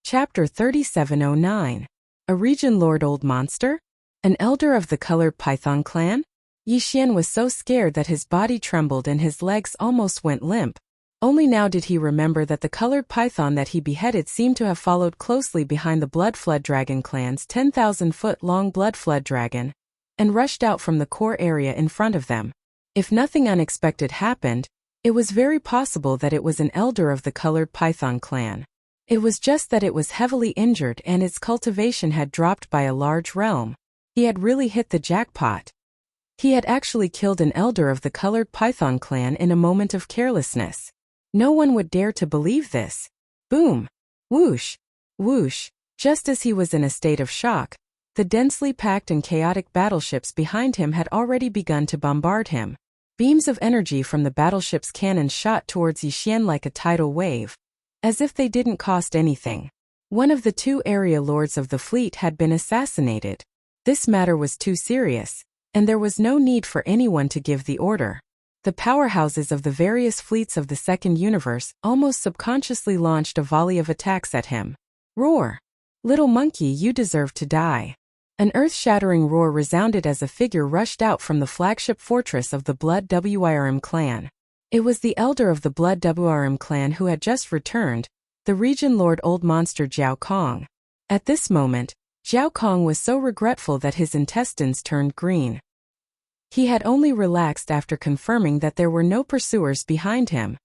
Chapter 3709. A Region Lord Old Monster? An elder of the Colored Python clan? Yixian was so scared that his body trembled and his legs almost went limp. Only now did he remember that the colored python that he beheaded seemed to have followed closely behind the Blood Flood Dragon clan's 10,000-foot-long Blood Flood Dragon, and rushed out from the core area in front of them. If nothing unexpected happened, it was very possible that it was an elder of the Colored Python clan. It was just that it was heavily injured and its cultivation had dropped by a large realm. He had really hit the jackpot. He had actually killed an elder of the Colored Python clan in a moment of carelessness. No one would dare to believe this. Boom! Whoosh! Whoosh! Just as he was in a state of shock, the densely packed and chaotic battleships behind him had already begun to bombard him. Beams of energy from the battleship's cannons shot towards Yixian like a tidal wave, as if they didn't cost anything. One of the two area lords of the fleet had been assassinated. This matter was too serious, and there was no need for anyone to give the order. The powerhouses of the various fleets of the Second Universe almost subconsciously launched a volley of attacks at him. Roar! Little monkey, you deserve to die. An earth-shattering roar resounded as a figure rushed out from the flagship fortress of the Blood Wyrm clan. It was the elder of the Blood Wyrm clan who had just returned, the Region Lord Old Monster Jiao Kong. At this moment, Jiao Kong was so regretful that his intestines turned green. He had only relaxed after confirming that there were no pursuers behind him.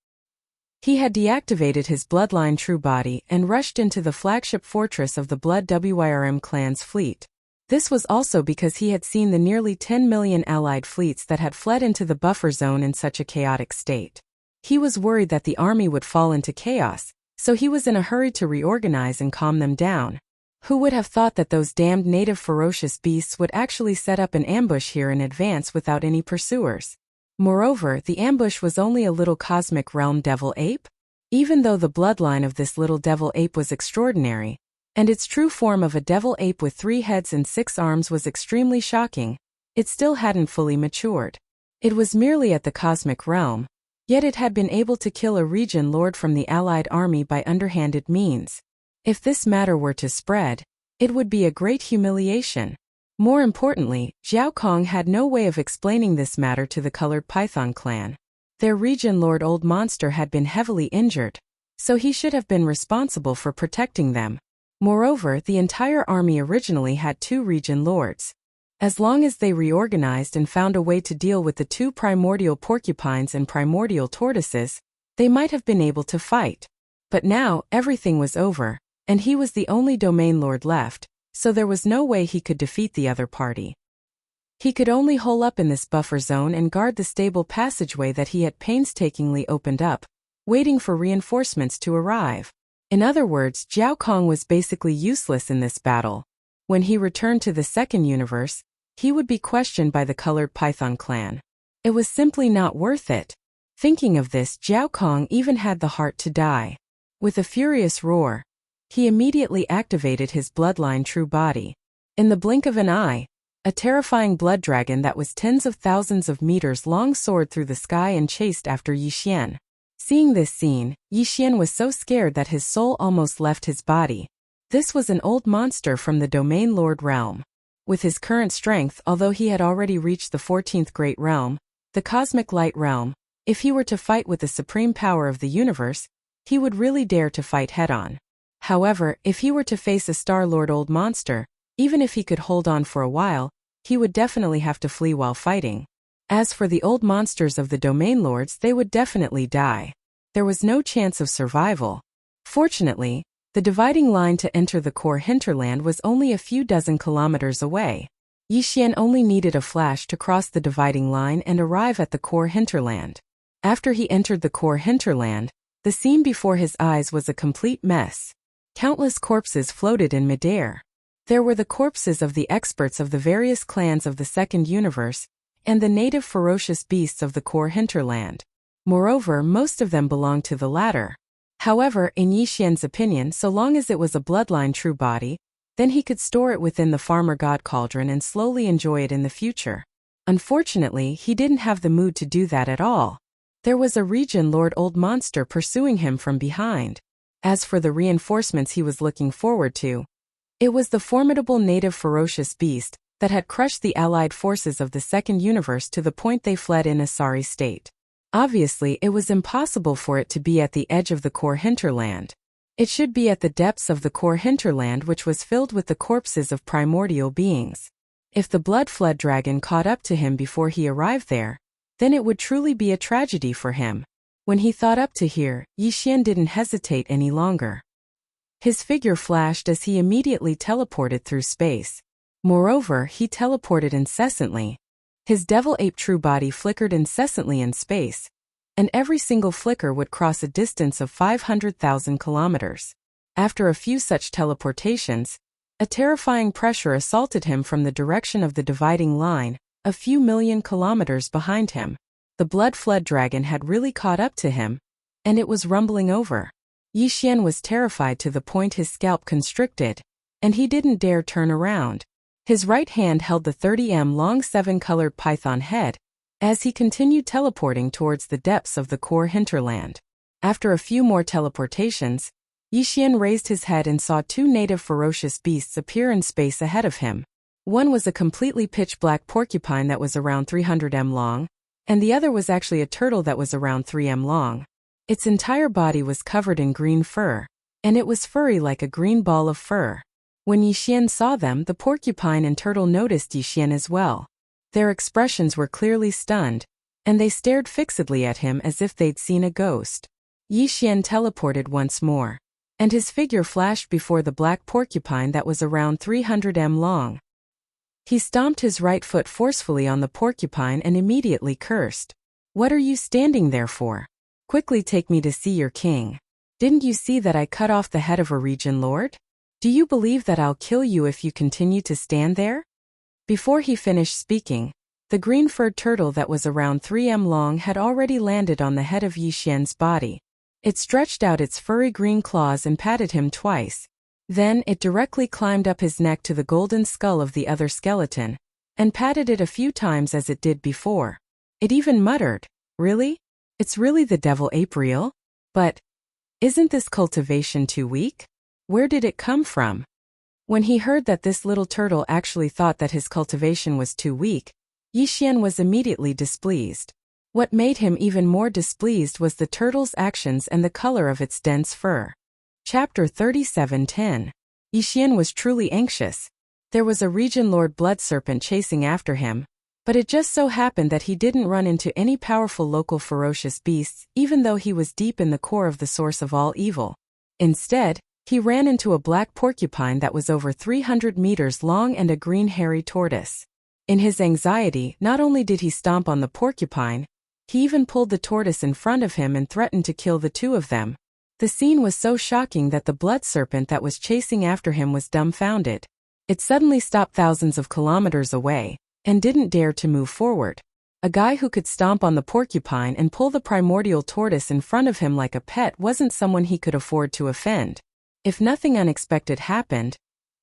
He had deactivated his bloodline true body and rushed into the flagship fortress of the Blood Wyrm clan's fleet. This was also because he had seen the nearly 10 million allied fleets that had fled into the buffer zone in such a chaotic state. He was worried that the army would fall into chaos, so he was in a hurry to reorganize and calm them down. Who would have thought that those damned native ferocious beasts would actually set up an ambush here in advance without any pursuers? Moreover, the ambush was only a little cosmic realm devil ape? Even though the bloodline of this little devil ape was extraordinary, and its true form of a devil ape with 3 heads and 6 arms was extremely shocking, it still hadn't fully matured. It was merely at the cosmic realm, yet it had been able to kill a region lord from the allied army by underhanded means. If this matter were to spread, it would be a great humiliation. More importantly, Jiao Kong had no way of explaining this matter to the Colored Python clan. Their region lord Old Monster had been heavily injured, so he should have been responsible for protecting them. Moreover, the entire army originally had 2 region lords. As long as they reorganized and found a way to deal with the 2 primordial porcupines and primordial tortoises, they might have been able to fight. But now, everything was over, and he was the only domain lord left, so there was no way he could defeat the other party. He could only hole up in this buffer zone and guard the stable passageway that he had painstakingly opened up, waiting for reinforcements to arrive. In other words, Jiao Kong was basically useless in this battle. When he returned to the Second Universe, he would be questioned by the Colored Python clan. It was simply not worth it. Thinking of this, Jiao Kong even had the heart to die. With a furious roar, he immediately activated his bloodline true body. In the blink of an eye, a terrifying blood dragon that was tens of thousands of meters long soared through the sky and chased after Yixian. Seeing this scene, Yixian was so scared that his soul almost left his body. This was an old monster from the Domain Lord realm. With his current strength, although he had already reached the 14th Great Realm, the Cosmic Light Realm, if he were to fight with the supreme power of the universe, he would really dare to fight head-on. However, if he were to face a Star-Lord Old Monster, even if he could hold on for a while, he would definitely have to flee while fighting. As for the old monsters of the Domain Lords, they would definitely die. There was no chance of survival. Fortunately, the dividing line to enter the core hinterland was only a few dozen kilometers away. Yixian only needed a flash to cross the dividing line and arrive at the core hinterland. After he entered the core hinterland, the scene before his eyes was a complete mess. Countless corpses floated in midair. There were the corpses of the experts of the various clans of the Second Universe, and the native ferocious beasts of the core hinterland. Moreover, most of them belonged to the latter. However, in Yixian's opinion, so long as it was a bloodline true body, then he could store it within the farmer god cauldron and slowly enjoy it in the future. Unfortunately, he didn't have the mood to do that at all. There was a region lord Old Monster pursuing him from behind. As for the reinforcements he was looking forward to, it was the formidable native ferocious beast that had crushed the allied forces of the Second Universe to the point they fled in a sorry state. Obviously, it was impossible for it to be at the edge of the core hinterland. It should be at the depths of the core hinterland, which was filled with the corpses of primordial beings. If the blood-fled dragon caught up to him before he arrived there, then it would truly be a tragedy for him. When he thought up to here, Yixian didn't hesitate any longer. His figure flashed as he immediately teleported through space. Moreover, he teleported incessantly. His devil-ape true body flickered incessantly in space, and every single flicker would cross a distance of 500,000 kilometers. After a few such teleportations, a terrifying pressure assaulted him from the direction of the dividing line, a few million kilometers behind him. The blood-fled dragon had really caught up to him, and it was rumbling over. Yixian was terrified to the point his scalp constricted, and he didn't dare turn around. His right hand held the 30 long 7-colored python head, as he continued teleporting towards the depths of the core hinterland. After a few more teleportations, Yixian raised his head and saw 2 native ferocious beasts appear in space ahead of him. One was a completely pitch-black porcupine that was around 300 long, and the other was actually a turtle that was around 3 long. Its entire body was covered in green fur, and it was furry like a green ball of fur. When Yixian saw them, the porcupine and turtle noticed Yixian as well. Their expressions were clearly stunned, and they stared fixedly at him as if they'd seen a ghost. Yixian teleported once more, and his figure flashed before the black porcupine that was around 300 long. He stomped his right foot forcefully on the porcupine and immediately cursed. "What are you standing there for? Quickly take me to see your king. Didn't you see that I cut off the head of a region lord? Do you believe that I'll kill you if you continue to stand there?" Before he finished speaking, the green-furred turtle that was around 3 long had already landed on the head of Yixian's body. It stretched out its furry green claws and patted him twice. Then it directly climbed up his neck to the golden skull of the other skeleton, and patted it a few times as it did before. It even muttered, "Really? It's really the devil ape real? But isn't this cultivation too weak? Where did it come from?" When he heard that this little turtle actually thought that his cultivation was too weak, Yixian was immediately displeased. What made him even more displeased was the turtle's actions and the color of its dense fur. Chapter 37:10. Yixian was truly anxious. There was a region lord blood serpent chasing after him, but it just so happened that he didn't run into any powerful local ferocious beasts, even though he was deep in the core of the source of all evil. Instead, he ran into a black porcupine that was over 300 meters long and a green hairy tortoise. In his anxiety, not only did he stomp on the porcupine, he even pulled the tortoise in front of him and threatened to kill the two of them. The scene was so shocking that the blood serpent that was chasing after him was dumbfounded. It suddenly stopped thousands of kilometers away, and didn't dare to move forward. A guy who could stomp on the porcupine and pull the primordial tortoise in front of him like a pet wasn't someone he could afford to offend. If nothing unexpected happened,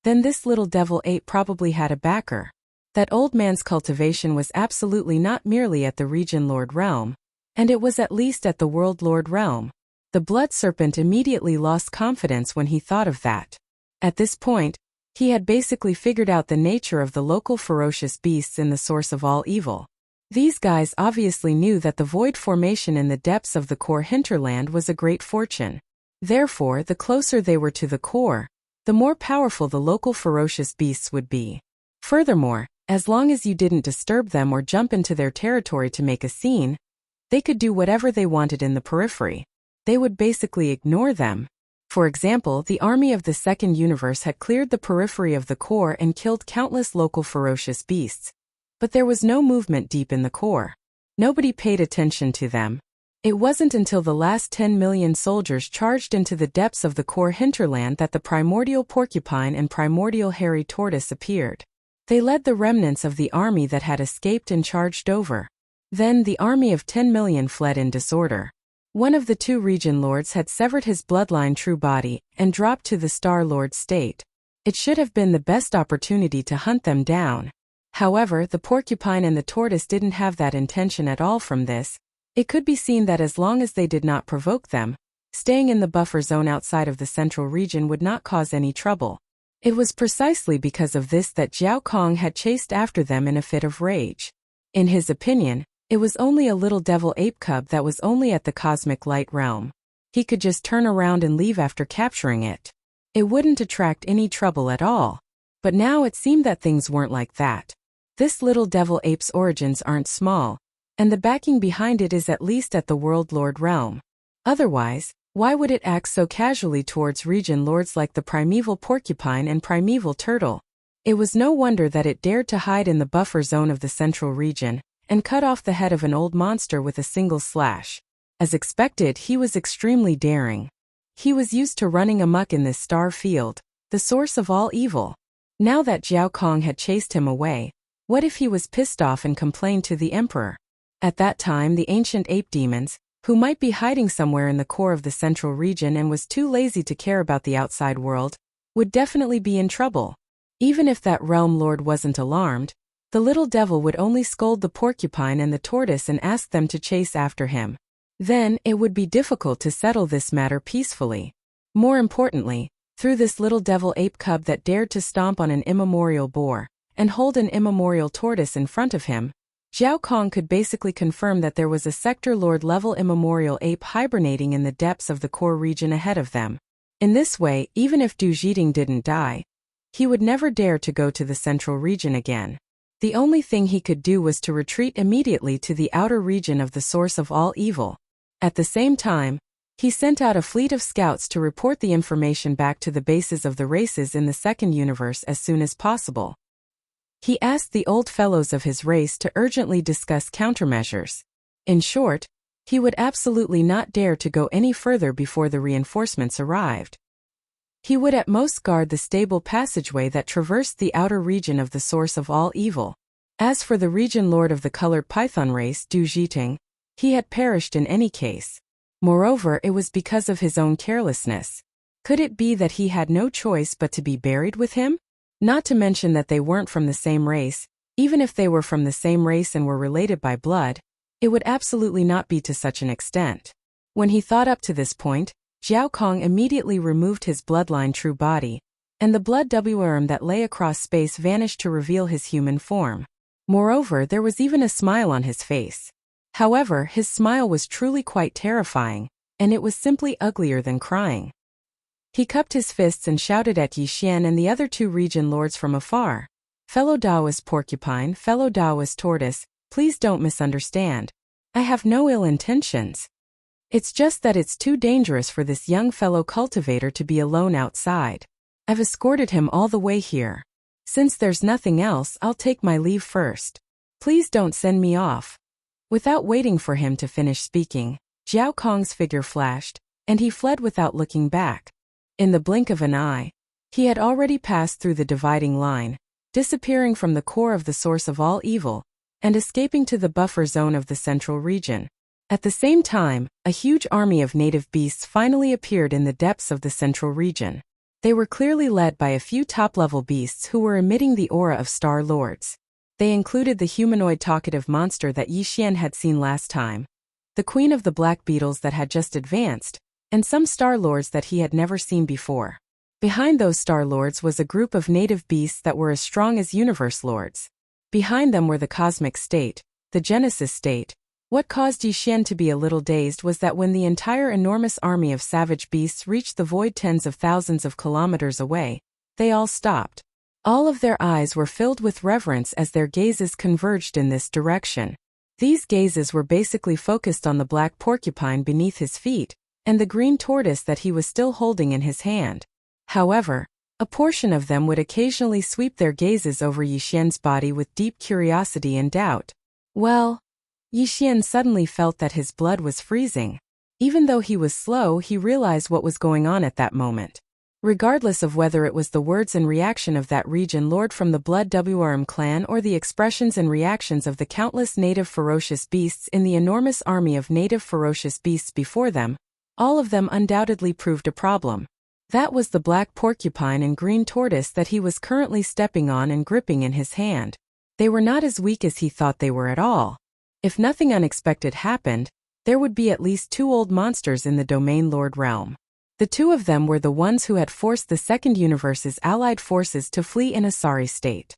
then this little devil ape probably had a backer. That old man's cultivation was absolutely not merely at the region lord realm, and it was at least at the world lord realm. The blood serpent immediately lost confidence when he thought of that. At this point, he had basically figured out the nature of the local ferocious beasts in the source of all evil. These guys obviously knew that the void formation in the depths of the core hinterland was a great fortune. Therefore, the closer they were to the core, the more powerful the local ferocious beasts would be. Furthermore, as long as you didn't disturb them or jump into their territory to make a scene, they could do whatever they wanted in the periphery. They would basically ignore them. For example, the army of the Second Universe had cleared the periphery of the core and killed countless local ferocious beasts. But there was no movement deep in the core. Nobody paid attention to them. It wasn't until the last 10 million soldiers charged into the depths of the core hinterland that the primordial porcupine and primordial hairy tortoise appeared. They led the remnants of the army that had escaped and charged over. Then the army of 10 million fled in disorder. One of the two region lords had severed his bloodline true body and dropped to the Star Lord state. It should have been the best opportunity to hunt them down. However, the porcupine and the tortoise didn't have that intention at all from this. It could be seen that as long as they did not provoke them, Staying in the buffer zone outside of the central region would not cause any trouble. It was precisely because of this that Zhao Kong had chased after them in a fit of rage. In his opinion, it was only a little devil ape cub that was only at the cosmic light realm. He could just turn around and leave after capturing it. It wouldn't attract any trouble at all. But now it seemed that things weren't like that. This little devil ape's origins aren't small, and the backing behind it is at least at the World Lord realm. Otherwise, why would it act so casually towards region lords like the primeval porcupine and primeval turtle? It was no wonder that it dared to hide in the buffer zone of the central region and cut off the head of an old monster with a single slash. As expected, he was extremely daring. He was used to running amok in this star field, the source of all evil. Now that Zhao Kong had chased him away, what if he was pissed off and complained to the emperor? At that time, the ancient ape demons, who might be hiding somewhere in the core of the central region and was too lazy to care about the outside world, would definitely be in trouble. Even if that realm lord wasn't alarmed, the little devil would only scold the porcupine and the tortoise and ask them to chase after him. Then, it would be difficult to settle this matter peacefully. More importantly, through this little devil ape cub that dared to stomp on an immemorial boar and hold an immemorial tortoise in front of him, Zhao Kong could basically confirm that there was a sector lord level immemorial ape hibernating in the depths of the core region ahead of them. In this way, even if Du Zhiding didn't die, he would never dare to go to the central region again. The only thing he could do was to retreat immediately to the outer region of the source of all evil. At the same time, he sent out a fleet of scouts to report the information back to the bases of the races in the second universe as soon as possible. He asked the old fellows of his race to urgently discuss countermeasures. In short, he would absolutely not dare to go any further before the reinforcements arrived. He would at most guard the stable passageway that traversed the outer region of the source of all evil. As for the region lord of the colored python race, Du Zhiding, he had perished in any case. Moreover, it was because of his own carelessness. Could it be that he had no choice but to be buried with him? Not to mention that they weren't from the same race. Even if they were from the same race and were related by blood, it would absolutely not be to such an extent. When he thought up to this point, Zhao Kong immediately removed his bloodline true body, and the blood worm that lay across space vanished to reveal his human form. Moreover, there was even a smile on his face. However, his smile was truly quite terrifying, and it was simply uglier than crying. He cupped his fists and shouted at Yi Xian and the other two region lords from afar. Fellow Taoist porcupine, fellow Taoist tortoise, please don't misunderstand. I have no ill intentions. It's just that it's too dangerous for this young fellow cultivator to be alone outside. I've escorted him all the way here. Since there's nothing else, I'll take my leave first. Please don't send me off. Without waiting for him to finish speaking, Zhao Kong's figure flashed, and he fled without looking back. In the blink of an eye, he had already passed through the dividing line, disappearing from the core of the source of all evil, and escaping to the buffer zone of the central region. At the same time, a huge army of native beasts finally appeared in the depths of the central region. They were clearly led by a few top-level beasts who were emitting the aura of Star Lords. They included the humanoid talkative monster that Yi Xian had seen last time, the queen of the black beetles that had just advanced, and some Star Lords that he had never seen before. Behind those Star Lords was a group of native beasts that were as strong as Universe Lords. Behind them were the Cosmic State, the Genesis State. What caused Yi Xian to be a little dazed was that when the entire enormous army of savage beasts reached the void tens of thousands of kilometers away, they all stopped. All of their eyes were filled with reverence as their gazes converged in this direction. These gazes were basically focused on the black porcupine beneath his feet, and the green tortoise that he was still holding in his hand. However, a portion of them would occasionally sweep their gazes over Yi Xian's body with deep curiosity and doubt. Well, Yi Xian suddenly felt that his blood was freezing. Even though he was slow, he realized what was going on at that moment. Regardless of whether it was the words and reaction of that region lord from the Blood Devouring clan or the expressions and reactions of the countless native ferocious beasts in the enormous army of native ferocious beasts before them, all of them undoubtedly proved a problem. That was the black porcupine and green tortoise that he was currently stepping on and gripping in his hand. They were not as weak as he thought they were at all. If nothing unexpected happened, There would be at least 2 old monsters in the Domain Lord realm. The 2 of them were the ones who had forced the Second Universe's allied forces to flee in a sorry state.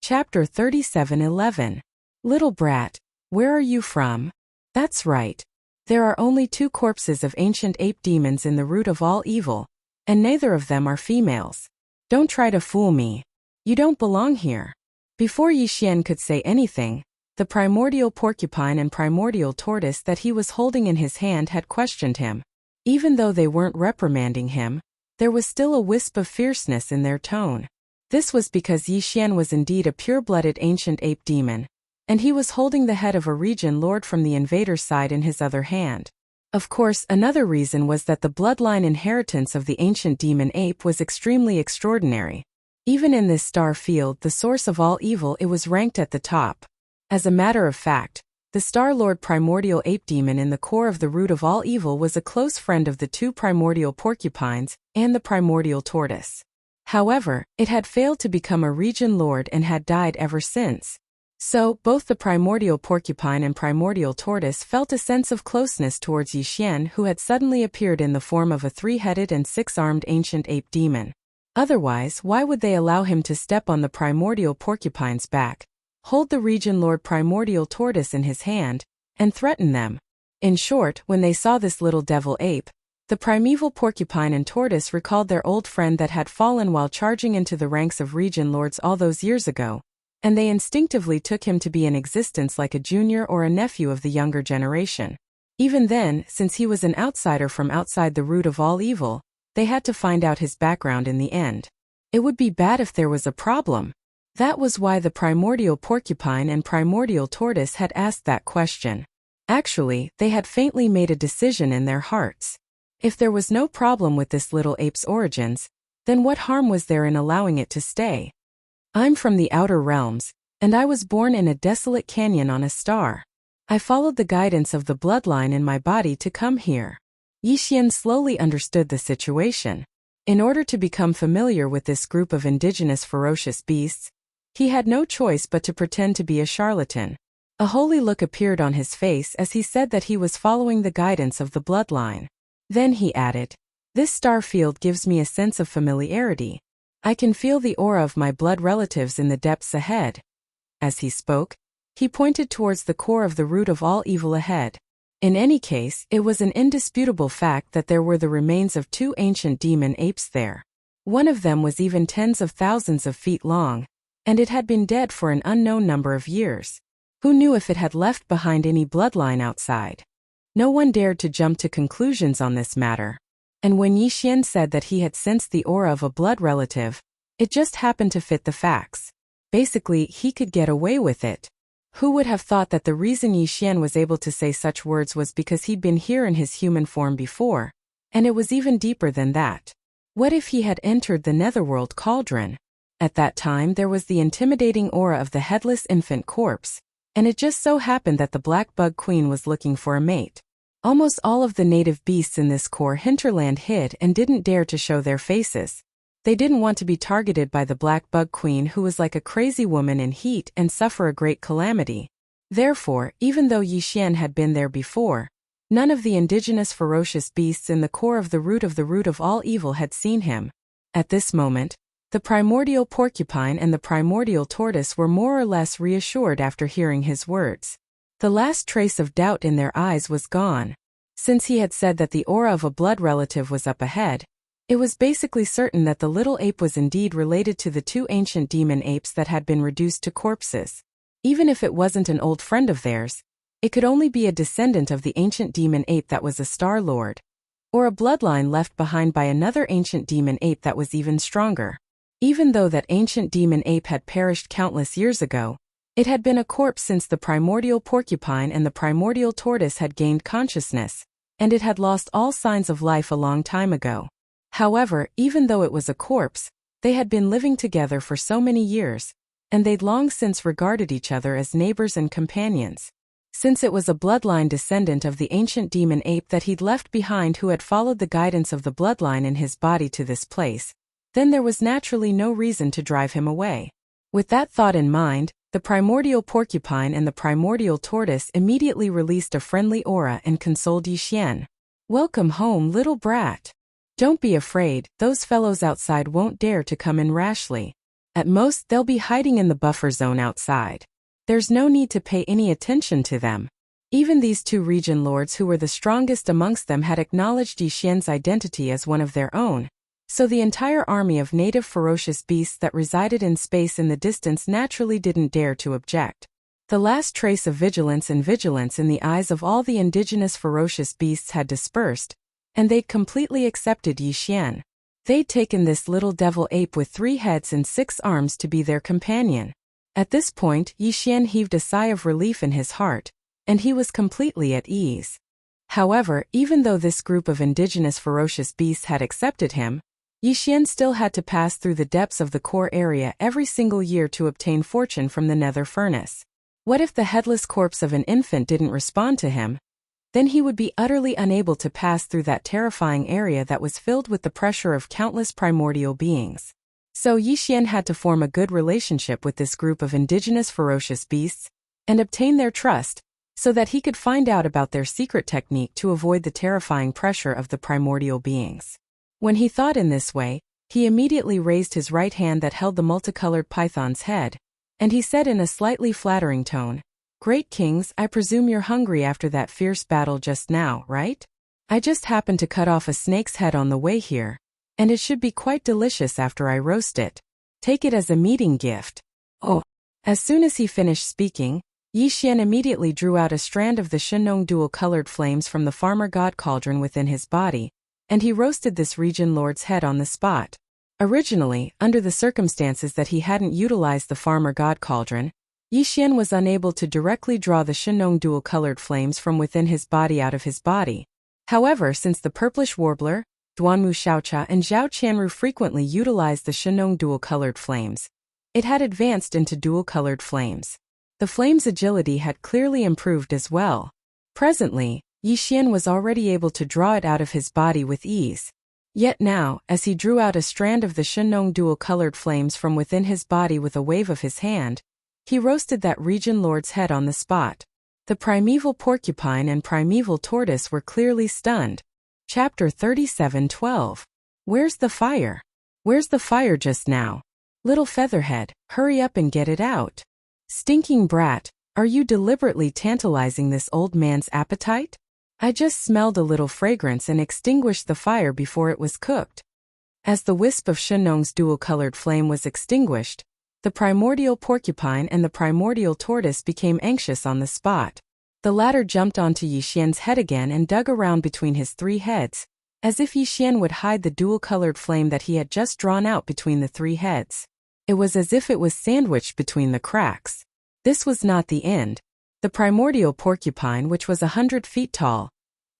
Chapter 37:11. Little brat, where are you from? That's right. There are only 2 corpses of ancient ape demons in the root of all evil, and neither of them are females. Don't try to fool me. You don't belong here. Before Yixian could say anything, the primordial porcupine and primordial tortoise that he was holding in his hand had questioned him. Even though they weren't reprimanding him, there was still a wisp of fierceness in their tone. This was because Yixian was indeed a pure-blooded ancient ape demon, and he was holding the head of a region lord from the invader's side in his other hand. Of course, another reason was that the bloodline inheritance of the ancient demon ape was extremely extraordinary. Even in this star field, the source of all evil, it was ranked at the top. As a matter of fact, the Star Lord primordial ape demon in the core of the root of all evil was a close friend of the 2 primordial porcupines and the primordial tortoise. However, it had failed to become a region lord and had died ever since. So, both the primordial porcupine and primordial tortoise felt a sense of closeness towards Yixian, who had suddenly appeared in the form of a 3-headed and 6-armed ancient ape demon. Otherwise, why would they allow him to step on the primordial porcupine's back, hold the region lord primordial tortoise in his hand, and threaten them? In short, when they saw this little devil ape, the primeval porcupine and tortoise recalled their old friend that had fallen while charging into the ranks of region lords all those years ago, and they instinctively took him to be in existence like a junior or a nephew of the younger generation. Even then, since he was an outsider from outside the root of all evil, they had to find out his background in the end. It would be bad if there was a problem. That was why the primordial porcupine and primordial tortoise had asked that question. Actually, they had faintly made a decision in their hearts. If there was no problem with this little ape's origins, then what harm was there in allowing it to stay? I'm from the outer realms, and I was born in a desolate canyon on a star. I followed the guidance of the bloodline in my body to come here. Yixian slowly understood the situation. In order to become familiar with this group of indigenous ferocious beasts, he had no choice but to pretend to be a charlatan. A holy look appeared on his face as he said that he was following the guidance of the bloodline. Then he added, "This star field gives me a sense of familiarity. I can feel the aura of my blood relatives in the depths ahead." As he spoke, he pointed towards the core of the root of all evil ahead. In any case, it was an indisputable fact that there were the remains of 2 ancient demon apes there. One of them was even tens of thousands of feet long, and it had been dead for an unknown number of years. Who knew if it had left behind any bloodline outside? No one dared to jump to conclusions on this matter. And when Yixian said that he had sensed the aura of a blood relative, it just happened to fit the facts. Basically, he could get away with it. Who would have thought that the reason Yixian was able to say such words was because he'd been here in his human form before, and it was even deeper than that. What if he had entered the netherworld cauldron? At that time there was the intimidating aura of the headless infant corpse, and it just so happened that the Black Bug Queen was looking for a mate. Almost all of the native beasts in this core hinterland hid and didn't dare to show their faces. They didn't want to be targeted by the Black Bug Queen, who was like a crazy woman in heat and suffer a great calamity. Therefore, even though Yixian had been there before, none of the indigenous ferocious beasts in the core of the root of all evil had seen him. At this moment, the primordial porcupine and the primordial tortoise were more or less reassured after hearing his words. The last trace of doubt in their eyes was gone. Since he had said that the aura of a blood relative was up ahead, it was basically certain that the little ape was indeed related to the 2 ancient demon apes that had been reduced to corpses. Even if it wasn't an old friend of theirs, it could only be a descendant of the ancient demon ape that was a Star Lord, or a bloodline left behind by another ancient demon ape that was even stronger. Even though that ancient demon ape had perished countless years ago, it had been a corpse since the primordial porcupine and the primordial tortoise had gained consciousness, and it had lost all signs of life a long time ago. However, even though it was a corpse, they had been living together for so many years, and they'd long since regarded each other as neighbors and companions. Since it was a bloodline descendant of the ancient demon ape that he'd left behind who had followed the guidance of the bloodline in his body to this place, then there was naturally no reason to drive him away. With that thought in mind, The primordial porcupine and the primordial tortoise immediately released a friendly aura and consoled Yixian. "Welcome home, little brat. Don't be afraid, those fellows outside won't dare to come in rashly. At most, they'll be hiding in the buffer zone outside. There's no need to pay any attention to them." Even these two region lords who were the strongest amongst them had acknowledged Yixian's identity as one of their own, so the entire army of native ferocious beasts that resided in space in the distance naturally didn't dare to object. The last trace of vigilance in the eyes of all the indigenous ferocious beasts had dispersed, and they'd completely accepted Yixian. They'd taken this little devil ape with 3 heads and 6 arms to be their companion. At this point, Yixian heaved a sigh of relief in his heart, and he was completely at ease. However, even though this group of indigenous ferocious beasts had accepted him, Yixian still had to pass through the depths of the core area every single year to obtain fortune from the nether furnace. What if the headless corpse of an infant didn't respond to him? Then he would be utterly unable to pass through that terrifying area that was filled with the pressure of countless primordial beings. So Yixian had to form a good relationship with this group of indigenous ferocious beasts, and obtain their trust, so that he could find out about their secret technique to avoid the terrifying pressure of the primordial beings. When he thought in this way, he immediately raised his right hand that held the multicolored python's head, and he said in a slightly flattering tone, "Great kings, I presume you're hungry after that fierce battle just now, right? I just happened to cut off a snake's head on the way here, and it should be quite delicious after I roast it. Take it as a meeting gift." Oh! As soon as he finished speaking, Yixian immediately drew out a strand of the Shenong dual-colored flames from the farmer god cauldron within his body, and he roasted this region lord's head on the spot. Originally, under the circumstances that he hadn't utilized the farmer god cauldron, Yixian was unable to directly draw the Shenong dual-colored flames from within his body out of his body. However, since the purplish warbler, Duanmu Xiaocha and Zhao Qianru frequently utilized the Shenong dual-colored flames, it had advanced into dual-colored flames. The flame's agility had clearly improved as well. Presently, Yixian was already able to draw it out of his body with ease. Yet now, as he drew out a strand of the Shenong dual-colored flames from within his body with a wave of his hand, he roasted that region lord's head on the spot. The primeval porcupine and primeval tortoise were clearly stunned. Chapter 37:12. Where's the fire? Where's the fire just now? Little featherhead, hurry up and get it out. Stinking brat, are you deliberately tantalizing this old man's appetite? I just smelled a little fragrance and extinguished the fire before it was cooked. As the wisp of Shenong's dual-colored flame was extinguished, the primordial porcupine and the primordial tortoise became anxious on the spot. The latter jumped onto Yixian's head again and dug around between his 3 heads, as if Yixian would hide the dual-colored flame that he had just drawn out between the 3 heads. It was as if it was sandwiched between the cracks. This was not the end. The primordial porcupine, which was 100 feet tall,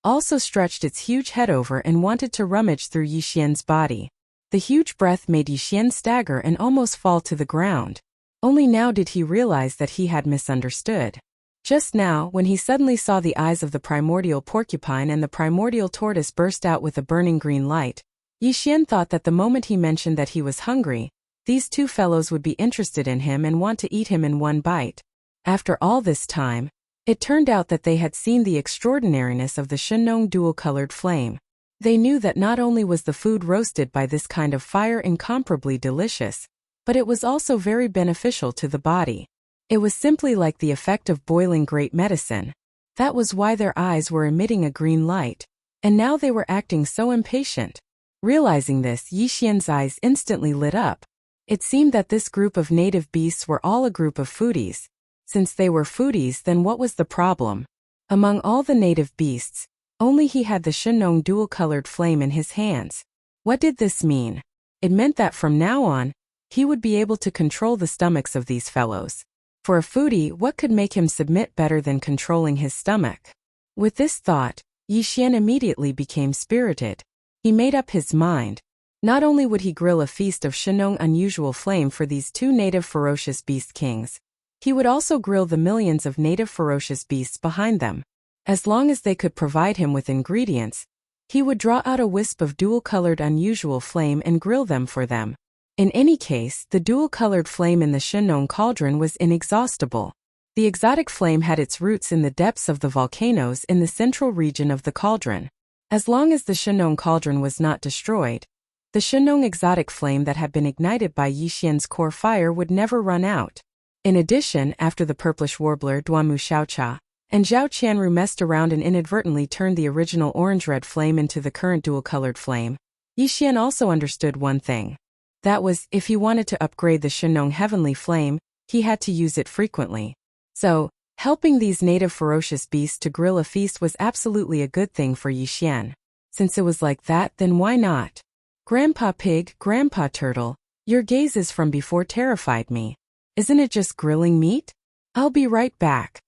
also stretched its huge head over and wanted to rummage through Yixian's body. The huge breath made Yixian stagger and almost fall to the ground. Only now did he realize that he had misunderstood. Just now, when he suddenly saw the eyes of the primordial porcupine and the primordial tortoise burst out with a burning green light, Yixian thought that the moment he mentioned that he was hungry, these 2 fellows would be interested in him and want to eat him in one bite. After all this time, it turned out that they had seen the extraordinariness of the Shenong dual-colored flame. They knew that not only was the food roasted by this kind of fire incomparably delicious, but it was also very beneficial to the body. It was simply like the effect of boiling great medicine. That was why their eyes were emitting a green light, and now they were acting so impatient. Realizing this, Yixian's eyes instantly lit up. It seemed that this group of native beasts were all a group of foodies. Since they were foodies, then what was the problem? Among all the native beasts, only he had the Shenong dual-colored flame in his hands. What did this mean? It meant that from now on, he would be able to control the stomachs of these fellows. For a foodie, what could make him submit better than controlling his stomach? With this thought, Yixian immediately became spirited. He made up his mind. Not only would he grill a feast of Shenong unusual flame for these 2 native ferocious beast kings, he would also grill the millions of native ferocious beasts behind them. As long as they could provide him with ingredients, he would draw out a wisp of dual-colored unusual flame and grill them for them. In any case, the dual-colored flame in the Shenong cauldron was inexhaustible. The exotic flame had its roots in the depths of the volcanoes in the central region of the cauldron. As long as the Shenong cauldron was not destroyed, the Shenong exotic flame that had been ignited by Yixian's core fire would never run out. In addition, after the purplish warbler Duanmu Xiaocha and Zhao Qianru messed around and inadvertently turned the original orange-red flame into the current dual-colored flame, Yixian also understood one thing. That was, if he wanted to upgrade the Shenong heavenly flame, he had to use it frequently. So, helping these native ferocious beasts to grill a feast was absolutely a good thing for Yixian. Since it was like that, then why not? Grandpa Pig, Grandpa Turtle, your gazes from before terrified me. Isn't it just grilling meat? I'll be right back.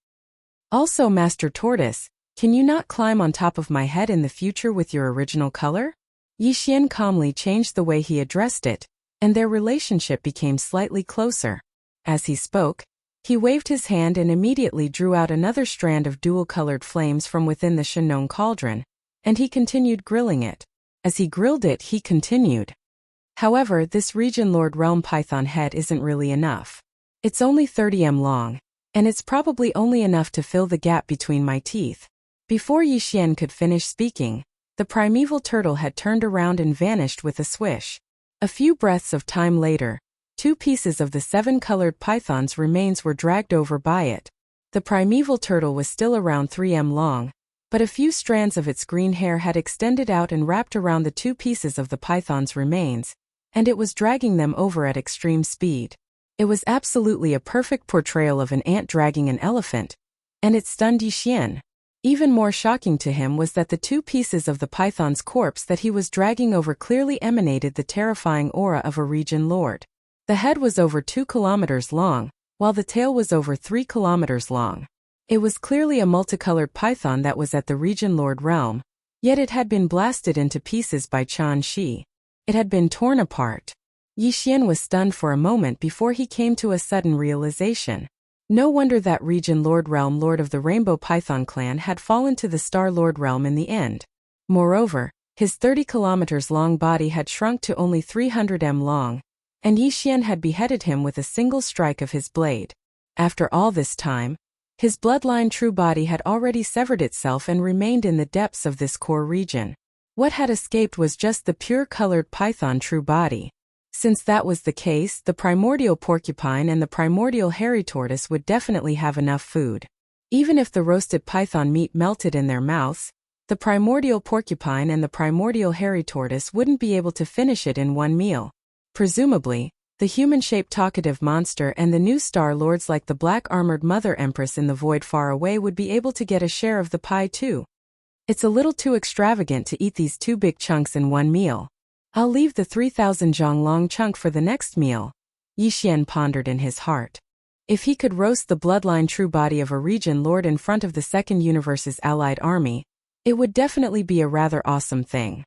Also, Master Tortoise, can you not climb on top of my head in the future with your original color? Yixian calmly changed the way he addressed it, and their relationship became slightly closer. As he spoke, he waved his hand and immediately drew out another strand of dual-colored flames from within the Shenong cauldron, and he continued grilling it. As he grilled it, he continued. However, this region Lord Realm Python head isn't really enough. It's only 30 m long, and it's probably only enough to fill the gap between my teeth. Before Yixian could finish speaking, the primeval turtle had turned around and vanished with a swish. A few breaths of time later, 2 pieces of the 7-colored python's remains were dragged over by it. The primeval turtle was still around 3 m long, but a few strands of its green hair had extended out and wrapped around the 2 pieces of the python's remains, and it was dragging them over at extreme speed. It was absolutely a perfect portrayal of an ant dragging an elephant, and it stunned Yixian. Even more shocking to him was that the 2 pieces of the python's corpse that he was dragging over clearly emanated the terrifying aura of a region lord. The head was over 2 kilometers long, while the tail was over 3 kilometers long. It was clearly a multicolored python that was at the region lord realm, yet it had been blasted into pieces by Qian Shi. It had been torn apart. Yixian was stunned for a moment before he came to a sudden realization. No wonder that region Lord Realm Lord of the Rainbow Python clan had fallen to the Star Lord Realm in the end. Moreover, his 30 kilometers long body had shrunk to only 300 m long, and Yixian had beheaded him with a single strike of his blade. After all this time, his bloodline true body had already severed itself and remained in the depths of this core region. What had escaped was just the pure-colored python true body. Since that was the case, the primordial porcupine and the primordial hairy tortoise would definitely have enough food. Even if the roasted python meat melted in their mouths, the primordial porcupine and the primordial hairy tortoise wouldn't be able to finish it in one meal. Presumably, the human-shaped talkative monster and the new star lords like the black-armored Mother Empress in the void far away would be able to get a share of the pie too. It's a little too extravagant to eat these 2 big chunks in one meal. I'll leave the 3,000 zhang long chunk for the next meal, Yixian pondered in his heart. If he could roast the bloodline true body of a region lord in front of the Second Universe's allied army, it would definitely be a rather awesome thing.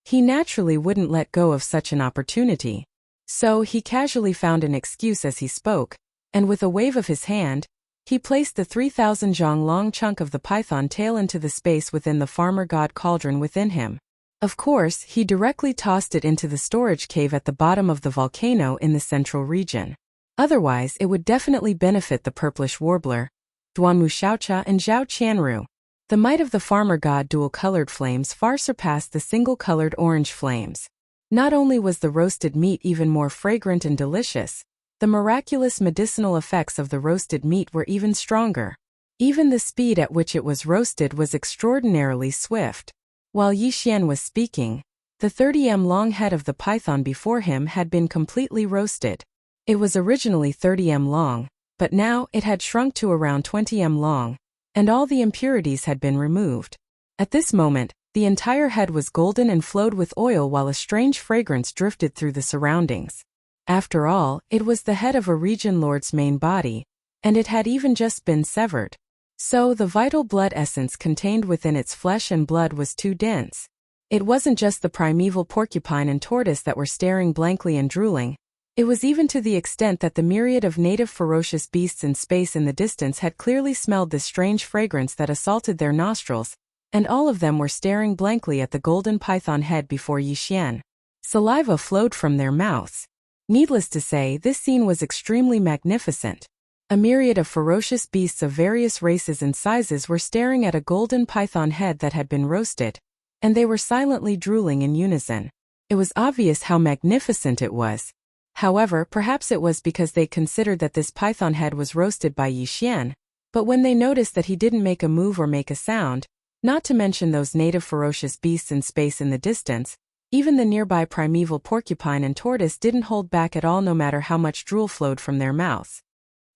He naturally wouldn't let go of such an opportunity. So he casually found an excuse as he spoke, and with a wave of his hand, he placed the 3,000 zhang long chunk of the python tail into the space within the farmer god cauldron within him. Of course, he directly tossed it into the storage cave at the bottom of the volcano in the central region. Otherwise, it would definitely benefit the purplish warbler, Duanmu Xiaocha and Zhao Qianru. The might of the farmer god dual-colored flames far surpassed the single-colored orange flames. Not only was the roasted meat even more fragrant and delicious, the miraculous medicinal effects of the roasted meat were even stronger. Even the speed at which it was roasted was extraordinarily swift. While Yixian was speaking, the 30 m long head of the python before him had been completely roasted. It was originally 30 m long, but now it had shrunk to around 20 m long, and all the impurities had been removed. At this moment, the entire head was golden and flowed with oil while a strange fragrance drifted through the surroundings. After all, it was the head of a region lord's main body, and it had even just been severed. So the vital blood essence contained within its flesh and blood was too dense. It wasn't just the primeval porcupine and tortoise that were staring blankly and drooling. It was even to the extent that the myriad of native ferocious beasts in space in the distance had clearly smelled this strange fragrance that assaulted their nostrils, and all of them were staring blankly at the golden python head before Yixian. Saliva flowed from their mouths. Needless to say, this scene was extremely magnificent. A myriad of ferocious beasts of various races and sizes were staring at a golden python head that had been roasted, and they were silently drooling in unison. It was obvious how magnificent it was. However, perhaps it was because they considered that this python head was roasted by Yi Xian, but when they noticed that he didn't make a move or make a sound, not to mention those native ferocious beasts in space in the distance, even the nearby primeval porcupine and tortoise didn't hold back at all no matter how much drool flowed from their mouths.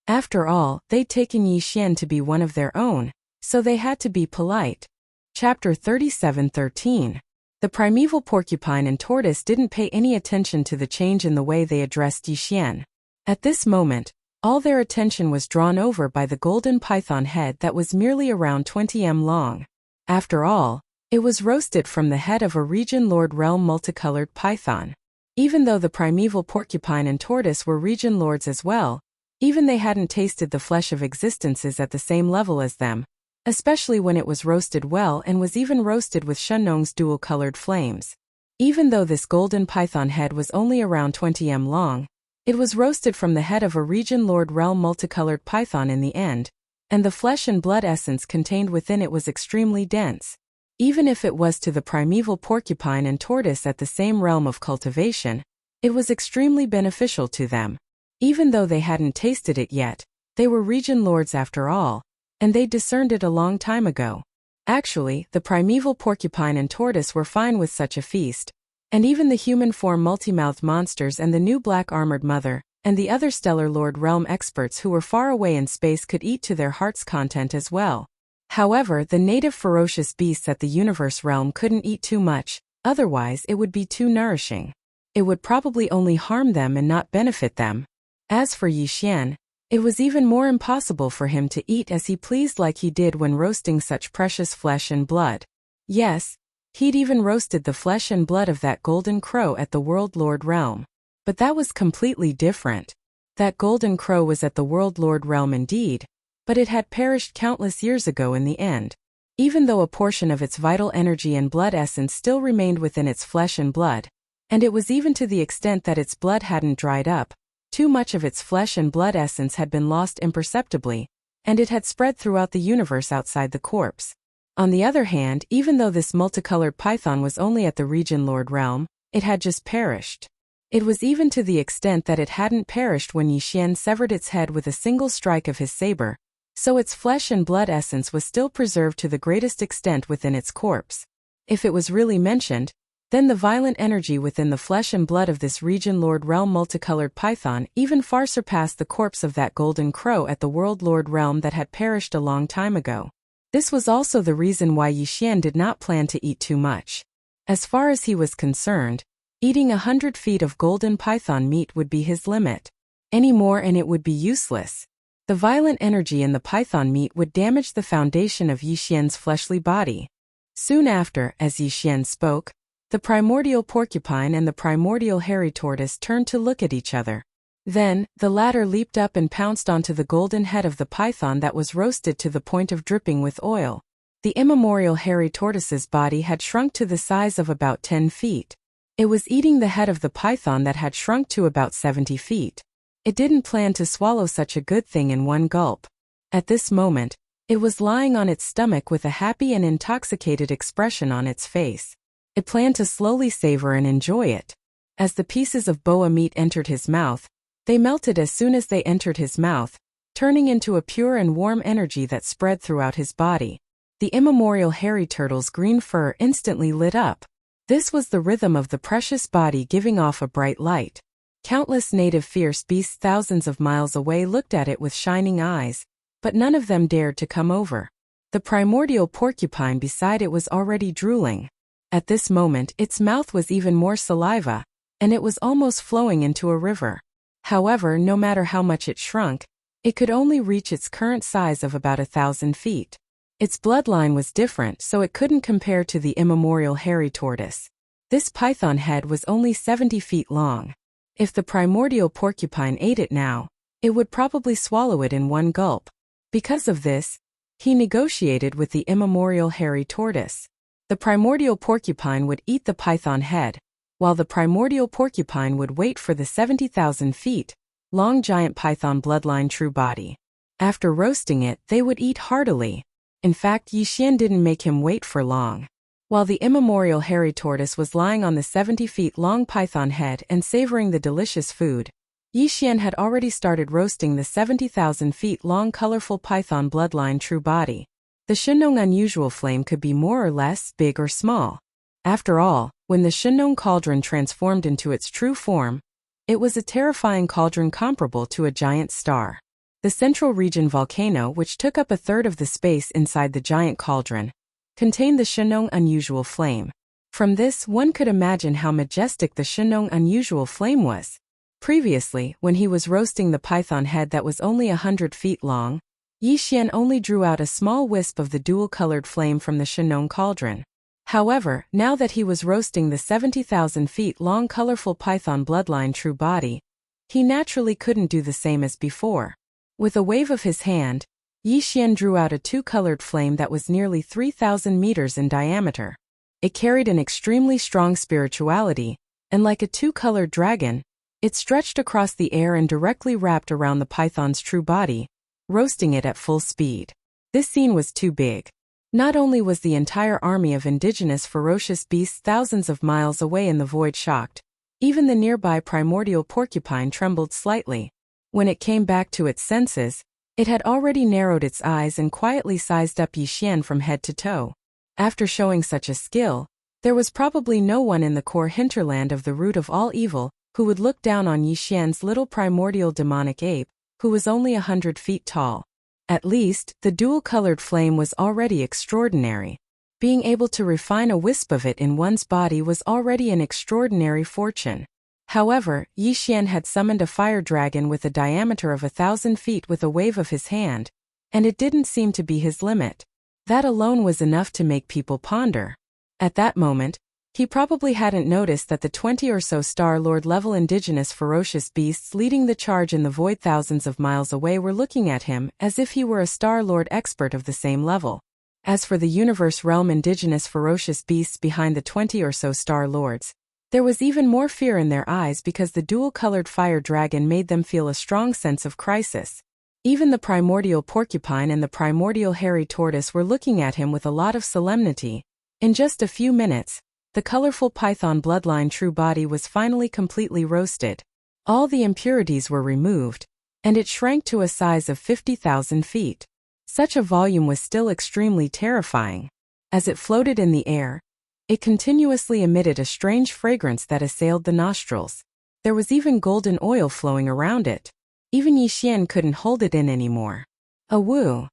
After all, they'd taken Yi Xian to be one of their own, so they had to be polite. Chapter 37:13. The primeval porcupine and tortoise didn't pay any attention to the change in the way they addressed Yi Xian. At this moment, all their attention was drawn over by the golden python head that was merely around 20 m long. After all, it was roasted from the head of a region lord realm multicolored python. Even though the primeval porcupine and tortoise were region lords as well, even they hadn't tasted the flesh of existences at the same level as them, especially when it was roasted well and was even roasted with Shenong's dual-colored flames. Even though this golden python head was only around 20 m long, it was roasted from the head of a region lord realm multicolored python in the end, and the flesh and blood essence contained within it was extremely dense. Even if it was to the primeval porcupine and tortoise at the same realm of cultivation, it was extremely beneficial to them. Even though they hadn't tasted it yet, they were region lords after all, and they discerned it a long time ago. Actually, the primeval porcupine and tortoise were fine with such a feast, and even the human form multi-mouthed monsters and the new black armored mother, and the other stellar lord realm experts who were far away in space could eat to their heart's content as well. However, the native ferocious beasts at the universe realm couldn't eat too much, otherwise it would be too nourishing. It would probably only harm them and not benefit them. As for Yi Xian, it was even more impossible for him to eat as he pleased like he did when roasting such precious flesh and blood. Yes, he'd even roasted the flesh and blood of that golden crow at the World Lord realm. But that was completely different. That golden crow was at the World Lord realm indeed, but it had perished countless years ago in the end. Even though a portion of its vital energy and blood essence still remained within its flesh and blood, and it was even to the extent that its blood hadn't dried up, too much of its flesh and blood essence had been lost imperceptibly, and it had spread throughout the universe outside the corpse. On the other hand, even though this multicolored python was only at the region lord realm, it had just perished. It was even to the extent that it hadn't perished when Yi Xian severed its head with a single strike of his saber, so its flesh and blood essence was still preserved to the greatest extent within its corpse. If it was really mentioned, then the violent energy within the flesh and blood of this region lord realm multicolored python even far surpassed the corpse of that golden crow at the world lord realm that had perished a long time ago. This was also the reason why Yi Xian did not plan to eat too much. As far as he was concerned, eating 100 feet of golden python meat would be his limit. Any more and it would be useless. The violent energy in the python meat would damage the foundation of Yi Xian's fleshly body. Soon after, as Yi Xian spoke, the primordial porcupine and the primordial hairy tortoise turned to look at each other. Then, the latter leaped up and pounced onto the golden head of the python that was roasted to the point of dripping with oil. The immemorial hairy tortoise's body had shrunk to the size of about 10 feet. It was eating the head of the python that had shrunk to about 70 feet. It didn't plan to swallow such a good thing in one gulp. At this moment, it was lying on its stomach with a happy and intoxicated expression on its face. It planned to slowly savor and enjoy it. As the pieces of boa meat entered his mouth, they melted as soon as they entered his mouth, turning into a pure and warm energy that spread throughout his body. The immemorial hairy turtle's green fur instantly lit up. This was the rhythm of the precious body giving off a bright light. Countless native fierce beasts thousands of miles away looked at it with shining eyes, but none of them dared to come over. The primordial porcupine beside it was already drooling. At this moment its mouth was even more saliva, and it was almost flowing into a river. However, no matter how much it shrunk, it could only reach its current size of about 1,000 feet. Its bloodline was different, so it couldn't compare to the immemorial hairy tortoise. This python head was only 70 feet long. If the primordial porcupine ate it now, it would probably swallow it in one gulp. Because of this, he negotiated with the immemorial hairy tortoise. The primordial porcupine would eat the python head, while the primordial porcupine would wait for the 70,000 feet long giant python bloodline true body. After roasting it, they would eat heartily. In fact, Yixian didn't make him wait for long. While the immemorial hairy tortoise was lying on the 70 feet long python head and savoring the delicious food, Yixian had already started roasting the 70,000 feet long colorful python bloodline true body. The Shenong unusual flame could be more or less big or small. After all, when the Shenong cauldron transformed into its true form, it was a terrifying cauldron comparable to a giant star. The central region volcano, which took up a third of the space inside the giant cauldron, contained the Shenong unusual flame. From this, one could imagine how majestic the Shenong unusual flame was. Previously, when he was roasting the python head that was only 100 feet long, Yixian only drew out a small wisp of the dual-colored flame from the Shenong cauldron. However, now that he was roasting the 70,000 feet long colorful python bloodline true body, he naturally couldn't do the same as before. With a wave of his hand, Yixian drew out a two-colored flame that was nearly 3,000 meters in diameter. It carried an extremely strong spirituality, and like a two-colored dragon, it stretched across the air and directly wrapped around the python's true body, roasting it at full speed. This scene was too big. Not only was the entire army of indigenous ferocious beasts thousands of miles away in the void shocked, even the nearby primordial porcupine trembled slightly. When it came back to its senses, it had already narrowed its eyes and quietly sized up Yixian from head to toe. After showing such a skill, there was probably no one in the core hinterland of the root of all evil who would look down on Yixian's little primordial demonic ape, who was only 100 feet tall. At least, the dual-colored flame was already extraordinary. Being able to refine a wisp of it in one's body was already an extraordinary fortune. However, Yixian had summoned a fire dragon with a diameter of 1,000 feet with a wave of his hand, and it didn't seem to be his limit. That alone was enough to make people ponder. At that moment, he probably hadn't noticed that the 20 or so Star Lord level indigenous ferocious beasts leading the charge in the void thousands of miles away were looking at him as if he were a Star Lord expert of the same level. As for the universe realm indigenous ferocious beasts behind the 20 or so Star Lords, there was even more fear in their eyes because the dual-colored fire dragon made them feel a strong sense of crisis. Even the primordial porcupine and the primordial hairy tortoise were looking at him with a lot of solemnity. In just a few minutes, the colorful python bloodline true body was finally completely roasted. All the impurities were removed, and it shrank to a size of 50,000 feet. Such a volume was still extremely terrifying. As it floated in the air, it continuously emitted a strange fragrance that assailed the nostrils. There was even golden oil flowing around it. Even Yixian couldn't hold it in anymore. Awoo!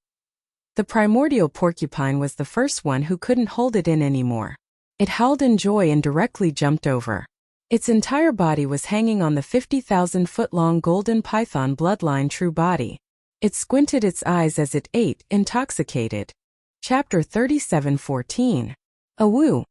The primordial porcupine was the first one who couldn't hold it in anymore. It howled in joy and directly jumped over. Its entire body was hanging on the 50,000-foot-long golden python bloodline true body. It squinted its eyes as it ate, intoxicated. Chapter 37:14. Awoo!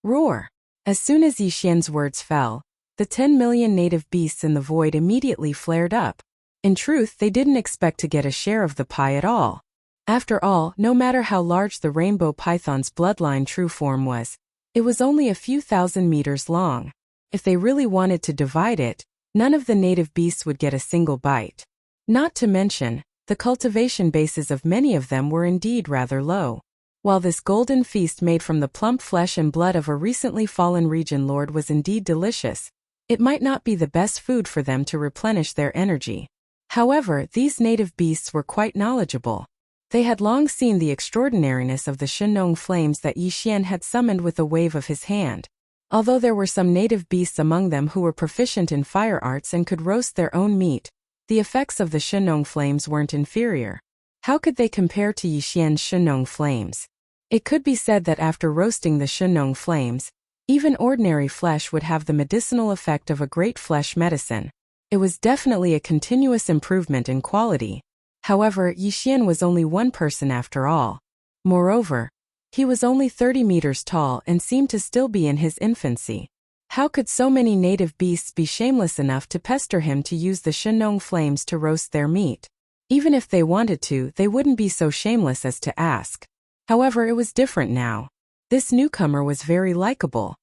Roar! As soon as Yixian's words fell, the 10 million native beasts in the void immediately flared up. In truth, they didn't expect to get a share of the pie at all. After all, no matter how large the rainbow python's bloodline true form was, it was only a few thousand meters long. If they really wanted to divide it, none of the native beasts would get a single bite. Not to mention, the cultivation bases of many of them were indeed rather low. While this golden feast made from the plump flesh and blood of a recently fallen region lord was indeed delicious, it might not be the best food for them to replenish their energy. However, these native beasts were quite knowledgeable. They had long seen the extraordinariness of the Shenong flames that Yixian had summoned with a wave of his hand. Although there were some native beasts among them who were proficient in fire arts and could roast their own meat, the effects of the Shenong flames weren't inferior. How could they compare to Yixian's Shenong flames? It could be said that after roasting the Shenong flames, even ordinary flesh would have the medicinal effect of a great flesh medicine. It was definitely a continuous improvement in quality. However, Yixian was only one person after all. Moreover, he was only 30 meters tall and seemed to still be in his infancy. How could so many native beasts be shameless enough to pester him to use the Shenong flames to roast their meat? Even if they wanted to, they wouldn't be so shameless as to ask. However, it was different now. This newcomer was very likable.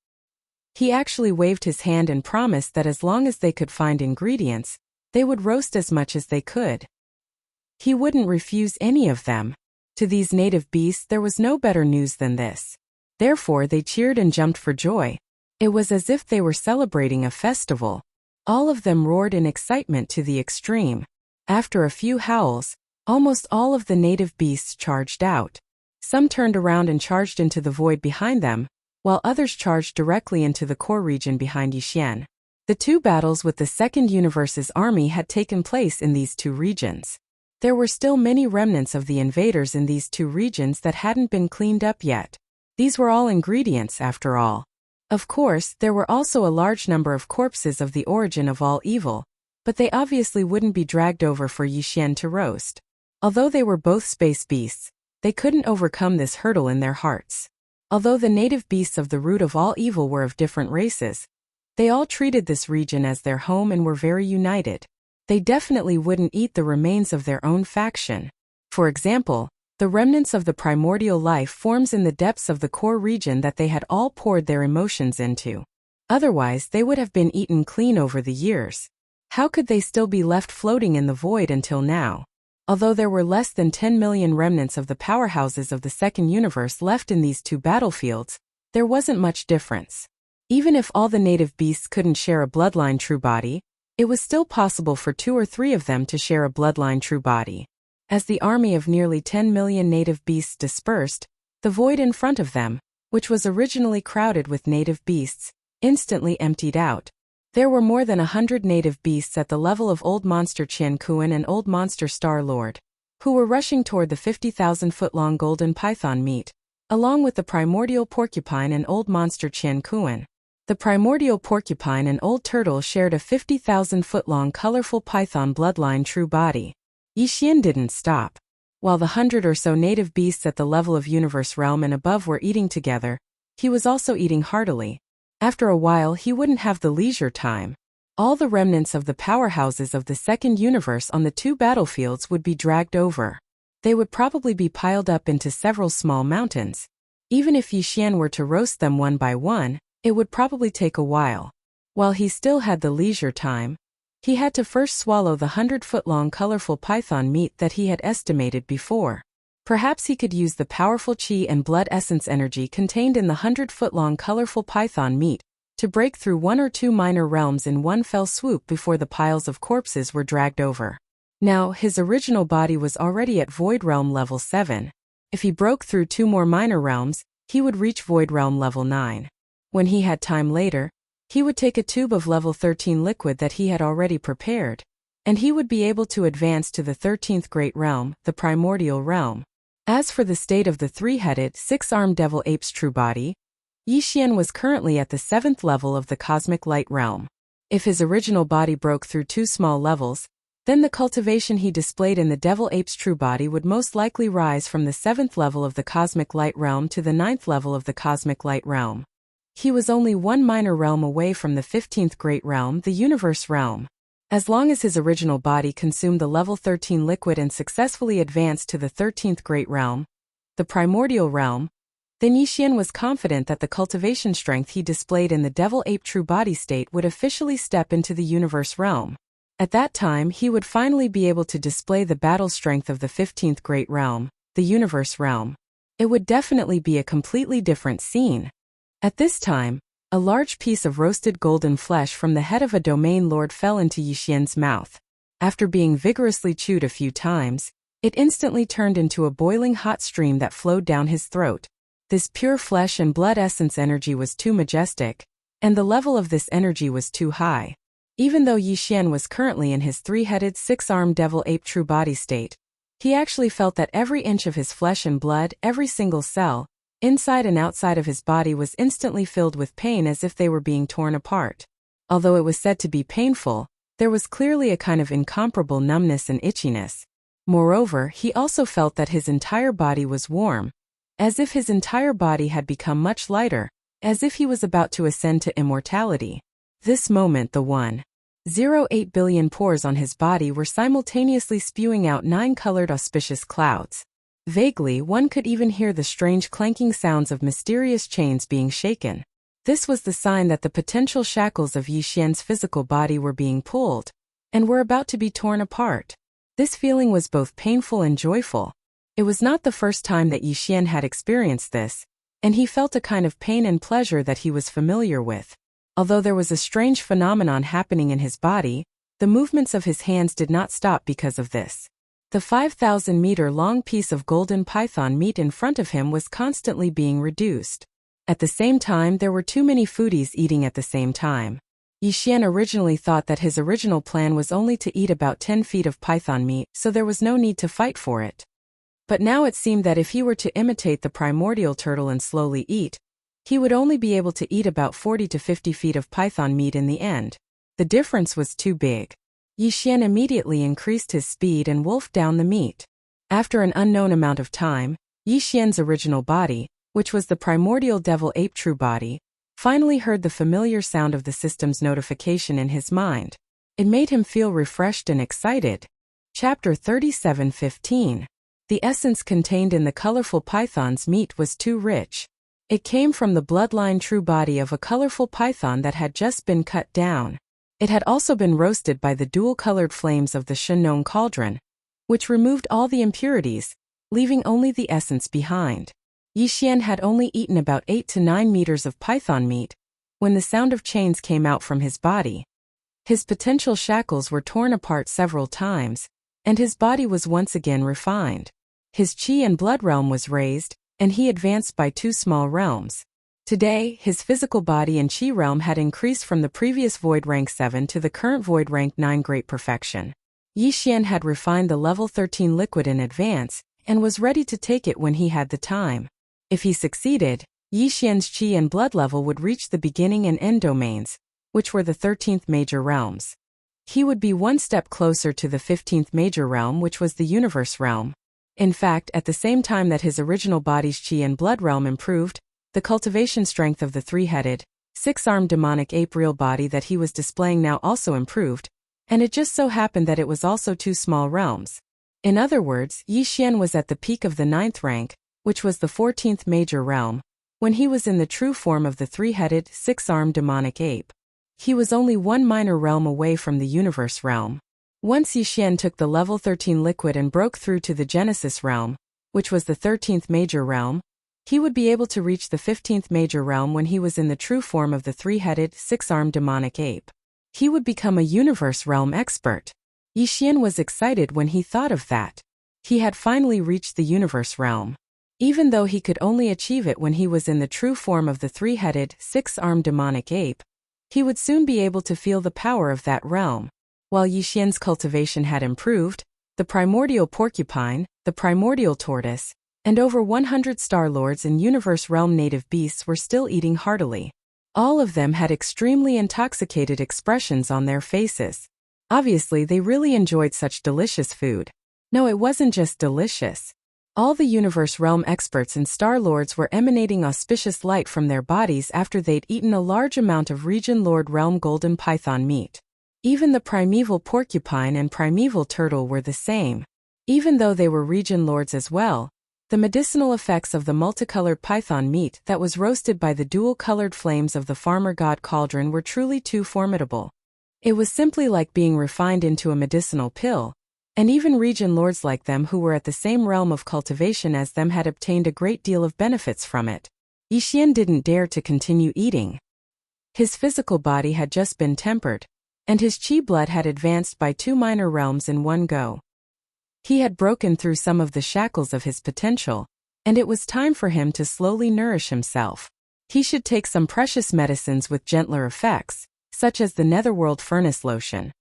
He actually waved his hand and promised that as long as they could find ingredients, they would roast as much as they could. He wouldn't refuse any of them. To these native beasts there was no better news than this. Therefore they cheered and jumped for joy. It was as if they were celebrating a festival. All of them roared in excitement to the extreme. After a few howls, almost all of the native beasts charged out. Some turned around and charged into the void behind them, while others charged directly into the core region behind Yixian. The two battles with the Second Universe's army had taken place in these two regions. There were still many remnants of the invaders in these two regions that hadn't been cleaned up yet. These were all ingredients, after all. Of course, there were also a large number of corpses of the origin of all evil, but they obviously wouldn't be dragged over for Yixian to roast. Although they were both space beasts, they couldn't overcome this hurdle in their hearts. Although the native beasts of the root of all evil were of different races, they all treated this region as their home and were very united. They definitely wouldn't eat the remains of their own faction. For example, the remnants of the primordial life forms in the depths of the core region that they had all poured their emotions into. Otherwise, they would have been eaten clean over the years. How could they still be left floating in the void until now? Although there were less than 10 million remnants of the powerhouses of the Second Universe left in these two battlefields, there wasn't much difference. Even if all the native beasts couldn't share a bloodline true body, it was still possible for 2 or 3 of them to share a bloodline true body. As the army of nearly 10 million native beasts dispersed, the void in front of them, which was originally crowded with native beasts, instantly emptied out. There were more than 100 native beasts at the level of Old Monster Qian Kuan and Old Monster Star Lord, who were rushing toward the 50,000-foot-long golden python meat, along with the primordial porcupine and Old Monster Qian Kuan. The primordial porcupine and Old Turtle shared a 50,000-foot-long colorful python bloodline true body. Yixian didn't stop. While the 100 or so native beasts at the level of Universe Realm and above were eating together, he was also eating heartily. After a while he wouldn't have the leisure time. All the remnants of the powerhouses of the Second Universe on the two battlefields would be dragged over. They would probably be piled up into several small mountains. Even if Yixian were to roast them one by one, it would probably take a while. While he still had the leisure time, he had to first swallow the 100-foot-long colorful python meat that he had estimated before. Perhaps he could use the powerful qi and blood essence energy contained in the 100-foot-long colorful python meat to break through 1 or 2 minor realms in one fell swoop before the piles of corpses were dragged over. Now, his original body was already at Void Realm level 7. If he broke through 2 more minor realms, he would reach Void Realm level 9. When he had time later, he would take a tube of level 13 liquid that he had already prepared, and he would be able to advance to the 13th Great Realm, the Primordial Realm. As for the state of the 3-headed, 6-armed Devil Ape's true body, Yixian was currently at the 7th level of the Cosmic Light Realm. If his original body broke through 2 small levels, then the cultivation he displayed in the Devil Ape's true body would most likely rise from the 7th level of the Cosmic Light Realm to the 9th level of the Cosmic Light Realm. He was only 1 minor realm away from the 15th Great Realm, the Universe Realm. As long as his original body consumed the level 13 liquid and successfully advanced to the 13th Great Realm, the Primordial Realm, then Yixian was confident that the cultivation strength he displayed in the Devil Ape true body state would officially step into the Universe Realm. At that time he would finally be able to display the battle strength of the 15th Great Realm, the Universe Realm. It would definitely be a completely different scene. At this time, a large piece of roasted golden flesh from the head of a domain lord fell into Yixian's mouth. After being vigorously chewed a few times, it instantly turned into a boiling hot stream that flowed down his throat. This pure flesh and blood essence energy was too majestic, and the level of this energy was too high. Even though Yixian was currently in his 3-headed, 6-armed Devil Ape true body state, he actually felt that every inch of his flesh and blood, every single cell, inside and outside of his body was instantly filled with pain as if they were being torn apart. Although it was said to be painful, there was clearly a kind of incomparable numbness and itchiness. Moreover, he also felt that his entire body was warm, as if his entire body had become much lighter, as if he was about to ascend to immortality. This moment the 1.08 billion pores on his body were simultaneously spewing out 9-colored auspicious clouds. Vaguely, one could even hear the strange clanking sounds of mysterious chains being shaken. This was the sign that the potential shackles of Yixian's physical body were being pulled, and were about to be torn apart. This feeling was both painful and joyful. It was not the first time that Yixian had experienced this, and he felt a kind of pain and pleasure that he was familiar with. Although there was a strange phenomenon happening in his body, the movements of his hands did not stop because of this. The 5,000-meter-long piece of golden python meat in front of him was constantly being reduced. At the same time, there were too many foodies eating at the same time. Yixian originally thought that his original plan was only to eat about 10 feet of python meat, so there was no need to fight for it. But now it seemed that if he were to imitate the primordial turtle and slowly eat, he would only be able to eat about 40 to 50 feet of python meat in the end. The difference was too big. Yixian immediately increased his speed and wolfed down the meat. After an unknown amount of time, Yixian's original body, which was the primordial devil ape true body, finally heard the familiar sound of the system's notification in his mind. It made him feel refreshed and excited. Chapter 37:15. The essence contained in the colorful python's meat was too rich. It came from the bloodline true body of a colorful python that had just been cut down. It had also been roasted by the dual-colored flames of the Shenong cauldron, which removed all the impurities, leaving only the essence behind. Yixian had only eaten about 8 to 9 meters of python meat when the sound of chains came out from his body. His potential shackles were torn apart several times, and his body was once again refined. His qi and blood realm was raised, and he advanced by 2 small realms. Today, his physical body and qi realm had increased from the previous void rank 7 to the current void rank 9 great perfection. Yixian had refined the level 13 liquid in advance, and was ready to take it when he had the time. If he succeeded, Yixian's qi and blood level would reach the beginning and end domains, which were the 13th major realms. He would be one step closer to the 15th major realm, which was the universe realm. In fact, at the same time that his original body's qi and blood realm improved, the cultivation strength of the 3-headed, 6-armed demonic ape real body that he was displaying now also improved, and it just so happened that it was also 2 small realms. In other words, Yixian was at the peak of the 9th rank, which was the 14th major realm, when he was in the true form of the 3-headed, 6-armed demonic ape. He was only 1 minor realm away from the universe realm. Once Yixian took the level 13 liquid and broke through to the Genesis realm, which was the 13th major realm, he would be able to reach the 15th major realm when he was in the true form of the 3-headed, 6-armed demonic ape. He would become a universe realm expert. Yixian was excited when he thought of that. He had finally reached the universe realm. Even though he could only achieve it when he was in the true form of the 3-headed, 6-armed demonic ape, he would soon be able to feel the power of that realm. While Yixian's cultivation had improved, the primordial porcupine, the primordial tortoise, and over 100 Star Lords and Universe Realm native beasts were still eating heartily. All of them had extremely intoxicated expressions on their faces. Obviously, they really enjoyed such delicious food. No, it wasn't just delicious. All the Universe Realm experts and Star Lords were emanating auspicious light from their bodies after they'd eaten a large amount of Region Lord Realm golden python meat. Even the primeval porcupine and primeval turtle were the same. Even though they were Region Lords as well, the medicinal effects of the multicolored python meat that was roasted by the dual-colored flames of the farmer god cauldron were truly too formidable. It was simply like being refined into a medicinal pill, and even Region Lords like them who were at the same realm of cultivation as them had obtained a great deal of benefits from it. Yixian didn't dare to continue eating. His physical body had just been tempered, and his qi blood had advanced by 2 minor realms in one go. He had broken through some of the shackles of his potential, and it was time for him to slowly nourish himself. He should take some precious medicines with gentler effects, such as the Netherworld Furnace Lotion.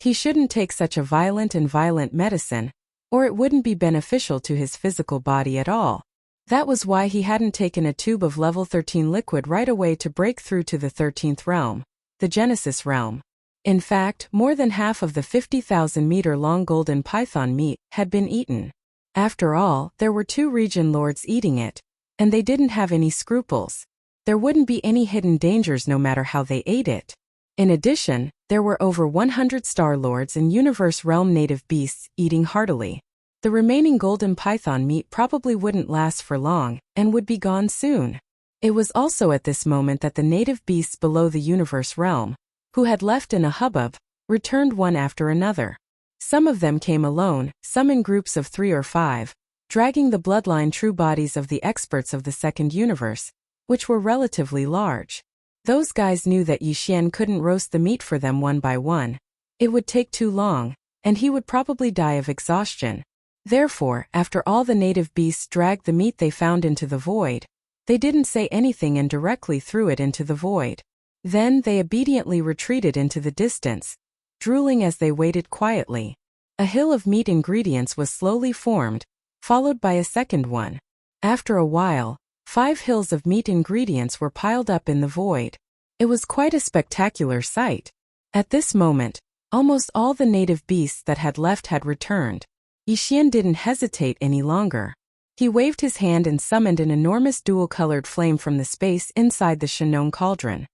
He shouldn't take such a violent medicine, or it wouldn't be beneficial to his physical body at all. That was why he hadn't taken a tube of level 13 liquid right away to break through to the 13th realm, the Genesis realm. In fact, more than half of the 50,000-meter-long golden python meat had been eaten. After all, there were 2 Region Lords eating it, and they didn't have any scruples. There wouldn't be any hidden dangers no matter how they ate it. In addition, there were over 100 Star Lords and Universe Realm native beasts eating heartily. The remaining golden python meat probably wouldn't last for long, and would be gone soon. It was also at this moment that the native beasts below the universe realm, who had left in a hubbub, returned one after another. Some of them came alone, some in groups of 3 or 5, dragging the bloodline true bodies of the experts of the second universe, which were relatively large. Those guys knew that Yixian couldn't roast the meat for them one by one. It would take too long, and he would probably die of exhaustion. Therefore, after all the native beasts dragged the meat they found into the void, they didn't say anything and directly threw it into the void. Then they obediently retreated into the distance, drooling as they waited quietly. A hill of meat ingredients was slowly formed, followed by a second one. After a while, 5 hills of meat ingredients were piled up in the void. It was quite a spectacular sight. At this moment, almost all the native beasts that had left had returned. Yixian didn't hesitate any longer. He waved his hand and summoned an enormous dual-colored flame from the space inside the Shenong cauldron.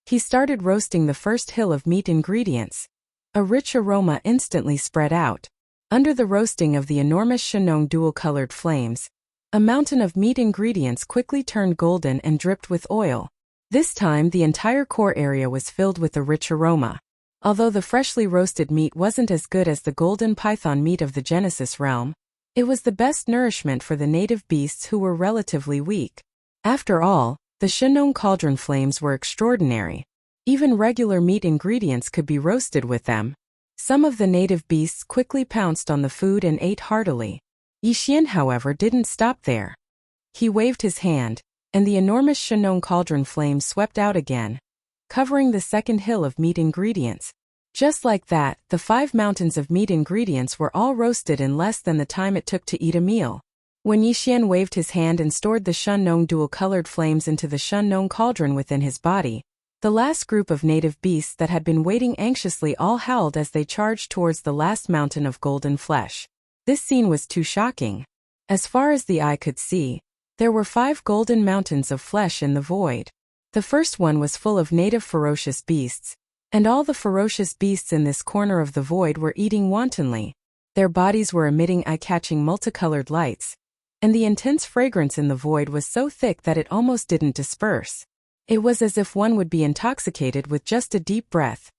He started roasting the first hill of meat ingredients. A rich aroma instantly spread out. Under the roasting of the enormous Shenong dual-colored flames, a mountain of meat ingredients quickly turned golden and dripped with oil. This time the entire core area was filled with a rich aroma. Although the freshly roasted meat wasn't as good as the golden python meat of the Genesis realm, it was the best nourishment for the native beasts who were relatively weak. After all, the Shenong cauldron flames were extraordinary. Even regular meat ingredients could be roasted with them. Some of the native beasts quickly pounced on the food and ate heartily. Yixian, however, didn't stop there. He waved his hand, and the enormous Shenong cauldron flames swept out again, covering the second hill of meat ingredients. Just like that, the 5 mountains of meat ingredients were all roasted in less than the time it took to eat a meal. When Yixian waved his hand and stored the Shenong dual-colored flames into the Shenong cauldron within his body, the last group of native beasts that had been waiting anxiously all howled as they charged towards the last mountain of golden flesh. This scene was too shocking. As far as the eye could see, there were 5 golden mountains of flesh in the void. The first one was full of native ferocious beasts, and all the ferocious beasts in this corner of the void were eating wantonly. Their bodies were emitting eye-catching multicolored lights, and the intense fragrance in the void was so thick that it almost didn't disperse. It was as if one would be intoxicated with just a deep breath.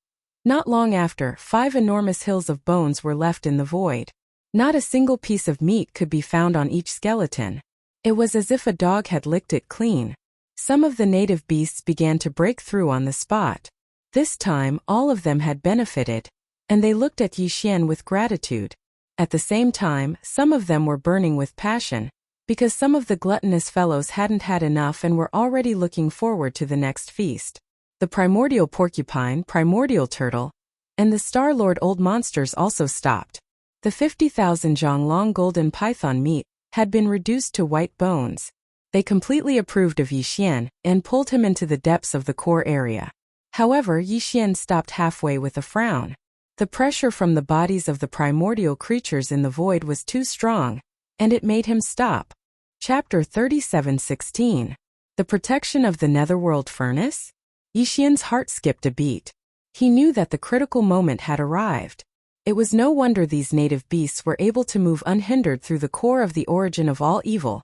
Not long after, 5 enormous hills of bones were left in the void. Not a single piece of meat could be found on each skeleton. It was as if a dog had licked it clean. Some of the native beasts began to break through on the spot. This time, all of them had benefited, and they looked at Yixian with gratitude. At the same time, some of them were burning with passion, because some of the gluttonous fellows hadn't had enough and were already looking forward to the next feast. The primordial porcupine, primordial turtle, and the Star-Lord old monsters also stopped. The 50,000 zhang long golden python meat had been reduced to white bones. They completely approved of Yixian and pulled him into the depths of the core area. However, Yixian stopped halfway with a frown. The pressure from the bodies of the primordial creatures in the void was too strong, and it made him stop. Chapter 37:16. The protection of the Netherworld furnace? Yixian's heart skipped a beat. He knew that the critical moment had arrived. It was no wonder these native beasts were able to move unhindered through the core of the origin of all evil,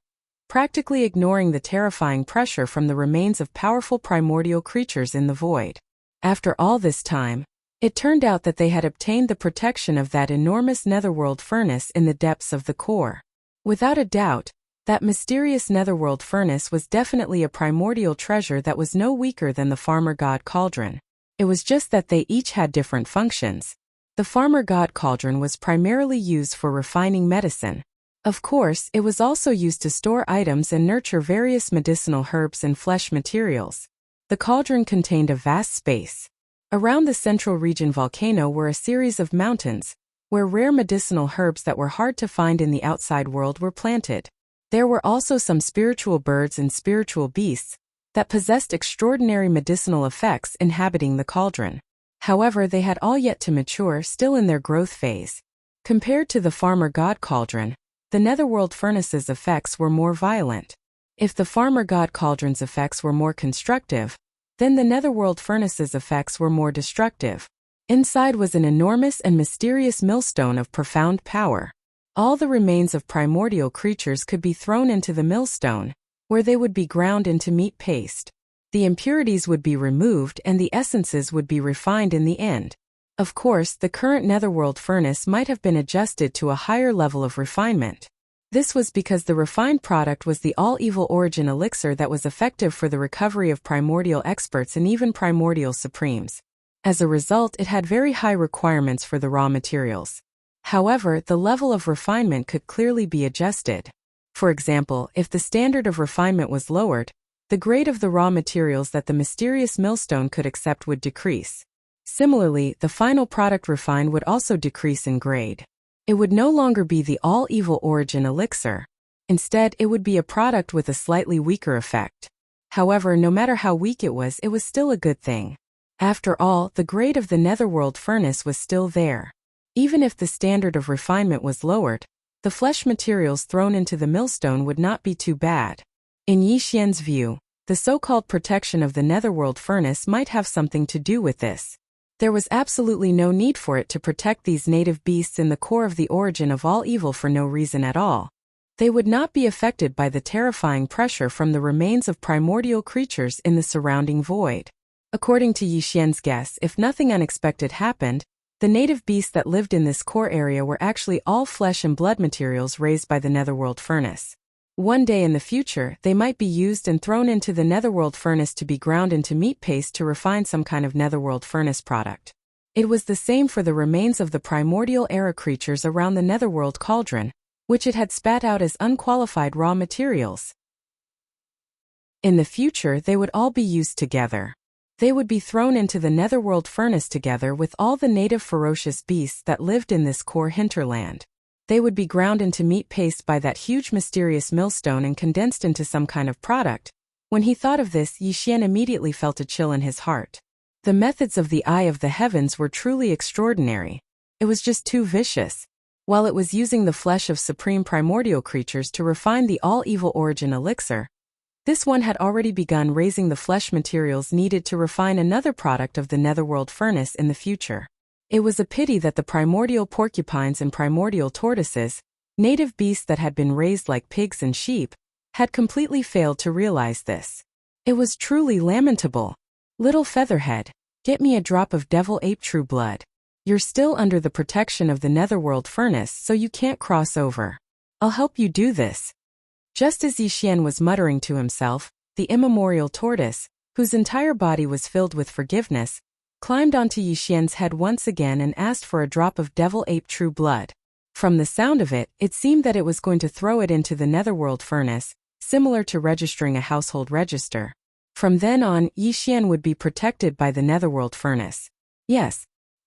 practically ignoring the terrifying pressure from the remains of powerful primordial creatures in the void. After all this time, it turned out that they had obtained the protection of that enormous netherworld furnace in the depths of the core. Without a doubt, that mysterious netherworld furnace was definitely a primordial treasure that was no weaker than the farmer god cauldron. It was just that they each had different functions. The farmer god cauldron was primarily used for refining medicine. Of course, it was also used to store items and nurture various medicinal herbs and flesh materials. The cauldron contained a vast space. Around the central region volcano were a series of mountains, where rare medicinal herbs that were hard to find in the outside world were planted. There were also some spiritual birds and spiritual beasts that possessed extraordinary medicinal effects inhabiting the cauldron. However, they had all yet to mature, still in their growth phase. Compared to the farmer god cauldron, the netherworld furnace's effects were more violent. If the farmer god cauldron's effects were more constructive, then the netherworld furnace's effects were more destructive. Inside was an enormous and mysterious millstone of profound power. All the remains of primordial creatures could be thrown into the millstone, where they would be ground into meat paste. The impurities would be removed and the essences would be refined in the end. Of course, the current netherworld furnace might have been adjusted to a higher level of refinement. This was because the refined product was the all-evil origin elixir that was effective for the recovery of primordial experts and even primordial supremes. As a result, it had very high requirements for the raw materials. However, the level of refinement could clearly be adjusted. For example, if the standard of refinement was lowered, the grade of the raw materials that the mysterious millstone could accept would decrease. Similarly, the final product refined would also decrease in grade. It would no longer be the all-evil origin elixir. Instead, it would be a product with a slightly weaker effect. However, no matter how weak it was still a good thing. After all, the grade of the netherworld furnace was still there. Even if the standard of refinement was lowered, the flesh materials thrown into the millstone would not be too bad. In Yi Xian's view, the so-called protection of the netherworld furnace might have something to do with this. There was absolutely no need for it to protect these native beasts in the core of the origin of all evil for no reason at all. They would not be affected by the terrifying pressure from the remains of primordial creatures in the surrounding void. According to Yi Xian's guess, if nothing unexpected happened, the native beasts that lived in this core area were actually all flesh and blood materials raised by the netherworld furnace. One day in the future, they might be used and thrown into the netherworld furnace to be ground into meat paste to refine some kind of netherworld furnace product. It was the same for the remains of the primordial era creatures around the netherworld cauldron, which it had spat out as unqualified raw materials. In the future, they would all be used together. They would be thrown into the netherworld furnace together with all the native ferocious beasts that lived in this core hinterland. They would be ground into meat paste by that huge mysterious millstone and condensed into some kind of product. When he thought of this, Yi Xian immediately felt a chill in his heart. The methods of the Eye of the Heavens were truly extraordinary. It was just too vicious. While it was using the flesh of supreme primordial creatures to refine the all-evil origin elixir, this one had already begun raising the flesh materials needed to refine another product of the netherworld furnace in the future. It was a pity that the primordial porcupines and primordial tortoises, native beasts that had been raised like pigs and sheep, had completely failed to realize this. It was truly lamentable. Little Featherhead, get me a drop of devil ape true blood. You're still under the protection of the netherworld furnace, so you can't cross over. I'll help you do this. Just as Yi Xian was muttering to himself, the immemorial tortoise, whose entire body was filled with forgiveness, climbed onto Yi Xian's head once again and asked for a drop of devil ape true blood. From the sound of it, it seemed that it was going to throw it into the netherworld furnace, similar to registering a household register. From then on, Yi Xian would be protected by the netherworld furnace. Yes,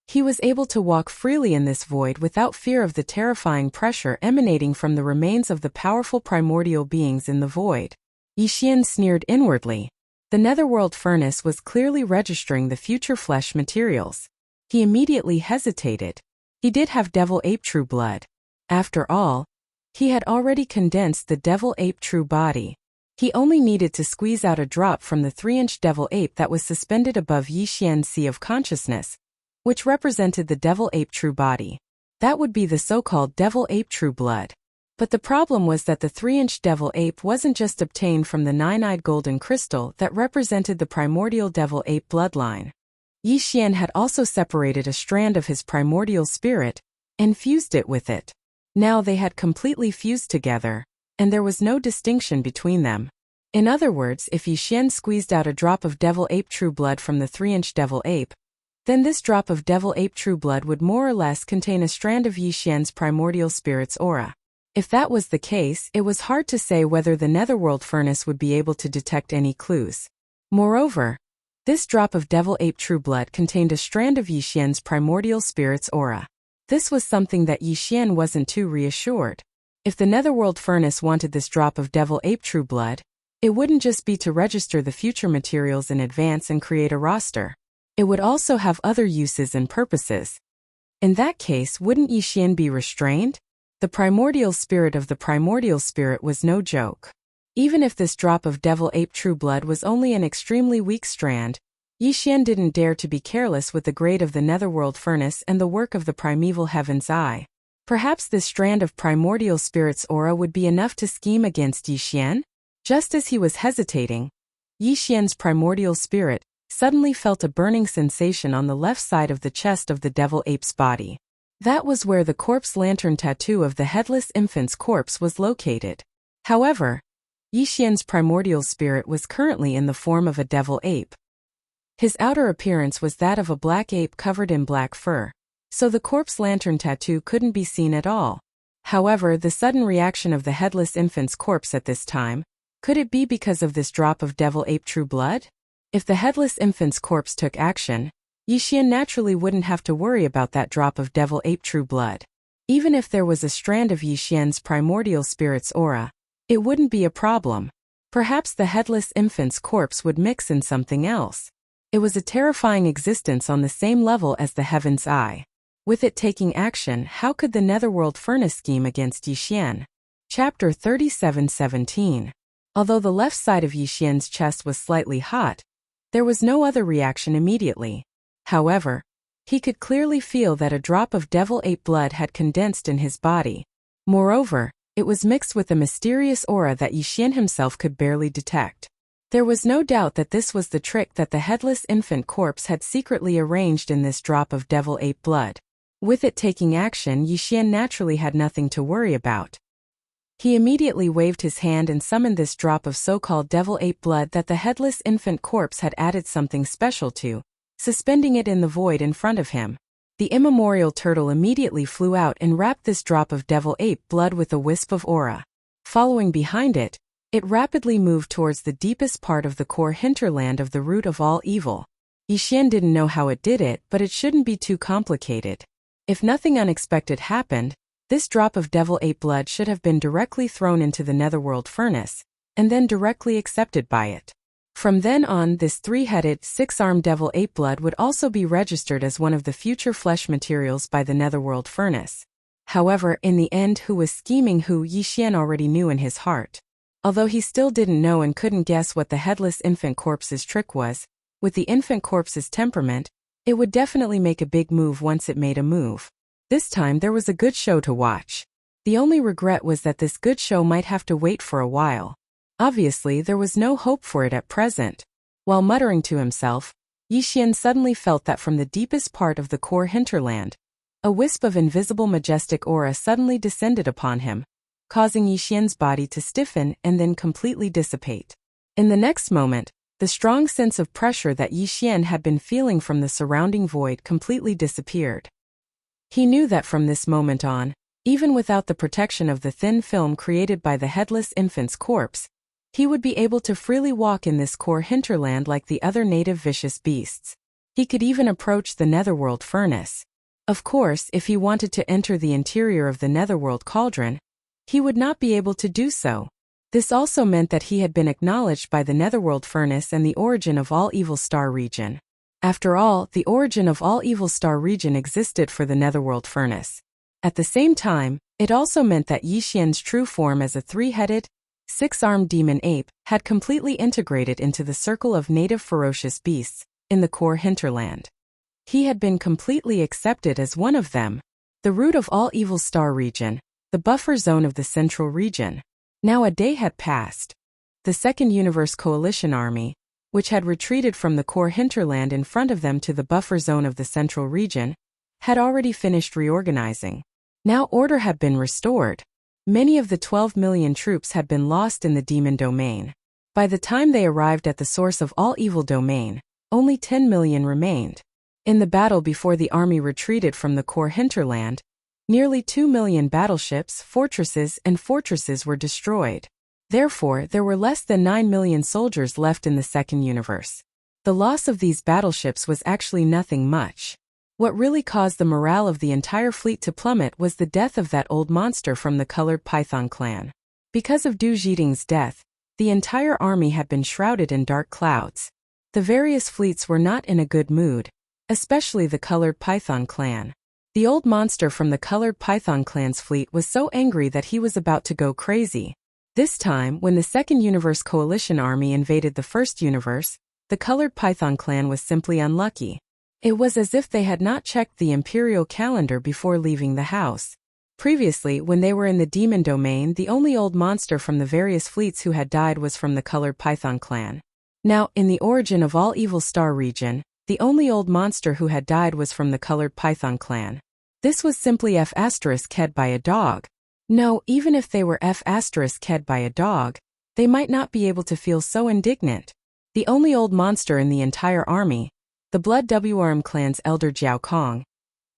he was able to walk freely in this void without fear of the terrifying pressure emanating from the remains of the powerful primordial beings in the void. Yi Xian sneered inwardly. The netherworld furnace was clearly registering the future flesh materials. He immediately hesitated. He did have devil ape true blood. After all, he had already condensed the devil ape true body. He only needed to squeeze out a drop from the 3-inch devil ape that was suspended above Yi Xian's sea of consciousness, which represented the devil ape true body. That would be the so-called devil ape true blood. But the problem was that the 3-inch devil ape wasn't just obtained from the 9-eyed golden crystal that represented the primordial devil ape bloodline. Yi Xian had also separated a strand of his primordial spirit and fused it with it. Now they had completely fused together, and there was no distinction between them. In other words, if Yi Xian squeezed out a drop of devil ape true blood from the 3-inch devil ape, then this drop of devil ape true blood would more or less contain a strand of Yi Xian's primordial spirit's aura. If that was the case, it was hard to say whether the netherworld furnace would be able to detect any clues. Moreover, this drop of devil ape true blood contained a strand of Yi Xian's primordial spirit's aura. This was something that Yi Xian wasn't too reassured. If the netherworld furnace wanted this drop of devil ape true blood, it wouldn't just be to register the future materials in advance and create a roster. It would also have other uses and purposes. In that case, wouldn't Yi Xian be restrained? The primordial spirit of the primordial spirit was no joke. Even if this drop of devil ape true blood was only an extremely weak strand, Yi Xian didn't dare to be careless with the grade of the netherworld furnace and the work of the primeval heaven's eye. Perhaps this strand of primordial spirit's aura would be enough to scheme against Yi Xian? Just as he was hesitating, Yi Xian's primordial spirit suddenly felt a burning sensation on the left side of the chest of the devil ape's body. That was where the corpse lantern tattoo of the headless infant's corpse was located. However, Yi Xian's primordial spirit was currently in the form of a devil ape. His outer appearance was that of a black ape covered in black fur, so the corpse lantern tattoo couldn't be seen at all. However, the sudden reaction of the headless infant's corpse at this time, could it be because of this drop of devil ape true blood? If the headless infant's corpse took action, Yi Xian naturally wouldn't have to worry about that drop of devil ape true blood. Even if there was a strand of Yi Xian's primordial spirit's aura, it wouldn't be a problem. Perhaps the headless infant's corpse would mix in something else. It was a terrifying existence on the same level as the Heaven's Eye. With it taking action, how could the Netherworld furnace scheme against Yi Xian? Chapter 37:17. Although the left side of Yi Xian's chest was slightly hot, there was no other reaction immediately. However, he could clearly feel that a drop of devil ape blood had condensed in his body. Moreover, it was mixed with a mysterious aura that Yi Xian himself could barely detect. There was no doubt that this was the trick that the headless infant corpse had secretly arranged in this drop of devil ape blood. With it taking action, Yi Xian naturally had nothing to worry about. He immediately waved his hand and summoned this drop of so-called devil ape blood that the headless infant corpse had added something special to, suspending it in the void in front of him. The immemorial turtle immediately flew out and wrapped this drop of devil ape blood with a wisp of aura. Following behind it, it rapidly moved towards the deepest part of the core hinterland of the root of all evil. Yi Xian didn't know how it did it, but it shouldn't be too complicated. If nothing unexpected happened, this drop of devil ape blood should have been directly thrown into the netherworld furnace, and then directly accepted by it. From then on, this three-headed, six-armed devil ape blood would also be registered as one of the future flesh materials by the netherworld furnace. However, in the end, who was scheming who, Yi Xian already knew in his heart. Although he still didn't know and couldn't guess what the headless infant corpse's trick was, with the infant corpse's temperament, it would definitely make a big move once it made a move. This time there was a good show to watch. The only regret was that this good show might have to wait for a while. Obviously, there was no hope for it at present. While muttering to himself, Yi Xian suddenly felt that from the deepest part of the core hinterland, a wisp of invisible majestic aura suddenly descended upon him, causing Yi Xian's body to stiffen and then completely dissipate. In the next moment, the strong sense of pressure that Yi Xian had been feeling from the surrounding void completely disappeared. He knew that from this moment on, even without the protection of the thin film created by the headless infant's corpse, he would be able to freely walk in this core hinterland like the other native vicious beasts. He could even approach the netherworld furnace. Of course, if he wanted to enter the interior of the netherworld cauldron, he would not be able to do so. This also meant that he had been acknowledged by the netherworld furnace and the origin of all Evil Star region. After all, the origin of all Evil Star region existed for the netherworld furnace. At the same time, it also meant that Yi Xian's true form as a three-headed, six-armed demon ape had completely integrated into the circle of native ferocious beasts in the core hinterland. He had been completely accepted as one of them, the root of all Evil Star region, the buffer zone of the central region. Now a day had passed. The Second Universe Coalition Army, which had retreated from the core hinterland in front of them to the buffer zone of the central region, had already finished reorganizing. Now order had been restored. Many of the 12 million troops had been lost in the demon domain. By the time they arrived at the source of all evil domain, only 10 million remained. In the battle before the army retreated from the core hinterland, nearly 2 million battleships, fortresses were destroyed. Therefore, there were less than 9 million soldiers left in the Second Universe. The loss of these battleships was actually nothing much. What really caused the morale of the entire fleet to plummet was the death of that old monster from the Colored Python clan. Because of Du Zhiding's death, the entire army had been shrouded in dark clouds. The various fleets were not in a good mood, especially the Colored Python clan. The old monster from the Colored Python clan's fleet was so angry that he was about to go crazy. This time, when the Second Universe Coalition Army invaded the First Universe, the Colored Python clan was simply unlucky. It was as if they had not checked the imperial calendar before leaving the house. Previously, when they were in the demon domain, the only old monster from the various fleets who had died was from the Colored Python clan. Now, in the origin of all evil star region, the only old monster who had died was from the Colored Python clan. This was simply F***ed by a dog. No, even if they were F***ed by a dog, they might not be able to feel so indignant. The only old monster in the entire army, the Blood Devouring clan's elder Jiao Kong,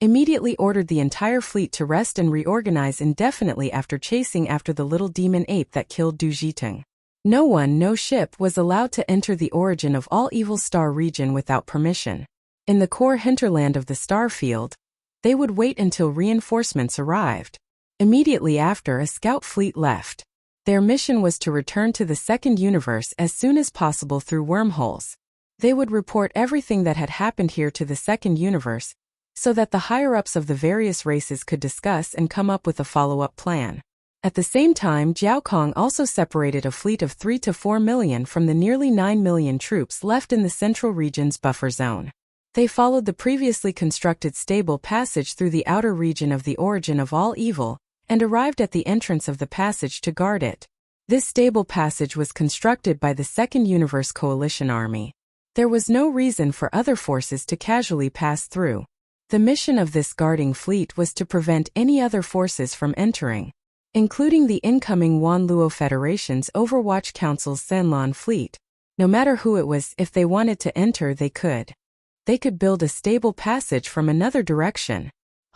immediately ordered the entire fleet to rest and reorganize indefinitely after chasing after the little demon ape that killed Du Zhiting. No ship was allowed to enter the origin of all evil star region without permission. In the core hinterland of the star field, they would wait until reinforcements arrived. Immediately after, a scout fleet left. Their mission was to return to the second universe as soon as possible through wormholes. They would report everything that had happened here to the second universe, so that the higher-ups of the various races could discuss and come up with a follow-up plan. At the same time, Jiao Kong also separated a fleet of 3 to 4 million from the nearly 9 million troops left in the central region's buffer zone. They followed the previously constructed stable passage through the outer region of the origin of all evil, and arrived at the entrance of the passage to guard it. This stable passage was constructed by the Second Universe Coalition Army. There was no reason for other forces to casually pass through. The mission of this guarding fleet was to prevent any other forces from entering, including the incoming Wanluo Federation's Overwatch Council's Senlan fleet. No matter who it was, if they wanted to enter, they could. They could build a stable passage from another direction.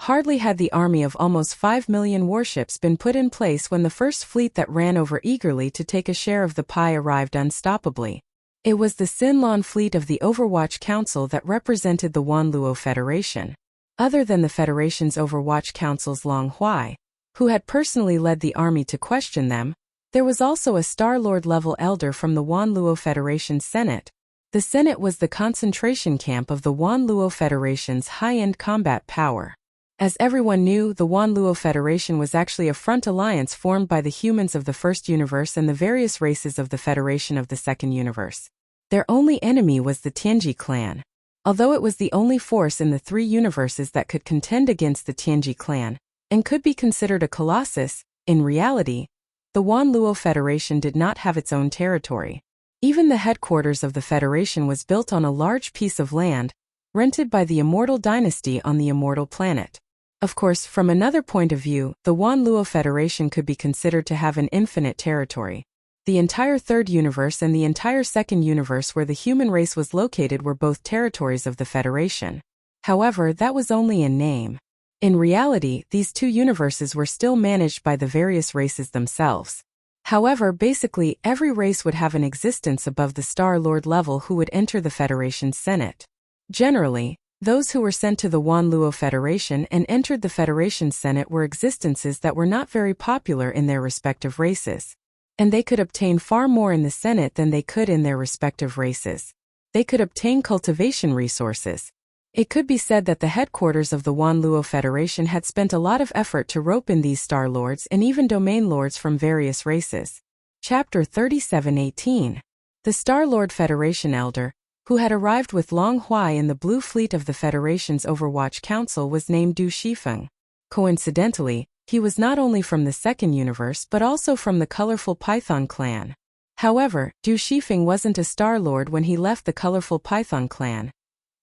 Hardly had the army of almost 5 million warships been put in place when the first fleet that ran over eagerly to take a share of the pie arrived unstoppably. It was the Senlan fleet of the Overwatch Council that represented the Wanluo Federation. Other than the Federation's Overwatch Council's Long Huai, who had personally led the army to question them, there was also a Star-Lord-level elder from the Wanluo Federation's Senate. The Senate was the concentration camp of the Wanluo Federation's high-end combat power. As everyone knew, the Wanluo Federation was actually a front alliance formed by the humans of the First Universe and the various races of the Federation of the Second Universe. Their only enemy was the Tianji clan. Although it was the only force in the 3 universes that could contend against the Tianji clan, and could be considered a colossus, in reality, the Wanluo Federation did not have its own territory. Even the headquarters of the Federation was built on a large piece of land, rented by the Immortal Dynasty on the Immortal Planet. Of course, from another point of view, the Wanluo Federation could be considered to have an infinite territory. The entire Third Universe and the entire Second Universe where the human race was located were both territories of the Federation. However, that was only in name. In reality, these 2 universes were still managed by the various races themselves. However, basically, every race would have an existence above the Star-Lord level who would enter the Federation's Senate. Generally, those who were sent to the Wanluo Federation and entered the Federation's Senate were existences that were not very popular in their respective races. And they could obtain far more in the Senate than they could in their respective races. They could obtain cultivation resources. It could be said that the headquarters of the Wanluo Federation had spent a lot of effort to rope in these Star Lords and even Domain Lords from various races. Chapter 37:18. The Star-Lord Federation Elder, who had arrived with Long Huai in the Blue Fleet of the Federation's Overwatch Council, was named Du Shifeng. Coincidentally, he was not only from the Second Universe but also from the Colorful Python clan. However, Du Shifeng wasn't a Star-Lord when he left the Colorful Python clan.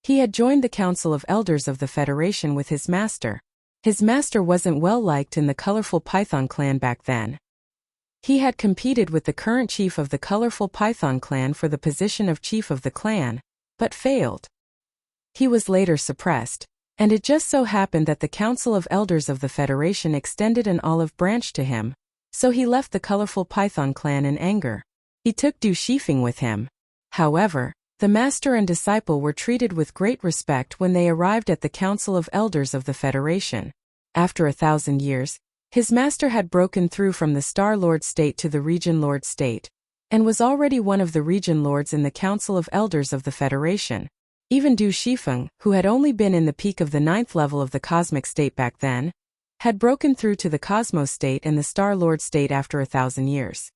He had joined the Council of Elders of the Federation with his master. His master wasn't well liked in the Colorful Python clan back then. He had competed with the current chief of the Colorful Python clan for the position of chief of the clan, but failed. He was later suppressed, and it just so happened that the Council of Elders of the Federation extended an olive branch to him, so he left the Colorful Python clan in anger. He took Du Shifeng with him. However, the master and disciple were treated with great respect when they arrived at the Council of Elders of the Federation. After 1,000 years, his master had broken through from the Star-Lord state to the Region Lord state, and was already one of the Region Lords in the Council of Elders of the Federation. Even Du Shifeng, who had only been in the peak of the 9th level of the Cosmic State back then, had broken through to the Cosmos State and the Star-Lord state after 1,000 years.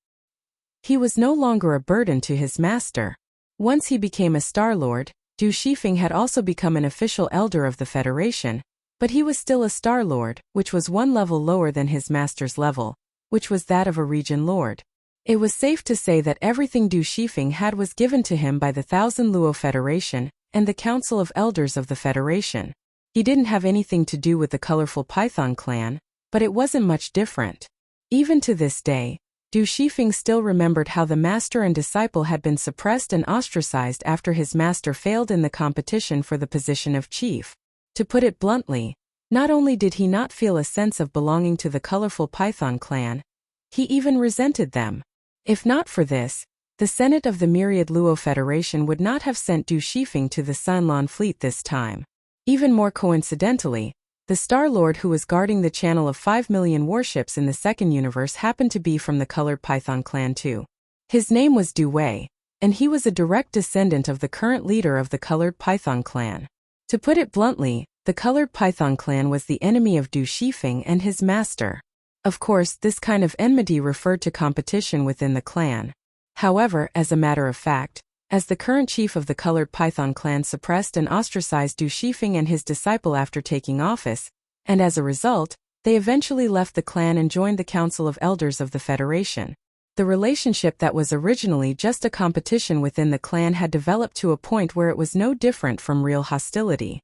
He was no longer a burden to his master. Once he became a Star-Lord, Du Shifeng had also become an official elder of the Federation, But he was still a Star Lord, which was one level lower than his master's level, which was that of a Region Lord. It was safe to say that everything Du Shifeng had was given to him by the Thousand Luo Federation and the Council of Elders of the Federation. He didn't have anything to do with the colorful Python clan, but it wasn't much different. Even to this day, Du Shifeng still remembered how the master and disciple had been suppressed and ostracized after his master failed in the competition for the position of chief. To put it bluntly, not only did he not feel a sense of belonging to the colorful Python clan, he even resented them. If not for this, the Senate of the Myriad Luo Federation would not have sent Du Shifeng to the Sanlan fleet this time. Even more coincidentally, the Star Lord who was guarding the channel of 5 million warships in the second universe happened to be from the colored Python clan too. His name was Du Wei, and he was a direct descendant of the current leader of the colored Python clan. To put it bluntly, the colored Python clan was the enemy of Du Shifeng and his master. Of course, this kind of enmity referred to competition within the clan. However, as a matter of fact, as the current chief of the colored Python clan suppressed and ostracized Du Shifeng and his disciple after taking office, and as a result, they eventually left the clan and joined the Council of Elders of the Federation. The relationship that was originally just a competition within the clan had developed to a point where it was no different from real hostility.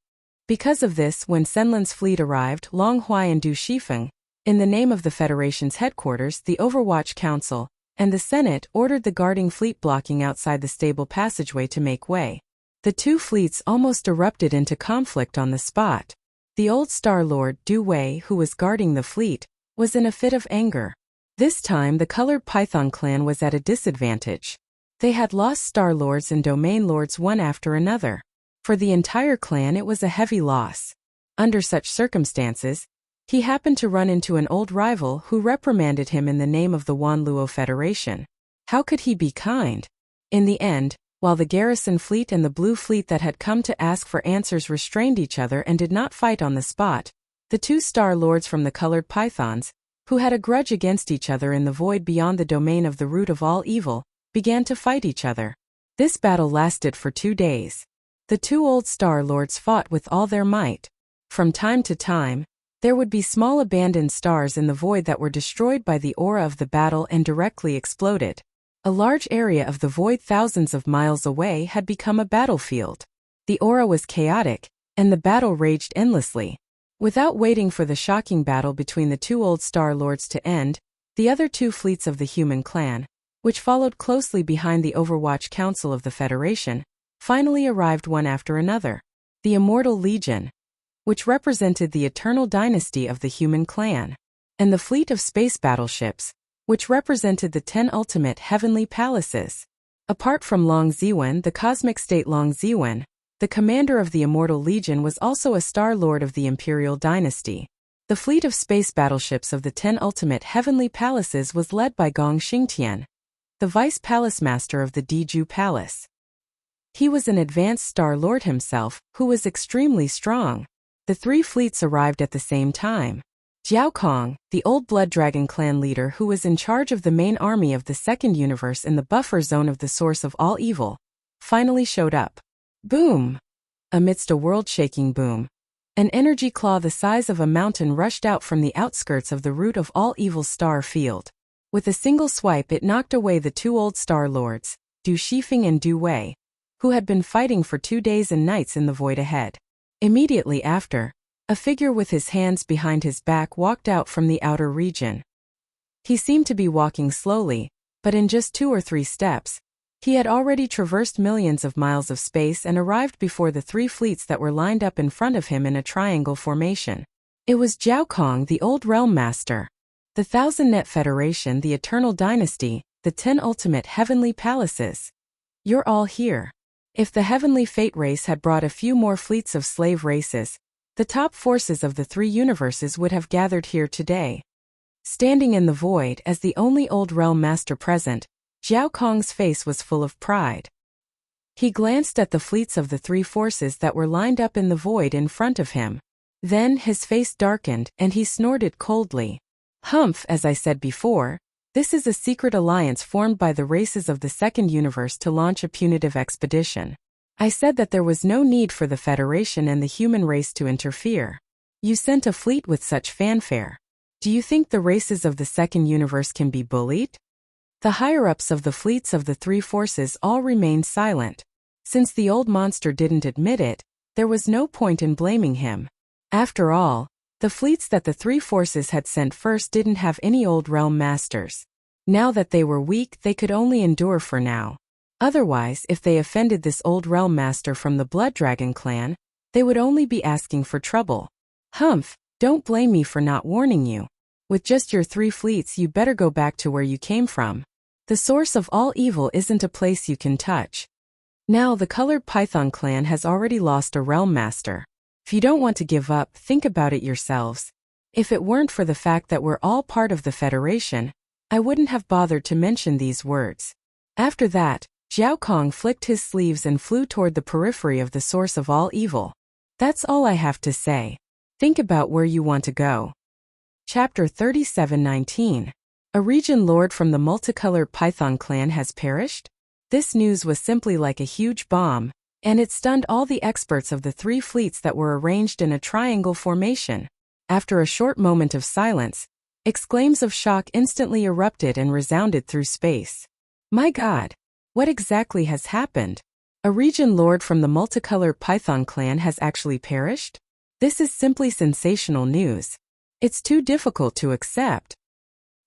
Because of this, when Senlan's fleet arrived, Long Huai and Du Shifeng, in the name of the Federation's headquarters, the Overwatch Council, and the Senate ordered the guarding fleet blocking outside the stable passageway to make way. The two fleets almost erupted into conflict on the spot. The old Star Lord, Du Wei, who was guarding the fleet, was in a fit of anger. This time the colored Python clan was at a disadvantage. They had lost Star Lords and Domain Lords one after another. For the entire clan it was a heavy loss. Under such circumstances, he happened to run into an old rival who reprimanded him in the name of the Wan Luo Federation. How could he be kind? In the end, while the garrison fleet and the blue fleet that had come to ask for answers restrained each other and did not fight on the spot, the two Star Lords from the colored Pythons, who had a grudge against each other in the void beyond the domain of the root of all evil, began to fight each other. This battle lasted for 2 days. The two old Star Lords fought with all their might. From time to time, there would be small abandoned stars in the void that were destroyed by the aura of the battle and directly exploded. A large area of the void thousands of miles away had become a battlefield. The aura was chaotic, and the battle raged endlessly. Without waiting for the shocking battle between the two old Star Lords to end, the other two fleets of the human clan, which followed closely behind the Overwatch Council of the Federation, finally arrived one after another. The Immortal Legion, which represented the eternal dynasty of the human clan, and the fleet of space battleships, which represented the 10 ultimate heavenly palaces. Apart from Long Ziwen, the cosmic state Long Ziwen, the commander of the Immortal Legion was also a Star Lord of the Imperial Dynasty. The fleet of space battleships of the 10 ultimate heavenly palaces was led by Gong Xingtian, the vice palace master of the Diju Palace. He was an advanced Star Lord himself, who was extremely strong. The three fleets arrived at the same time. Jiao Kong, the old Blood Dragon clan leader who was in charge of the main army of the second universe in the buffer zone of the source of all evil, finally showed up. Boom! Amidst a world-shaking boom, an energy claw the size of a mountain rushed out from the outskirts of the root of all evil star field. With a single swipe it knocked away the two old Star Lords, Du Shifeng and Du Wei, who had been fighting for 2 days and nights in the void ahead. Immediately after, a figure with his hands behind his back walked out from the outer region. He seemed to be walking slowly, but in just 2 or 3 steps, he had already traversed millions of miles of space and arrived before the 3 fleets that were lined up in front of him in a triangle formation. It was Jiao Kong, the old Realm Master. The Thousand Net Federation, the Eternal Dynasty, the 10 ultimate heavenly palaces. You're all here. If the heavenly fate race had brought a few more fleets of slave races, the top forces of the 3 universes would have gathered here today. Standing in the void as the only old realm master present, Jiao Kong's face was full of pride. He glanced at the fleets of the 3 forces that were lined up in the void in front of him. Then his face darkened and he snorted coldly. Humph, as I said before, this is a secret alliance formed by the races of the second universe to launch a punitive expedition. I said that there was no need for the Federation and the human race to interfere. You sent a fleet with such fanfare. Do you think the races of the second universe can be bullied? The higher-ups of the fleets of the three forces all remained silent. Since the old monster didn't admit it, there was no point in blaming him. After all, the fleets that the three forces had sent first didn't have any old realm masters. Now that they were weak, they could only endure for now. Otherwise, if they offended this old realm master from the Blood Dragon clan, they would only be asking for trouble. Humph, don't blame me for not warning you. With just your 3 fleets, you better go back to where you came from. The source of all evil isn't a place you can touch. Now the Colored Python clan has already lost a realm master. If you don't want to give up, think about it yourselves. If it weren't for the fact that we're all part of the Federation, I wouldn't have bothered to mention these words. After that, Jiao Kong flicked his sleeves and flew toward the periphery of the source of all evil. That's all I have to say. Think about where you want to go. Chapter 37:19. A region lord from the multicolored Python clan has perished? This news was simply like a huge bomb, and it stunned all the experts of the 3 fleets that were arranged in a triangle formation. After a short moment of silence, exclaims of shock instantly erupted and resounded through space. My God! What exactly has happened? A region lord from the multicolored Python clan has actually perished? This is simply sensational news. It's too difficult to accept.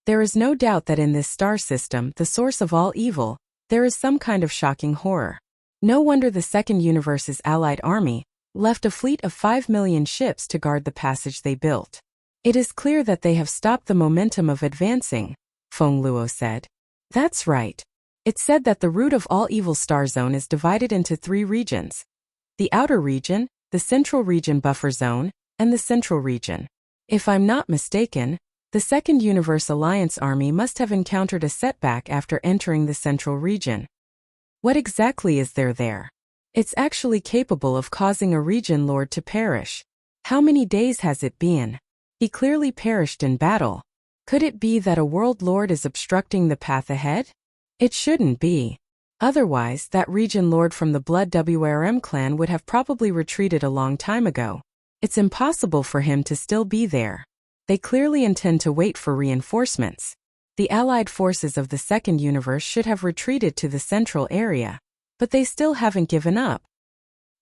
There is no doubt that in this star system, the source of all evil, there is some kind of shocking horror. No wonder the Second Universe's allied army left a fleet of 5 million ships to guard the passage they built. It is clear that they have stopped the momentum of advancing, Feng Luo said. That's right. It's said that the root of all evil star zone is divided into 3 regions. The outer region, the central region buffer zone, and the central region. If I'm not mistaken, the Second Universe Alliance army must have encountered a setback after entering the central region. What exactly is there there? It's actually capable of causing a region lord to perish. How many days has it been? He clearly perished in battle. Could it be that a world lord is obstructing the path ahead? It shouldn't be. Otherwise, that region lord from the Blood WRM clan would have probably retreated a long time ago. It's impossible for him to still be there. They clearly intend to wait for reinforcements. The allied forces of the Second Universe should have retreated to the central area, but they still haven't given up.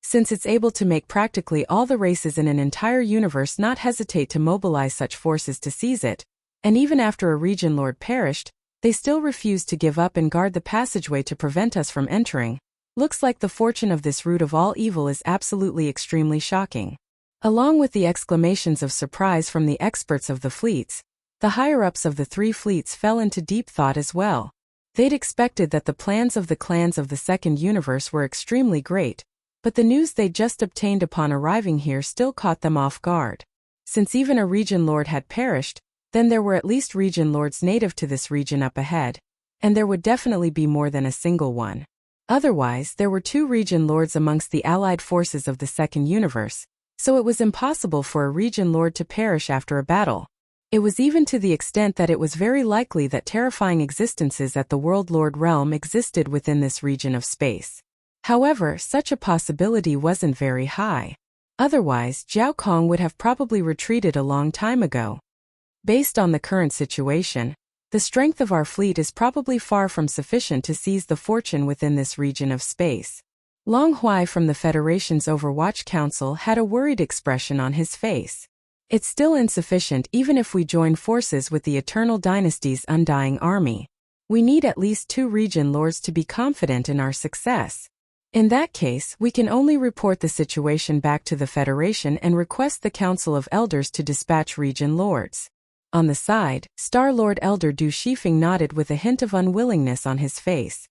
Since it's able to make practically all the races in an entire universe not hesitate to mobilize such forces to seize it, and even after a region lord perished, they still refuse to give up and guard the passageway to prevent us from entering. Looks like the fortune of this root of all evil is absolutely extremely shocking. Along with the exclamations of surprise from the experts of the fleets, the higher-ups of the 3 fleets fell into deep thought as well. They'd expected that the plans of the clans of the Second Universe were extremely great, but the news they'd just obtained upon arriving here still caught them off guard. Since even a region lord had perished, then there were at least region lords native to this region up ahead, and there would definitely be more than a single one. Otherwise, there were 2 region lords amongst the allied forces of the Second Universe, so it was impossible for a region lord to perish after a battle. It was even to the extent that it was very likely that terrifying existences at the World Lord realm existed within this region of space. However, such a possibility wasn't very high. Otherwise, Jiao Kong would have probably retreated a long time ago. Based on the current situation, the strength of our fleet is probably far from sufficient to seize the fortune within this region of space. Long Hui from the Federation's Overwatch Council had a worried expression on his face. It's still insufficient even if we join forces with the Eternal Dynasty's undying army. We need at least 2 region lords to be confident in our success. In that case, we can only report the situation back to the Federation and request the Council of Elders to dispatch region lords. On the side, Star Lord Elder Du Shifeng nodded with a hint of unwillingness on his face.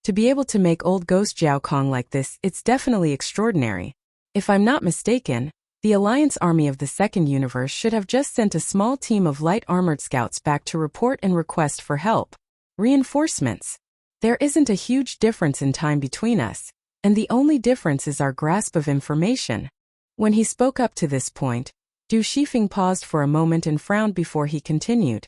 To be able to make old ghost Jiao Kong like this, it's definitely extraordinary. If I'm not mistaken, the Alliance Army of the Second Universe should have just sent a small team of light armored scouts back to report and request for help. Reinforcements. There isn't a huge difference in time between us, and the only difference is our grasp of information. When he spoke up to this point, Du Shifeng paused for a moment and frowned before he continued.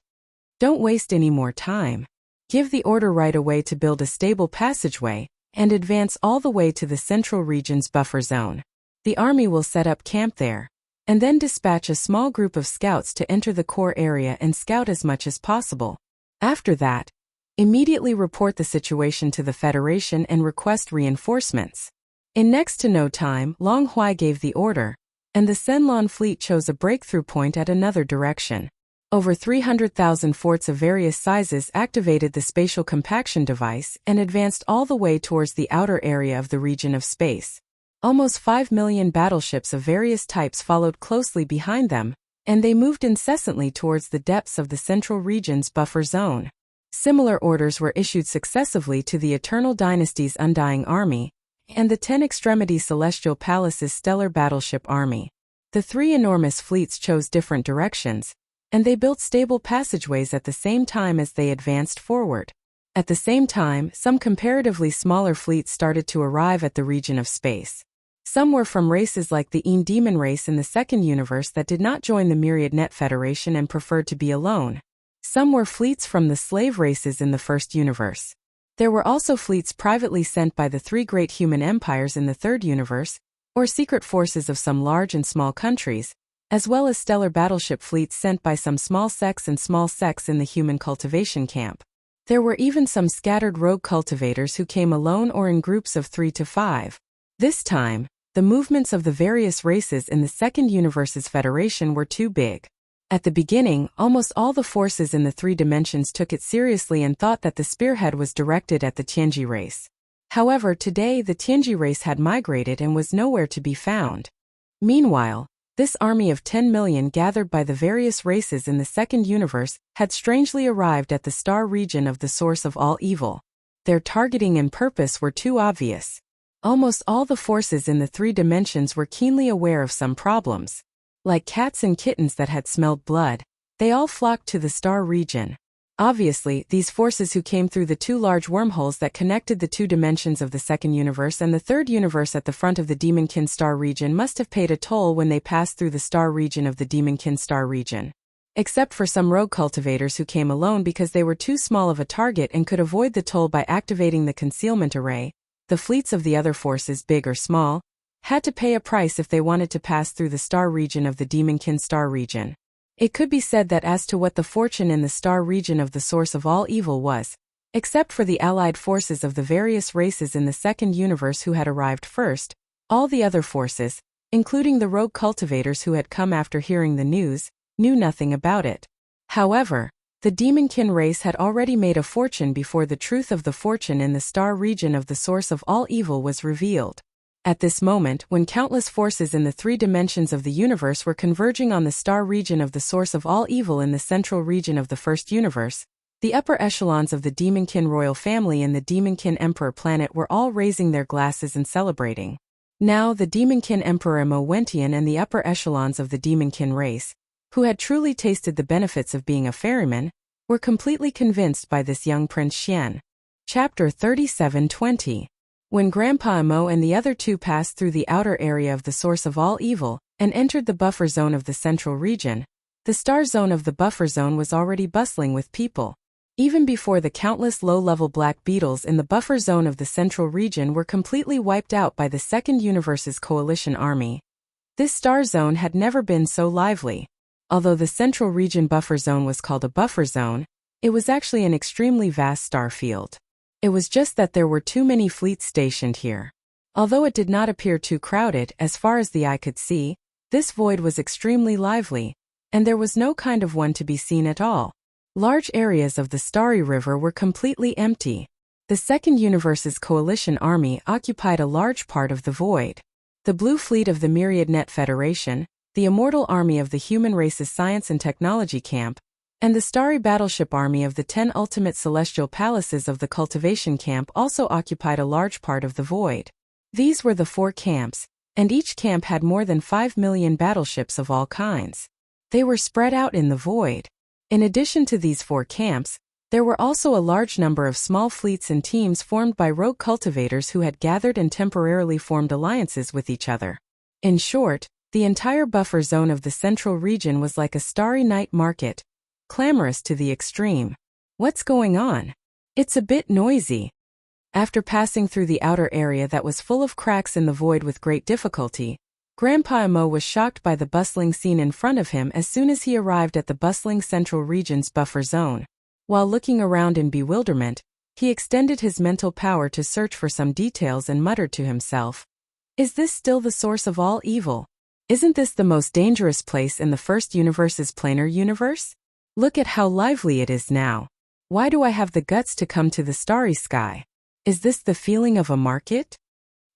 Don't waste any more time. Give the order right away to build a stable passageway, and advance all the way to the central region's buffer zone. The army will set up camp there. and then dispatch a small group of scouts to enter the core area and scout as much as possible. After that, immediately report the situation to the Federation and request reinforcements. In next to no time, Long Huai gave the order, and the Senlon fleet chose a breakthrough point at another direction. Over 300,000 forts of various sizes activated the spatial compaction device and advanced all the way towards the outer area of the region of space. Almost 5 million battleships of various types followed closely behind them, and they moved incessantly towards the depths of the central region's buffer zone. Similar orders were issued successively to the Eternal Dynasty's Undying Army and the 10 Extremity Celestial Palace's Stellar Battleship Army. The three enormous fleets chose different directions, and they built stable passageways at the same time as they advanced forward. At the same time, some comparatively smaller fleets started to arrive at the region of space. Some were from races like the Demon race in the second universe that did not join the Myriad Net Federation and preferred to be alone. Some were fleets from the slave races in the first universe. There were also fleets privately sent by the three great human empires in the third universe, or secret forces of some large and small countries, as well as stellar battleship fleets sent by some small sects in the human cultivation camp. There were even some scattered rogue cultivators who came alone or in groups of 3 to 5. This time, the movements of the various races in the second universe's federation were too big. At the beginning, almost all the forces in the three dimensions took it seriously and thought that the spearhead was directed at the Tianji race. However, today the Tianji race had migrated and was nowhere to be found. Meanwhile, this army of 10 million gathered by the various races in the second universe had strangely arrived at the star region of the source of all evil. Their targeting and purpose were too obvious. Almost all the forces in the three dimensions were keenly aware of some problems. Like cats and kittens that had smelled blood, they all flocked to the star region. Obviously, these forces who came through the two large wormholes that connected the two dimensions of the second universe and the third universe at the front of the Demonkin star region must have paid a toll when they passed through the star region of the Demonkin star region. Except for some rogue cultivators who came alone because they were too small of a target and could avoid the toll by activating the concealment array, the fleets of the other forces, big or small, had to pay a price if they wanted to pass through the star region of the Demonkin star region. It could be said that as to what the fortune in the star region of the source of all evil was, except for the allied forces of the various races in the second universe who had arrived first, all the other forces, including the rogue cultivators who had come after hearing the news, knew nothing about it. However, the Demonkin race had already made a fortune before the truth of the fortune in the star region of the source of all evil was revealed. At this moment, when countless forces in the three dimensions of the universe were converging on the star region of the source of all evil in the central region of the first universe, the upper echelons of the Demonkin royal family and the Demonkin emperor planet were all raising their glasses and celebrating. Now the Demonkin emperor Mo Wentian and the upper echelons of the Demonkin race, who had truly tasted the benefits of being a ferryman, were completely convinced by this young Prince Xian. Chapter 37:20. When Grandpa Mo and the other two passed through the outer area of the source of all evil and entered the buffer zone of the central region, the star zone of the buffer zone was already bustling with people. Even before the countless low-level black beetles in the buffer zone of the central region were completely wiped out by the second universe's coalition army, this star zone had never been so lively. Although the central region buffer zone was called a buffer zone, it was actually an extremely vast star field. It was just that there were too many fleets stationed here. Although it did not appear too crowded as far as the eye could see, this void was extremely lively, and there was no kind of one to be seen at all. Large areas of the starry river were completely empty. The second universe's coalition army occupied a large part of the void. The blue fleet of the Myriad Net Federation, the immortal army of the human race's science and technology camp, and the starry battleship army of the 10 ultimate celestial palaces of the cultivation camp also occupied a large part of the void. These were the 4 camps, and each camp had more than 5 million battleships of all kinds. They were spread out in the void. In addition to these 4 camps, there were also a large number of small fleets and teams formed by rogue cultivators who had gathered and temporarily formed alliances with each other. In short, the entire buffer zone of the central region was like a starry night market, clamorous to the extreme. What's going on? It's a bit noisy. After passing through the outer area that was full of cracks in the void with great difficulty, Grandpa Emo was shocked by the bustling scene in front of him as soon as he arrived at the bustling Central Region's buffer zone. While looking around in bewilderment, he extended his mental power to search for some details and muttered to himself, "Is this still the source of all evil? Isn't this the most dangerous place in the first universe's planar universe? Look at how lively it is now. Why do I have the guts to come to the starry sky? Is this the feeling of a market?"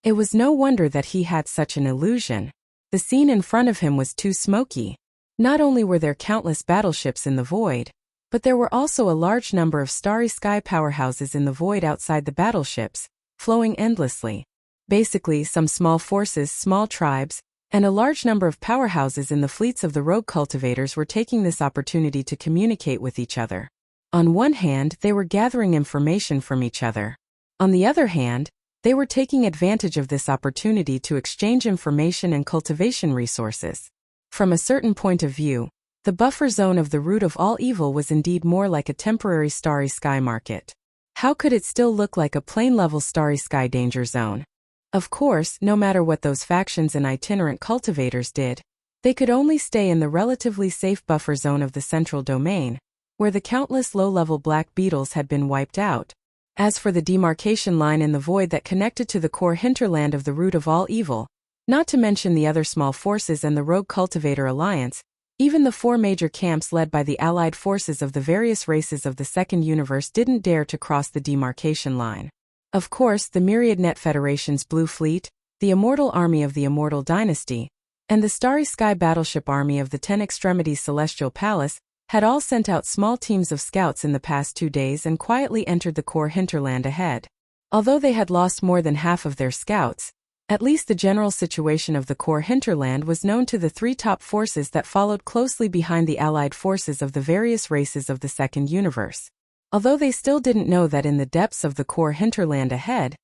It was no wonder that he had such an illusion. The scene in front of him was too smoky. Not only were there countless battleships in the void, but there were also a large number of starry sky powerhouses in the void outside the battleships, flowing endlessly. Basically, some small forces, small tribes, and a large number of powerhouses in the fleets of the rogue cultivators were taking this opportunity to communicate with each other. On one hand, they were gathering information from each other. On the other hand, they were taking advantage of this opportunity to exchange information and cultivation resources. From a certain point of view, the buffer zone of the root of all evil was indeed more like a temporary starry sky market. How could it still look like a plane-level starry sky danger zone? Of course, no matter what those factions and itinerant cultivators did, they could only stay in the relatively safe buffer zone of the central domain, where the countless low-level black beetles had been wiped out. As for the demarcation line in the void that connected to the core hinterland of the root of all evil, not to mention the other small forces and the rogue cultivator alliance, even the 4 major camps led by the allied forces of the various races of the second universe didn't dare to cross the demarcation line. Of course, the myriad net federation's Blue Fleet, the Immortal Army of the Immortal Dynasty, and the Starry Sky Battleship Army of the 10 Extremities Celestial Palace had all sent out small teams of scouts in the past 2 days and quietly entered the core hinterland ahead. Although they had lost more than half of their scouts, at least the general situation of the core hinterland was known to the 3 top forces that followed closely behind the allied forces of the various races of the second universe. Although they still didn't know that in the depths of the core hinterland ahead,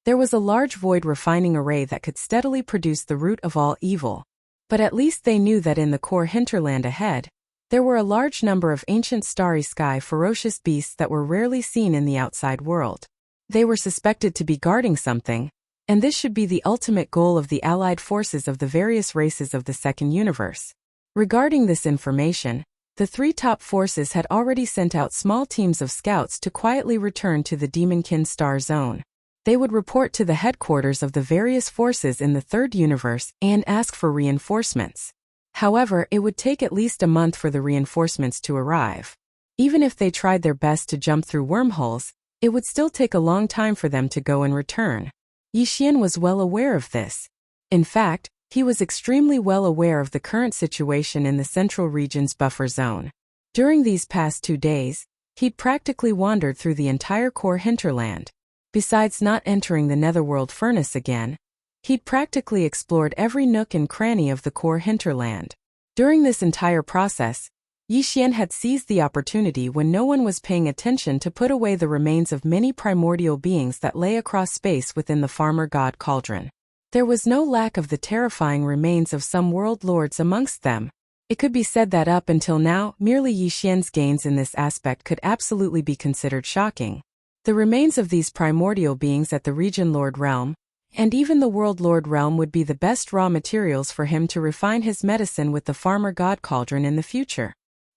there was a large void refining array that could steadily produce the root of all evil. But at least they knew that in the core hinterland ahead, there were a large number of ancient starry sky ferocious beasts that were rarely seen in the outside world. They were suspected to be guarding something, and this should be the ultimate goal of the allied forces of the various races of the second universe. Regarding this information, the 3 top forces had already sent out small teams of scouts to quietly return to the Demonkin Star Zone. They would report to the headquarters of the various forces in the third universe and ask for reinforcements. However, it would take at least a month for the reinforcements to arrive. Even if they tried their best to jump through wormholes, it would still take a long time for them to go and return. Yi Xian was well aware of this. In fact, he was extremely well aware of the current situation in the Central Region's buffer zone. During these past 2 days, he'd practically wandered through the entire core hinterland. Besides not entering the netherworld furnace again, he'd practically explored every nook and cranny of the core hinterland. During this entire process, Yi Xian had seized the opportunity when no one was paying attention to put away the remains of many primordial beings that lay across space within the farmer god cauldron. There was no lack of the terrifying remains of some world lords amongst them. It could be said that up until now, merely Yi Xian's gains in this aspect could absolutely be considered shocking. The remains of these primordial beings at the Region Lord realm, and even the World Lord realm would be the best raw materials for him to refine his medicine with the farmer god cauldron in the future.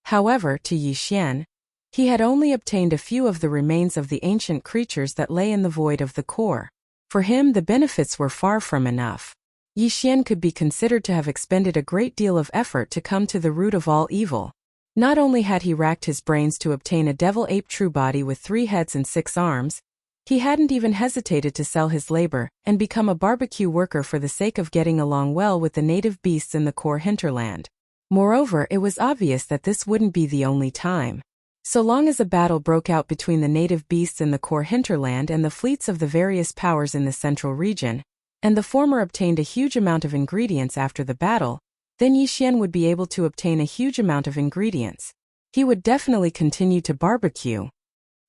However, to Yi Xian, he had only obtained a few of the remains of the ancient creatures that lay in the void of the core. For him, the benefits were far from enough. Yi Xian could be considered to have expended a great deal of effort to come to the root of all evil. Not only had he racked his brains to obtain a devil-ape true body with 3 heads and 6 arms, he hadn't even hesitated to sell his labor and become a barbecue worker for the sake of getting along well with the native beasts in the core hinterland. Moreover, it was obvious that this wouldn't be the only time. So long as a battle broke out between the native beasts in the core hinterland and the fleets of the various powers in the central region, and the former obtained a huge amount of ingredients after the battle, then Yi Xian would be able to obtain a huge amount of ingredients. He would definitely continue to barbecue.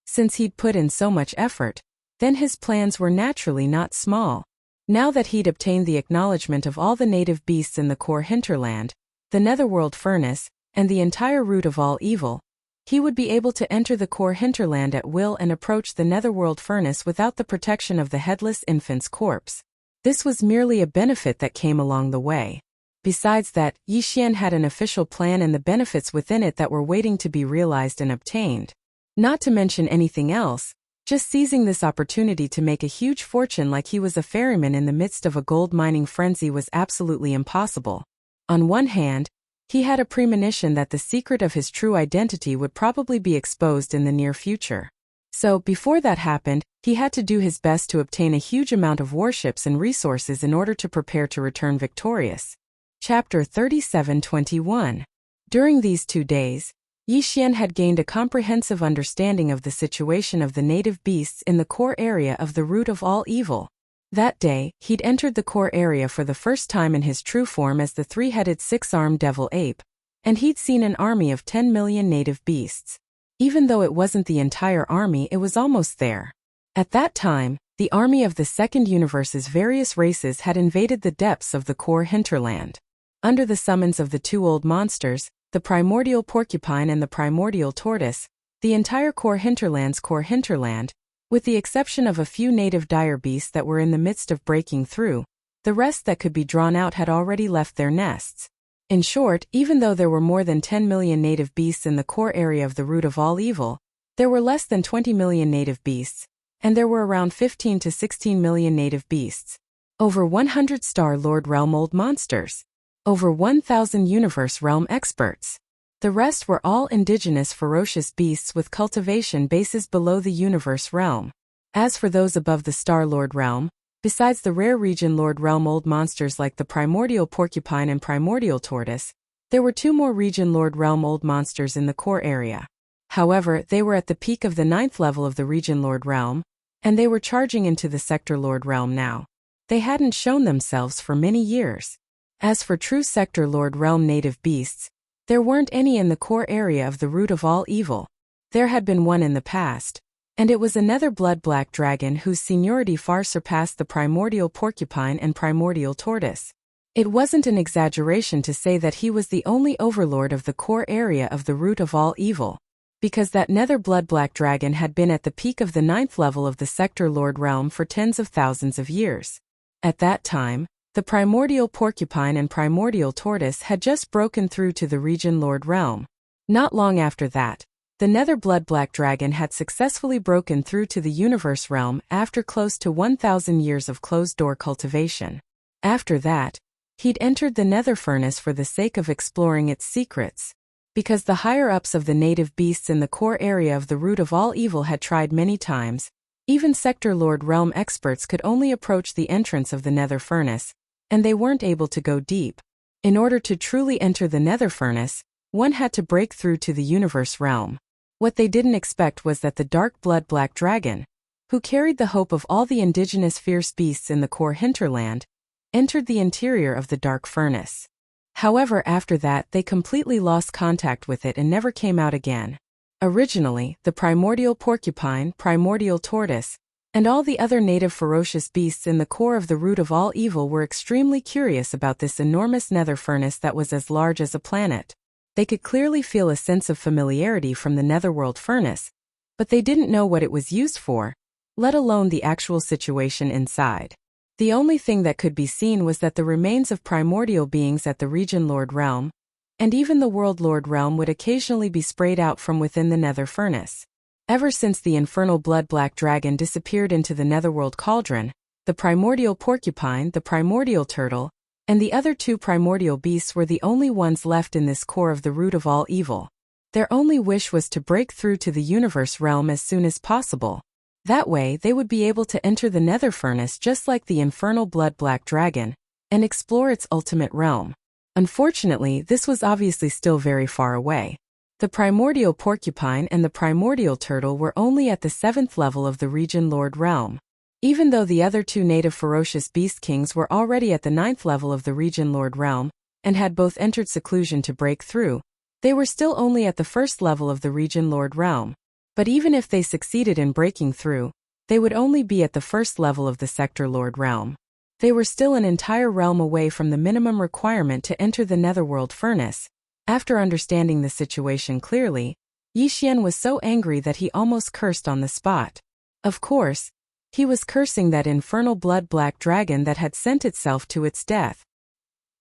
Since he'd put in so much effort, then his plans were naturally not small. Now that he'd obtained the acknowledgement of all the native beasts in the core hinterland, the netherworld furnace, and the entire root of all evil, he would be able to enter the core hinterland at will and approach the netherworld furnace without the protection of the headless infant's corpse. This was merely a benefit that came along the way. Besides that, Yixian had an official plan and the benefits within it that were waiting to be realized and obtained. Not to mention anything else, just seizing this opportunity to make a huge fortune like he was a ferryman in the midst of a gold mining frenzy was absolutely impossible. On one hand, he had a premonition that the secret of his true identity would probably be exposed in the near future. So, before that happened, he had to do his best to obtain a huge amount of warships and resources in order to prepare to return victorious. Chapter 37:21. During these 2 days, Yixian had gained a comprehensive understanding of the situation of the native beasts in the core area of the root of all evil. That day, he'd entered the core area for the first time in his true form as the 3-headed 6-armed devil ape, and he'd seen an army of 10 million native beasts. Even though it wasn't the entire army, it was almost there. At that time, the army of the second universe's various races had invaded the depths of the core hinterland. Under the summons of the 2 old monsters, the primordial porcupine and the primordial tortoise, the entire core hinterland, with the exception of a few native dire beasts that were in the midst of breaking through, the rest that could be drawn out had already left their nests. In short, even though there were more than 10 million native beasts in the core area of the root of all evil, there were less than 20 million native beasts, and there were around 15 to 16 million native beasts. Over 100 Star Lord Realm old monsters. Over 1,000 Universe Realm experts. The rest were all indigenous ferocious beasts with cultivation bases below the Universe Realm. As for those above the Star Lord Realm, besides the rare Region Lord Realm old monsters like the primordial porcupine and primordial tortoise, there were 2 more Region Lord Realm old monsters in the core area. However, they were at the peak of the 9th level of the Region Lord Realm, and they were charging into the Sector Lord Realm now. They hadn't shown themselves for many years. As for true Sector Lord Realm native beasts, there weren't any in the core area of the root of all evil. There had been one in the past, and it was another blood-black dragon whose seniority far surpassed the primordial porcupine and primordial tortoise. It wasn't an exaggeration to say that he was the only overlord of the core area of the root of all evil, because that nether blood-black dragon had been at the peak of the 9th level of the Sector Lord Realm for tens of thousands of years. At that time, the primordial porcupine and primordial tortoise had just broken through to the Region Lord Realm. Not long after that, the nether blood-black dragon had successfully broken through to the Universe Realm after close to 1,000 years of closed-door cultivation. After that, he'd entered the nether furnace for the sake of exploring its secrets. Because the higher-ups of the native beasts in the core area of the root of all evil had tried many times, even Sector Lord Realm experts could only approach the entrance of the nether furnace, and they weren't able to go deep. In order to truly enter the nether furnace, one had to break through to the Universe Realm. What they didn't expect was that the dark blood-black dragon, who carried the hope of all the indigenous fierce beasts in the core hinterland, entered the interior of the dark furnace. However, after that they completely lost contact with it and never came out again. Originally, the primordial porcupine, primordial tortoise, and all the other native ferocious beasts in the core of the root of all evil were extremely curious about this enormous nether furnace that was as large as a planet. They could clearly feel a sense of familiarity from the netherworld furnace, but they didn't know what it was used for, let alone the actual situation inside. The only thing that could be seen was that the remains of primordial beings at the Region Lord Realm, and even the World Lord Realm would occasionally be sprayed out from within the nether furnace. Ever since the infernal blood-black dragon disappeared into the netherworld cauldron, the primordial porcupine, the primordial turtle, and the other 2 primordial beasts were the only ones left in this core of the root of all evil. Their only wish was to break through to the Universe Realm as soon as possible. That way they would be able to enter the nether furnace just like the infernal blood-black dragon, and explore its ultimate realm. Unfortunately, this was obviously still very far away. The primordial porcupine and the primordial turtle were only at the 7th level of the Region Lord Realm. Even though the other 2 native ferocious beast kings were already at the 9th level of the Region Lord Realm, and had both entered seclusion to break through, they were still only at the 1st level of the Region Lord Realm. But even if they succeeded in breaking through, they would only be at the 1st level of the Sector Lord Realm. They were still an entire realm away from the minimum requirement to enter the netherworld furnace. After understanding the situation clearly, Yixian was so angry that he almost cursed on the spot. Of course, He was cursing that infernal blood-black dragon that had sent itself to its death.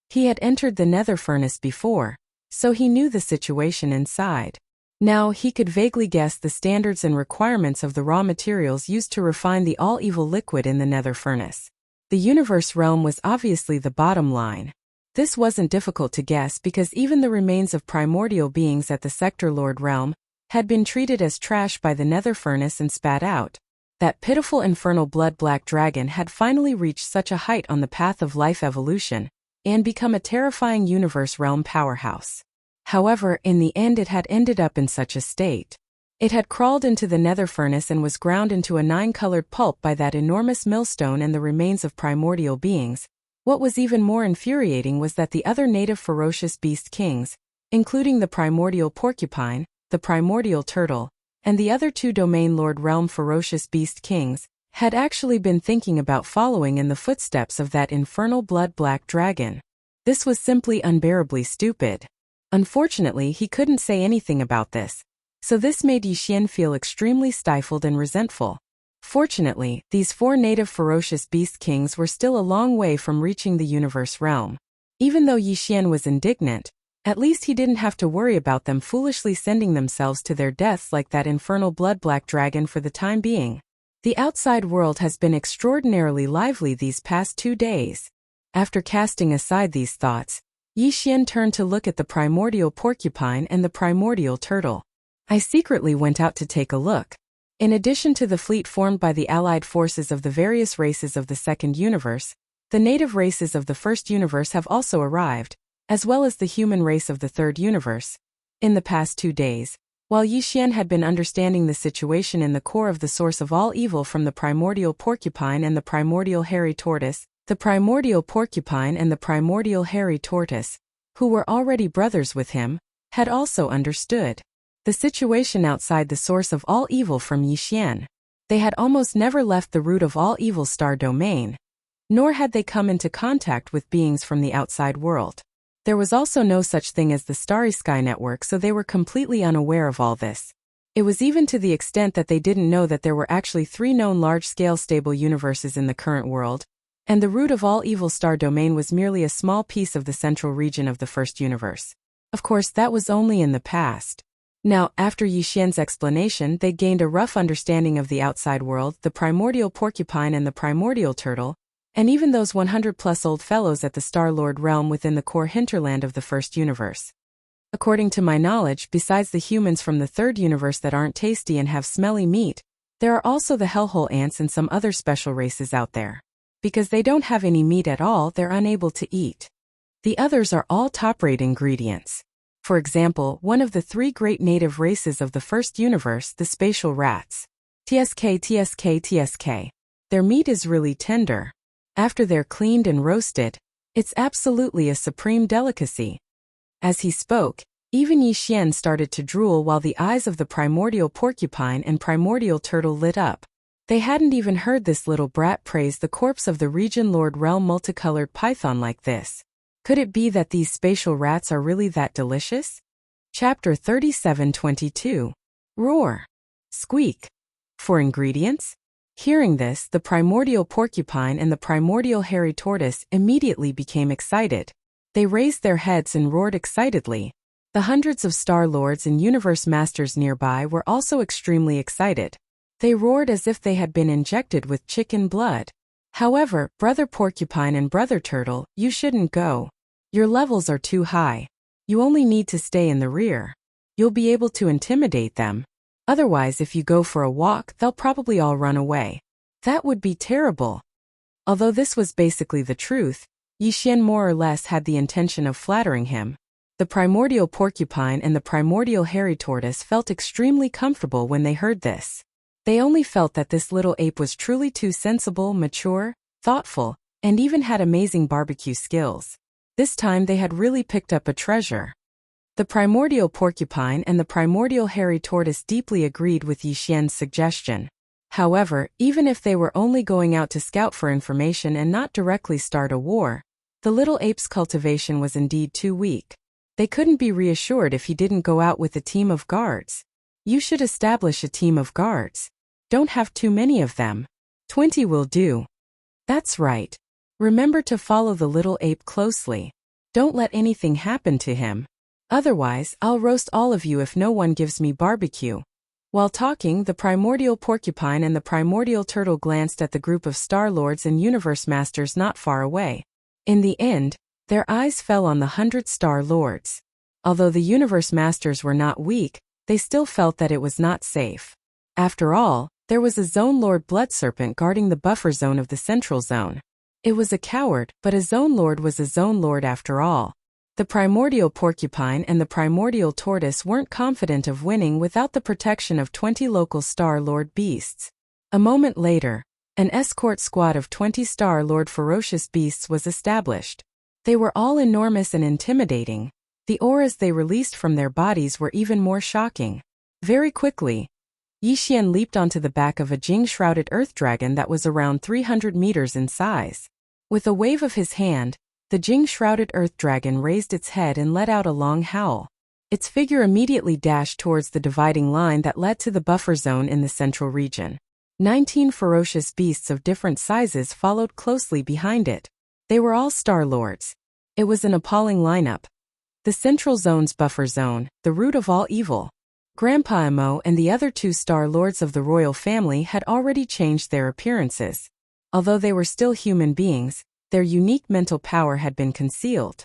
He had entered the nether furnace before, so he knew the situation inside. Now he could vaguely guess the standards and requirements of the raw materials used to refine the all-evil liquid in the nether furnace. The universe realm was obviously the bottom line. This wasn't difficult to guess because even the remains of primordial beings at the Sector Lord realm had been treated as trash by the nether furnace and spat out. That pitiful infernal blood-black dragon had finally reached such a height on the path of life evolution and become a terrifying universe realm powerhouse. However, in the end it had ended up in such a state. It had crawled into the nether furnace and was ground into a 9-colored pulp by that enormous millstone and the remains of primordial beings. What was even more infuriating was that the other native ferocious beast kings, including the primordial porcupine, the primordial turtle, and the other 2 domain lord realm ferocious beast kings, had actually been thinking about following in the footsteps of that infernal blood-black dragon. This was simply unbearably stupid. Unfortunately, he couldn't say anything about this, so this made Yixian feel extremely stifled and resentful. Fortunately, these 4 native ferocious beast kings were still a long way from reaching the universe realm. Even though Yixian was indignant, at least he didn't have to worry about them foolishly sending themselves to their deaths like that infernal blood-black dragon for the time being. The outside world has been extraordinarily lively these past 2 days. After casting aside these thoughts, Yixian turned to look at the primordial porcupine and the primordial turtle. I secretly went out to take a look. In addition to the fleet formed by the allied forces of the various races of the second universe, the native races of the first universe have also arrived, as well as the human race of the third universe. In the past 2 days, while Yixian had been understanding the situation in the core of the source of all evil from the primordial porcupine and the primordial hairy tortoise, the primordial porcupine and the primordial hairy tortoise, who were already brothers with him, had also understood the situation outside the source of all evil from Yixian. They had almost never left the root of all evil star domain, nor had they come into contact with beings from the outside world. There was also no such thing as the Starry Sky Network, so they were completely unaware of all this. It was even to the extent that they didn't know that there were actually 3 known large-scale stable universes in the current world, and the root of all evil star domain was merely a small piece of the central region of the first universe. Of course, that was only in the past. Now, after Yixian's explanation, they gained a rough understanding of the outside world, the primordial porcupine and the primordial turtle, and even those 100-plus old fellows at the Star-Lord realm within the core hinterland of the first universe. According to my knowledge, besides the humans from the third universe that aren't tasty and have smelly meat, there are also the hellhole ants and some other special races out there. Because they don't have any meat at all, they're unable to eat. The others are all top-rate ingredients. For example, one of the 3 great native races of the first universe, the spatial rats. TSK. Their meat is really tender. After they're cleaned and roasted, it's absolutely a supreme delicacy. As he spoke, even Yixian started to drool while the eyes of the primordial porcupine and primordial turtle lit up. They hadn't even heard this little brat praise the corpse of the region lord realm multicolored python like this. Could it be that these spatial rats are really that delicious? Chapter 37:22. Roar. Squeak. For ingredients? Hearing this, the primordial porcupine and the primordial hairy tortoise immediately became excited. They raised their heads and roared excitedly. The hundreds of star lords and universe masters nearby were also extremely excited. They roared as if they had been injected with chicken blood. However, Brother Porcupine and Brother Turtle, you shouldn't go. Your levels are too high. You only need to stay in the rear. You'll be able to intimidate them. Otherwise, if you go for a walk, they'll probably all run away. That would be terrible. Although this was basically the truth, Yixian more or less had the intention of flattering him. The primordial porcupine and the primordial hairy tortoise felt extremely comfortable when they heard this. They only felt that this little ape was truly too sensible, mature, thoughtful, and even had amazing barbecue skills. This time they had really picked up a treasure. The primordial porcupine and the primordial hairy tortoise deeply agreed with Yixian's suggestion. However, even if they were only going out to scout for information and not directly start a war, the little ape's cultivation was indeed too weak. They couldn't be reassured if he didn't go out with a team of guards. You should establish a team of guards. Don't have too many of them. 20 will do. That's right. Remember to follow the little ape closely. Don't let anything happen to him. Otherwise, I'll roast all of you if no one gives me barbecue. While talking, the primordial porcupine and the primordial turtle glanced at the group of Star Lords and Universe Masters not far away. In the end, their eyes fell on the 100 Star Lords. Although the Universe Masters were not weak, they still felt that it was not safe. After all, there was a Zone Lord Blood Serpent guarding the buffer zone of the Central Zone. It was a coward, but a Zone Lord was a Zone Lord after all. The primordial porcupine and the primordial tortoise weren't confident of winning without the protection of 20 local Star Lord beasts. A moment later, an escort squad of 20 Star Lord ferocious beasts was established. They were all enormous and intimidating. The auras they released from their bodies were even more shocking. Very quickly, Yixian leaped onto the back of a Jing-shrouded earth dragon that was around 300 meters in size. With a wave of his hand, the Jing-shrouded earth dragon raised its head and let out a long howl. Its figure immediately dashed towards the dividing line that led to the buffer zone in the central region. 19 ferocious beasts of different sizes followed closely behind it. They were all Star Lords. It was an appalling lineup. The Central Zone's buffer zone, the root of all evil. Grandpa Emo and the other 2 Star Lords of the royal family had already changed their appearances. Although they were still human beings, their unique mental power had been concealed.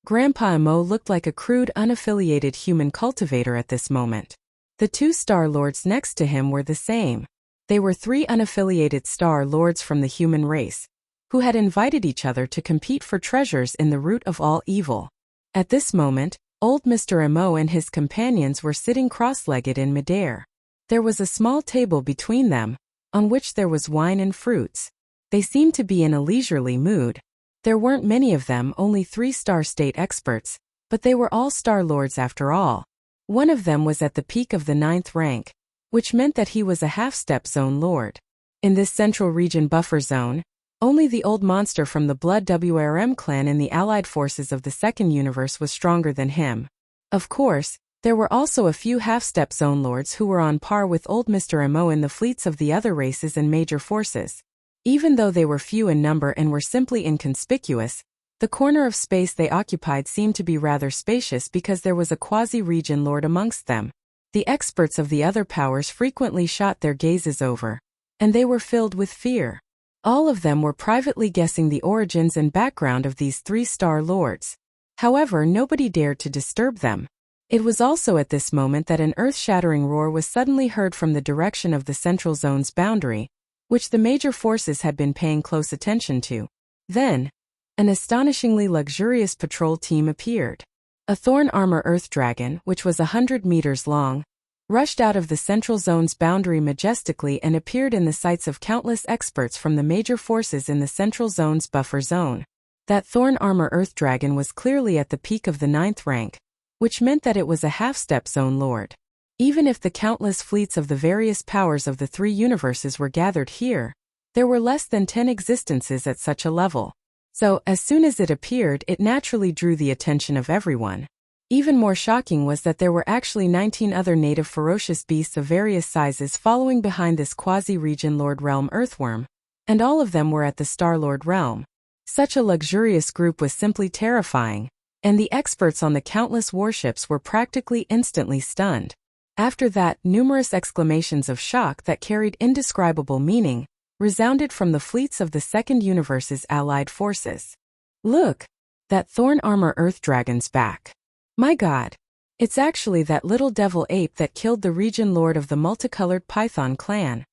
Grandpa Emo looked like a crude, unaffiliated human cultivator at this moment. The 2 Star Lords next to him were the same. They were 3 unaffiliated Star Lords from the human race, who had invited each other to compete for treasures in the root of all evil. At this moment, old Mr. Emo and his companions were sitting cross-legged in midair. There was a small table between them, on which there was wine and fruits. They seemed to be in a leisurely mood. There weren't many of them, only 3 Star State experts, but they were all Star Lords after all. One of them was at the peak of the 9th rank, which meant that he was a half-step Zone Lord. In this central region buffer zone, only the old monster from the Blood WRM clan in the allied forces of the Second Universe was stronger than him. Of course, there were also a few half-step Zone Lords who were on par with old Mr. Emo in the fleets of the other races and major forces. Even though they were few in number and were simply inconspicuous, the corner of space they occupied seemed to be rather spacious because there was a quasi-region lord amongst them. The experts of the other powers frequently shot their gazes over, and they were filled with fear. All of them were privately guessing the origins and background of these 3 Star Lords. However, nobody dared to disturb them. It was also at this moment that an earth-shattering roar was suddenly heard from the direction of the Central Zone's boundary, which the major forces had been paying close attention to. Then, an astonishingly luxurious patrol team appeared. A thorn armor earth dragon, which was 100 meters long, rushed out of the Central Zone's boundary majestically and appeared in the sights of countless experts from the major forces in the Central Zone's buffer zone. That thorn armor earth dragon was clearly at the peak of the 9th rank, which meant that it was a half-step Zone Lord. Even if the countless fleets of the various powers of the 3 universes were gathered here, there were less than 10 existences at such a level. So, as soon as it appeared, it naturally drew the attention of everyone. Even more shocking was that there were actually 19 other native ferocious beasts of various sizes following behind this quasi-region Lord Realm Earthworm, and all of them were at the Star-Lord realm. Such a luxurious group was simply terrifying, and the experts on the countless warships were practically instantly stunned. After that, numerous exclamations of shock that carried indescribable meaning resounded from the fleets of the Second Universe's allied forces. Look! That thorn armor earth dragon's back. My god! It's actually that little devil ape that killed the region lord of the multicolored Python clan.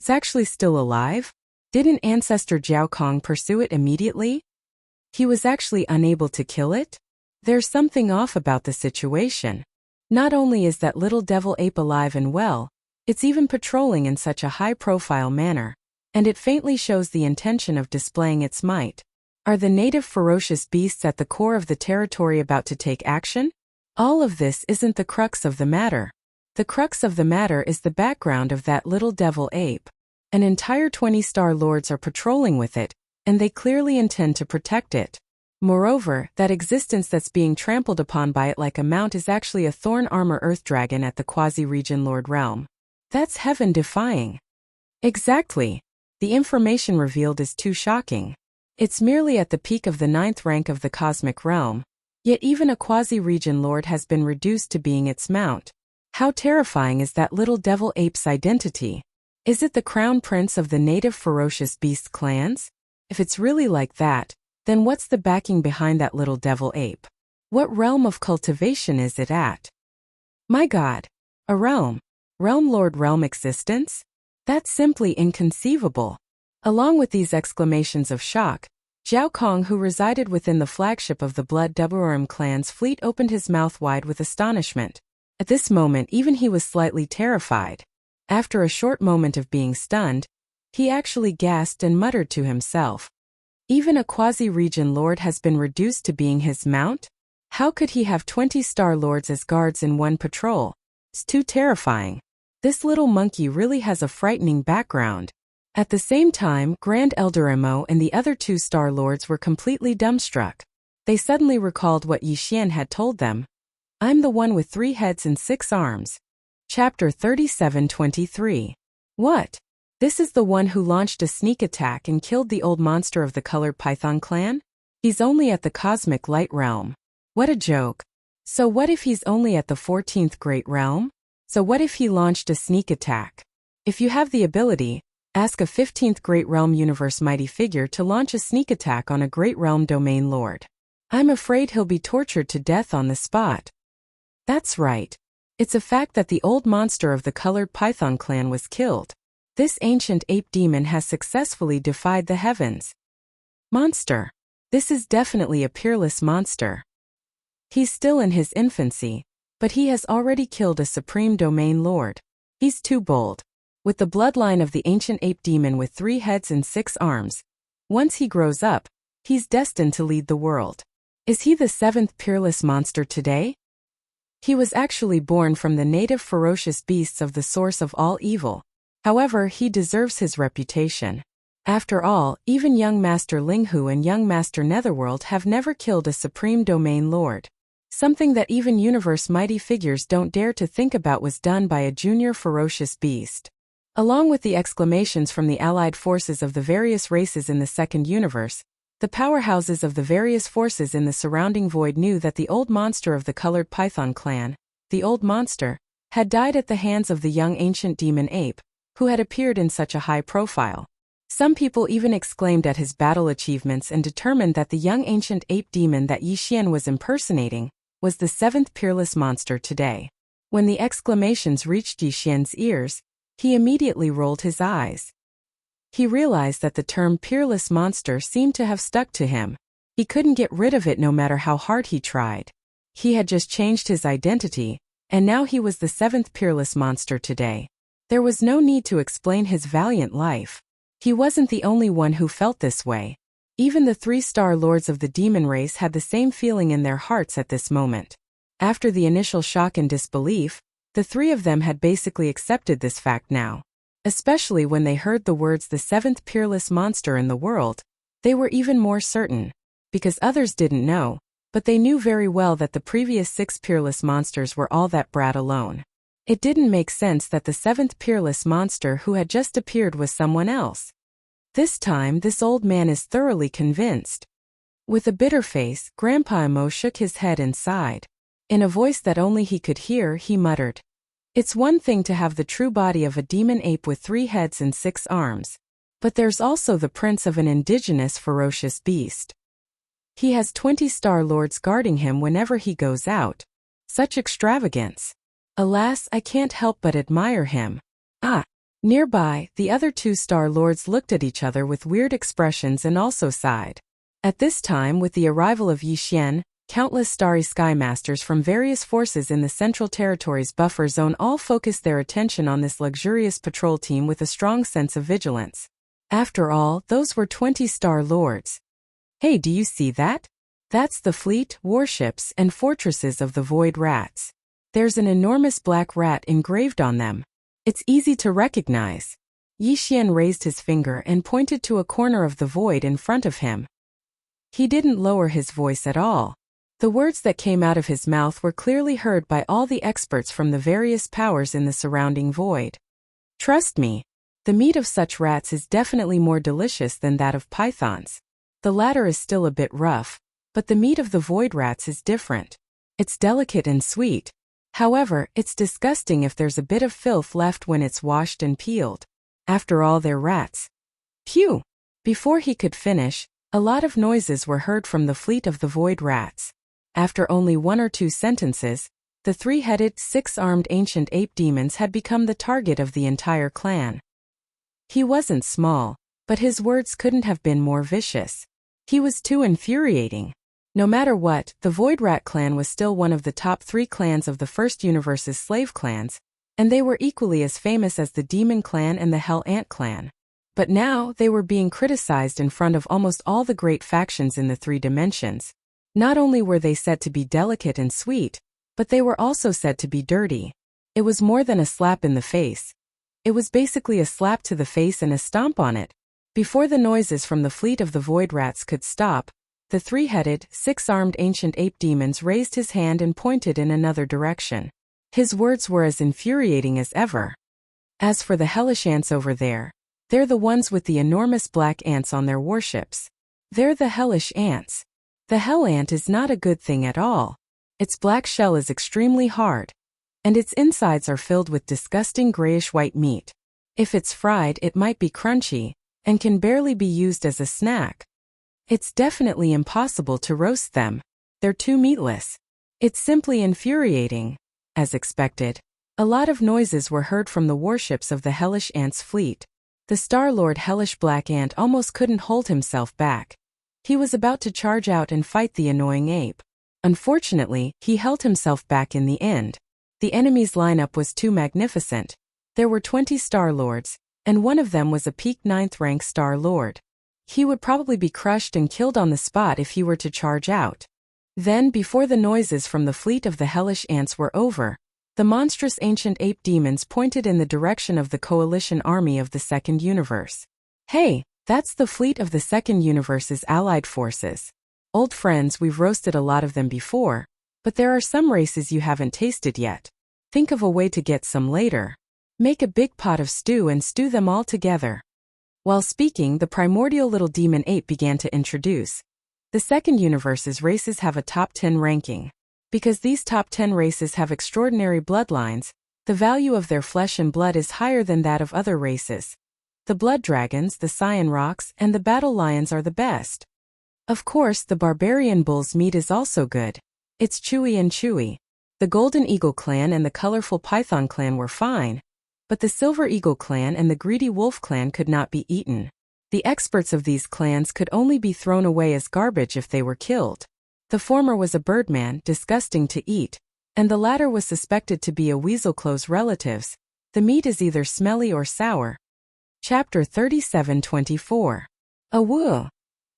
It's actually still alive? Didn't Ancestor Jiao Kong pursue it immediately? He was actually unable to kill it? There's something off about the situation. Not only is that little devil ape alive and well, it's even patrolling in such a high-profile manner, and it faintly shows the intention of displaying its might. Are the native ferocious beasts at the core of the territory about to take action? All of this isn't the crux of the matter. The crux of the matter is the background of that little devil ape. An entire 20 Star Lords are patrolling with it, and they clearly intend to protect it. Moreover, that existence that's being trampled upon by it like a mount is actually a thorn armor earth dragon at the quasi-region Lord realm. That's heaven-defying. Exactly. The information revealed is too shocking. It's merely at the peak of the 9th rank of the cosmic realm, yet even a quasi-region lord has been reduced to being its mount. How terrifying is that little devil ape's identity? Is it the crown prince of the native ferocious beast clans? If it's really like that, then what's the backing behind that little devil ape? What realm of cultivation is it at? My God! A realm? Realm lord realm existence? That's simply inconceivable. Along with these exclamations of shock, Zhao Kong, who resided within the flagship of the Blood Devouring clan's fleet, opened his mouth wide with astonishment. At this moment even he was slightly terrified. After a short moment of being stunned, he actually gasped and muttered to himself. Even a quasi-region lord has been reduced to being his mount? How could he have 20 star lords as guards in one patrol? It's too terrifying. This little monkey really has a frightening background. At the same time, Grand Elder Emo and the other 2 star lords were completely dumbstruck. They suddenly recalled what Yi Xian had told them. I'm the one with 3 heads and 6 arms. Chapter 37-23. What? This is the one who launched a sneak attack and killed the old monster of the colored python clan? He's only at the cosmic light realm. What a joke. So what if he's only at the 14th great realm? So what if he launched a sneak attack? If you have the ability, ask a 15th great realm universe mighty figure to launch a sneak attack on a great realm domain lord. I'm afraid he'll be tortured to death on the spot. That's right. It's a fact that the old monster of the colored python clan was killed. This ancient ape demon has successfully defied the heavens. Monster. This is definitely a peerless monster. He's still in his infancy, but he has already killed a supreme domain lord. He's too bold. With the bloodline of the ancient ape demon with 3 heads and 6 arms, once he grows up, he's destined to lead the world. Is he the 7th peerless monster today? He was actually born from the native ferocious beasts of the source of all evil. However, he deserves his reputation. After all, even young Master Linghu and young Master Netherworld have never killed a supreme domain lord. Something that even universe mighty figures don't dare to think about was done by a junior ferocious beast. Along with the exclamations from the allied forces of the various races in the second universe, the powerhouses of the various forces in the surrounding void knew that the old monster of the colored python clan, the old monster, had died at the hands of the young ancient demon ape, who had appeared in such a high profile. Some people even exclaimed at his battle achievements and determined that the young ancient ape demon that Yi Xian was impersonating was the 7th peerless monster today. When the exclamations reached Yi Xian's ears, he immediately rolled his eyes. He realized that the term peerless monster seemed to have stuck to him. He couldn't get rid of it no matter how hard he tried. He had just changed his identity, and now he was the 7th peerless monster today. There was no need to explain his valiant life. He wasn't the only one who felt this way. Even the 3-star lords of the demon race had the same feeling in their hearts at this moment. After the initial shock and disbelief, the 3 of them had basically accepted this fact now. Especially when they heard the words the 7th peerless monster in the world, they were even more certain. Because others didn't know, but they knew very well that the previous 6 peerless monsters were all that brat alone. It didn't make sense that the 7th peerless monster who had just appeared was someone else. This time this old man is thoroughly convinced. With a bitter face, Grandpa Emo shook his head and sighed. In a voice that only he could hear, he muttered, "It's one thing to have the true body of a demon ape with 3 heads and 6 arms. But there's also the prince of an indigenous ferocious beast. He has 20 star lords guarding him whenever he goes out. Such extravagance. Alas, I can't help but admire him." Nearby, the other 2 star lords looked at each other with weird expressions and also sighed. At this time, with the arrival of Yi Xian, countless starry sky masters from various forces in the Central Territory's buffer zone all focused their attention on this luxurious patrol team with a strong sense of vigilance. After all, those were 20 star lords. Hey, do you see that? That's the fleet, warships, and fortresses of the Void Rats. There's an enormous black rat engraved on them. It's easy to recognize. Yi Xian raised his finger and pointed to a corner of the void in front of him. He didn't lower his voice at all. The words that came out of his mouth were clearly heard by all the experts from the various powers in the surrounding void. Trust me. The meat of such rats is definitely more delicious than that of pythons. The latter is still a bit rough, but the meat of the void rats is different. It's delicate and sweet. However, it's disgusting if there's a bit of filth left when it's washed and peeled. After all, they're rats. Phew! Before he could finish, a lot of noises were heard from the fleet of the void rats. After only 1 or 2 sentences, the 3-headed, 6-armed ancient ape demons had become the target of the entire clan. He wasn't small, but his words couldn't have been more vicious. He was too infuriating. No matter what, the Void Rat clan was still one of the top 3 clans of the First Universe's slave clans, and they were equally as famous as the Demon Clan and the Hell Ant clan. But now, they were being criticized in front of almost all the great factions in the 3 dimensions. Not only were they said to be delicate and sweet, but they were also said to be dirty. It was more than a slap in the face. It was basically a slap to the face and a stomp on it. Before the noises from the fleet of the Void Rats could stop, the 3-headed, 6-armed ancient ape demons raised his hand and pointed in another direction. His words were as infuriating as ever. As for the hellish ants over there, they're the ones with the enormous black ants on their warships. They're the hellish ants. The hell ant is not a good thing at all. Its black shell is extremely hard, and its insides are filled with disgusting grayish-white meat. If it's fried, it might be crunchy, and can barely be used as a snack. It's definitely impossible to roast them. They're too meatless. It's simply infuriating. As expected, a lot of noises were heard from the warships of the Hellish Ant's fleet. The Star-Lord Hellish Black Ant almost couldn't hold himself back. He was about to charge out and fight the annoying ape. Unfortunately, he held himself back in the end. The enemy's lineup was too magnificent. There were 20 Star-Lords, and one of them was a peak 9th rank Star-Lord. He would probably be crushed and killed on the spot if he were to charge out. Then, before the noises from the fleet of the Hellish Ants were over, the monstrous ancient ape demons pointed in the direction of the coalition army of the Second Universe. Hey, that's the fleet of the Second Universe's allied forces. Old friends, we've roasted a lot of them before, but there are some races you haven't tasted yet. Think of a way to get some later. Make a big pot of stew and stew them all together. While speaking, the primordial little demon ape began to introduce. The Second Universe's races have a top 10 ranking. Because these top 10 races have extraordinary bloodlines, the value of their flesh and blood is higher than that of other races. The blood dragons, the cyan rocks, and the battle lions are the best. Of course, the barbarian bull's meat is also good. It's chewy and chewy. The Golden Eagle clan and the colorful Python clan were fine, but the Silver Eagle clan and the Greedy Wolf clan could not be eaten. The experts of these clans could only be thrown away as garbage if they were killed. The former was a birdman, disgusting to eat, and the latter was suspected to be a weasel close relatives. The meat is either smelly or sour. Chapter 37-24. Awoo!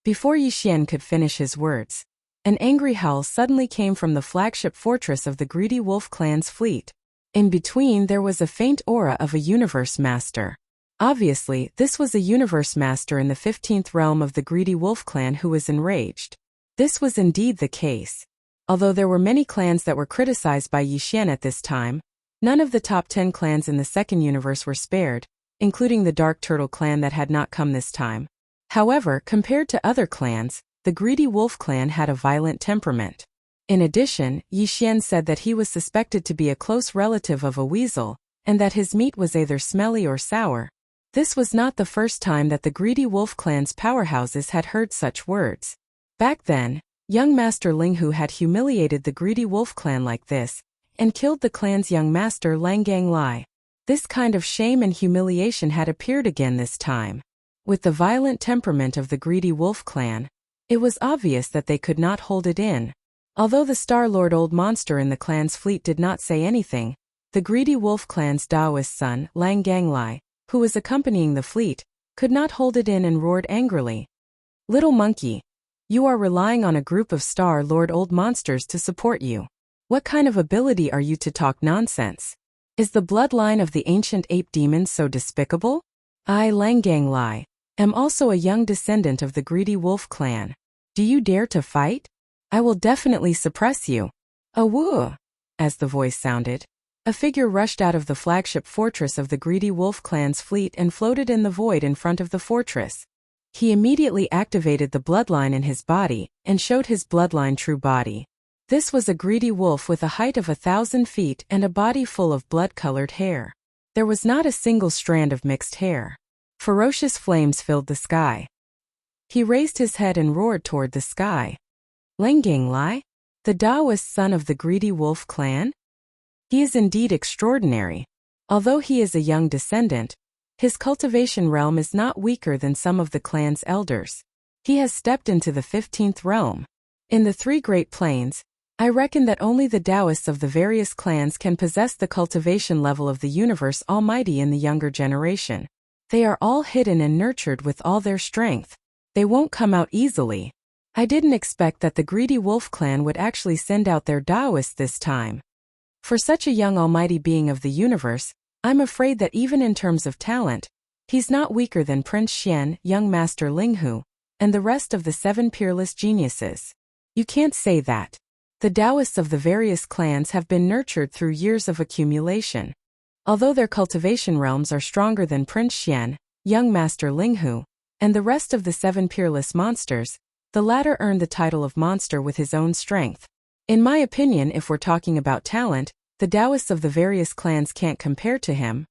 Before Yixian could finish his words, an angry howl suddenly came from the flagship fortress of the Greedy Wolf clan's fleet. In between there was a faint aura of a universe master. Obviously, this was a universe master in the 15th realm of the Greedy Wolf clan who was enraged. This was indeed the case. Although there were many clans that were criticized by Yixian at this time, none of the top 10 clans in the Second Universe were spared, including the Dark Turtle clan that had not come this time. However, compared to other clans, the Greedy Wolf clan had a violent temperament. In addition, Yixian said that he was suspected to be a close relative of a weasel, and that his meat was either smelly or sour. This was not the first time that the Greedy Wolf clan's powerhouses had heard such words. Back then, young Master Linghu had humiliated the Greedy Wolf clan like this, and killed the clan's young master Langang Lai. This kind of shame and humiliation had appeared again this time. With the violent temperament of the Greedy Wolf clan, it was obvious that they could not hold it in. Although the Star-Lord Old Monster in the clan's fleet did not say anything, the Greedy Wolf clan's Taoist son, Langang Lai, who was accompanying the fleet, could not hold it in and roared angrily. Little monkey, you are relying on a group of Star-Lord Old Monsters to support you. What kind of ability are you to talk nonsense? Is the bloodline of the ancient ape demons so despicable? I, Langang Lai, am also a young descendant of the Greedy Wolf clan. Do you dare to fight? I will definitely suppress you. Awoo! As the voice sounded, A figure rushed out of the flagship fortress of the greedy wolf clan's fleet and floated in the void in front of the fortress. He immediately activated the bloodline in his body and showed his bloodline true body. This was a greedy wolf with a height of 1,000 feet and a body full of blood-colored hair. There was not a single strand of mixed hair. Ferocious flames filled the sky. He raised his head and roared toward the sky. Lengang Lai? The Taoist son of the greedy wolf clan? He is indeed extraordinary. Although he is a young descendant, his cultivation realm is not weaker than some of the clan's elders. He has stepped into the 15th realm. In the three Great Plains, I reckon that only the Taoists of the various clans can possess the cultivation level of the universe almighty in the younger generation. They are all hidden and nurtured with all their strength. They won't come out easily. I didn't expect that the greedy wolf clan would actually send out their Taoists this time. For such a young almighty being of the universe, I'm afraid that even in terms of talent, he's not weaker than Prince Xian, young Master Linghu, and the rest of the 7 peerless geniuses. You can't say that. The Taoists of the various clans have been nurtured through years of accumulation. Although their cultivation realms are stronger than Prince Xian, young Master Linghu, and the rest of the 7 peerless monsters, the latter earned the title of monster with his own strength. In my opinion, if we're talking about talent, the Taoists of the various clans can't compare to him.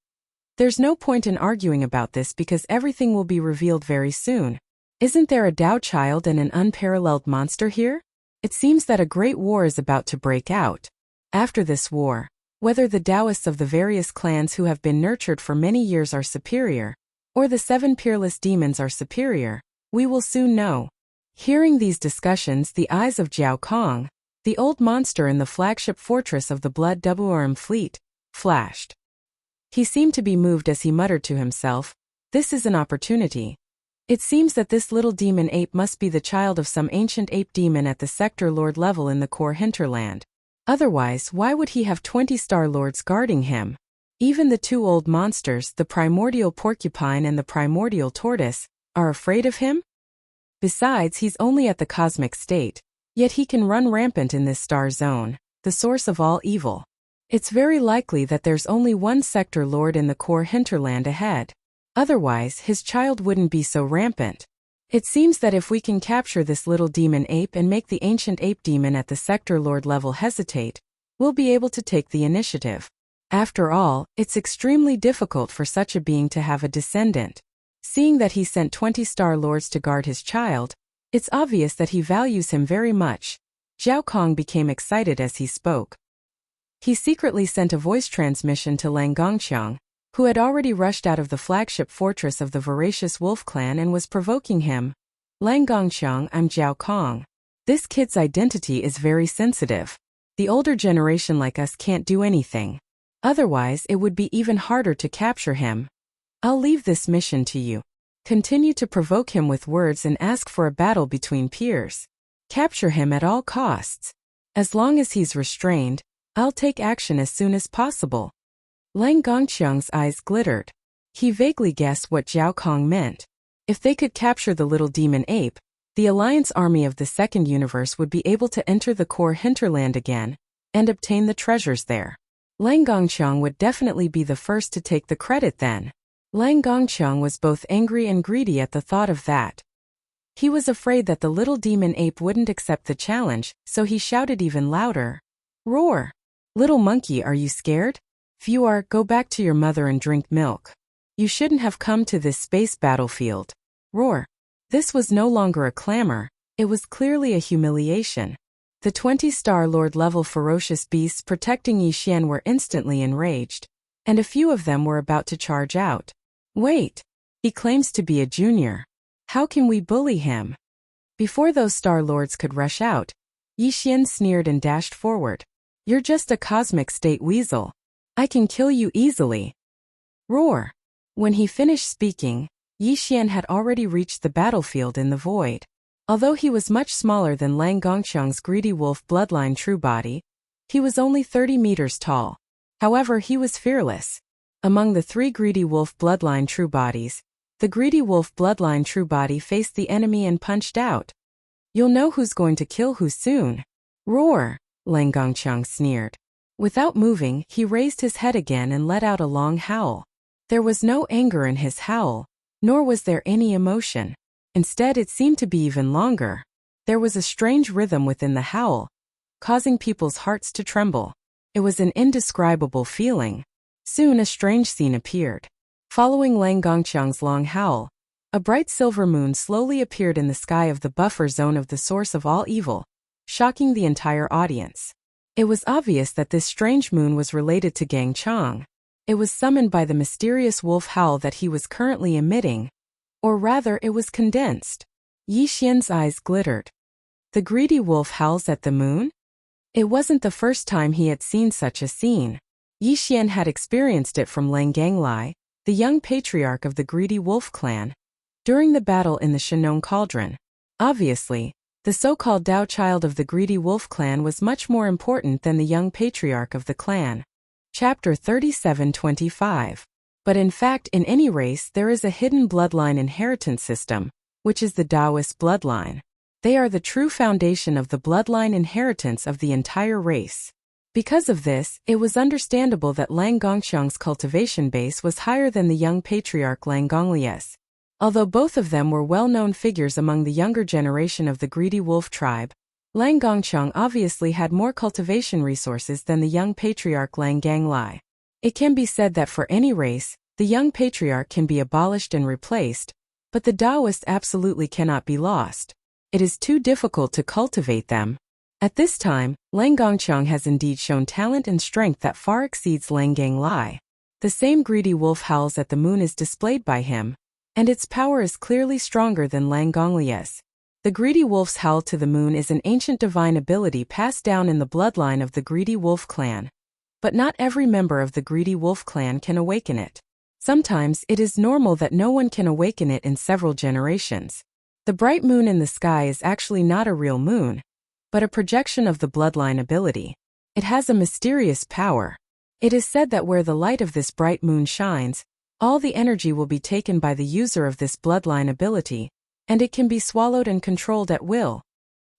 There's no point in arguing about this because everything will be revealed very soon. Isn't there a Tao child and an unparalleled monster here? It seems that a great war is about to break out. After this war, whether the Taoists of the various clans who have been nurtured for many years are superior, or the 7 peerless demons are superior, we will soon know. Hearing these discussions, the eyes of Jiao Kong, the old monster in the flagship fortress of the Blood Devouring fleet, flashed. He seemed to be moved as he muttered to himself, "This is an opportunity. It seems that this little demon ape must be the child of some ancient ape demon at the sector lord level in the core hinterland. Otherwise, why would he have 20 star lords guarding him? Even the 2 old monsters, the primordial porcupine and the primordial tortoise, are afraid of him? Besides, he's only at the cosmic state. Yet he can run rampant in this star zone, the source of all evil. It's very likely that there's only one sector lord in the core hinterland ahead. Otherwise, his child wouldn't be so rampant. It seems that if we can capture this little demon ape and make the ancient ape demon at the sector lord level hesitate, we'll be able to take the initiative. After all, it's extremely difficult for such a being to have a descendant. Seeing that he sent 20 star lords to guard his child, it's obvious that he values him very much. Jiao Kong became excited as he spoke. He secretly sent a voice transmission to Lang Gongqiang, who had already rushed out of the flagship fortress of the voracious wolf clan and was provoking him. Lang Gongqiang, I'm Jiao Kong. This kid's identity is very sensitive. The older generation like us can't do anything. Otherwise, it would be even harder to capture him. I'll leave this mission to you. Continue to provoke him with words and ask for a battle between peers. Capture him at all costs. As long as he's restrained, I'll take action as soon as possible. Lang Gongqiang's eyes glittered. He vaguely guessed what Jiao Kong meant. If they could capture the little demon ape, the Alliance army of the Second Universe would be able to enter the core hinterland again and obtain the treasures there. Lang Gongqiang would definitely be the first to take the credit then. Lang Gongqiang was both angry and greedy at the thought of that. He was afraid that the little demon ape wouldn't accept the challenge, so he shouted even louder. Roar! Little monkey, are you scared? If you are, go back to your mother and drink milk. You shouldn't have come to this space battlefield. Roar! This was no longer a clamor, it was clearly a humiliation. The 20-star Lord level ferocious beasts protecting Yixian were instantly enraged, and a few of them were about to charge out. Wait! He claims to be a junior. How can we bully him? Before those Star Lords could rush out, Yixian sneered and dashed forward. You're just a cosmic state weasel. I can kill you easily. Roar! When he finished speaking, Yixian had already reached the battlefield in the void. Although he was much smaller than Lang Gongqiang's greedy wolf bloodline true body, he was only 30 meters tall. However, he was fearless. Among the 3 greedy wolf bloodline true bodies, the greedy wolf bloodline true body faced the enemy and punched out. You'll know who's going to kill who soon. Roar! Lang Gongqiang sneered. Without moving, he raised his head again and let out a long howl. There was no anger in his howl, nor was there any emotion. Instead, it seemed to be even longer. There was a strange rhythm within the howl, causing people's hearts to tremble. It was an indescribable feeling. Soon a strange scene appeared. Following Lang Gongqiang's long howl, a bright silver moon slowly appeared in the sky of the buffer zone of the source of all evil, shocking the entire audience. It was obvious that this strange moon was related to Gang Chong. It was summoned by the mysterious wolf howl that he was currently emitting, or rather it was condensed. Yi Xian's eyes glittered. The greedy wolf howls at the moon? It wasn't the first time he had seen such a scene. Yi Xian had experienced it from Lang Ganglai, the young patriarch of the greedy wolf clan, during the battle in the Shenong Cauldron. Obviously, the so-called Dao child of the greedy wolf clan was much more important than the young patriarch of the clan. Chapter 37-25. But in fact, in any race there is a hidden bloodline inheritance system, which is the Taoist bloodline. They are the true foundation of the bloodline inheritance of the entire race. Because of this, it was understandable that Lang Gongqiang's cultivation base was higher than the young patriarch Lang Gonglia's. Although both of them were well-known figures among the younger generation of the greedy wolf tribe, Lang Gongqiang obviously had more cultivation resources than the young patriarch Lang Ganglai. It can be said that for any race, the young patriarch can be abolished and replaced, but the Taoist absolutely cannot be lost. It is too difficult to cultivate them. At this time, Lang Gongqiang has indeed shown talent and strength that far exceeds Lang Ganglai. The same greedy wolf howls at the moon is displayed by him, and its power is clearly stronger than Lang Gonglia's. The greedy wolf's howl to the moon is an ancient divine ability passed down in the bloodline of the greedy wolf clan. But not every member of the greedy wolf clan can awaken it. Sometimes it is normal that no one can awaken it in several generations. The bright moon in the sky is actually not a real moon, but a projection of the bloodline ability. It has a mysterious power. It is said that where the light of this bright moon shines, all the energy will be taken by the user of this bloodline ability, and it can be swallowed and controlled at will.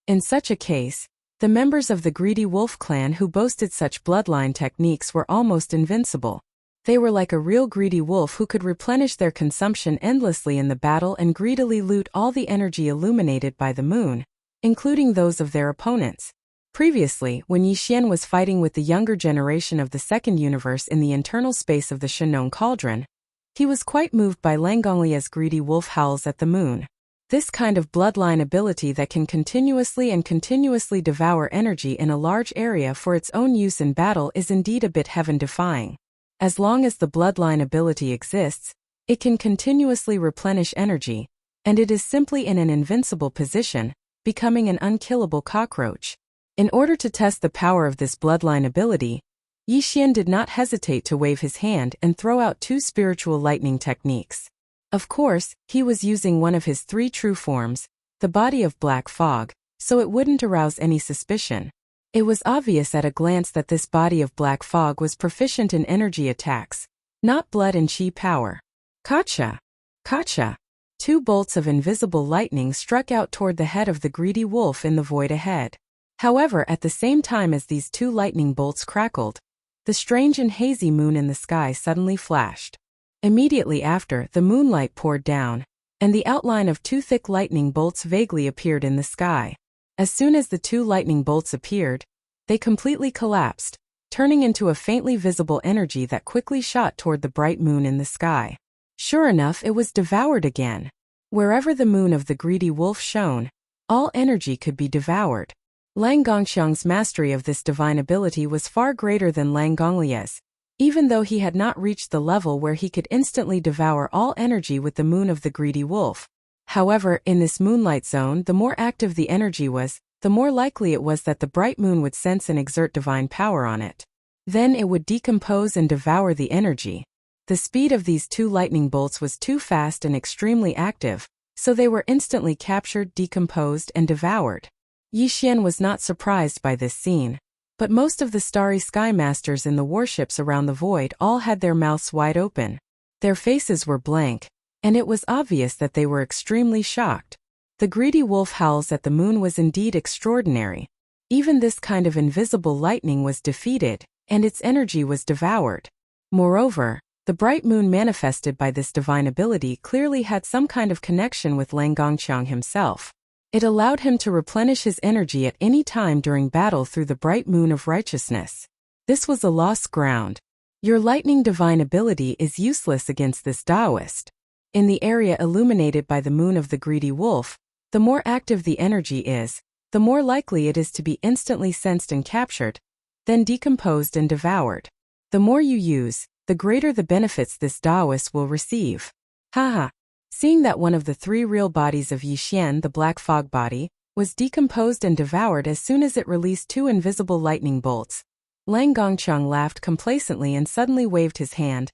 In such a case, the members of the greedy wolf clan who boasted such bloodline techniques were almost invincible. They were like a real greedy wolf who could replenish their consumption endlessly in the battle and greedily loot all the energy illuminated by the moon, including those of their opponents. Previously, when Yi Xian was fighting with the younger generation of the second universe in the internal space of the Shenong Cauldron, he was quite moved by Lang Gonglia's greedy wolf howls at the moon. This kind of bloodline ability that can continuously devour energy in a large area for its own use in battle is indeed a bit heaven-defying. As long as the bloodline ability exists, it can continuously replenish energy, and it is simply in an invincible position, becoming an unkillable cockroach. In order to test the power of this bloodline ability, Yi Xian did not hesitate to wave his hand and throw out 2 spiritual lightning techniques. Of course, he was using one of his 3 true forms, the body of black fog, so it wouldn't arouse any suspicion. It was obvious at a glance that this body of black fog was proficient in energy attacks, not blood and chi power. Kacha! Kacha! 2 bolts of invisible lightning struck out toward the head of the greedy wolf in the void ahead. However, at the same time as these 2 lightning bolts crackled, the strange and hazy moon in the sky suddenly flashed. Immediately after, the moonlight poured down, and the outline of 2 thick lightning bolts vaguely appeared in the sky. As soon as the 2 lightning bolts appeared, they completely collapsed, turning into a faintly visible energy that quickly shot toward the bright moon in the sky. Sure enough, it was devoured again. Wherever the moon of the greedy wolf shone, all energy could be devoured. Lang Gongqiang's mastery of this divine ability was far greater than Lang Gonglia's, even though he had not reached the level where he could instantly devour all energy with the moon of the greedy wolf. However, in this moonlight zone, the more active the energy was, the more likely it was that the bright moon would sense and exert divine power on it. Then it would decompose and devour the energy. The speed of these 2 lightning bolts was too fast and extremely active, so they were instantly captured, decomposed, and devoured. Yi Xian was not surprised by this scene, but most of the starry sky masters in the warships around the void all had their mouths wide open. Their faces were blank, and it was obvious that they were extremely shocked. The greedy wolf howls at the moon was indeed extraordinary. Even this kind of invisible lightning was defeated, and its energy was devoured. Moreover, the bright moon manifested by this divine ability clearly had some kind of connection with Lang Gongqiang himself. It allowed him to replenish his energy at any time during battle through the bright moon of righteousness. This was a lost ground. Your lightning divine ability is useless against this Taoist. In the area illuminated by the moon of the greedy wolf, the more active the energy is, the more likely it is to be instantly sensed and captured, then decomposed and devoured. The more you use, the greater the benefits this Taoist will receive. Haha. Seeing that one of the 3 real bodies of Yixian, the black fog body, was decomposed and devoured as soon as it released 2 invisible lightning bolts, Lang Gongqiang laughed complacently and suddenly waved his hand.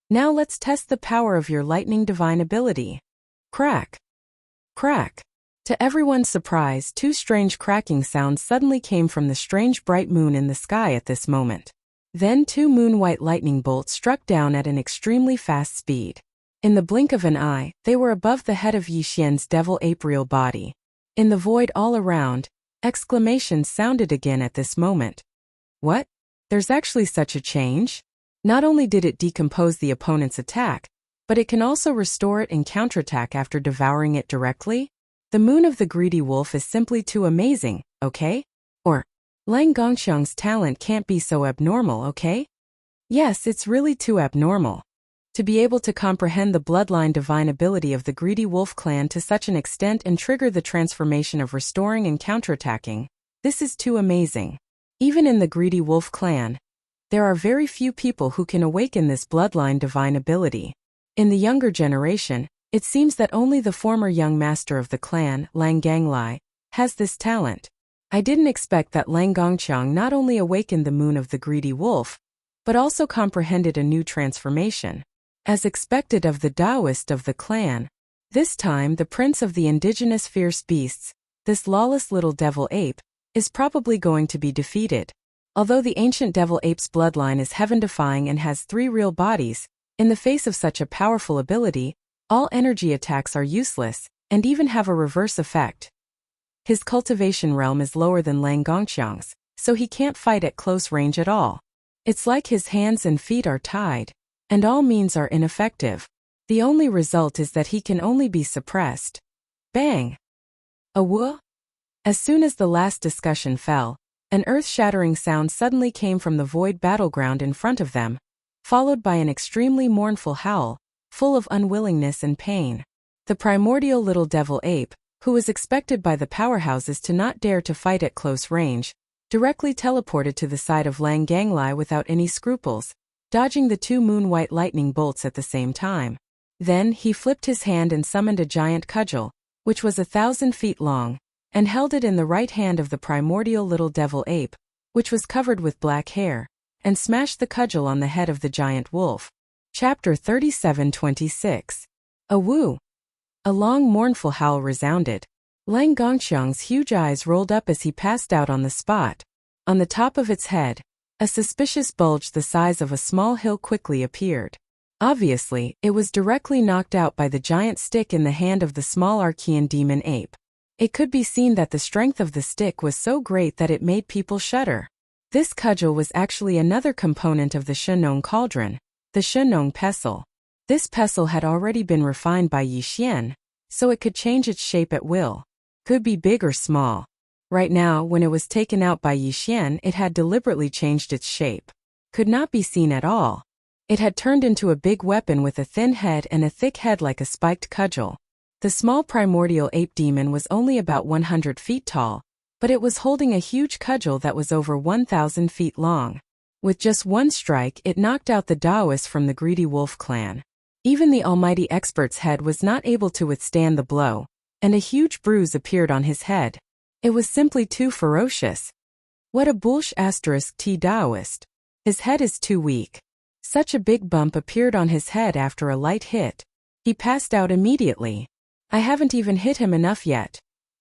Now let's test the power of your lightning divine ability. Crack. Crack. To everyone's surprise, 2 strange cracking sounds suddenly came from the strange bright moon in the sky at this moment. Then 2 moon-white lightning bolts struck down at an extremely fast speed. In the blink of an eye, they were above the head of Yixian's devil ape real body. In the void all around, exclamations sounded again at this moment. What? There's actually such a change? Not only did it decompose the opponent's attack, but it can also restore it and counterattack after devouring it directly? The moon of the greedy wolf is simply too amazing, okay? Or, Lang Gongqiang's talent can't be so abnormal, okay? Yes, it's really too abnormal. To be able to comprehend the bloodline divine ability of the greedy wolf clan to such an extent and trigger the transformation of restoring and counterattacking, this is too amazing. Even in the greedy wolf clan, there are very few people who can awaken this bloodline divine ability. In the younger generation, it seems that only the former young master of the clan, Lang Ganglai, has this talent. I didn't expect that Lang Gongqiang not only awakened the moon of the greedy wolf, but also comprehended a new transformation. As expected of the Taoist of the clan, this time the prince of the indigenous fierce beasts, this lawless little devil ape, is probably going to be defeated. Although the ancient devil ape's bloodline is heaven-defying and has 3 real bodies, in the face of such a powerful ability, all energy attacks are useless, and even have a reverse effect. His cultivation realm is lower than Lang Gongqiang's, so he can't fight at close range at all. It's like his hands and feet are tied, and all means are ineffective. The only result is that he can only be suppressed. Bang! A whoa! As soon as the last discussion fell, an earth-shattering sound suddenly came from the void battleground in front of them, followed by an extremely mournful howl, full of unwillingness and pain. The primordial little devil ape, who was expected by the powerhouses to not dare to fight at close range, directly teleported to the side of Lang Ganglai without any scruples, dodging the 2 moon-white lightning bolts at the same time. Then he flipped his hand and summoned a giant cudgel, which was 1,000 feet long, and held it in the right hand of the primordial little devil ape, which was covered with black hair, and smashed the cudgel on the head of the giant wolf. Chapter 37:26. A woo! A long mournful howl resounded. Lang Gongqiang's huge eyes rolled up as he passed out on the spot. On the top of its head, a suspicious bulge the size of a small hill quickly appeared. Obviously, it was directly knocked out by the giant stick in the hand of the small Archean demon ape. It could be seen that the strength of the stick was so great that it made people shudder. This cudgel was actually another component of the Shenong cauldron, the Shenong pestle. This pestle had already been refined by Yixian, so it could change its shape at will. Could be big or small. Right now, when it was taken out by Yixian, it had deliberately changed its shape. Could not be seen at all. It had turned into a big weapon with a thin head and a thick head like a spiked cudgel. The small primordial ape demon was only about 100 feet tall, but it was holding a huge cudgel that was over 1,000 feet long. With just one strike, it knocked out the Taoist from the greedy wolf clan. Even the almighty expert's head was not able to withstand the blow, and a huge bruise appeared on his head. It was simply too ferocious. What a bullsh *T Taoist. His head is too weak. Such a big bump appeared on his head after a light hit. He passed out immediately. I haven't even hit him enough yet.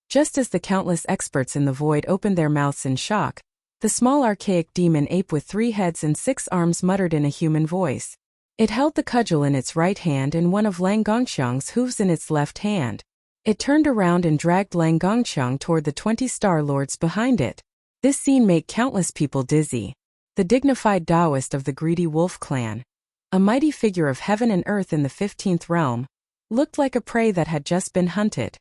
Just as the countless experts in the void opened their mouths in shock, the small archaic demon ape with 3 heads and 6 arms muttered in a human voice. It held the cudgel in its right hand and one of Lang Gongqiang's hooves in its left hand. It turned around and dragged Lang Gongqiang toward the 20 Star Lords behind it. This scene made countless people dizzy. the dignified Taoist of the greedy wolf clan, a mighty figure of heaven and earth in the 15th realm, looked like a prey that had just been hunted.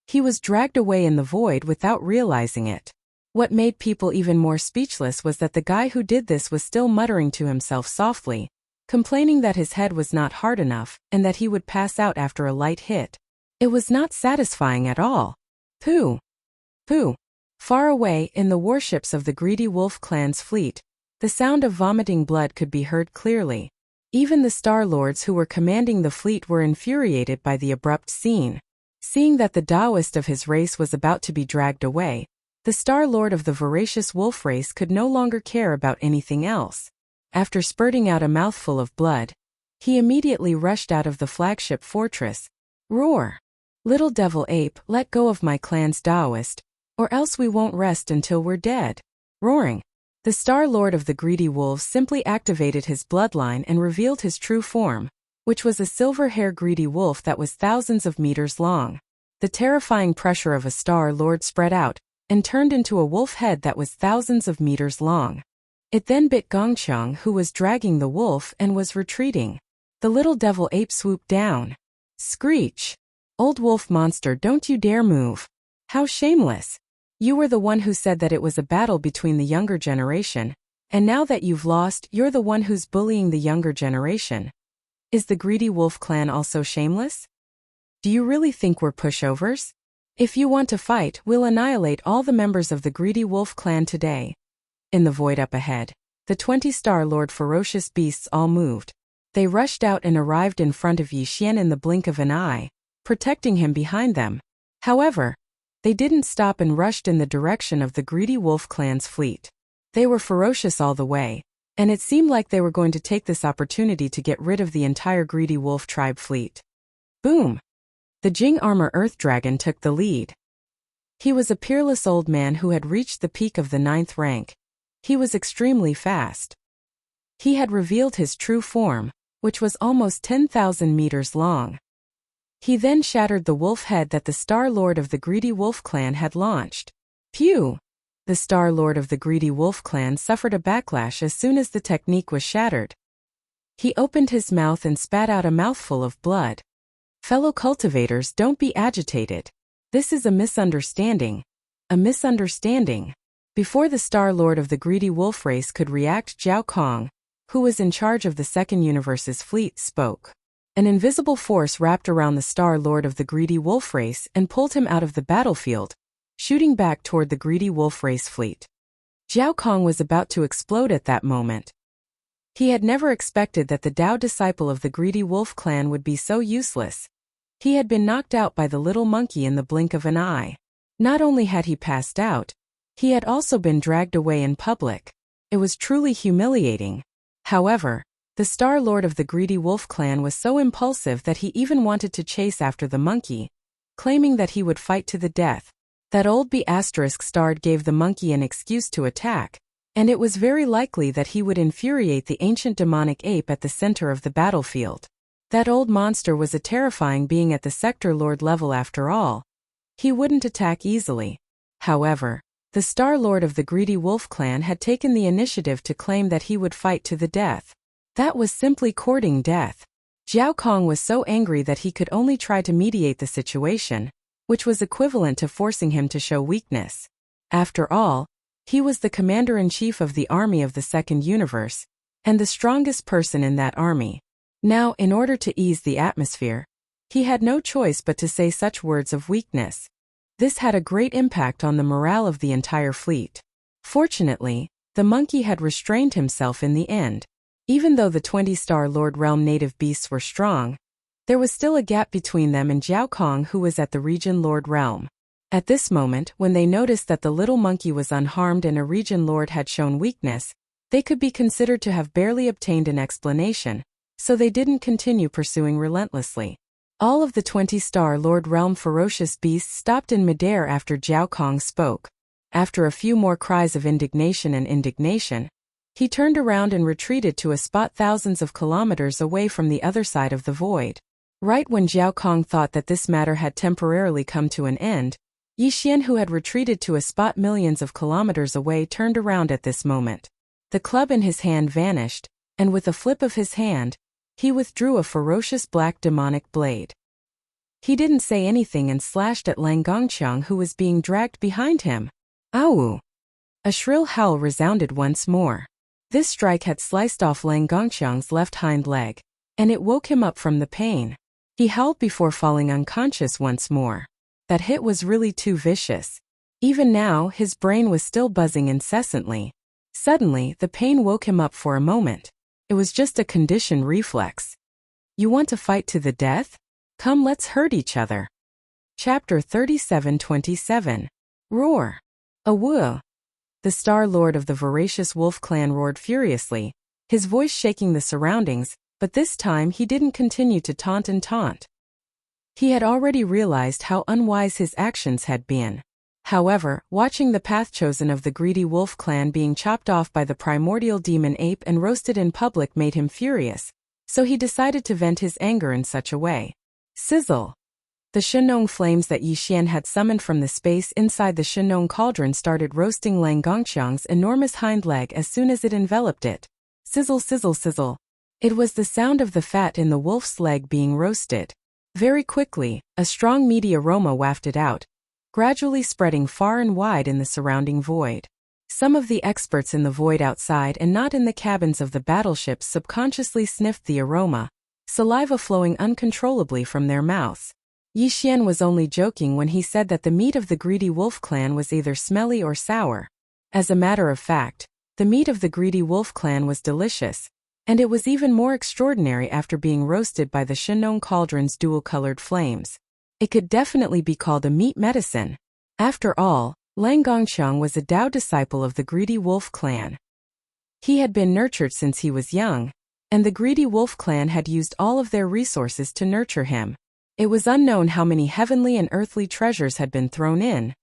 He was dragged away in the void without realizing it. What made people even more speechless was that the guy who did this was still muttering to himself softly, complaining that his head was not hard enough and that he would pass out after a light hit. It was not satisfying at all. Pooh! Pooh! Far away, in the warships of the greedy wolf clan's fleet, the sound of vomiting blood could be heard clearly. Even the Star Lords who were commanding the fleet were infuriated by the abrupt scene. Seeing that the Taoist of his race was about to be dragged away, the Star Lord of the voracious wolf race could no longer care about anything else. After spurting out a mouthful of blood, he immediately rushed out of the flagship fortress. Roar! Little devil ape, let go of my clan's Taoist, or else we won't rest until we're dead. Roaring. The Star Lord of the greedy wolves simply activated his bloodline and revealed his true form, which was a silver-haired greedy wolf that was thousands of meters long. The terrifying pressure of a Star Lord spread out and turned into a wolf head that was thousands of meters long. It then bit Gongchang, who was dragging the wolf and was retreating. The little devil ape swooped down. Screech! Old wolf monster, don't you dare move! How shameless! You were the one who said that it was a battle between the younger generation, and now that you've lost, you're the one who's bullying the younger generation. Is the greedy wolf clan also shameless? Do you really think we're pushovers? If you want to fight, we'll annihilate all the members of the greedy wolf clan today. In the void up ahead, the 20 Star Lord ferocious beasts all moved. They rushed out and arrived in front of Yi Xian in the blink of an eye, protecting him behind them. However, they didn't stop and rushed in the direction of the greedy wolf clan's fleet. They were ferocious all the way, and it seemed like they were going to take this opportunity to get rid of the entire greedy wolf tribe fleet. Boom! The Jing Armor Earth Dragon took the lead. He was a peerless old man who had reached the peak of the 9th rank. He was extremely fast. He had revealed his true form, which was almost 10,000 meters long. He then shattered the wolf head that the Star Lord of the greedy wolf clan had launched. Phew! The Star Lord of the greedy wolf clan suffered a backlash as soon as the technique was shattered. He opened his mouth and spat out a mouthful of blood. Fellow cultivators, don't be agitated. This is a misunderstanding. A misunderstanding. Before the Star Lord of the greedy wolf race could react, Zhao Kong, who was in charge of the Second Universe's fleet, spoke. An invisible force wrapped around the Star Lord of the greedy wolf race and pulled him out of the battlefield, shooting back toward the greedy wolf race fleet. Zhao Kong was about to explode at that moment. He had never expected that the Dao disciple of the greedy wolf clan would be so useless. He had been knocked out by the little monkey in the blink of an eye. Not only had he passed out, he had also been dragged away in public. It was truly humiliating. However, the Star Lord of the greedy wolf clan was so impulsive that he even wanted to chase after the monkey, claiming that he would fight to the death. That old B***starred gave the monkey an excuse to attack, and it was very likely that he would infuriate the ancient demonic ape at the center of the battlefield. That old monster was a terrifying being at the Sector Lord level after all. He wouldn't attack easily. However, the Star Lord of the greedy wolf clan had taken the initiative to claim that he would fight to the death. That was simply courting death. Zhao Kong was so angry that he could only try to mediate the situation, which was equivalent to forcing him to show weakness. After all, he was the commander-in-chief of the army of the Second Universe, and the strongest person in that army. Now, in order to ease the atmosphere, he had no choice but to say such words of weakness. This had a great impact on the morale of the entire fleet. Fortunately, the monkey had restrained himself in the end. Even though the 20 Star Lord realm native beasts were strong, there was still a gap between them and Zhao Kong, who was at the Region Lord realm. At this moment, when they noticed that the little monkey was unharmed and a Region Lord had shown weakness, they could be considered to have barely obtained an explanation, so they didn't continue pursuing relentlessly. All of the 20 Star Lord realm ferocious beasts stopped in midair after Zhao Kong spoke. After a few more cries of indignation, he turned around and retreated to a spot thousands of kilometers away from the other side of the void. Right when Zhao Kong thought that this matter had temporarily come to an end, Yi Xian, who had retreated to a spot millions of kilometers away, turned around at this moment. The club in his hand vanished, and with a flip of his hand, he withdrew a ferocious black demonic blade. He didn't say anything and slashed at Lang Gongqiang, who was being dragged behind him. Ow! A shrill howl resounded once more. This strike had sliced off Lang Gongqiang's left hind leg, and it woke him up from the pain. He howled before falling unconscious once more. That hit was really too vicious. Even now, his brain was still buzzing incessantly. Suddenly, the pain woke him up for a moment. It was just a conditioned reflex. You want to fight to the death? Come, let's hurt each other. Chapter 37:27. Roar. Awoo. The Star Lord of the voracious wolf clan roared furiously, his voice shaking the surroundings, but this time he didn't continue to taunt and taunt. He had already realized how unwise his actions had been. However, watching the path chosen of the greedy wolf clan being chopped off by the primordial demon ape and roasted in public made him furious, so he decided to vent his anger in such a way. Sizzle! The Shenong flames that Yi Xian had summoned from the space inside the Shenong cauldron started roasting Lang Gongqiang's enormous hind leg as soon as it enveloped it. Sizzle, sizzle, sizzle. It was the sound of the fat in the wolf's leg being roasted. Very quickly, a strong meaty aroma wafted out, gradually spreading far and wide in the surrounding void. Some of the experts in the void outside and not in the cabins of the battleships subconsciously sniffed the aroma, saliva flowing uncontrollably from their mouths. Yi Xian was only joking when he said that the meat of the greedy wolf clan was either smelly or sour. As a matter of fact, the meat of the greedy wolf clan was delicious, and it was even more extraordinary after being roasted by the Shenong cauldron's dual-colored flames. It could definitely be called a meat medicine. After all, Lang Gongqiang was a Dao disciple of the greedy wolf clan. He had been nurtured since he was young, and the greedy wolf clan had used all of their resources to nurture him. It was unknown how many heavenly and earthly treasures had been thrown in,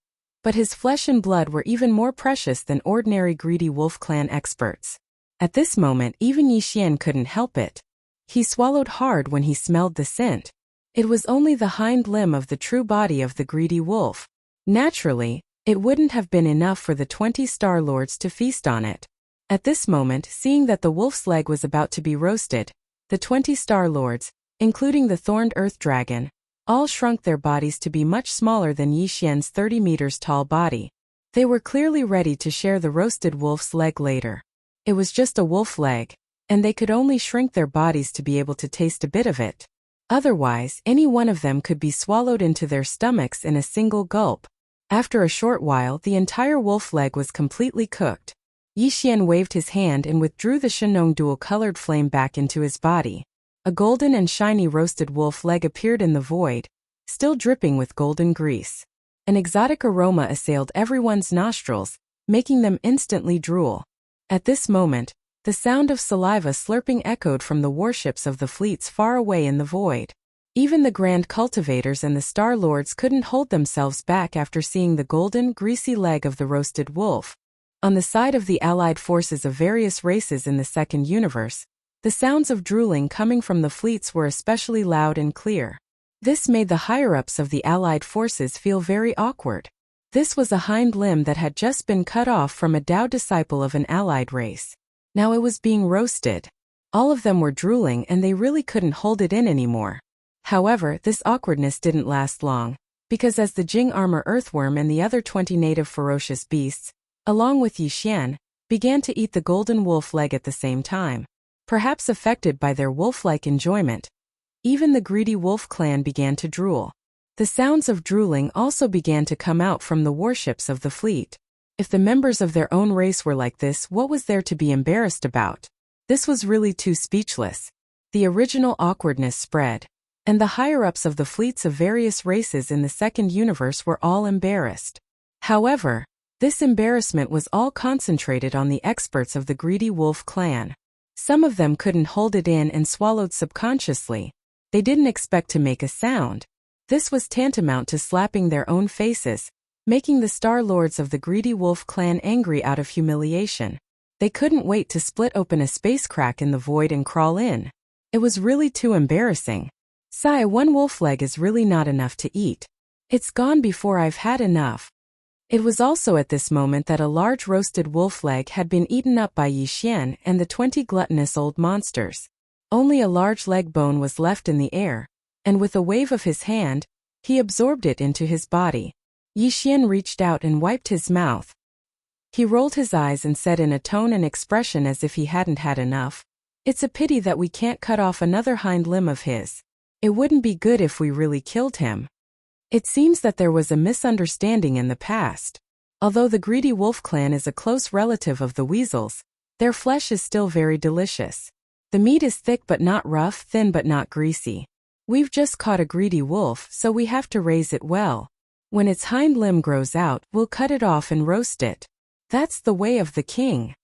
but his flesh and blood were even more precious than ordinary greedy wolf clan experts. At this moment, even Yi Xian couldn't help it. He swallowed hard when he smelled the scent. It was only the hind limb of the true body of the greedy wolf. Naturally, it wouldn't have been enough for the 20 Star Lords to feast on it. At this moment, seeing that the wolf's leg was about to be roasted, the 20 Star Lords, including the thorned earth dragon, all shrunk their bodies to be much smaller than Yi Xian's 30 meters tall body. They were clearly ready to share the roasted wolf's leg later. It was just a wolf leg, and they could only shrink their bodies to be able to taste a bit of it. Otherwise, any one of them could be swallowed into their stomachs in a single gulp. After a short while, the entire wolf leg was completely cooked. Yi Xian waved his hand and withdrew the Shenong dual-colored flame back into his body. A golden and shiny roasted wolf leg appeared in the void, still dripping with golden grease. An exotic aroma assailed everyone's nostrils, making them instantly drool. At this moment, the sound of saliva slurping echoed from the warships of the fleets far away in the void. Even the Grand Cultivators and the Star Lords couldn't hold themselves back after seeing the golden, greasy leg of the roasted wolf. On the side of the allied forces of various races in the second universe, the sounds of drooling coming from the fleets were especially loud and clear. This made the higher-ups of the allied forces feel very awkward. This was a hind limb that had just been cut off from a Dao disciple of an allied race. Now it was being roasted. All of them were drooling and they really couldn't hold it in anymore. However, this awkwardness didn't last long, because as the Jing armor earthworm and the other 20 native ferocious beasts, along with Yi Xian, began to eat the golden wolf leg at the same time. Perhaps affected by their wolf-like enjoyment, even the greedy wolf clan began to drool. The sounds of drooling also began to come out from the warships of the fleet. If the members of their own race were like this, what was there to be embarrassed about? This was really too speechless. The original awkwardness spread, and the higher-ups of the fleets of various races in the second universe were all embarrassed. However, this embarrassment was all concentrated on the experts of the greedy wolf clan. Some of them couldn't hold it in and swallowed subconsciously. They didn't expect to make a sound. This was tantamount to slapping their own faces, making the Star Lords of the greedy wolf clan angry out of humiliation. They couldn't wait to split open a space crack in the void and crawl in. It was really too embarrassing. Sigh, one wolf leg is really not enough to eat. It's gone before I've had enough. It was also at this moment that a large roasted wolf leg had been eaten up by Yi Xian and the 20 gluttonous old monsters. Only a large leg bone was left in the air, and with a wave of his hand, he absorbed it into his body. Yi Xian reached out and wiped his mouth. He rolled his eyes and said in a tone and expression as if he hadn't had enough, "It's a pity that we can't cut off another hind limb of his. It wouldn't be good if we really killed him." It seems that there was a misunderstanding in the past. Although the greedy wolf clan is a close relative of the weasels, their flesh is still very delicious. The meat is thick but not rough, thin but not greasy. We've just caught a greedy wolf, so we have to raise it well. When its hind limb grows out, we'll cut it off and roast it. That's the way of the king.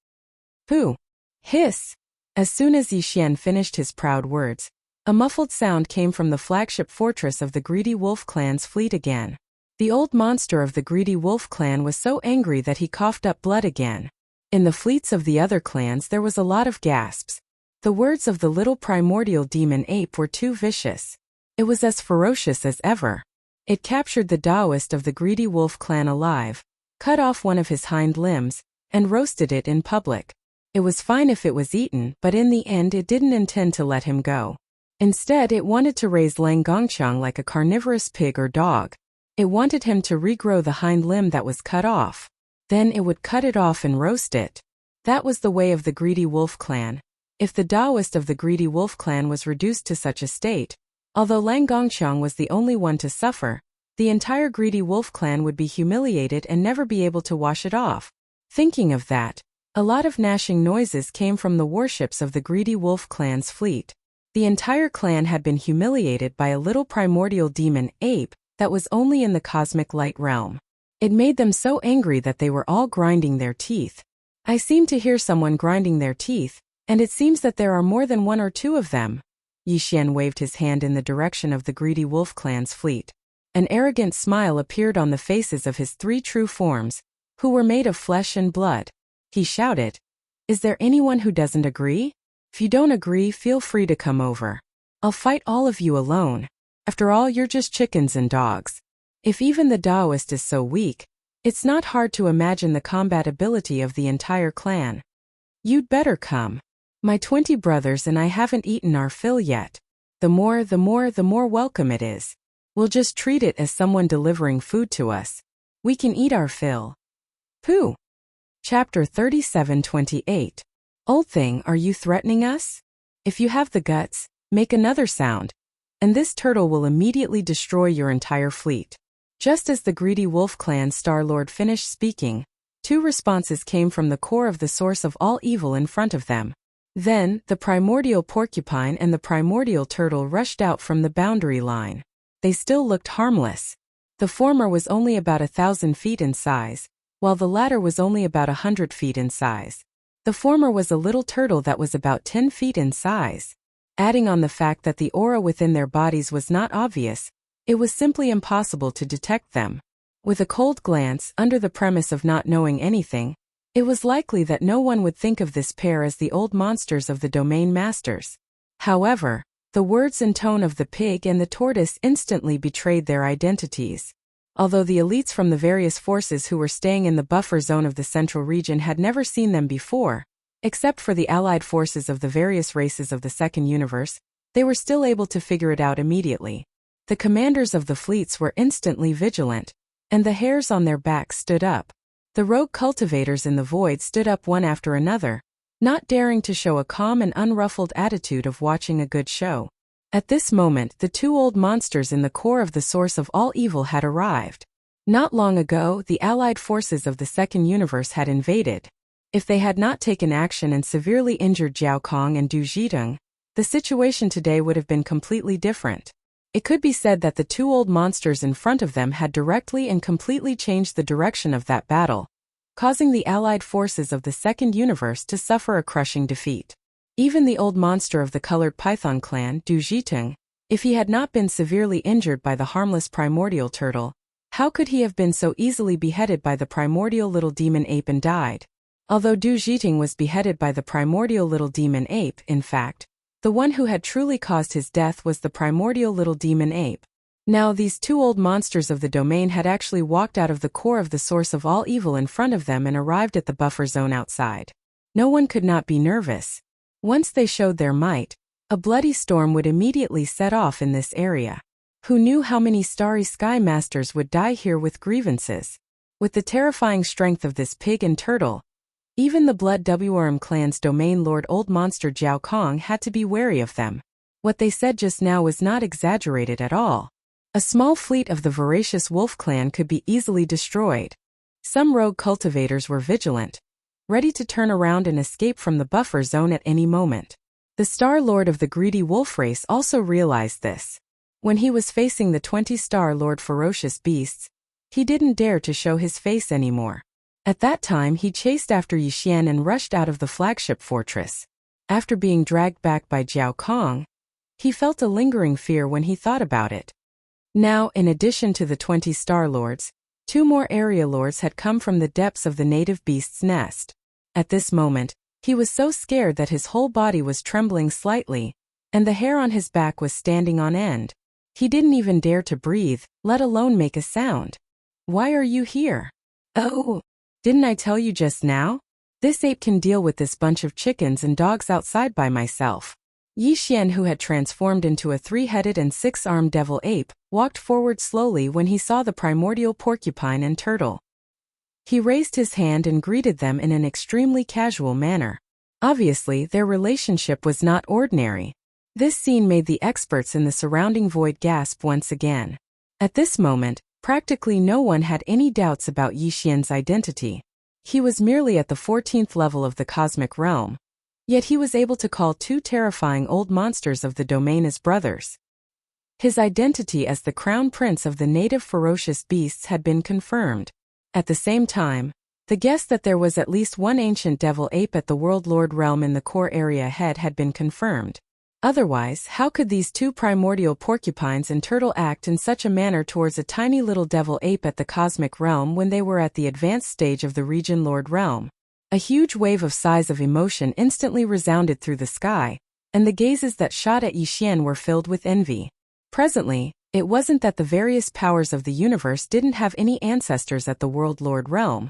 Pooh! Hiss! As soon as Yi Xian finished his proud words, a muffled sound came from the flagship fortress of the greedy wolf clan's fleet again. The old monster of the greedy wolf clan was so angry that he coughed up blood again. In the fleets of the other clans there was a lot of gasps. The words of the little primordial demon ape were too vicious. It was as ferocious as ever. It captured the Taoist of the greedy wolf clan alive, cut off one of his hind limbs, and roasted it in public. It was fine if it was eaten, but in the end it didn't intend to let him go. Instead, it wanted to raise Lang Gongqiang like a carnivorous pig or dog. It wanted him to regrow the hind limb that was cut off. Then it would cut it off and roast it. That was the way of the greedy wolf clan. If the Taoist of the greedy wolf clan was reduced to such a state, although Lang Gongqiang was the only one to suffer, the entire greedy wolf clan would be humiliated and never be able to wash it off. Thinking of that, a lot of gnashing noises came from the warships of the greedy wolf clan's fleet. The entire clan had been humiliated by a little primordial demon ape that was only in the cosmic light realm. It made them so angry that they were all grinding their teeth. I seem to hear someone grinding their teeth, and it seems that there are more than one or two of them. Yi Xian waved his hand in the direction of the greedy wolf clan's fleet. An arrogant smile appeared on the faces of his 3 true forms, who were made of flesh and blood. He shouted, "Is there anyone who doesn't agree? If you don't agree, feel free to come over. I'll fight all of you alone. After all, you're just chickens and dogs." If even the Taoist is so weak, it's not hard to imagine the combat ability of the entire clan. You'd better come. My 20 brothers and I haven't eaten our fill yet. The more welcome it is. We'll just treat it as someone delivering food to us. We can eat our fill. Pooh! Chapter 37:28. Old thing, are you threatening us? If you have the guts, make another sound, and this turtle will immediately destroy your entire fleet. Just as the greedy wolf clan Star Lord finished speaking, 2 responses came from the core of the source of all evil in front of them. Then, the primordial porcupine and the primordial turtle rushed out from the boundary line. They still looked harmless. The former was only about 1,000 feet in size, while the latter was only about 100 feet in size. The former was a little turtle that was about 10 feet in size. Adding on the fact that the aura within their bodies was not obvious, it was simply impossible to detect them. With a cold glance, under the premise of not knowing anything, it was likely that no one would think of this pair as the old monsters of the domain masters. However, the words and tone of the pig and the tortoise instantly betrayed their identities. Although the elites from the various forces who were staying in the buffer zone of the central region had never seen them before, except for the allied forces of the various races of the second universe, they were still able to figure it out immediately. The commanders of the fleets were instantly vigilant, and the hairs on their backs stood up. The rogue cultivators in the void stood up one after another, not daring to show a calm and unruffled attitude of watching a good show. At this moment, the 2 old monsters in the core of the source of all evil had arrived. Not long ago, the allied forces of the second universe had invaded. If they had not taken action and severely injured Jiao Kong and Du Zhitung, the situation today would have been completely different. It could be said that the 2 old monsters in front of them had directly and completely changed the direction of that battle, causing the allied forces of the second universe to suffer a crushing defeat. Even the old monster of the colored python clan, Du Zhitung, if he had not been severely injured by the harmless primordial turtle, how could he have been so easily beheaded by the primordial little demon ape and died? Although Du Zhitung was beheaded by the primordial little demon ape, in fact, the one who had truly caused his death was the primordial little demon ape. Now these two old monsters of the domain had actually walked out of the core of the source of all evil in front of them and arrived at the buffer zone outside. No one could not be nervous. Once they showed their might, a bloody storm would immediately set off in this area. Who knew how many starry sky masters would die here with grievances? With the terrifying strength of this pig and turtle, even the Blood Devouring clan's domain lord old monster Jiao Kong had to be wary of them. What they said just now was not exaggerated at all. A small fleet of the voracious wolf clan could be easily destroyed. Some rogue cultivators were vigilant, ready to turn around and escape from the buffer zone at any moment. The Star Lord of the greedy wolf race also realized this. When he was facing the 20-star Lord ferocious beasts, he didn't dare to show his face anymore. At that time he chased after Yixian and rushed out of the flagship fortress. After being dragged back by Jiao Kong, he felt a lingering fear when he thought about it. Now, in addition to the 20 Star Lords, 2 more area lords had come from the depths of the native beast's nest. At this moment, he was so scared that his whole body was trembling slightly, and the hair on his back was standing on end. He didn't even dare to breathe, let alone make a sound. "Why are you here?" "Oh, didn't I tell you just now? This ape can deal with this bunch of chickens and dogs outside by myself." Yixian, who had transformed into a 3-headed and 6-armed devil ape, walked forward slowly when he saw the primordial porcupine and turtle. He raised his hand and greeted them in an extremely casual manner. Obviously, their relationship was not ordinary. This scene made the experts in the surrounding void gasp once again. At this moment, practically no one had any doubts about Yixian's identity. He was merely at the 14th level of the cosmic realm. Yet he was able to call 2 terrifying old monsters of the domain as brothers. His identity as the crown prince of the native ferocious beasts had been confirmed. At the same time, the guess that there was at least one ancient devil ape at the World Lord realm in the core area ahead had been confirmed. Otherwise, how could these 2 primordial porcupines and turtle act in such a manner towards a tiny little devil ape at the cosmic realm when they were at the advanced stage of the region Lord realm? A huge wave of sighs of emotion instantly resounded through the sky, and the gazes that shot at Yixian were filled with envy. Presently, it wasn't that the various powers of the universe didn't have any ancestors at the World Lord realm,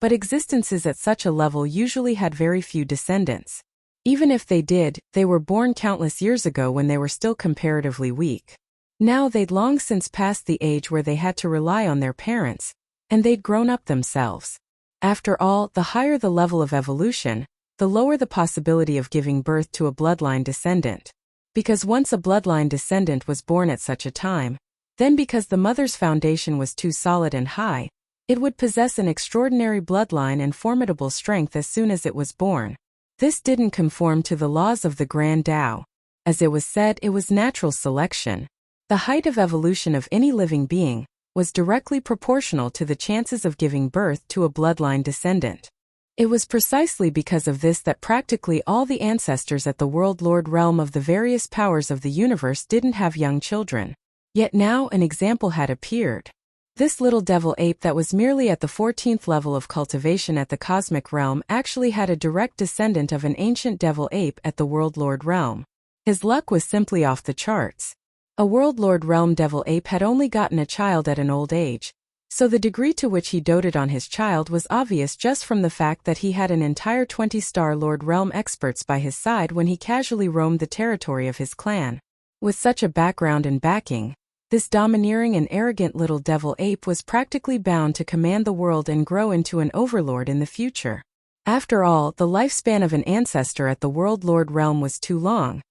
but existences at such a level usually had very few descendants. Even if they did, they were born countless years ago when they were still comparatively weak. Now they'd long since passed the age where they had to rely on their parents, and they'd grown up themselves. After all, the higher the level of evolution, the lower the possibility of giving birth to a bloodline descendant. Because once a bloodline descendant was born at such a time, then because the mother's foundation was too solid and high, it would possess an extraordinary bloodline and formidable strength as soon as it was born. This didn't conform to the laws of the Grand Tao. As it was said, it was natural selection. The height of evolution of any living being was directly proportional to the chances of giving birth to a bloodline descendant. It was precisely because of this that practically all the ancestors at the World Lord realm of the various powers of the universe didn't have young children. Yet now an example had appeared. This little devil ape that was merely at the 14th level of cultivation at the cosmic realm actually had a direct descendant of an ancient devil ape at the World Lord realm. His luck was simply off the charts. A World Lord realm devil ape had only gotten a child at an old age, so the degree to which he doted on his child was obvious just from the fact that he had an entire 20-star Lord realm experts by his side when he casually roamed the territory of his clan. With such a background and backing, this domineering and arrogant little devil ape was practically bound to command the world and grow into an overlord in the future. After all, the lifespan of an ancestor at the World Lord realm was too long.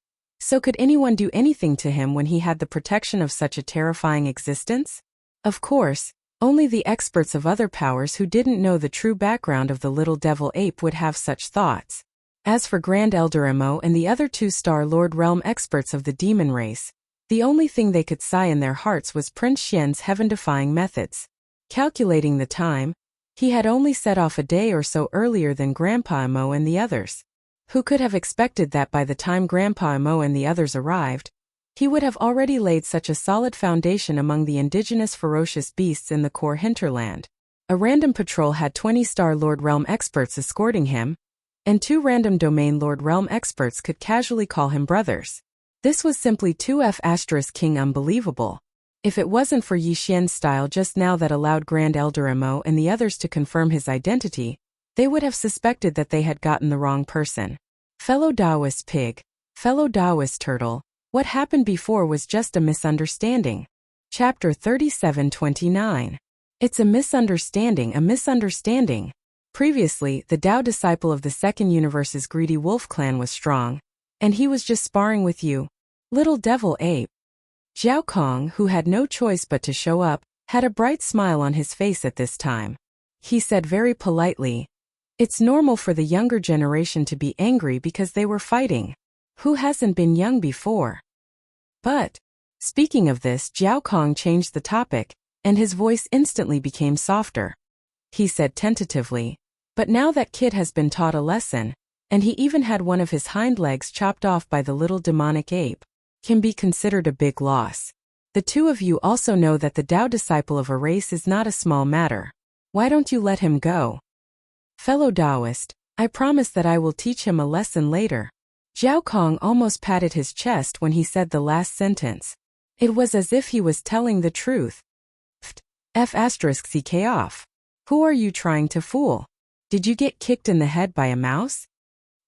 So could anyone do anything to him when he had the protection of such a terrifying existence? Of course, only the experts of other powers who didn't know the true background of the little devil ape would have such thoughts. As for Grand Elder Mo and the other 2-star Lord realm experts of the demon race, the only thing they could sigh in their hearts was Prince Xian's heaven-defying methods. Calculating the time, he had only set off a day or so earlier than Grandpa Mo and the others. Who could have expected that by the time Grandpa Mo and the others arrived, he would have already laid such a solid foundation among the indigenous ferocious beasts in the core hinterland? A random patrol had 20-star Lord Realm experts escorting him, and 2 random domain Lord Realm experts could casually call him brothers. This was simply 2F*King unbelievable. If it wasn't for Yi Xian's style just now that allowed Grand Elder Mo and the others to confirm his identity, they would have suspected that they had gotten the wrong person. Fellow Taoist pig, fellow Taoist turtle, what happened before was just a misunderstanding. Chapter 37-29. It's a misunderstanding, a misunderstanding. Previously, the Tao disciple of the Second Universe's greedy wolf clan was strong, and he was just sparring with you, little devil ape. Zhao Kong, who had no choice but to show up, had a bright smile on his face at this time. He said very politely, "It's normal for the younger generation to be angry because they were fighting. Who hasn't been young before?" But, speaking of this, Zhao Kong changed the topic, and his voice instantly became softer. He said tentatively, "But now that kid has been taught a lesson, and he even had one of his hind legs chopped off by the little demonic ape, can be considered a big loss. The two of you also know that the Tao disciple of a race is not a small matter. Why don't you let him go? Fellow Taoist, I promise that I will teach him a lesson later." Zhao Kong almost patted his chest when he said the last sentence. It was as if he was telling the truth. F***ck off. Who are you trying to fool? Did you get kicked in the head by a mouse?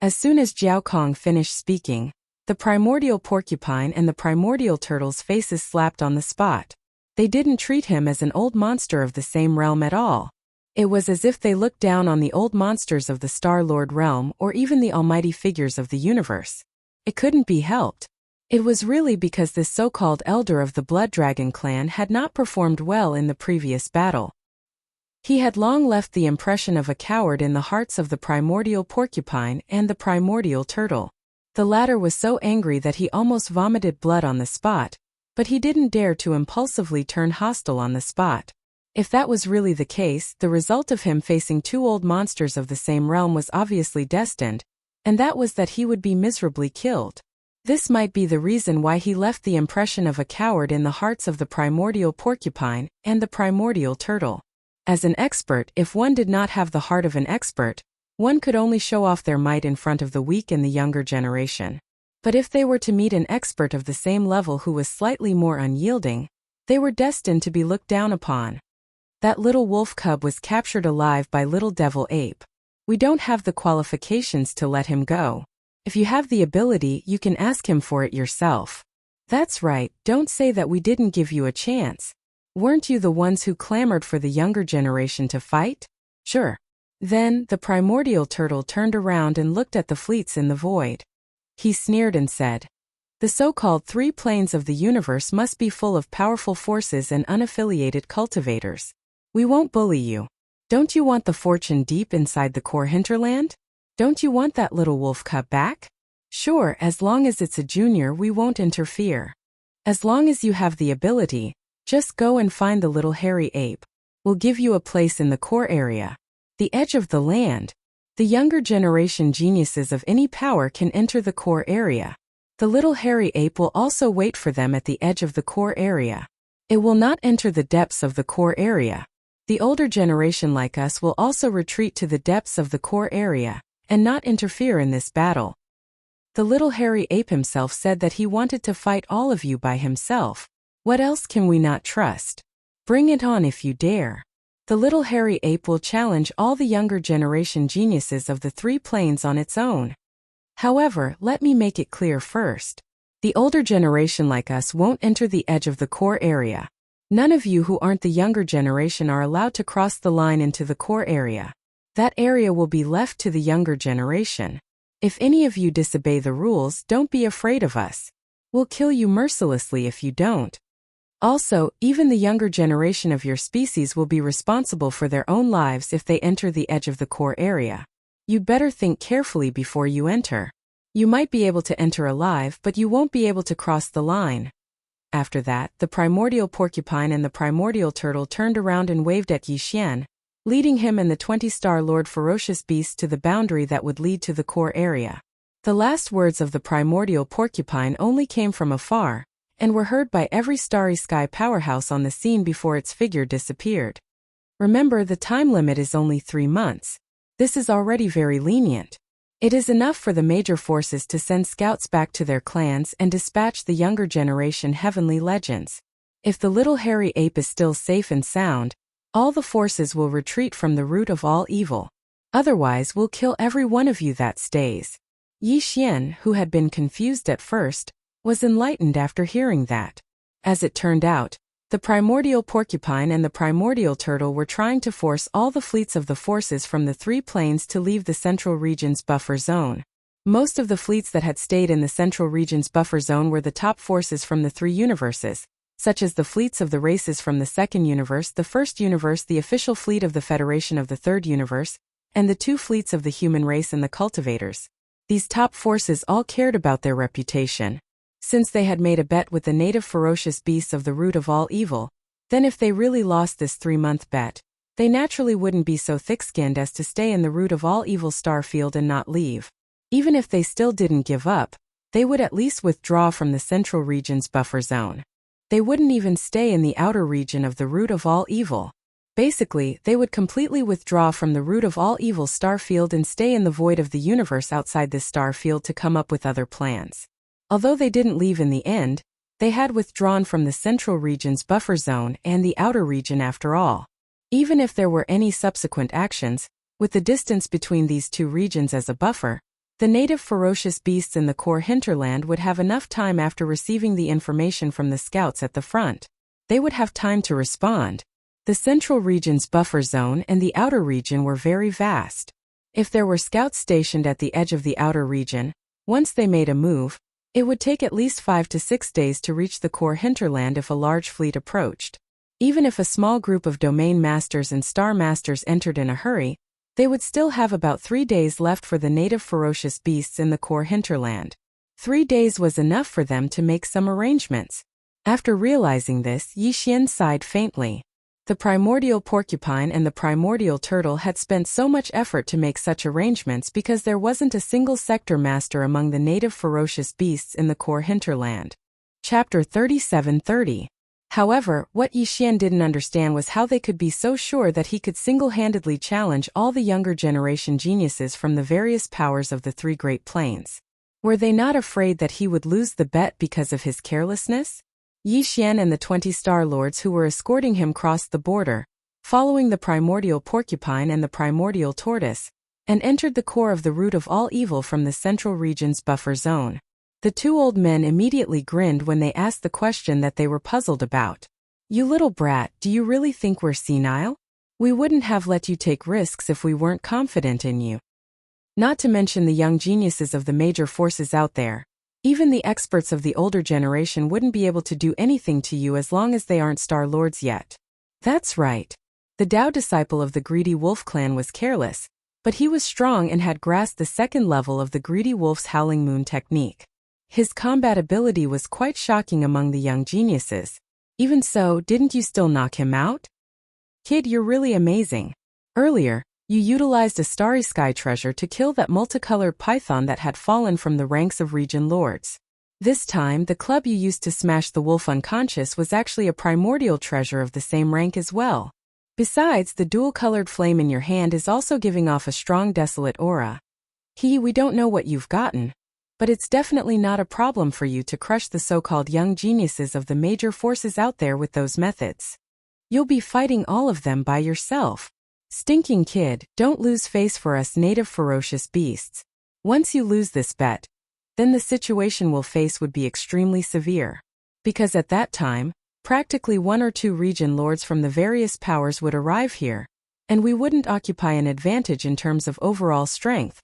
As soon as Zhao Kong finished speaking, the primordial porcupine and the primordial turtle's faces slapped on the spot. They didn't treat him as an old monster of the same realm at all. It was as if they looked down on the old monsters of the Star-Lord realm or even the almighty figures of the universe. It couldn't be helped. It was really because this so-called elder of the Blood Dragon clan had not performed well in the previous battle. He had long left the impression of a coward in the hearts of the primordial porcupine and the primordial turtle. The latter was so angry that he almost vomited blood on the spot, but he didn't dare to impulsively turn hostile on the spot. If that was really the case, the result of him facing two old monsters of the same realm was obviously destined, and that was that he would be miserably killed. This might be the reason why he left the impression of a coward in the hearts of the primordial porcupine and the primordial turtle. As an expert, if one did not have the heart of an expert, one could only show off their might in front of the weak and the younger generation. But if they were to meet an expert of the same level who was slightly more unyielding, they were destined to be looked down upon. That little wolf cub was captured alive by little devil ape. We don't have the qualifications to let him go. If you have the ability, you can ask him for it yourself. That's right, don't say that we didn't give you a chance. Weren't you the ones who clamored for the younger generation to fight? Sure. Then, the primordial turtle turned around and looked at the fleets in the void. He sneered and said, "The so-called three planes of the universe must be full of powerful forces and unaffiliated cultivators. We won't bully you. Don't you want the fortune deep inside the core hinterland? Don't you want that little wolf cub back? Sure, as long as it's a junior we won't interfere. As long as you have the ability, just go and find the little hairy ape. We'll give you a place in the core area. The edge of the land. The younger generation geniuses of any power can enter the core area. The little hairy ape will also wait for them at the edge of the core area. It will not enter the depths of the core area. The older generation like us will also retreat to the depths of the core area, and not interfere in this battle." The little hairy ape himself said that he wanted to fight all of you by himself. What else can we not trust? Bring it on if you dare. The little hairy ape will challenge all the younger generation geniuses of the three planes on its own. However, let me make it clear first. The older generation like us won't enter the edge of the core area. None of you who aren't the younger generation are allowed to cross the line into the core area. That area will be left to the younger generation. If any of you disobey the rules, don't be afraid of us. We'll kill you mercilessly if you don't. Also, even the younger generation of your species will be responsible for their own lives if they enter the edge of the core area. You'd better think carefully before you enter. You might be able to enter alive, but you won't be able to cross the line. After that, the primordial porcupine and the primordial turtle turned around and waved at Yi Xian, leading him and the 20-star Lord Ferocious Beast to the boundary that would lead to the core area. The last words of the primordial porcupine only came from afar, and were heard by every starry sky powerhouse on the scene before its figure disappeared. Remember, the time limit is only 3 months. This is already very lenient. It is enough for the major forces to send scouts back to their clans and dispatch the younger generation heavenly legends. If the little hairy ape is still safe and sound, all the forces will retreat from the root of all evil. Otherwise, we'll kill every one of you that stays. Yi Xian, who had been confused at first, was enlightened after hearing that. As it turned out, the primordial porcupine and the primordial turtle were trying to force all the fleets of the forces from the three planes to leave the central region's buffer zone. Most of the fleets that had stayed in the central region's buffer zone were the top forces from the three universes, such as the fleets of the races from the second universe, the first universe, the official fleet of the Federation of the third universe, and the two fleets of the human race and the cultivators. These top forces all cared about their reputation. Since they had made a bet with the native ferocious beasts of the root of all evil, then if they really lost this 3-month bet, they naturally wouldn't be so thick-skinned as to stay in the root of all evil star field and not leave. Even if they still didn't give up, they would at least withdraw from the central region's buffer zone. They wouldn't even stay in the outer region of the root of all evil. Basically, they would completely withdraw from the root of all evil star field and stay in the void of the universe outside this star field to come up with other plans. Although they didn't leave in the end, they had withdrawn from the central region's buffer zone and the outer region after all. Even if there were any subsequent actions, with the distance between these two regions as a buffer, the native ferocious beasts in the core hinterland would have enough time after receiving the information from the scouts at the front. They would have time to respond. The central region's buffer zone and the outer region were very vast. If there were scouts stationed at the edge of the outer region, once they made a move, it would take at least 5 to 6 days to reach the core hinterland if a large fleet approached. Even if a small group of domain masters and star masters entered in a hurry, they would still have about 3 days left for the native ferocious beasts in the core hinterland. 3 days was enough for them to make some arrangements. After realizing this, Yi Xian sighed faintly. The primordial porcupine and the primordial turtle had spent so much effort to make such arrangements because there wasn't a single sector master among the native ferocious beasts in the core hinterland. Chapter 3730. However, what Yi Xian didn't understand was how they could be so sure that he could single-handedly challenge all the younger generation geniuses from the various powers of the three great planes. Were they not afraid that he would lose the bet because of his carelessness? Yi Xian and the 20 Star Lords who were escorting him crossed the border, following the primordial porcupine and the primordial tortoise, and entered the core of the root of all evil from the central region's buffer zone. The two old men immediately grinned when they asked the question that they were puzzled about. "You little brat, do you really think we're senile? We wouldn't have let you take risks if we weren't confident in you. Not to mention the young geniuses of the major forces out there. Even the experts of the older generation wouldn't be able to do anything to you as long as they aren't Star Lords yet." That's right. The Tao disciple of the Greedy Wolf clan was careless, but he was strong and had grasped the second level of the Greedy Wolf's Howling Moon technique. His combat ability was quite shocking among the young geniuses. Even so, didn't you still knock him out? Kid, you're really amazing. Earlier, you utilized a starry sky treasure to kill that multicolored python that had fallen from the ranks of region lords. This time, the club you used to smash the wolf unconscious was actually a primordial treasure of the same rank as well. Besides, the dual-colored flame in your hand is also giving off a strong desolate aura. We don't know what you've gotten, but it's definitely not a problem for you to crush the so-called young geniuses of the major forces out there with those methods. You'll be fighting all of them by yourself. Stinking kid, don't lose face for us native ferocious beasts. Once you lose this bet, then the situation we'll face would be extremely severe. Because at that time, practically 1 or 2 region lords from the various powers would arrive here, and we wouldn't occupy an advantage in terms of overall strength.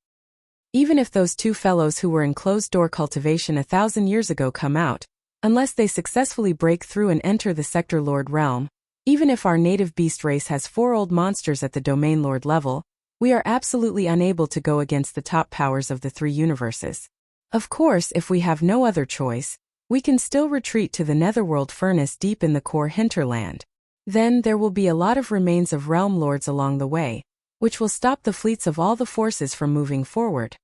Even if those 2 fellows who were in closed-door cultivation 1,000 years ago come out, unless they successfully break through and enter the Sector Lord realm, even if our native beast race has 4 old monsters at the Domain Lord level, we are absolutely unable to go against the top powers of the 3 universes. Of course, if we have no other choice, we can still retreat to the Netherworld furnace deep in the core hinterland. Then there will be a lot of remains of realm lords along the way, which will stop the fleets of all the forces from moving forward.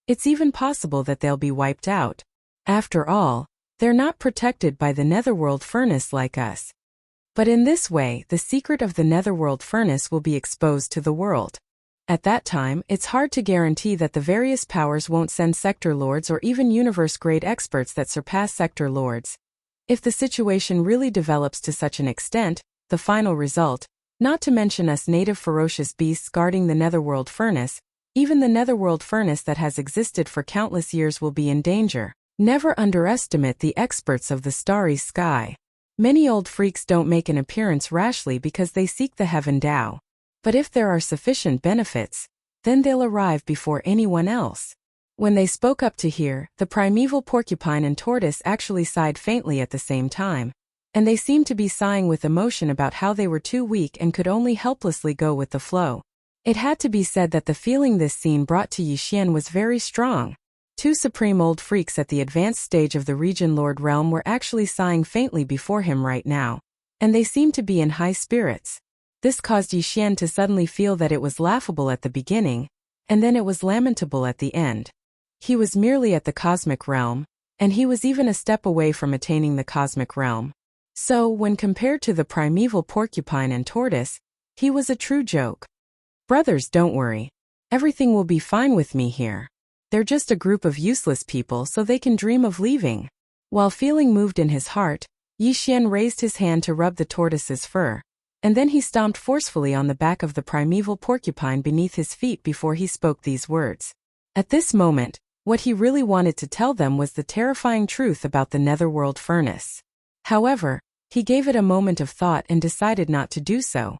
It's even possible that they'll be wiped out. After all, they're not protected by the Netherworld furnace like us. But in this way, the secret of the Netherworld furnace will be exposed to the world. At that time, it's hard to guarantee that the various powers won't send Sector Lords or even universe-grade experts that surpass Sector Lords. If the situation really develops to such an extent, the final result, not to mention us native ferocious beasts guarding the netherworld furnace, even the netherworld furnace that has existed for countless years will be in danger. Never underestimate the experts of the starry sky. Many old freaks don't make an appearance rashly because they seek the heaven Tao. But if there are sufficient benefits, then they'll arrive before anyone else. When they spoke up to hear, the primeval porcupine and tortoise actually sighed faintly at the same time, and they seemed to be sighing with emotion about how they were too weak and could only helplessly go with the flow. It had to be said that the feeling this scene brought to Yixian was very strong. Two supreme old freaks at the advanced stage of the Region Lord realm were actually sighing faintly before him right now, and they seemed to be in high spirits. This caused Yixian to suddenly feel that it was laughable at the beginning, and then it was lamentable at the end. He was merely at the cosmic realm, and he was even a step away from attaining the cosmic realm. So, when compared to the primeval porcupine and tortoise, he was a true joke. Brothers, don't worry. Everything will be fine with me here. They're just a group of useless people so they can dream of leaving. While feeling moved in his heart, Yixian raised his hand to rub the tortoise's fur, and then he stomped forcefully on the back of the primeval porcupine beneath his feet before he spoke these words. At this moment, what he really wanted to tell them was the terrifying truth about the netherworld furnace. However, he gave it a moment of thought and decided not to do so.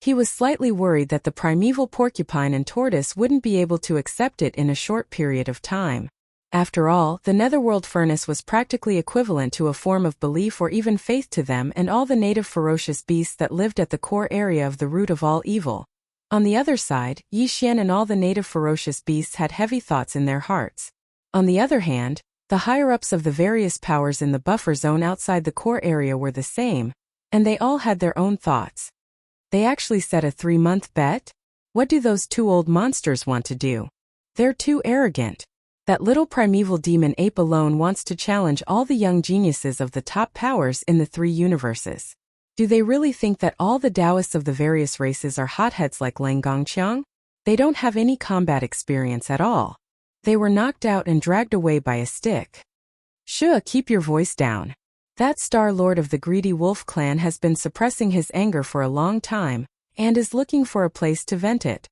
He was slightly worried that the primeval porcupine and tortoise wouldn't be able to accept it in a short period of time. After all, the netherworld furnace was practically equivalent to a form of belief or even faith to them and all the native ferocious beasts that lived at the core area of the root of all evil. On the other side, Yixian and all the native ferocious beasts had heavy thoughts in their hearts. On the other hand, the higher-ups of the various powers in the buffer zone outside the core area were the same, and they all had their own thoughts. They actually set a 3-month bet? What do those two old monsters want to do? They're too arrogant. That little primeval demon ape alone wants to challenge all the young geniuses of the top powers in the 3 universes. Do they really think that all the Taoists of the various races are hotheads like Lang Gongqiang? They don't have any combat experience at all. They were knocked out and dragged away by a stick. Shua, keep your voice down. That Star Lord of the Greedy Wolf clan has been suppressing his anger for a long time, and is looking for a place to vent it.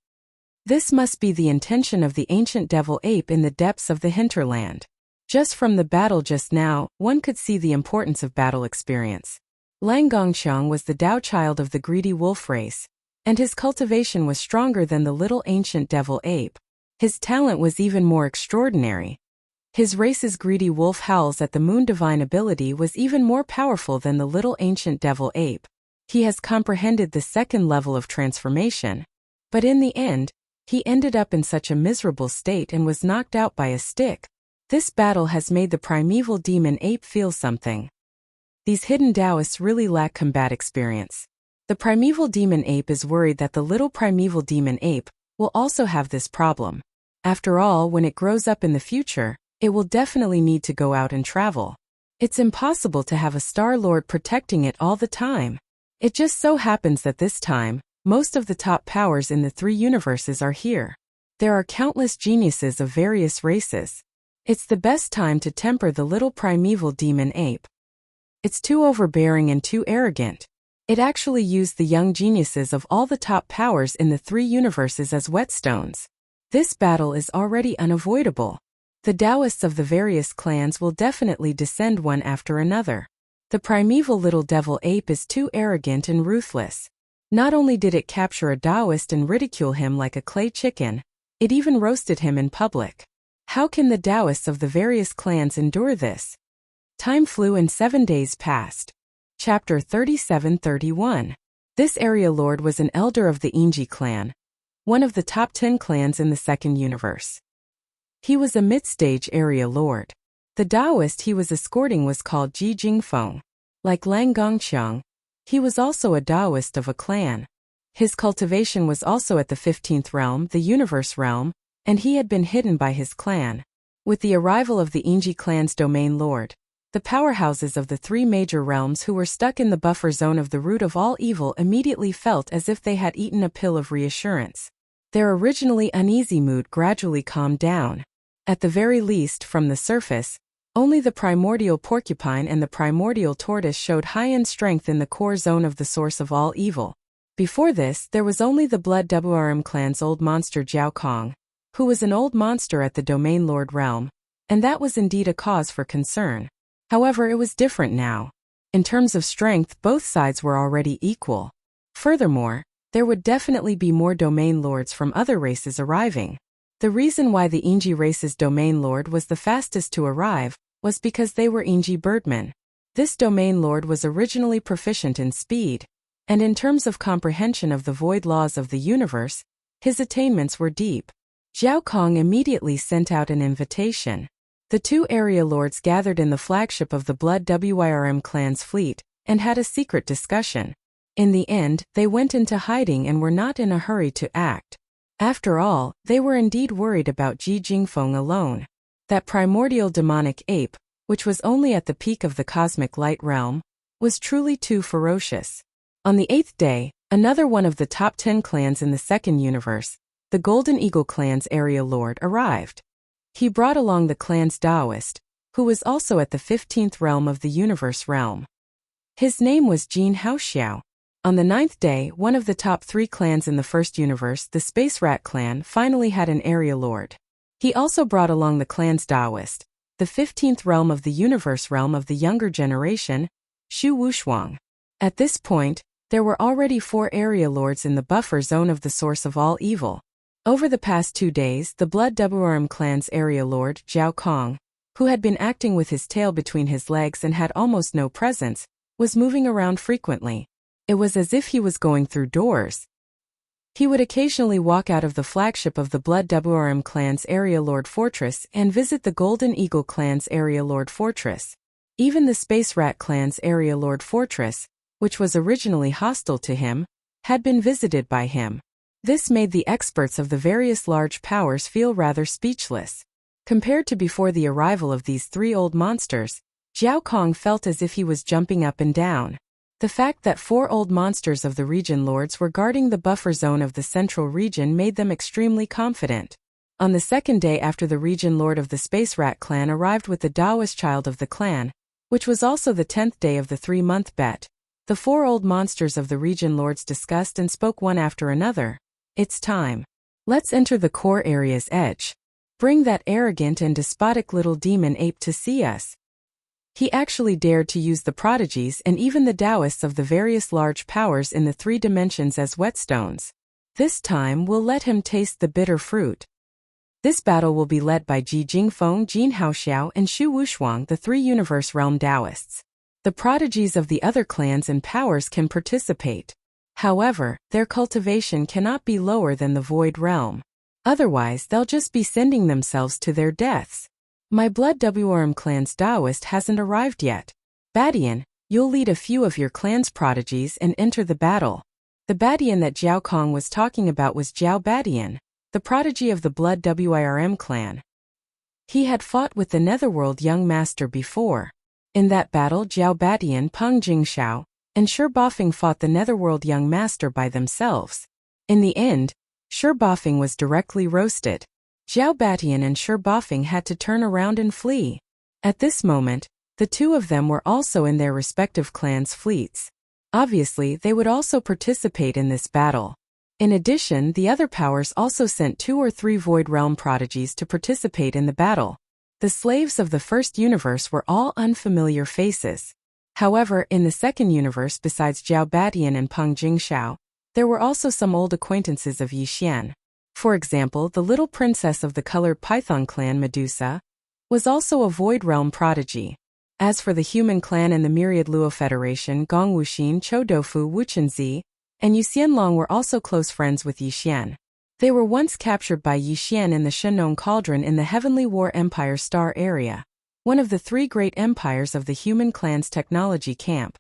This must be the intention of the ancient devil ape in the depths of the hinterland. Just from the battle just now, one could see the importance of battle experience. Lang Gongqiang was the Tao child of the Greedy Wolf race, and his cultivation was stronger than the little ancient devil ape. His talent was even more extraordinary. His race's greedy wolf howls at the moon divine ability was even more powerful than the little ancient devil ape. He has comprehended the second level of transformation. But in the end, he ended up in such a miserable state and was knocked out by a stick. This battle has made the primeval demon ape feel something. These hidden Taoists really lack combat experience. The primeval demon ape is worried that the little primeval demon ape will also have this problem. After all, when it grows up in the future, it will definitely need to go out and travel. It's impossible to have a Star Lord protecting it all the time. It just so happens that this time, most of the top powers in the 3 universes are here. There are countless geniuses of various races. It's the best time to temper the little primeval demon ape. It's too overbearing and too arrogant. It actually used the young geniuses of all the top powers in the 3 universes as whetstones. This battle is already unavoidable. The Taoists of the various clans will definitely descend one after another. The primeval little devil ape is too arrogant and ruthless. Not only did it capture a Taoist and ridicule him like a clay chicken, it even roasted him in public. How can the Taoists of the various clans endure this? Time flew and 7 days passed. Chapter 37-31. This area lord was an elder of the Yingji clan, one of the top 10 clans in the second universe. He was a mid-stage area lord. The Taoist he was escorting was called Ji Jingfeng. Like Lang Gongqiang, he was also a Taoist of a clan. His cultivation was also at the 15th realm, the universe realm, and he had been hidden by his clan. With the arrival of the Yingji clan's domain lord, the powerhouses of the 3 major realms who were stuck in the buffer zone of the root of all evil immediately felt as if they had eaten a pill of reassurance. Their originally uneasy mood gradually calmed down. At the very least, from the surface, Only the primordial porcupine and the primordial tortoise showed high-end strength in the core zone of the source of all evil. Before this, there was only the Blood Devouring clan's old monster Jiao Kong, who was an old monster at the Domain Lord realm, and that was indeed a cause for concern. However, it was different now. In terms of strength, both sides were already equal. Furthermore, there would definitely be more Domain Lords from other races arriving. The reason why the Inji race's Domain Lord was the fastest to arrive was because they were Inji birdmen. This Domain Lord was originally proficient in speed, and in terms of comprehension of the void laws of the universe, his attainments were deep. Jiao Kong immediately sent out an invitation. The two area lords gathered in the flagship of the Blood Wyrm clan's fleet and had a secret discussion. In the end, they went into hiding and were not in a hurry to act. After all, they were indeed worried about Ji Jingfeng alone. That primordial demonic ape, which was only at the peak of the cosmic light realm, was truly too ferocious. On the 8th day, another one of the top 10 clans in the second universe, the Golden Eagle clan's area lord, arrived. He brought along the clan's Taoist, who was also at the 15th realm of the universe realm. His name was Jin Haoxiao. On the 9th day, one of the top 3 clans in the first universe, the Space Rat clan, finally had an area lord. He also brought along the clan's Taoist, the 15th realm of the universe realm of the younger generation, Shu Wushuang. At this point, there were already 4 area lords in the buffer zone of the source of all evil. Over the past 2 days, the Blood Devouring clan's area lord, Jiao Kong, who had been acting with his tail between his legs and had almost no presence, was moving around frequently. It was as if he was going through doors. He would occasionally walk out of the flagship of the Blood Devouring clan's area lord fortress and visit the Golden Eagle clan's area lord fortress. Even the Space Rat clan's area lord fortress, which was originally hostile to him, had been visited by him. This made the experts of the various large powers feel rather speechless. Compared to before the arrival of these 3 old monsters, Jiao Kong felt as if he was jumping up and down. The fact that 4 old monsters of the region lords were guarding the buffer zone of the central region made them extremely confident. On the 2nd day after the region lord of the Space Rat clan arrived with the Taoist child of the clan, which was also the 10th day of the 3-month bet, the 4 old monsters of the region lords discussed and spoke one after another. It's time. Let's enter the core area's edge. Bring that arrogant and despotic little demon ape to see us. He actually dared to use the prodigies and even the Taoists of the various large powers in the 3 dimensions as whetstones. This time we'll let him taste the bitter fruit. This battle will be led by Ji Jingfeng, Jin Haoxiao, and Shu Wushuang, the 3 universe realm Taoists. The prodigies of the other clans and powers can participate. However, their cultivation cannot be lower than the void realm. Otherwise, they'll just be sending themselves to their deaths. My Blood Wyrm clan's Taoist hasn't arrived yet. Badian, you'll lead a few of your clan's prodigies and enter the battle. The Badian that Jiao Kong was talking about was Jiao Badian, the prodigy of the Blood Wyrm clan. He had fought with the Netherworld young master before. In that battle, Jiao Badian, Peng Jingxiao, and Shi Bafeng fought the Netherworld young master by themselves. In the end, Shi Bafeng was directly roasted. Jiao Badian and Shi Bafeng had to turn around and flee. At this moment, the 2 of them were also in their respective clans' fleets. Obviously, they would also participate in this battle. In addition, the other powers also sent 2 or 3 Void Realm prodigies to participate in the battle. The slaves of the first universe were all unfamiliar faces. However, in the second universe besides Jiao Badian and Peng Jingxiao, there were also some old acquaintances of Yixian. For example, the little princess of the colored python clan Medusa was also a Void Realm prodigy. As for the human clan and the myriad Luo Federation, Gong Wuxin, Chou Doufu, Wuchenzi, and Yu Xianlong were also close friends with Yixian. They were once captured by Yixian in the Shenong Cauldron in the Heavenly War Empire Star area, one of the 3 great empires of the human clan's technology camp.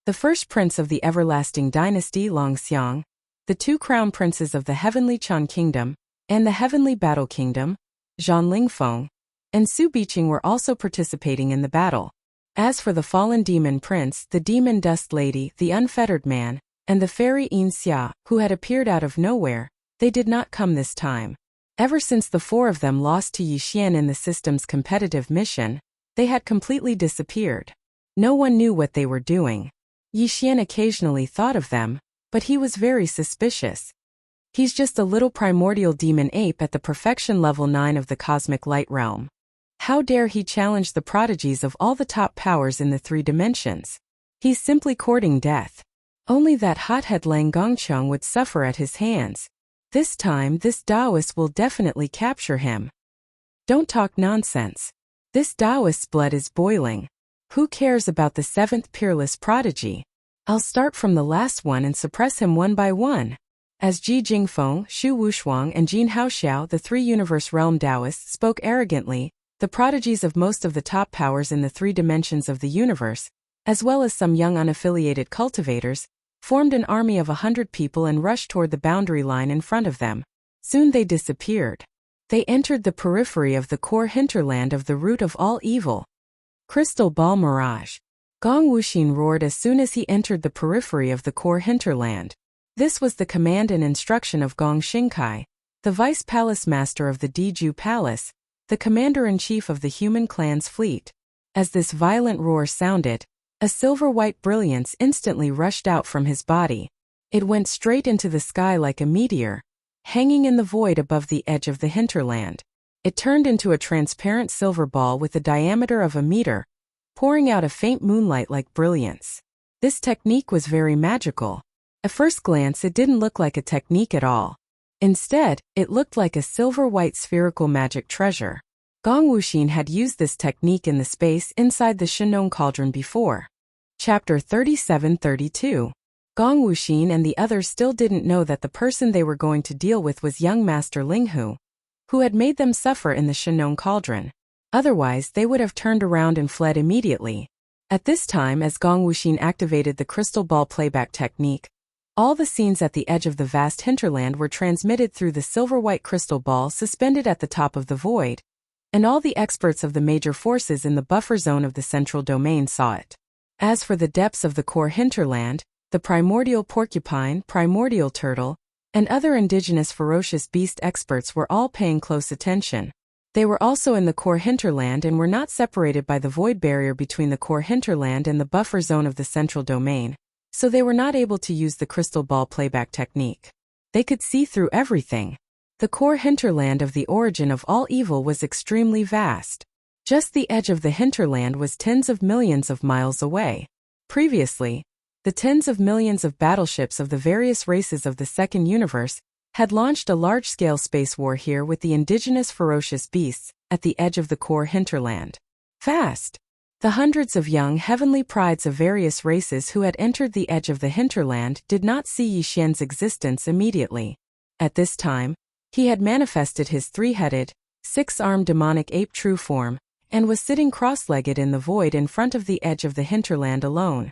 The first prince of the everlasting dynasty, Long Xiang, the 2 crown princes of the Heavenly Chan Kingdom, and the Heavenly Battle Kingdom, Zhan Lingfeng, and Su Biqing were also participating in the battle. As for the fallen demon prince, the demon dust lady, the unfettered man, and the fairy Yin Xia, who had appeared out of nowhere, they did not come this time. Ever since the 4 of them lost to Yixian in the system's competitive mission, They had completely disappeared. No one knew what they were doing. Yixian occasionally thought of them, but he was very suspicious. He's just a little primordial demon ape at the perfection level 9 of the cosmic light realm. How dare he challenge the prodigies of all the top powers in the 3 dimensions? He's simply courting death. Only that hothead Lang Gongcheng would suffer at his hands. This time this Taoist will definitely capture him. Don't talk nonsense. This Taoist's blood is boiling. Who cares about the 7th peerless prodigy? I'll start from the last one and suppress him one by one. As Ji Jingfeng, Xu Wushuang and Jin Haoxiao, the 3 universe realm Taoists, spoke arrogantly, the prodigies of most of the top powers in the 3 dimensions of the universe, as well as some young unaffiliated cultivators, formed an army of 100 people and rushed toward the boundary line in front of them. Soon they disappeared. They entered the periphery of the core hinterland of the root of all evil. Crystal Ball Mirage. Gong Wuxin roared as soon as he entered the periphery of the core hinterland. This was the command and instruction of Gong Xingkai, the vice palace master of the Diju Palace, the commander-in-chief of the human clan's fleet. As this violent roar sounded, a silver-white brilliance instantly rushed out from his body. It went straight into the sky like a meteor, hanging in the void above the edge of the hinterland. It turned into a transparent silver ball with a diameter of a meter, pouring out a faint moonlight-like brilliance. This technique was very magical. At first glance it didn't look like a technique at all. Instead, it looked like a silver-white spherical magic treasure. Gong Wuxin had used this technique in the space inside the Shenong Cauldron before. Chapter 37-32. Gong Wuxin and the others still didn't know that the person they were going to deal with was young Master Linghu, who had made them suffer in the Shenong Cauldron. Otherwise, they would have turned around and fled immediately. At this time, as Gong Wuxin activated the crystal ball playback technique, all the scenes at the edge of the vast hinterland were transmitted through the silver-white crystal ball suspended at the top of the void, and all the experts of the major forces in the buffer zone of the central domain saw it. As for the depths of the core hinterland, the primordial porcupine, primordial turtle, and other indigenous ferocious beast experts were all paying close attention. They were also in the core hinterland and were not separated by the void barrier between the core hinterland and the buffer zone of the central domain, so they were not able to use the crystal ball playback technique. They could see through everything. The core hinterland of the origin of all evil was extremely vast. Just the edge of the hinterland was tens of millions of miles away. Previously, the tens of millions of battleships of the various races of the second universe had launched a large-scale space war here with the indigenous ferocious beasts at the edge of the core hinterland. Fast! The hundreds of young heavenly prides of various races who had entered the edge of the hinterland did not see Yixian's existence immediately. At this time, he had manifested his 3-headed, 6-armed demonic ape true form, and was sitting cross-legged in the void in front of the edge of the hinterland alone.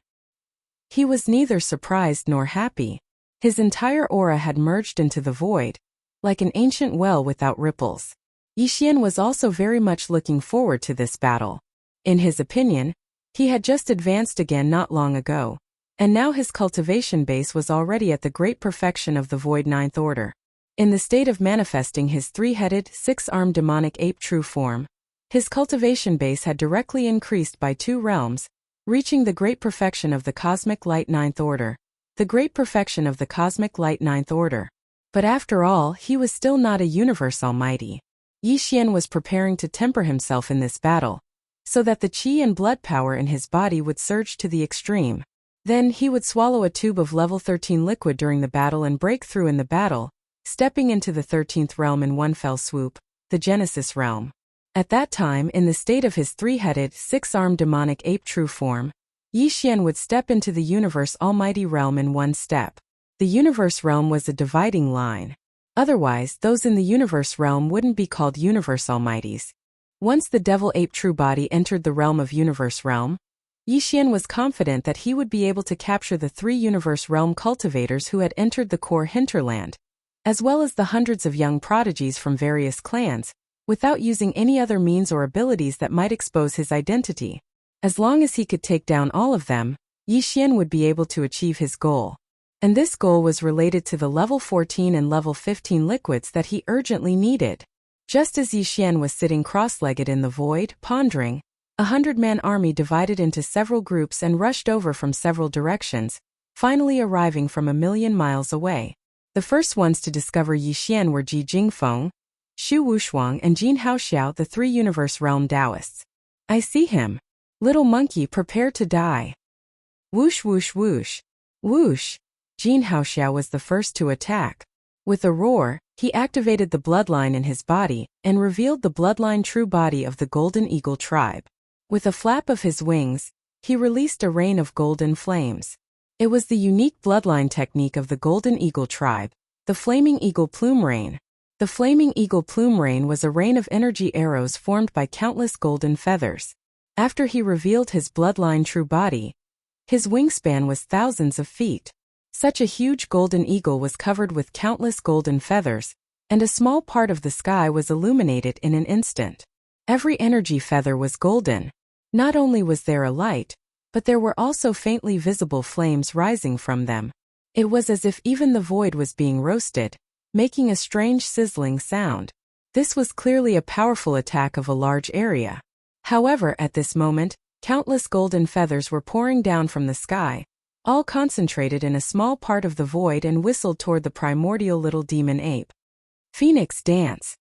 He was neither surprised nor happy. His entire aura had merged into the void, like an ancient well without ripples. Yixian was also very much looking forward to this battle. In his opinion, he had just advanced again not long ago, and now his cultivation base was already at the great perfection of the void 9th order. In the state of manifesting his 3-headed, 6-armed demonic ape true form, his cultivation base had directly increased by 2 realms, reaching the great perfection of the cosmic light 9th order. The great perfection of the cosmic light 9th order. But after all, he was still not a universe almighty. Yixian was preparing to temper himself in this battle, so that the qi and blood power in his body would surge to the extreme. Then he would swallow a tube of level 13 liquid during the battle and break through in the battle, stepping into the 13th realm in one fell swoop, the Genesis realm. At that time, in the state of his 3-headed, 6-armed demonic ape true form, Yixian would step into the universe almighty realm in one step. The universe realm was a dividing line. Otherwise, those in the universe realm wouldn't be called universe almighties. Once the devil ape true body entered the realm of universe realm, Yixian was confident that he would be able to capture the 3 universe realm cultivators who had entered the core hinterland, as well as the hundreds of young prodigies from various clans, without using any other means or abilities that might expose his identity. As long as he could take down all of them, Yixian would be able to achieve his goal. And this goal was related to the level 14 and level 15 liquids that he urgently needed. Just as Yixian was sitting cross-legged in the void, pondering, 100-man army divided into several groups and rushed over from several directions, finally arriving from 1,000,000 miles away. The first ones to discover Yixian were Ji Jingfeng, Xu Wushuang and Jin Haoxiao, the three universe realm Taoists. I see him. Little monkey, prepare to die. Whoosh whoosh whoosh. Whoosh. Jin Haoxiao was the first to attack. With a roar, he activated the bloodline in his body and revealed the bloodline true body of the Golden Eagle tribe. With a flap of his wings, he released a rain of golden flames. It was the unique bloodline technique of the Golden Eagle tribe, the Flaming Eagle Plume Rain. The Flaming Eagle Plume Rain was a rain of energy arrows formed by countless golden feathers. After he revealed his bloodline true body, his wingspan was thousands of feet. Such a huge golden eagle was covered with countless golden feathers, and a small part of the sky was illuminated in an instant. Every energy feather was golden. Not only was there a light, but there were also faintly visible flames rising from them. It was as if even the void was being roasted, making a strange sizzling sound. This was clearly a powerful attack of a large area. However, at this moment, countless golden feathers were pouring down from the sky, all concentrated in a small part of the void, and whistled toward the primordial little demon ape. Phoenix Dance.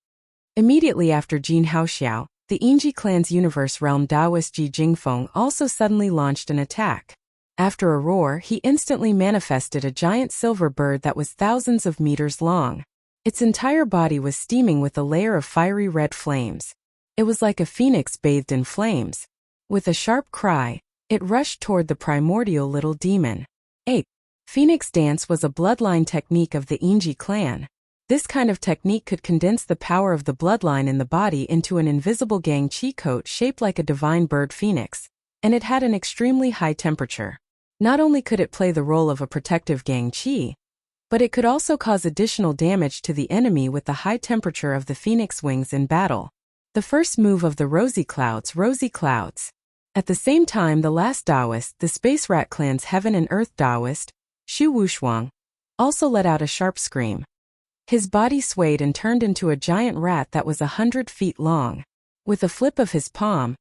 Immediately after Jin Haoxiao, the Yingji clan's universe realm Taoist Ji Jingfeng also suddenly launched an attack. After a roar, he instantly manifested a giant silver bird that was thousands of meters long. Its entire body was steaming with a layer of fiery red flames. It was like a phoenix bathed in flames. With a sharp cry, it rushed toward the primordial little demon ape. Phoenix Dance was a bloodline technique of the Yingji clan. This kind of technique could condense the power of the bloodline in the body into an invisible gang chi coat shaped like a divine bird phoenix, and it had an extremely high temperature. Not only could it play the role of a protective gang chi, but it could also cause additional damage to the enemy with the high temperature of the phoenix wings in battle. The first move of the Rosy Clouds. At the same time, the last Taoist, the Space Rat clan's Heaven and Earth Taoist, Xu Wushuang, also let out a sharp scream. His body swayed and turned into a giant rat that was 100 feet long. With a flip of his palm,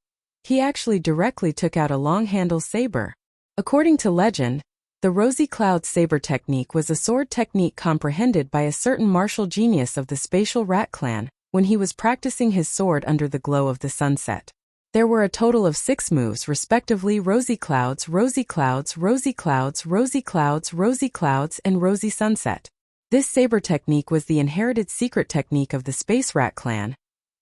he actually directly took out a long-handle saber. According to legend, the Rosy Cloud saber technique was a sword technique comprehended by a certain martial genius of the Spatial Rat clan when he was practicing his sword under the glow of the sunset. There were a total of 6 moves, respectively: Rosy Clouds, Rosy Clouds, Rosy Clouds, Rosy Clouds, Rosy Clouds, and Rosy Sunset. This saber technique was the inherited secret technique of the Space Rat clan.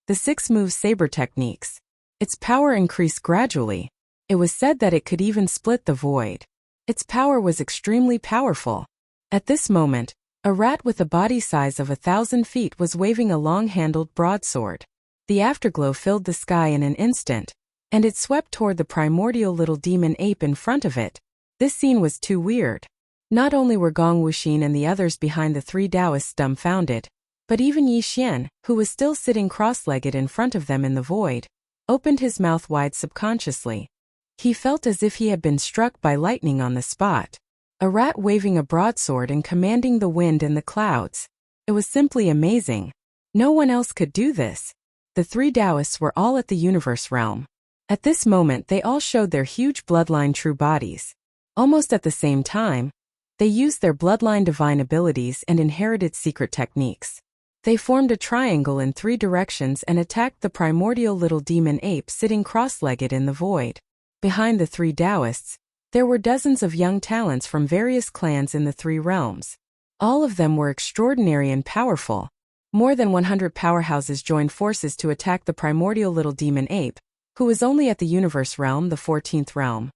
The 6-move saber techniques. Its power increased gradually. It was said that it could even split the void. Its power was extremely powerful. At this moment, a rat with a body size of 1,000 feet was waving a long-handled broadsword. The afterglow filled the sky in an instant, and it swept toward the primordial little demon ape in front of it. This scene was too weird. Not only were Gong Wuxin and the others behind the 3 Taoists dumbfounded, but even Yixian, who was still sitting cross-legged in front of them in the void, opened his mouth wide subconsciously. He felt as if he had been struck by lightning on the spot. A rat waving a broadsword and commanding the wind and the clouds. It was simply amazing. No one else could do this. The 3 Taoists were all at the universe realm. At this moment they all showed their huge bloodline true bodies. Almost at the same time, they used their bloodline divine abilities and inherited secret techniques. They formed a triangle in 3 directions and attacked the primordial little demon ape sitting cross-legged in the void. Behind the 3 Taoists, there were dozens of young talents from various clans in the 3 realms. All of them were extraordinary and powerful. More than 100 powerhouses joined forces to attack the primordial little demon ape, who was only at the universe realm, the 14th realm.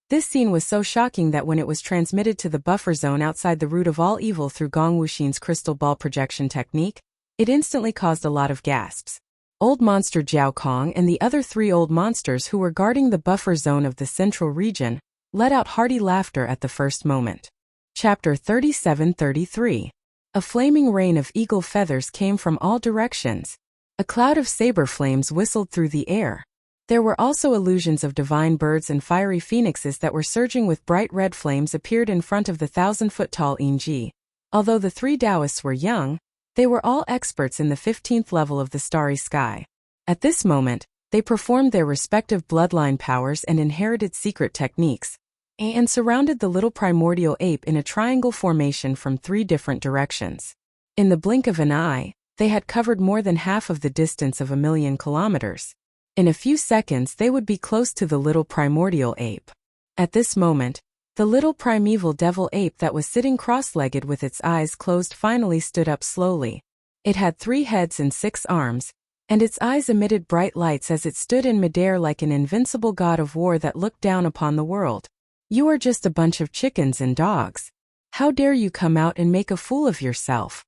This scene was so shocking that when it was transmitted to the buffer zone outside the root of all evil through Gong Wuxin's crystal ball projection technique, it instantly caused a lot of gasps. Old Monster Jiao Kong and the other 3 old monsters who were guarding the buffer zone of the central region let out hearty laughter at the first moment. Chapter 37-33. A flaming rain of eagle feathers came from all directions. A cloud of saber flames whistled through the air. There were also illusions of divine birds and fiery phoenixes that were surging with bright red flames appeared in front of the 1,000-foot-tall Yingji. Although the 3 Taoists were young, they were all experts in the 15th level of the starry sky. At this moment, They performed their respective bloodline powers and inherited secret techniques, and surrounded the little primordial ape in a triangle formation from 3 different directions. In the blink of an eye, they had covered more than half of the distance of 1,000,000 kilometers. In a few seconds they would be close to the little primordial ape. At this moment, the little primeval devil ape that was sitting cross-legged with its eyes closed finally stood up slowly. It had 3 heads and 6 arms, and its eyes emitted bright lights as it stood in midair like an invincible god of war that looked down upon the world. "You are just a bunch of chickens and dogs. How dare you come out and make a fool of yourself?"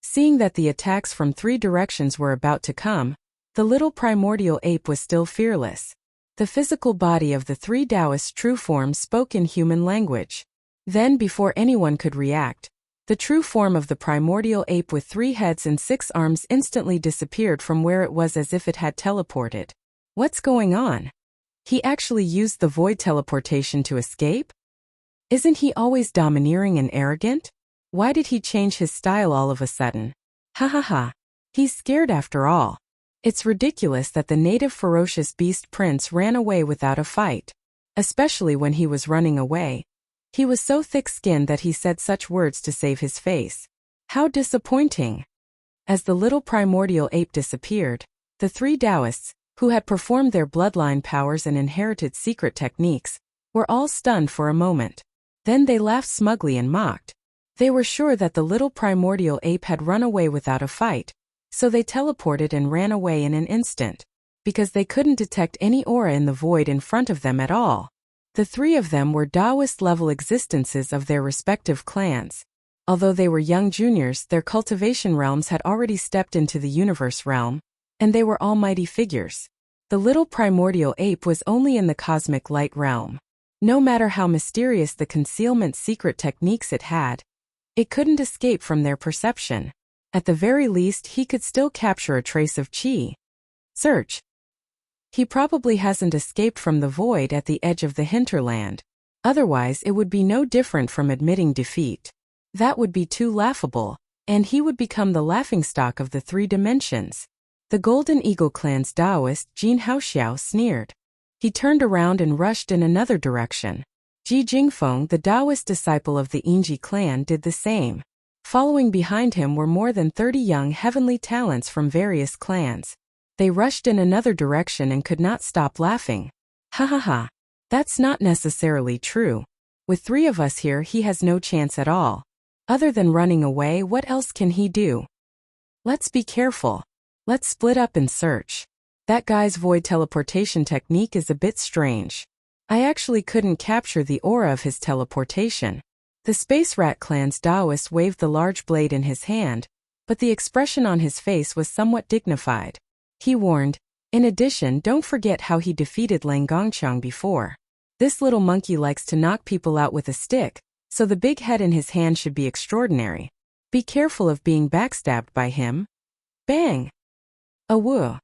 Seeing that the attacks from 3 directions were about to come, the little primordial ape was still fearless. The physical body of the 3 Taoist true forms spoke in human language. Then, before anyone could react, the true form of the primordial ape with 3 heads and 6 arms instantly disappeared from where it was as if it had teleported. What's going on? He actually used the void teleportation to escape? Isn't he always domineering and arrogant? Why did he change his style all of a sudden? Ha ha ha. He's scared after all. It's ridiculous that the native ferocious beast prince ran away without a fight. Especially when he was running away. He was so thick-skinned that he said such words to save his face. How disappointing. As the little primordial ape disappeared, the 3 Taoists, who had performed their bloodline powers and inherited secret techniques, were all stunned for a moment. Then they laughed smugly and mocked. They were sure that the little primordial ape had run away without a fight, so they teleported and ran away in an instant, because they couldn't detect any aura in the void in front of them at all. The 3 of them were Taoist-level existences of their respective clans. Although they were young juniors, their cultivation realms had already stepped into the universe realm, and they were almighty figures. The little primordial ape was only in the cosmic light realm. No matter how mysterious the concealment secret techniques it had, it couldn't escape from their perception. At the very least, he could still capture a trace of chi. Search. He probably hasn't escaped from the void at the edge of the hinterland. Otherwise, it would be no different from admitting defeat. That would be too laughable, and he would become the laughingstock of the 3 dimensions. The Golden Eagle clan's Taoist, Jin Haoxiao, sneered. He turned around and rushed in another direction. Ji Jingfeng, the Taoist disciple of the Yingji clan, did the same. Following behind him were more than 30 young heavenly talents from various clans. They rushed in another direction and could not stop laughing. Ha ha ha. That's not necessarily true. With 3 of us here, he has no chance at all. Other than running away, what else can he do? Let's be careful. Let's split up and search. That guy's void teleportation technique is a bit strange. I actually couldn't capture the aura of his teleportation. The Space Rat clan's Taoist waved the large blade in his hand, but the expression on his face was somewhat dignified. He warned, in addition, don't forget how he defeated Lang Gongchang before. This little monkey likes to knock people out with a stick, so the big head in his hand should be extraordinary. Be careful of being backstabbed by him. Bang! A woo.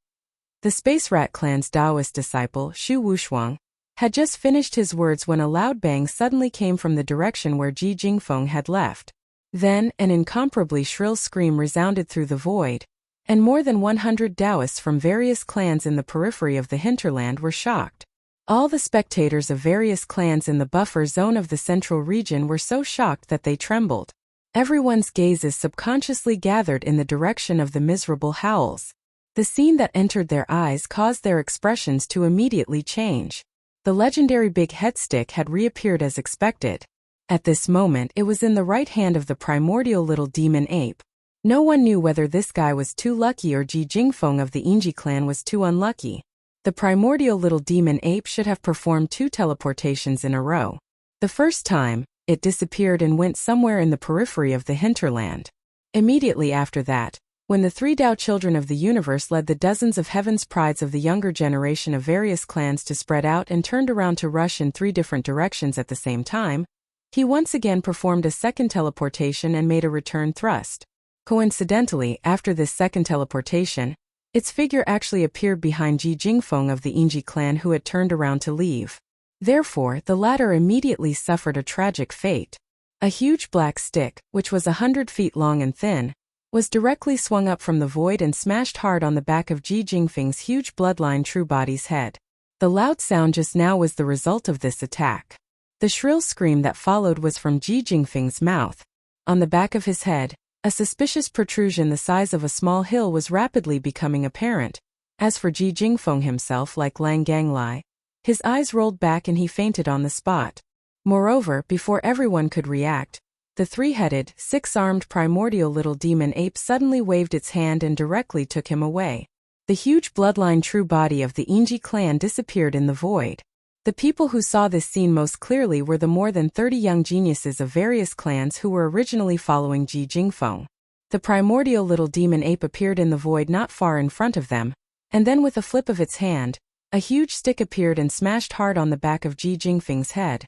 The Space Rat clan's Taoist disciple, Xu Wushuang, had just finished his words when a loud bang suddenly came from the direction where Ji Jingfeng had left. Then, an incomparably shrill scream resounded through the void, and more than 100 Taoists from various clans in the periphery of the hinterland were shocked. All the spectators of various clans in the buffer zone of the central region were so shocked that they trembled. Everyone's gazes subconsciously gathered in the direction of the miserable howls. The scene that entered their eyes caused their expressions to immediately change. The legendary big headstick had reappeared as expected. At this moment, it was in the right hand of the primordial little demon ape. No one knew whether this guy was too lucky or Ji Jingfeng of the Yingji clan was too unlucky. The primordial little demon ape should have performed 2 teleportations in a row. The first time, it disappeared and went somewhere in the periphery of the hinterland. Immediately after that, when the 3 Tao children of the universe led the dozens of heaven's prides of the younger generation of various clans to spread out and turned around to rush in 3 different directions at the same time, he once again performed a second teleportation and made a return thrust. Coincidentally, after this second teleportation, its figure actually appeared behind Ji Jingfeng of the Yingji clan, who had turned around to leave. Therefore, the latter immediately suffered a tragic fate. A huge black stick, which was 100 feet long and thin, was directly swung up from the void and smashed hard on the back of Ji Jingfeng's huge bloodline true body's head. The loud sound just now was the result of this attack. The shrill scream that followed was from Ji Jingfeng's mouth. On the back of his head, a suspicious protrusion the size of a small hill was rapidly becoming apparent. As for Ji Jingfeng himself, like Lang Ganglai, his eyes rolled back and he fainted on the spot. Moreover, before everyone could react, the three-headed, six-armed primordial little demon ape suddenly waved its hand and directly took him away. The huge bloodline true body of the Inji clan disappeared in the void. The people who saw this scene most clearly were the more than 30 young geniuses of various clans who were originally following Ji Jingfeng. The primordial little demon ape appeared in the void not far in front of them, and then with a flip of its hand, a huge stick appeared and smashed hard on the back of Ji Jingfeng's head.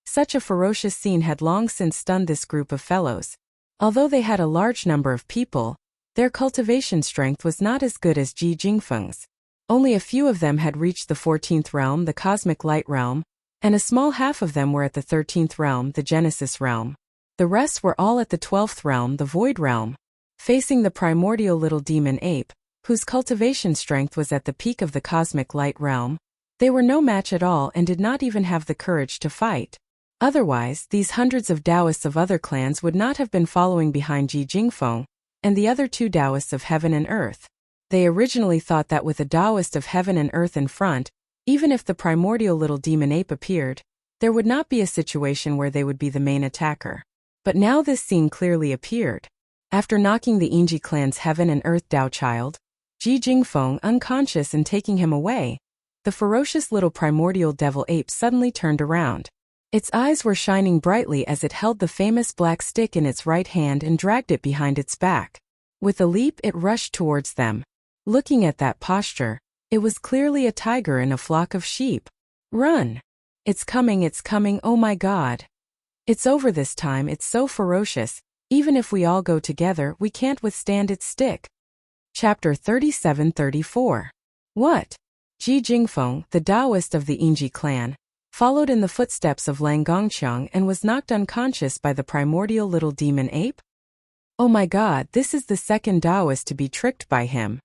Such a ferocious scene had long since stunned this group of fellows. Although they had a large number of people, their cultivation strength was not as good as Ji Jingfeng's. Only a few of them had reached the 14th realm, the cosmic light realm, and a small half of them were at the 13th realm, the Genesis realm. The rest were all at the 12th realm, the void realm. Facing the primordial little demon ape, whose cultivation strength was at the peak of the cosmic light realm, they were no match at all and did not even have the courage to fight. Otherwise, these hundreds of Taoists of other clans would not have been following behind Ji Jingfeng and the other two Taoists of heaven and earth. They originally thought that with a Taoist of heaven and earth in front, even if the primordial little demon ape appeared, there would not be a situation where they would be the main attacker. But now this scene clearly appeared. After knocking the Inji clan's heaven and earth Tao child, Ji Jingfeng unconscious and taking him away, the ferocious little primordial devil ape suddenly turned around. Its eyes were shining brightly as it held the famous black stick in its right hand and dragged it behind its back. With a leap it rushed towards them. Looking at that posture, it was clearly a tiger in a flock of sheep. Run! It's coming, oh my God! It's over this time, it's so ferocious, even if we all go together we can't withstand its stick. Chapter 37-34. What? Ji Jingfeng, the Taoist of the Inji clan, followed in the footsteps of Lang Gongqiang and was knocked unconscious by the primordial little demon ape? Oh my God, this is the second Taoist to be tricked by him.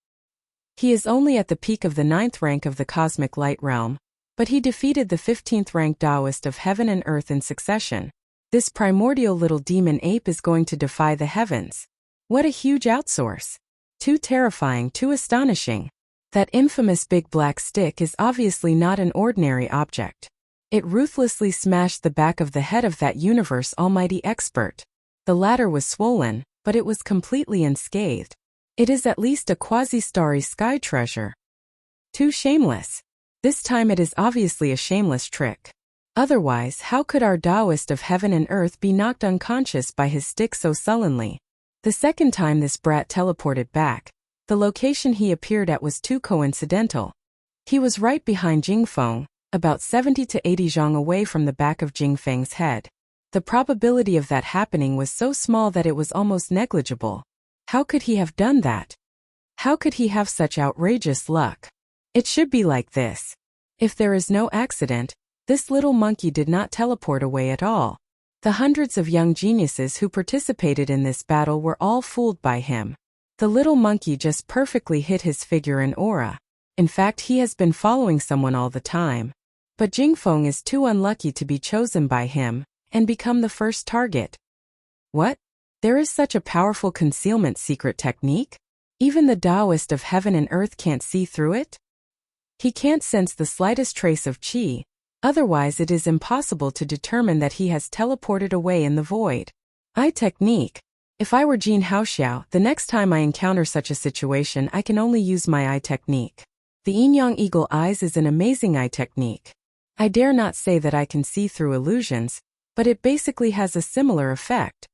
He is only at the peak of the 9th rank of the cosmic light realm, but he defeated the 15th rank Taoist of heaven and earth in succession. This primordial little demon ape is going to defy the heavens. What a huge outsource! Too terrifying, too astonishing. That infamous big black stick is obviously not an ordinary object. It ruthlessly smashed the back of the head of that universe almighty expert. The latter was swollen, but it was completely unscathed. It is at least a quasi-starry sky treasure. Too shameless. This time it is obviously a shameless trick. Otherwise, how could our Taoist of heaven and earth be knocked unconscious by his stick so sullenly? The second time this brat teleported back, the location he appeared at was too coincidental. He was right behind Jingfeng, about 70 to 80 zhang away from the back of Jingfeng's head. The probability of that happening was so small that it was almost negligible. How could he have done that? How could he have such outrageous luck? It should be like this. If there is no accident, this little monkey did not teleport away at all. The hundreds of young geniuses who participated in this battle were all fooled by him. The little monkey just perfectly hit his figure and aura. In fact, he has been following someone all the time. But Jingfeng is too unlucky to be chosen by him and become the first target. What? There is such a powerful concealment secret technique? Even the Taoist of heaven and earth can't see through it? He can't sense the slightest trace of qi, otherwise it is impossible to determine that he has teleported away in the void. Eye technique. If I were Jin Haoxiao, the next time I encounter such a situation I can only use my eye technique. The Yin-Yang Eagle Eyes is an amazing eye technique. I dare not say that I can see through illusions, but it basically has a similar effect.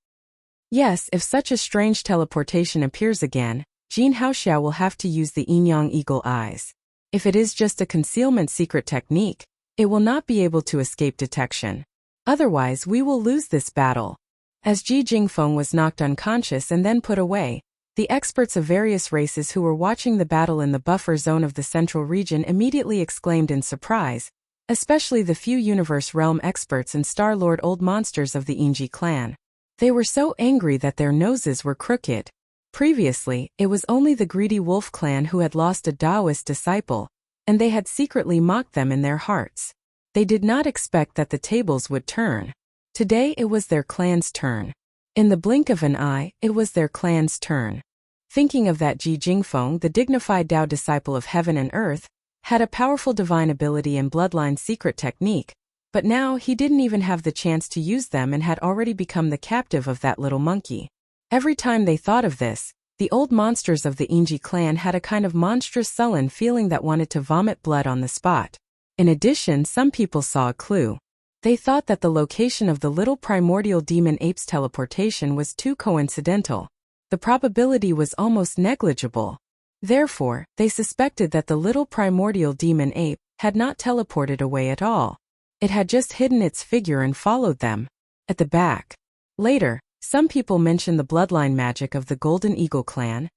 Yes, if such a strange teleportation appears again, Jin Haoxiao will have to use the Yin-Yang Eagle Eyes. If it is just a concealment secret technique, it will not be able to escape detection. Otherwise we will lose this battle. As Ji Jingfeng was knocked unconscious and then put away, the experts of various races who were watching the battle in the buffer zone of the central region immediately exclaimed in surprise, especially the few Universe Realm experts and Star-Lord old monsters of the Inji clan. They were so angry that their noses were crooked. Previously, it was only the greedy wolf clan who had lost a Taoist disciple, and they had secretly mocked them in their hearts. They did not expect that the tables would turn. Today it was their clan's turn. In the blink of an eye, it was their clan's turn. Thinking of that, Ji Jingfeng, the dignified Tao disciple of heaven and earth, had a powerful divine ability and bloodline secret technique, but now he didn't even have the chance to use them and had already become the captive of that little monkey. Every time they thought of this, the old monsters of the Inji clan had a kind of monstrous sullen feeling that wanted to vomit blood on the spot. In addition, some people saw a clue. They thought that the location of the little primordial demon ape's teleportation was too coincidental. The probability was almost negligible. Therefore, they suspected that the little primordial demon ape had not teleported away at all. It had just hidden its figure and followed them. At the back. Later, some people mentioned the bloodline magic of the Golden Eagle clan,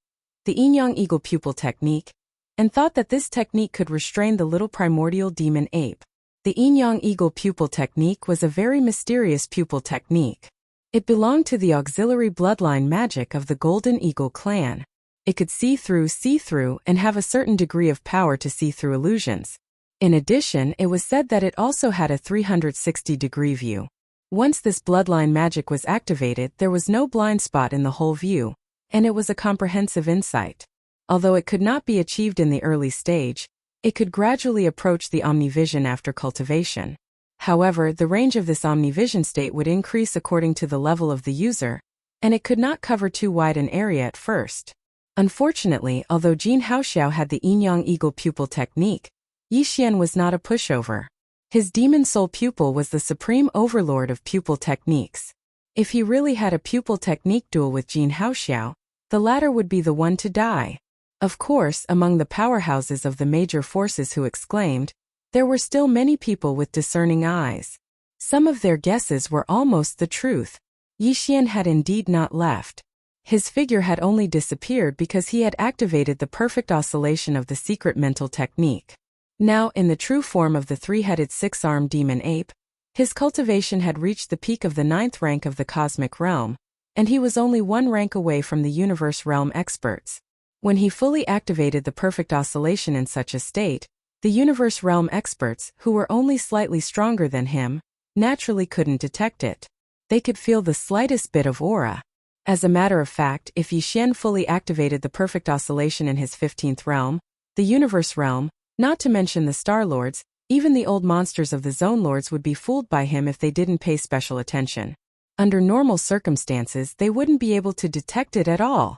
the Yin-Yang Eagle pupil technique, and thought that this technique could restrain the little primordial demon ape. The Yin-Yang Eagle pupil technique was a very mysterious pupil technique. It belonged to the auxiliary bloodline magic of the Golden Eagle clan. It could see through, and have a certain degree of power to see through illusions. In addition, it was said that it also had a 360-degree view. Once this bloodline magic was activated, there was no blind spot in the whole view, and it was a comprehensive insight. Although it could not be achieved in the early stage, it could gradually approach the omnivision after cultivation. However, the range of this omnivision state would increase according to the level of the user, and it could not cover too wide an area at first. Unfortunately, although Jin Haoxiao had the Yin-Yang Eagle pupil technique, Yixian was not a pushover. His demon soul pupil was the supreme overlord of pupil techniques. If he really had a pupil technique duel with Jin Haoxiao, the latter would be the one to die. Of course, among the powerhouses of the major forces who exclaimed, there were still many people with discerning eyes. Some of their guesses were almost the truth. Yixian had indeed not left. His figure had only disappeared because he had activated the perfect oscillation of the secret mental technique. Now, in the true form of the three-headed six-armed demon ape, his cultivation had reached the peak of the 9th rank of the cosmic realm, and he was only one rank away from the universe realm experts. When he fully activated the perfect oscillation in such a state, the universe realm experts, who were only slightly stronger than him, naturally couldn't detect it. They could feel the slightest bit of aura. As a matter of fact, if Yixian fully activated the perfect oscillation in his 15th realm, the universe realm, not to mention the Star Lords, even the old monsters of the Zone Lords would be fooled by him if they didn't pay special attention. Under normal circumstances, they wouldn't be able to detect it at all.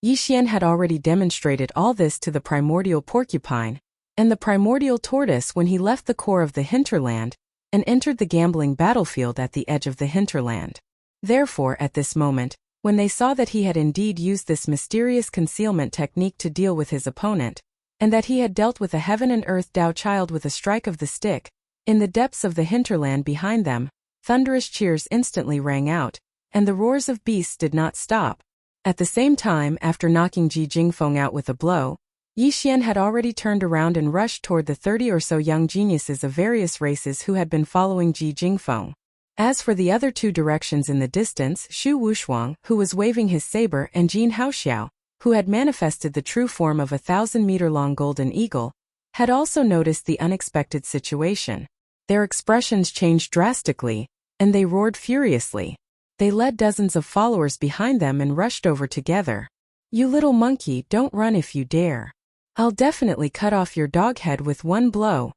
Yixian had already demonstrated all this to the primordial porcupine and the primordial tortoise when he left the core of the hinterland and entered the gambling battlefield at the edge of the hinterland. Therefore, at this moment, when they saw that he had indeed used this mysterious concealment technique to deal with his opponent, and that he had dealt with a heaven and earth Tao child with a strike of the stick, in the depths of the hinterland behind them, thunderous cheers instantly rang out, and the roars of beasts did not stop. At the same time, after knocking Ji Jingfeng out with a blow, Yixian had already turned around and rushed toward the 30 or so young geniuses of various races who had been following Ji Jingfeng. As for the other two directions in the distance, Shu Wushuang, who was waving his saber, and Jin Haoxiao, who had manifested the true form of a 1,000-meter-long golden eagle, had also noticed the unexpected situation. Their expressions changed drastically, and they roared furiously. They led dozens of followers behind them and rushed over together. "You little monkey, don't run if you dare. I'll definitely cut off your dog head with one blow.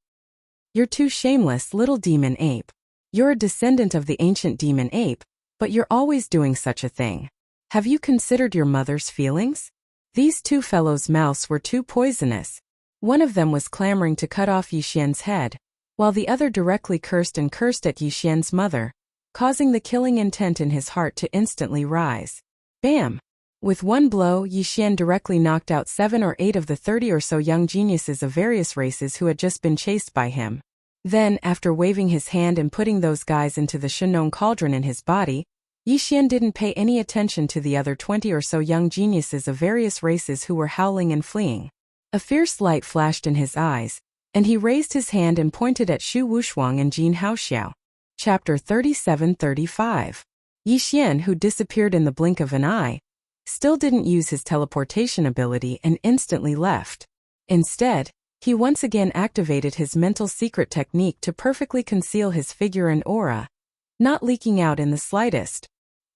You're too shameless, little demon ape. You're a descendant of the ancient demon ape, but you're always doing such a thing. Have you considered your mother's feelings?" These two fellows' mouths were too poisonous. One of them was clamoring to cut off Yixian's head, while the other directly cursed at Yixian's mother, causing the killing intent in his heart to instantly rise. Bam! With one blow, Yixian directly knocked out 7 or 8 of the 30 or so young geniuses of various races who had just been chased by him. Then, after waving his hand and putting those guys into the Shenong cauldron in his body, Yixian didn't pay any attention to the other 20 or so young geniuses of various races who were howling and fleeing. A fierce light flashed in his eyes, and he raised his hand and pointed at Shu Wushuang and Jin Haoxiao. Chapter 37-35. Yixian, who disappeared in the blink of an eye, still didn't use his teleportation ability and instantly left. Instead, he once again activated his mental secret technique to perfectly conceal his figure and aura, not leaking out in the slightest.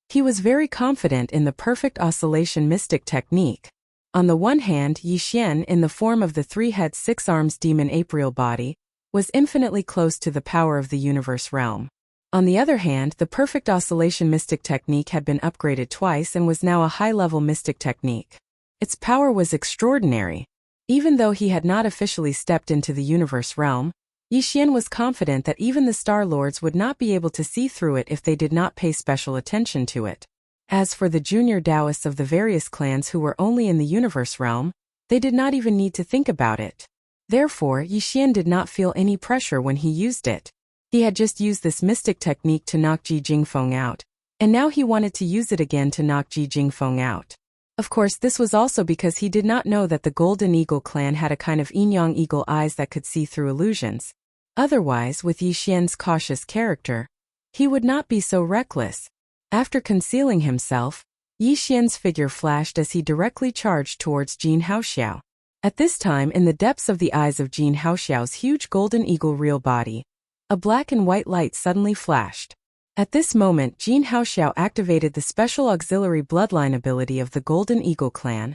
He was very confident in the perfect oscillation mystic technique. On the one hand, Yi Xian, in the form of the three-head six-arms demon ape real body, was infinitely close to the power of the universe realm. On the other hand, the perfect oscillation mystic technique had been upgraded twice and was now a high-level mystic technique. Its power was extraordinary. Even though he had not officially stepped into the universe realm, Yi Xian was confident that even the Star Lords would not be able to see through it if they did not pay special attention to it. As for the junior Taoists of the various clans who were only in the universe realm, they did not even need to think about it. Therefore, Yi Xian did not feel any pressure when he used it. He had just used this mystic technique to knock Ji Jingfeng out, and now he wanted to use it again to knock Ji Jingfeng out. Of course, this was also because he did not know that the Golden Eagle clan had a kind of yin-yang eagle eyes that could see through illusions. Otherwise, with Yi Xian's cautious character, he would not be so reckless. After concealing himself, Yi Xian's figure flashed as he directly charged towards Jin Haoxiao. At this time, in the depths of the eyes of Jin Haoxiao's huge Golden Eagle real body, a black and white light suddenly flashed. At this moment, Jin Haoxiao activated the special auxiliary bloodline ability of the Golden Eagle clan,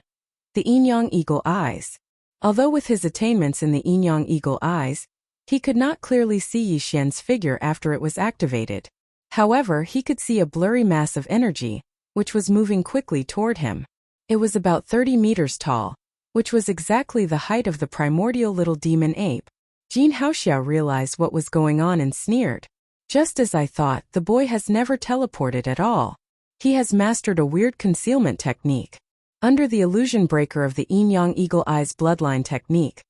the yin-yang eagle eyes. Although with his attainments in the yin-yang eagle eyes, he could not clearly see Yi Xian's figure after it was activated. However, he could see a blurry mass of energy, which was moving quickly toward him. It was about 30 meters tall, which was exactly the height of the primordial little demon ape. Jin Haoxiao realized what was going on and sneered. Just as I thought, the boy has never teleported at all. He has mastered a weird concealment technique. Under the illusion breaker of the yin-yang eagle eyes bloodline technique,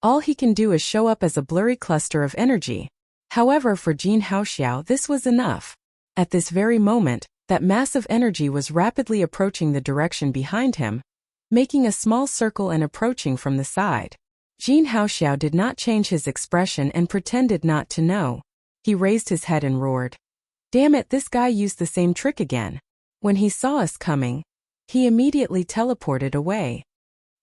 all he can do is show up as a blurry cluster of energy. However, for Jin Haoxiao, this was enough. At this very moment, that mass of energy was rapidly approaching the direction behind him, making a small circle and approaching from the side. Jin Haoxiao did not change his expression and pretended not to know. He raised his head and roared. Damn it, this guy used the same trick again. When he saw us coming, he immediately teleported away.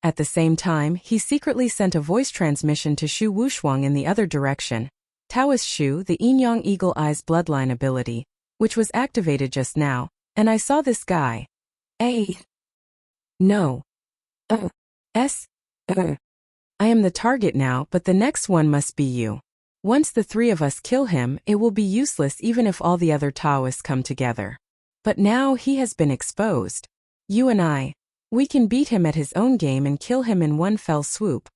At the same time, he secretly sent a voice transmission to Shu Wushuang in the other direction. Taoist Shu, the yin-yang eagle eyes bloodline ability, which was activated just now, and I saw this guy. No. I am the target now, but the next one must be you. Once the three of us kill him, it will be useless even if all the other Taoists come together. But now he has been exposed. You and I, we can beat him at his own game and kill him in one fell swoop.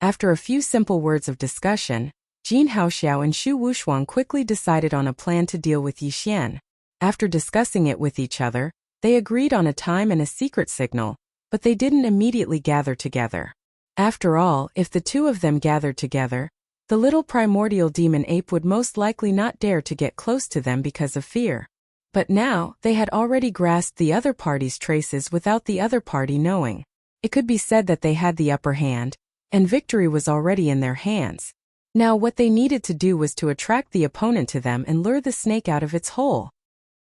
After a few simple words of discussion, Jin Haoxiao and Shu Wushuang quickly decided on a plan to deal with Yi Xian. After discussing it with each other, they agreed on a time and a secret signal, but they didn't immediately gather together. After all, if the two of them gathered together, the little primordial demon ape would most likely not dare to get close to them because of fear. But now, they had already grasped the other party's traces without the other party knowing. It could be said that they had the upper hand, and victory was already in their hands. Now what they needed to do was to attract the opponent to them and lure the snake out of its hole.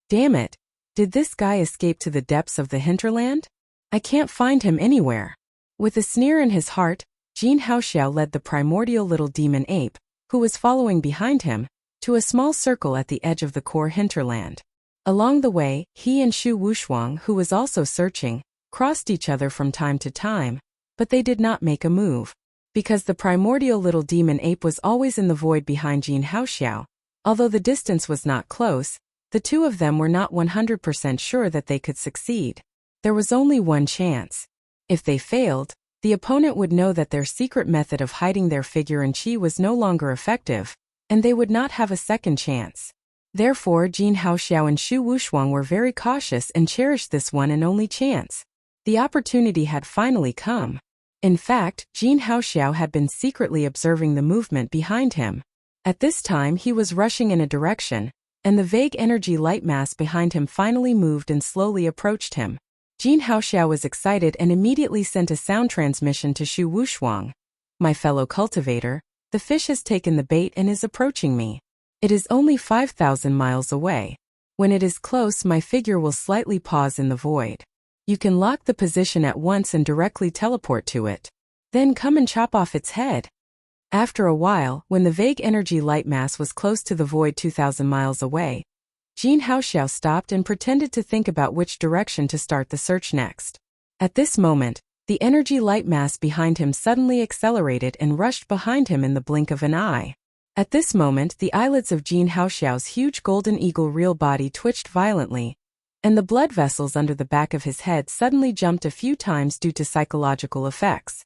Damn it! Did this guy escape to the depths of the hinterland? I can't find him anywhere. With a sneer in his heart, Jin Haoxiao led the primordial little demon ape, who was following behind him, to a small circle at the edge of the core hinterland. Along the way, he and Shu Wushuang, who was also searching, crossed each other from time to time, but they did not make a move. Because the primordial little demon ape was always in the void behind Jin Haoxiao, although the distance was not close, the two of them were not 100% sure that they could succeed. There was only one chance. If they failed, the opponent would know that their secret method of hiding their figure and chi was no longer effective, and they would not have a second chance. Therefore, Jin Haoxiao and Shu Wushuang were very cautious and cherished this one and only chance. The opportunity had finally come. In fact, Jin Haoxiao had been secretly observing the movement behind him. At this time he was rushing in a direction, and the vague energy light mass behind him finally moved and slowly approached him. Jin Haoxiao was excited and immediately sent a sound transmission to Shu Wushuang. My fellow cultivator, the fish has taken the bait and is approaching me. It is only 5,000 miles away. When it is close, my figure will slightly pause in the void. You can lock the position at once and directly teleport to it. Then come and chop off its head. After a while, when the vague energy light mass was close to the void 2,000 miles away, Jin Haoxiao stopped and pretended to think about which direction to start the search next. At this moment, the energy light mass behind him suddenly accelerated and rushed behind him in the blink of an eye. At this moment, the eyelids of Jin Haoxiao's huge golden eagle real body twitched violently, and the blood vessels under the back of his head suddenly jumped a few times due to psychological effects.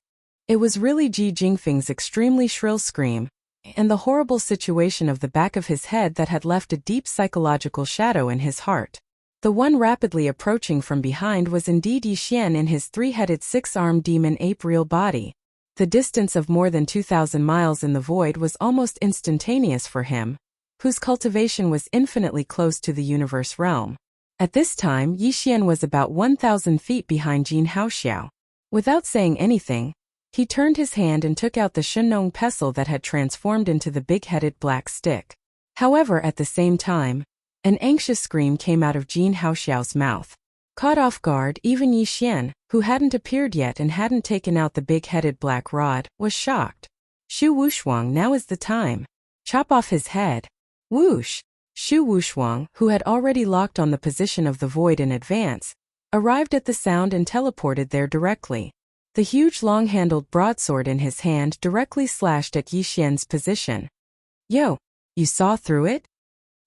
It was really Ji Jingfeng's extremely shrill scream, and the horrible situation of the back of his head that had left a deep psychological shadow in his heart. The one rapidly approaching from behind was indeed Yixian in his three-headed six-armed demon ape real body. The distance of more than 2,000 miles in the void was almost instantaneous for him, whose cultivation was infinitely close to the universe realm. At this time, Yixian was about 1,000 feet behind Jin Haoxiao. Without saying anything, he turned his hand and took out the Shenong pestle that had transformed into the big-headed black stick. However, at the same time, an anxious scream came out of Jin Haoxiao's mouth. Caught off guard, even Yixian, who hadn't appeared yet and hadn't taken out the big-headed black rod, was shocked. Shu Wushuang, now is the time. Chop off his head. Whoosh! Shu Wushuang, who had already locked on the position of the void in advance, arrived at the sound and teleported there directly. The huge long-handled broadsword in his hand directly slashed at Yixian's position. Yo, you saw through it?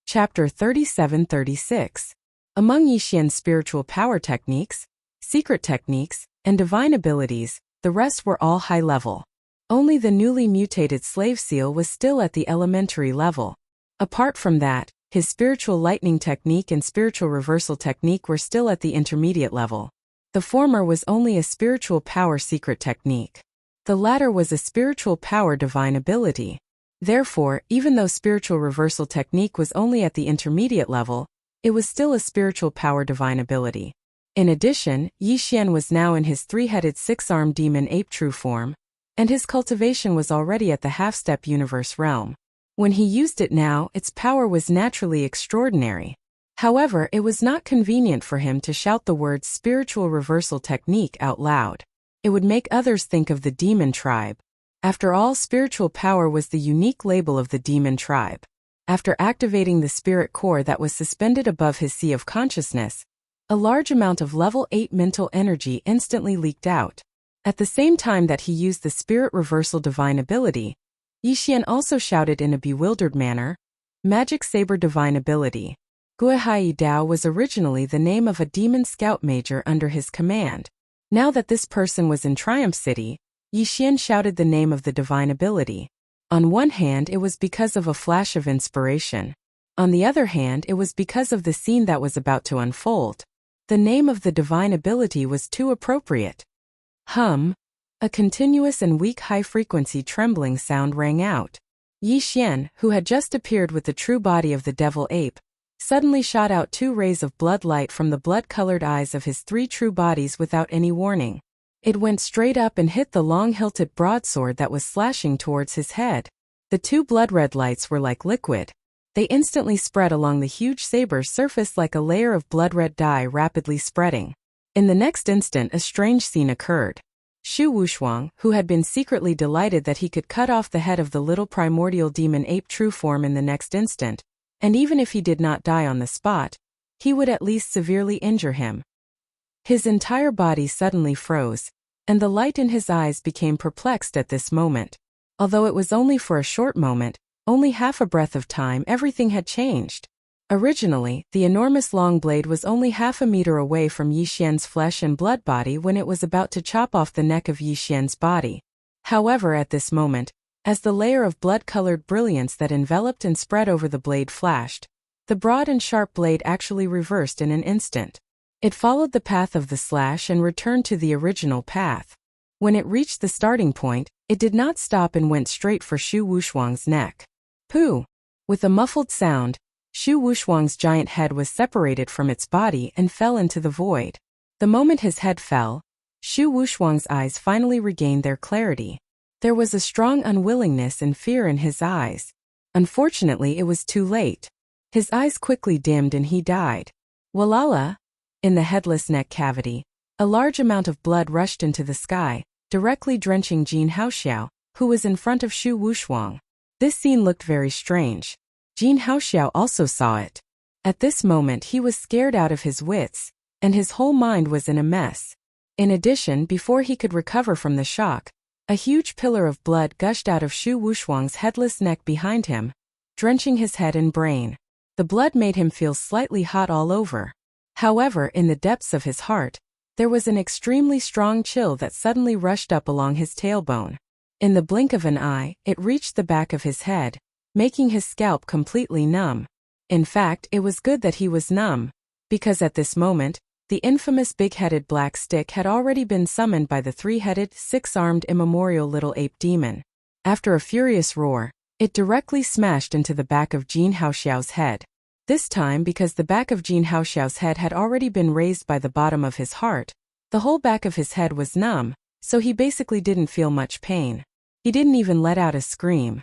Chapter 37-36. Among Yixian's spiritual power techniques, secret techniques, and divine abilities, the rest were all high level. Only the newly mutated slave seal was still at the elementary level. Apart from that, his spiritual lightning technique and spiritual reversal technique were still at the intermediate level. The former was only a spiritual power secret technique. The latter was a spiritual power divine ability. Therefore, even though spiritual reversal technique was only at the intermediate level, it was still a spiritual power divine ability. In addition, Yixian was now in his three-headed six-armed demon ape true form, and his cultivation was already at the half-step universe realm. When he used it now, its power was naturally extraordinary. However, it was not convenient for him to shout the words spiritual reversal technique out loud. It would make others think of the demon tribe. After all, spiritual power was the unique label of the demon tribe. After activating the spirit core that was suspended above his sea of consciousness, a large amount of level 8 mental energy instantly leaked out. At the same time that he used the spirit reversal divine ability, Yixian also shouted in a bewildered manner, Magic Saber Divine Ability. Guihai Dao was originally the name of a demon scout major under his command. Now that this person was in Triumph City, Yixian shouted the name of the divine ability. On one hand, it was because of a flash of inspiration. On the other hand, it was because of the scene that was about to unfold. The name of the divine ability was too appropriate. Hum. A continuous and weak high-frequency trembling sound rang out. Yixian, who had just appeared with the true body of the devil ape, suddenly shot out 2 rays of blood light from the blood-colored eyes of his 3 true bodies without any warning. It went straight up and hit the long-hilted broadsword that was slashing towards his head. The 2 blood-red lights were like liquid. They instantly spread along the huge saber's surface like a layer of blood-red dye rapidly spreading. In the next instant, a strange scene occurred. Shu Wushuang, who had been secretly delighted that he could cut off the head of the little primordial demon ape true form in the next instant, and even if he did not die on the spot, he would at least severely injure him. His entire body suddenly froze, and the light in his eyes became perplexed at this moment. Although it was only for a short moment, only half a breath of time, everything had changed. Originally, the enormous long blade was only half a meter away from Yixian's flesh and blood body when it was about to chop off the neck of Yixian's body. However, at this moment, as the layer of blood-colored brilliance that enveloped and spread over the blade flashed, the broad and sharp blade actually reversed in an instant. It followed the path of the slash and returned to the original path. When it reached the starting point, it did not stop and went straight for Shu Wushuang's neck. Pooh! With a muffled sound, Shu Wushuang's giant head was separated from its body and fell into the void. The moment his head fell, Shu Wushuang's eyes finally regained their clarity. There was a strong unwillingness and fear in his eyes. Unfortunately, it was too late. His eyes quickly dimmed and he died. Walala! In the headless neck cavity, A large amount of blood rushed into the sky, directly drenching Jin Haoxiao, who was in front of Shu Wushuang. This scene looked very strange. Jin Haoxiao also saw it. At this moment he was scared out of his wits, and his whole mind was in a mess. In addition, before he could recover from the shock, a huge pillar of blood gushed out of Shu Wushuang's headless neck behind him, drenching his head and brain. The blood made him feel slightly hot all over. However, in the depths of his heart, there was an extremely strong chill that suddenly rushed up along his tailbone. In the blink of an eye, it reached the back of his head, making his scalp completely numb. In fact, it was good that he was numb, because at this moment, the infamous big-headed black stick had already been summoned by the three-headed, six-armed immemorial little ape demon. After a furious roar, it directly smashed into the back of Jin Haoxiao's head. This time, because the back of Jin Haoxiao's head had already been raised by the bottom of his heart, the whole back of his head was numb, so he basically didn't feel much pain. He didn't even let out a scream.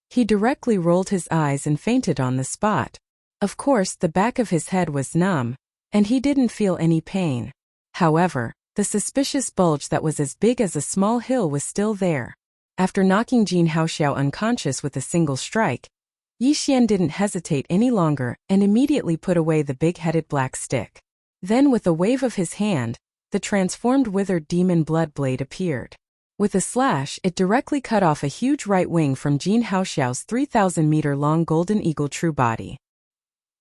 He directly rolled his eyes and fainted on the spot. Of course, the back of his head was numb, and he didn't feel any pain. However, the suspicious bulge that was as big as a small hill was still there. After knocking Jin Haoxiao unconscious with a single strike, Yixian didn't hesitate any longer and immediately put away the big-headed black stick. Then with a wave of his hand, the transformed withered demon blood blade appeared. With a slash, it directly cut off a huge right wing from Jin Haoxiao's 3,000-meter-long golden eagle true body.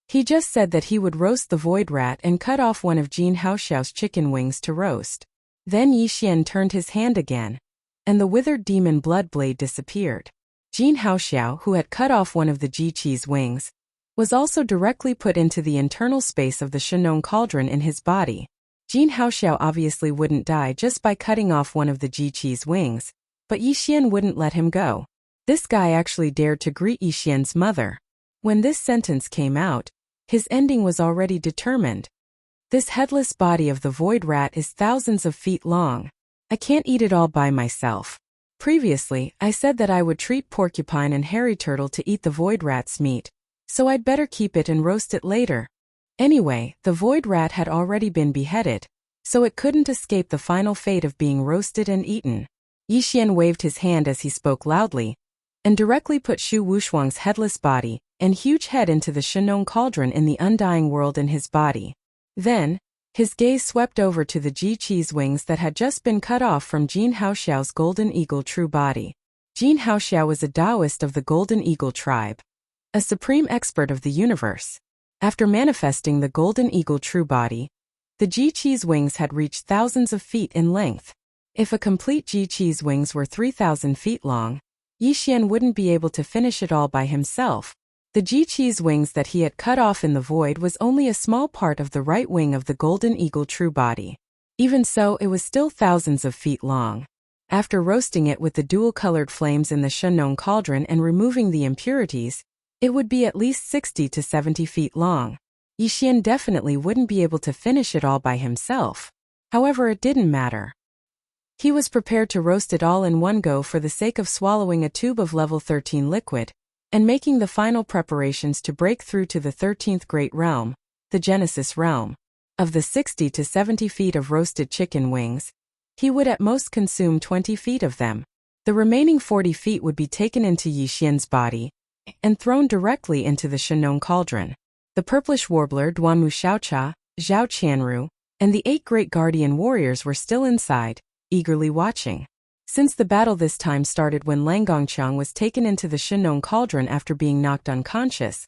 He just said that he would roast the void rat and cut off one of Jin Haoxiao's chicken wings to roast. Then Yixian turned his hand again, and the withered demon blood blade disappeared. Jin Haoxiao, who had cut off one of the Ji-Chi's wings, was also directly put into the internal space of the Shenong cauldron in his body. Jin Haoxiao obviously wouldn't die just by cutting off one of the Ji-Chi's wings, but Yixian wouldn't let him go. This guy actually dared to greet Yixian's mother. When this sentence came out, his ending was already determined. This headless body of the void rat is thousands of feet long. I can't eat it all by myself. Previously, I said that I would treat Porcupine and Hairy Turtle to eat the void rat's meat, so I'd better keep it and roast it later. Anyway, the void rat had already been beheaded, so it couldn't escape the final fate of being roasted and eaten. Yixian waved his hand as he spoke loudly, and directly put Shu Wushuang's headless body and huge head into the Shenong cauldron in the undying world in his body. Then, his gaze swept over to the Ji-Chi's wings that had just been cut off from Jin Haoxiao's golden eagle true body. Jin Haoxiao was a Taoist of the golden eagle tribe, a supreme expert of the universe. After manifesting the golden eagle true body, the Ji-Chi's wings had reached thousands of feet in length. If a complete Ji-Chi's wings were 3,000 feet long, Yixian wouldn't be able to finish it all by himself. The Ji-Chi's wings that he had cut off in the void was only a small part of the right wing of the golden eagle true body. Even so, it was still thousands of feet long. After roasting it with the dual-colored flames in the Shenong cauldron and removing the impurities, it would be at least 60 to 70 feet long. Yixian definitely wouldn't be able to finish it all by himself. However, it didn't matter. He was prepared to roast it all in one go for the sake of swallowing a tube of level 13 liquid, and making the final preparations to break through to the 13th Great Realm, the Genesis Realm. Of the 60 to 70 feet of roasted chicken wings, he would at most consume 20 feet of them. The remaining 40 feet would be taken into Yixian's body and thrown directly into the Shenong cauldron. The purplish warbler Duanmu Xiaocha, Zhao Qianru, and the 8 great guardian warriors were still inside, eagerly watching. Since the battle this time started when Lang Gongqiang was taken into the Shenong cauldron after being knocked unconscious,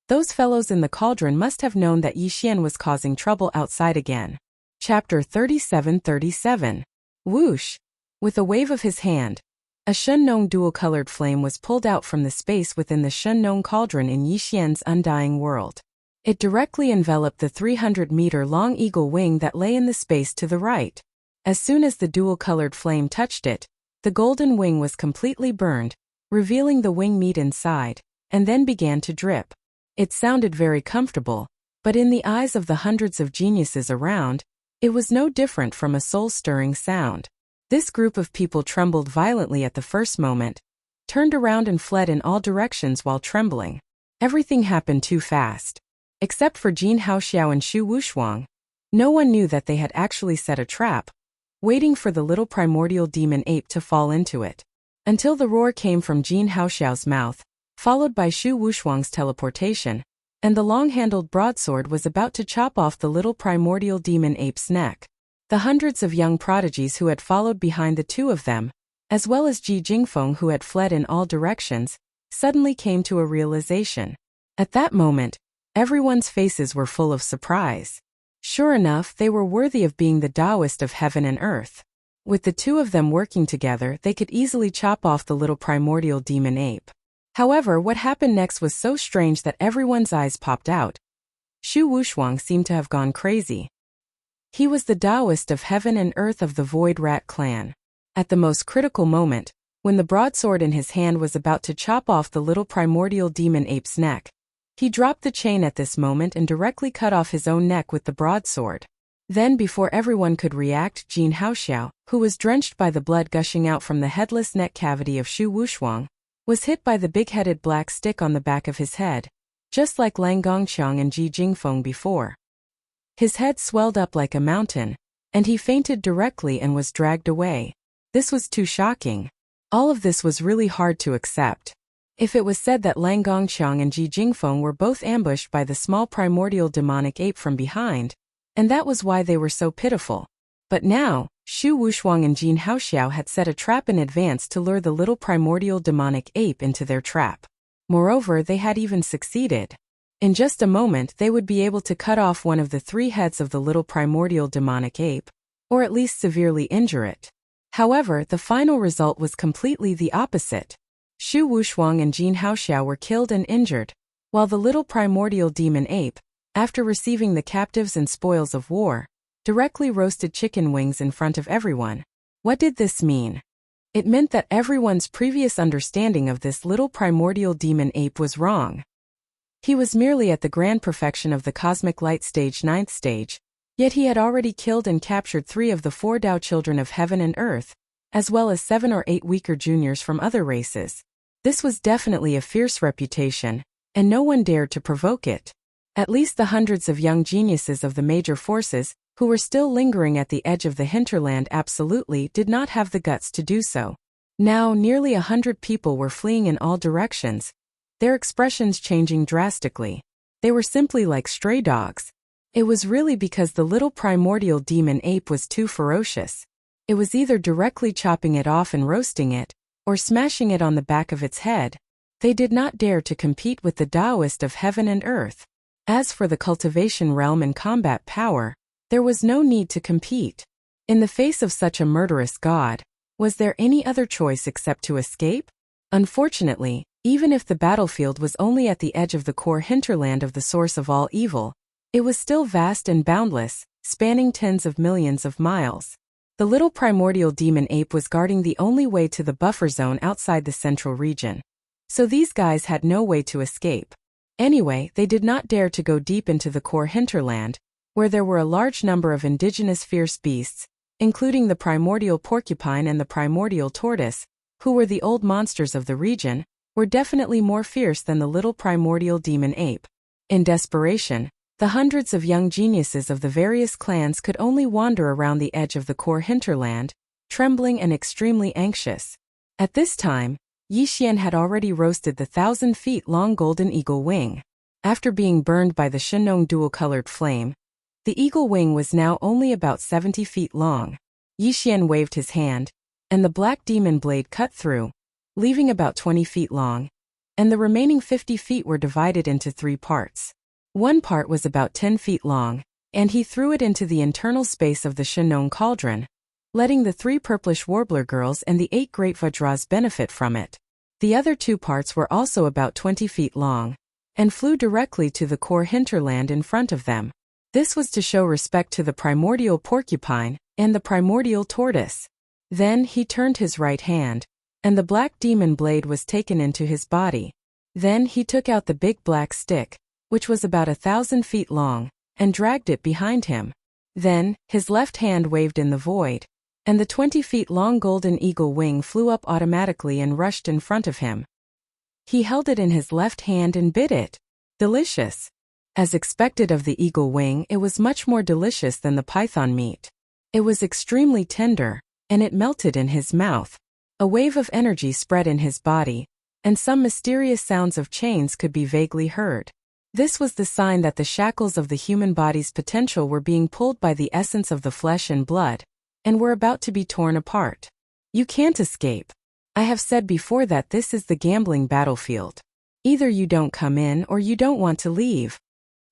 those fellows in the cauldron must have known that Yixian was causing trouble outside again. Chapter 37:37. Whoosh! With a wave of his hand, a Shenong dual-colored flame was pulled out from the space within the Shenong cauldron in Yixian's undying world. It directly enveloped the 300-meter-long eagle wing that lay in the space to the right. As soon as the dual-colored flame touched it, the golden wing was completely burned, revealing the wing meat inside, and then began to drip. It sounded very comfortable, but in the eyes of the hundreds of geniuses around, it was no different from a soul-stirring sound. This group of people trembled violently at the first moment, turned around and fled in all directions while trembling. Everything happened too fast. Except for Jin Haoxiao and Shu Wushuang, No one knew that they had actually set a trap, waiting for the little primordial demon ape to fall into it. Until the roar came from Jin Haoxiao's mouth, followed by Shu Wushuang's teleportation, and the long-handled broadsword was about to chop off the little primordial demon ape's neck. The hundreds of young prodigies who had followed behind the two of them, as well as Ji Jingfeng who had fled in all directions, suddenly came to a realization. At that moment, everyone's faces were full of surprise. Sure enough, they were worthy of being the Taoist of heaven and earth. With the two of them working together, they could easily chop off the little primordial demon ape. However, what happened next was so strange that everyone's eyes popped out. Shu Wushuang seemed to have gone crazy. He was the Taoist of heaven and earth of the Void Rat clan. At the most critical moment, when the broadsword in his hand was about to chop off the little primordial demon ape's neck, he dropped the chain at this moment and directly cut off his own neck with the broadsword. Then, before everyone could react, Jin Haoxiao, who was drenched by the blood gushing out from the headless neck cavity of Shu Wushuang, was hit by the big-headed black stick on the back of his head, just like Lang Gongqiang and Ji Jingfeng before. His head swelled up like a mountain, and he fainted directly and was dragged away. This was too shocking. All of this was really hard to accept. If it was said that Lang Gongqiang and Ji Jingfeng were both ambushed by the small primordial demonic ape from behind, and that was why they were so pitiful. But now, Shu Wushuang and Jin Haoxiao had set a trap in advance to lure the little primordial demonic ape into their trap. Moreover, they had even succeeded. In just a moment they would be able to cut off one of the 3 heads of the little primordial demonic ape, or at least severely injure it. However, the final result was completely the opposite. Shu Wushuang and Jin Haoxiao were killed and injured, while the little primordial demon ape, after receiving the captives and spoils of war, directly roasted chicken wings in front of everyone. What did this mean? It meant that everyone's previous understanding of this little primordial demon ape was wrong. He was merely at the grand perfection of the cosmic light stage 9th stage, yet he had already killed and captured 3 of the 4 Tao children of heaven and earth, as well as 7 or 8 weaker juniors from other races. This was definitely a fierce reputation, and no one dared to provoke it. At least the hundreds of young geniuses of the major forces, who were still lingering at the edge of the hinterland, absolutely did not have the guts to do so. Now, nearly 100 people were fleeing in all directions, their expressions changing drastically. They were simply like stray dogs. It was really because the little primordial demon ape was too ferocious. It was either directly chopping it off and roasting it, or smashing it on the back of its head. They did not dare to compete with the Taoist of heaven and earth. As for the cultivation realm and combat power, there was no need to compete. In the face of such a murderous god, was there any other choice except to escape? Unfortunately, even if the battlefield was only at the edge of the core hinterland of the source of all evil, it was still vast and boundless, spanning tens of millions of miles. The little primordial demon ape was guarding the only way to the buffer zone outside the central region. So these guys had no way to escape. Anyway, they did not dare to go deep into the core hinterland, where there were a large number of indigenous fierce beasts, including the primordial porcupine and the primordial tortoise, who were the old monsters of the region, were definitely more fierce than the little primordial demon ape. In desperation, the hundreds of young geniuses of the various clans could only wander around the edge of the core hinterland, trembling and extremely anxious. At this time, Yixian had already roasted the 1,000-feet-long golden eagle wing. After being burned by the Shenong dual-colored flame, the eagle wing was now only about 70 feet long. Yixian waved his hand, and the black demon blade cut through, leaving about 20 feet long, and the remaining 50 feet were divided into 3 parts. One part was about 10 feet long, and he threw it into the internal space of the Shenong cauldron, letting the 3 purplish warbler girls and the 8 great Vajras benefit from it. The other 2 parts were also about 20 feet long, and flew directly to the core hinterland in front of them. This was to show respect to the primordial porcupine and the primordial tortoise. Then he turned his right hand, and the black demon blade was taken into his body. Then he took out the big black stick, which was about 1,000 feet long, and dragged it behind him. Then, his left hand waved in the void, and the 20 feet long golden eagle wing flew up automatically and rushed in front of him. He held it in his left hand and bit it. Delicious. As expected of the eagle wing, it was much more delicious than the python meat. It was extremely tender, and it melted in his mouth. A wave of energy spread in his body, and some mysterious sounds of chains could be vaguely heard. This was the sign that the shackles of the human body's potential were being pulled by the essence of the flesh and blood, and were about to be torn apart. You can't escape. I have said before that this is the gambling battlefield. Either you don't come in or you don't want to leave.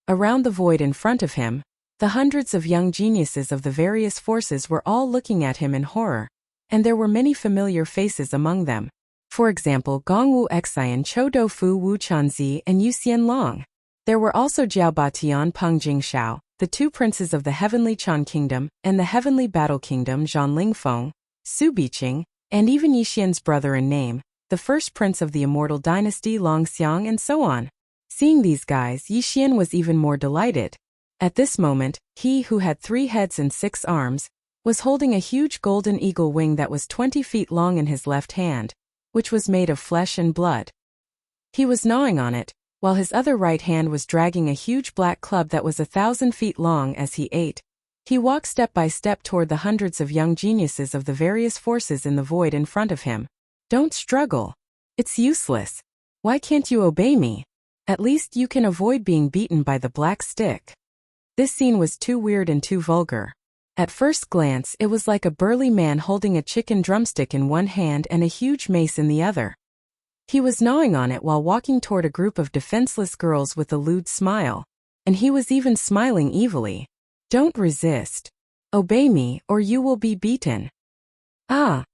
Around the void in front of him, the hundreds of young geniuses of the various forces were all looking at him in horror, and there were many familiar faces among them. For example, Gongwu Xian, Chou Doufu Wu Chanzi, and Yu Xianlong. There were also Jiao Batian Peng Jingshao, the two princes of the Heavenly Chan Kingdom and the Heavenly Battle Kingdom Zhan Lingfeng, Su Biqing, and even Yixian's brother in name, the first prince of the immortal dynasty Long Xiang, and so on. Seeing these guys, Yixian was even more delighted. At this moment, he who had 3 heads and 6 arms, was holding a huge golden eagle wing that was 20 feet long in his left hand, which was made of flesh and blood. He was gnawing on it, while his other right hand was dragging a huge black club that was 1,000 feet long as he ate. He walked step by step toward the hundreds of young geniuses of the various forces in the void in front of him. Don't struggle. It's useless. Why can't you obey me? At least you can avoid being beaten by the black stick. This scene was too weird and too vulgar. At first glance, it was like a burly man holding a chicken drumstick in one hand and a huge mace in the other. He was gnawing on it while walking toward a group of defenseless girls with a lewd smile, and he was even smiling evilly. Don't resist. Obey me, or you will be beaten. Ah!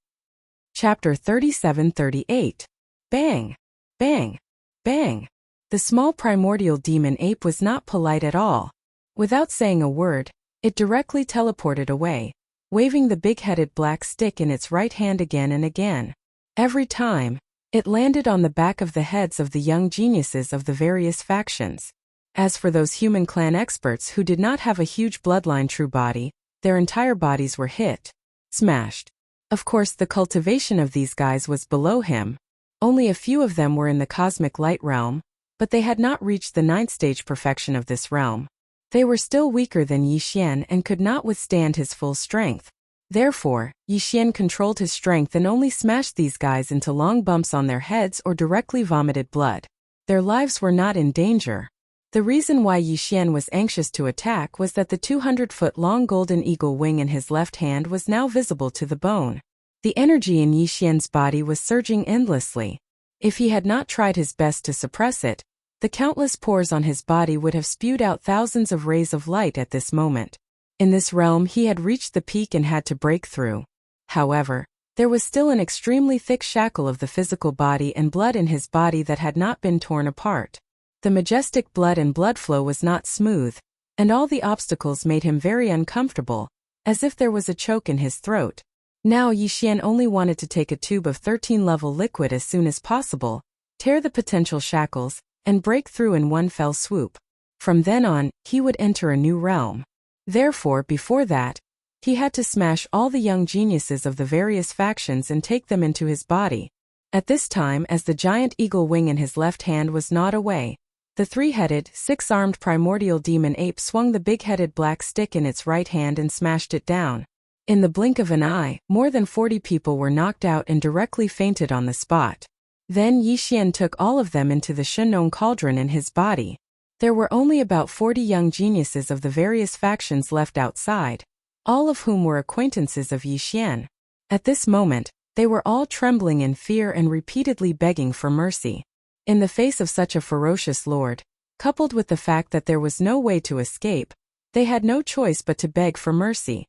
Chapter 37-38. Bang! Bang! Bang! The small primordial demon ape was not polite at all. Without saying a word, it directly teleported away, waving the big-headed black stick in its right hand again and again. Every time, it landed on the back of the heads of the young geniuses of the various factions. As for those human clan experts who did not have a huge bloodline true body, their entire bodies were hit, smashed. Of course, the cultivation of these guys was below him. Only a few of them were in the cosmic light realm, but they had not reached the 9th stage perfection of this realm. They were still weaker than Yixian and could not withstand his full strength. Therefore, Yixian controlled his strength and only smashed these guys into long bumps on their heads or directly vomited blood. Their lives were not in danger. The reason why Yixian was anxious to attack was that the 200-foot-long golden eagle wing in his left hand was now visible to the bone. The energy in Yixian's body was surging endlessly. If he had not tried his best to suppress it, the countless pores on his body would have spewed out thousands of rays of light at this moment. In this realm he had reached the peak and had to break through. However, there was still an extremely thick shackle of the physical body and blood in his body that had not been torn apart. The majestic blood and blood flow was not smooth, and all the obstacles made him very uncomfortable, as if there was a choke in his throat. Now Yixian only wanted to take a tube of 13-level liquid as soon as possible, tear the potential shackles, and break through in one fell swoop. From then on, he would enter a new realm. Therefore, before that, he had to smash all the young geniuses of the various factions and take them into his body. At this time, as the giant eagle wing in his left hand was gnawed away, the 3-headed, 6-armed primordial demon ape swung the big-headed black stick in its right hand and smashed it down. In the blink of an eye, more than 40 people were knocked out and directly fainted on the spot. Then Yixian took all of them into the Shenong cauldron in his body. There were only about 40 young geniuses of the various factions left outside, all of whom were acquaintances of Yixian. At this moment, they were all trembling in fear and repeatedly begging for mercy. In the face of such a ferocious lord, coupled with the fact that there was no way to escape, they had no choice but to beg for mercy.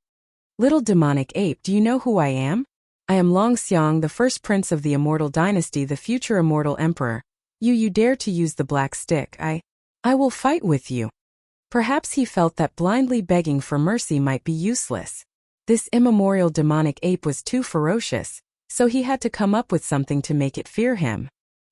Little demonic ape, do you know who I am? I am Long Xiang, the first prince of the immortal dynasty, the future immortal emperor. You dare to use the black stick, I will fight with you. Perhaps he felt that blindly begging for mercy might be useless. This immemorial demonic ape was too ferocious, so he had to come up with something to make it fear him.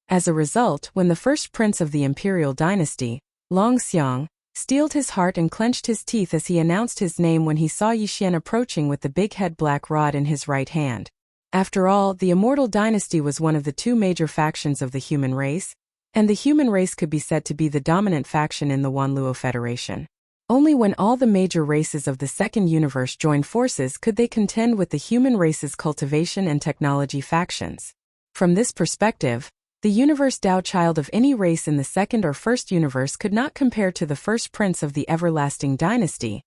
As a result, when the first prince of the imperial dynasty, Long Xiang, steeled his heart and clenched his teeth as he announced his name when he saw Yixian approaching with the big-head black rod in his right hand. After all, the immortal dynasty was one of the 2 major factions of the human race, and the human race could be said to be the dominant faction in the Wanluo Federation. Only when all the major races of the second universe joined forces could they contend with the human race's cultivation and technology factions. From this perspective, the universe Tao child of any race in the second or first universe could not compare to the first prince of the everlasting dynasty,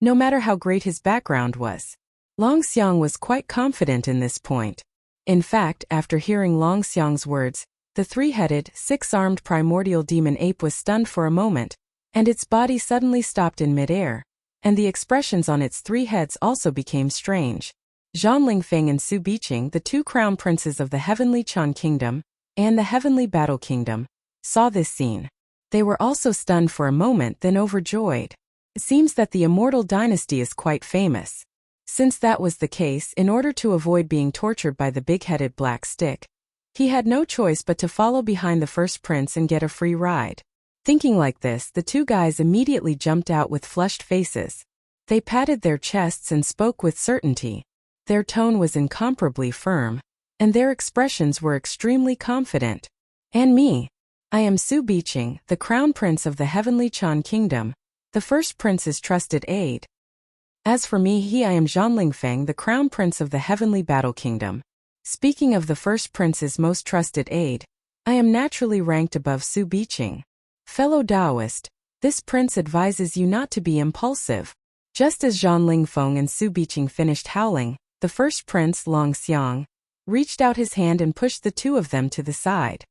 no matter how great his background was. Long Xiang was quite confident in this point. In fact, after hearing Long Xiang's words, the three-headed, six-armed primordial demon ape was stunned for a moment, and its body suddenly stopped in midair, and the expressions on its three heads also became strange. Zhan Lingfeng and Su Biqing, the two crown princes of the Heavenly Chan Kingdom and the Heavenly Battle Kingdom, saw this scene. They were also stunned for a moment, then overjoyed. It seems that the immortal dynasty is quite famous. Since that was the case, in order to avoid being tortured by the big-headed black stick, he had no choice but to follow behind the first prince and get a free ride. Thinking like this, the two guys immediately jumped out with flushed faces. They patted their chests and spoke with certainty. Their tone was incomparably firm, and their expressions were extremely confident. And me. I am Su Biqing, the crown prince of the Heavenly Chan Kingdom, the first prince's trusted aide. As for me, I am Zhan Lingfeng, the crown prince of the Heavenly Battle Kingdom. Speaking of the first prince's most trusted aide, I am naturally ranked above Su Biqing. Fellow Taoist, this prince advises you not to be impulsive. Just as Zhan Lingfeng and Su Biqing finished howling, the first prince, Long Xiang, reached out his hand and pushed the two of them to the side.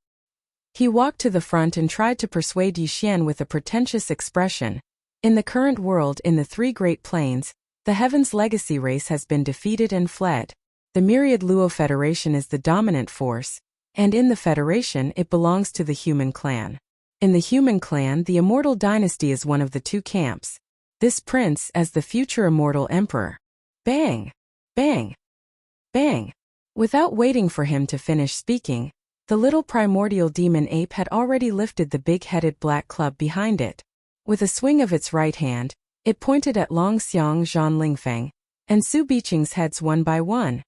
He walked to the front and tried to persuade Yixian with a pretentious expression. In the current world, in the three great plains, the Heaven's legacy race has been defeated and fled. The myriad Luo Federation is the dominant force, and in the Federation it belongs to the human clan. In the human clan, the immortal dynasty is one of the two camps. This prince as the future immortal emperor. Bang! Bang! Bang! Without waiting for him to finish speaking, the little primordial demon ape had already lifted the big-headed black club behind it. With a swing of its right hand, it pointed at Long Xiang, Zhan Lingfeng, and Su Biqing's heads one by one.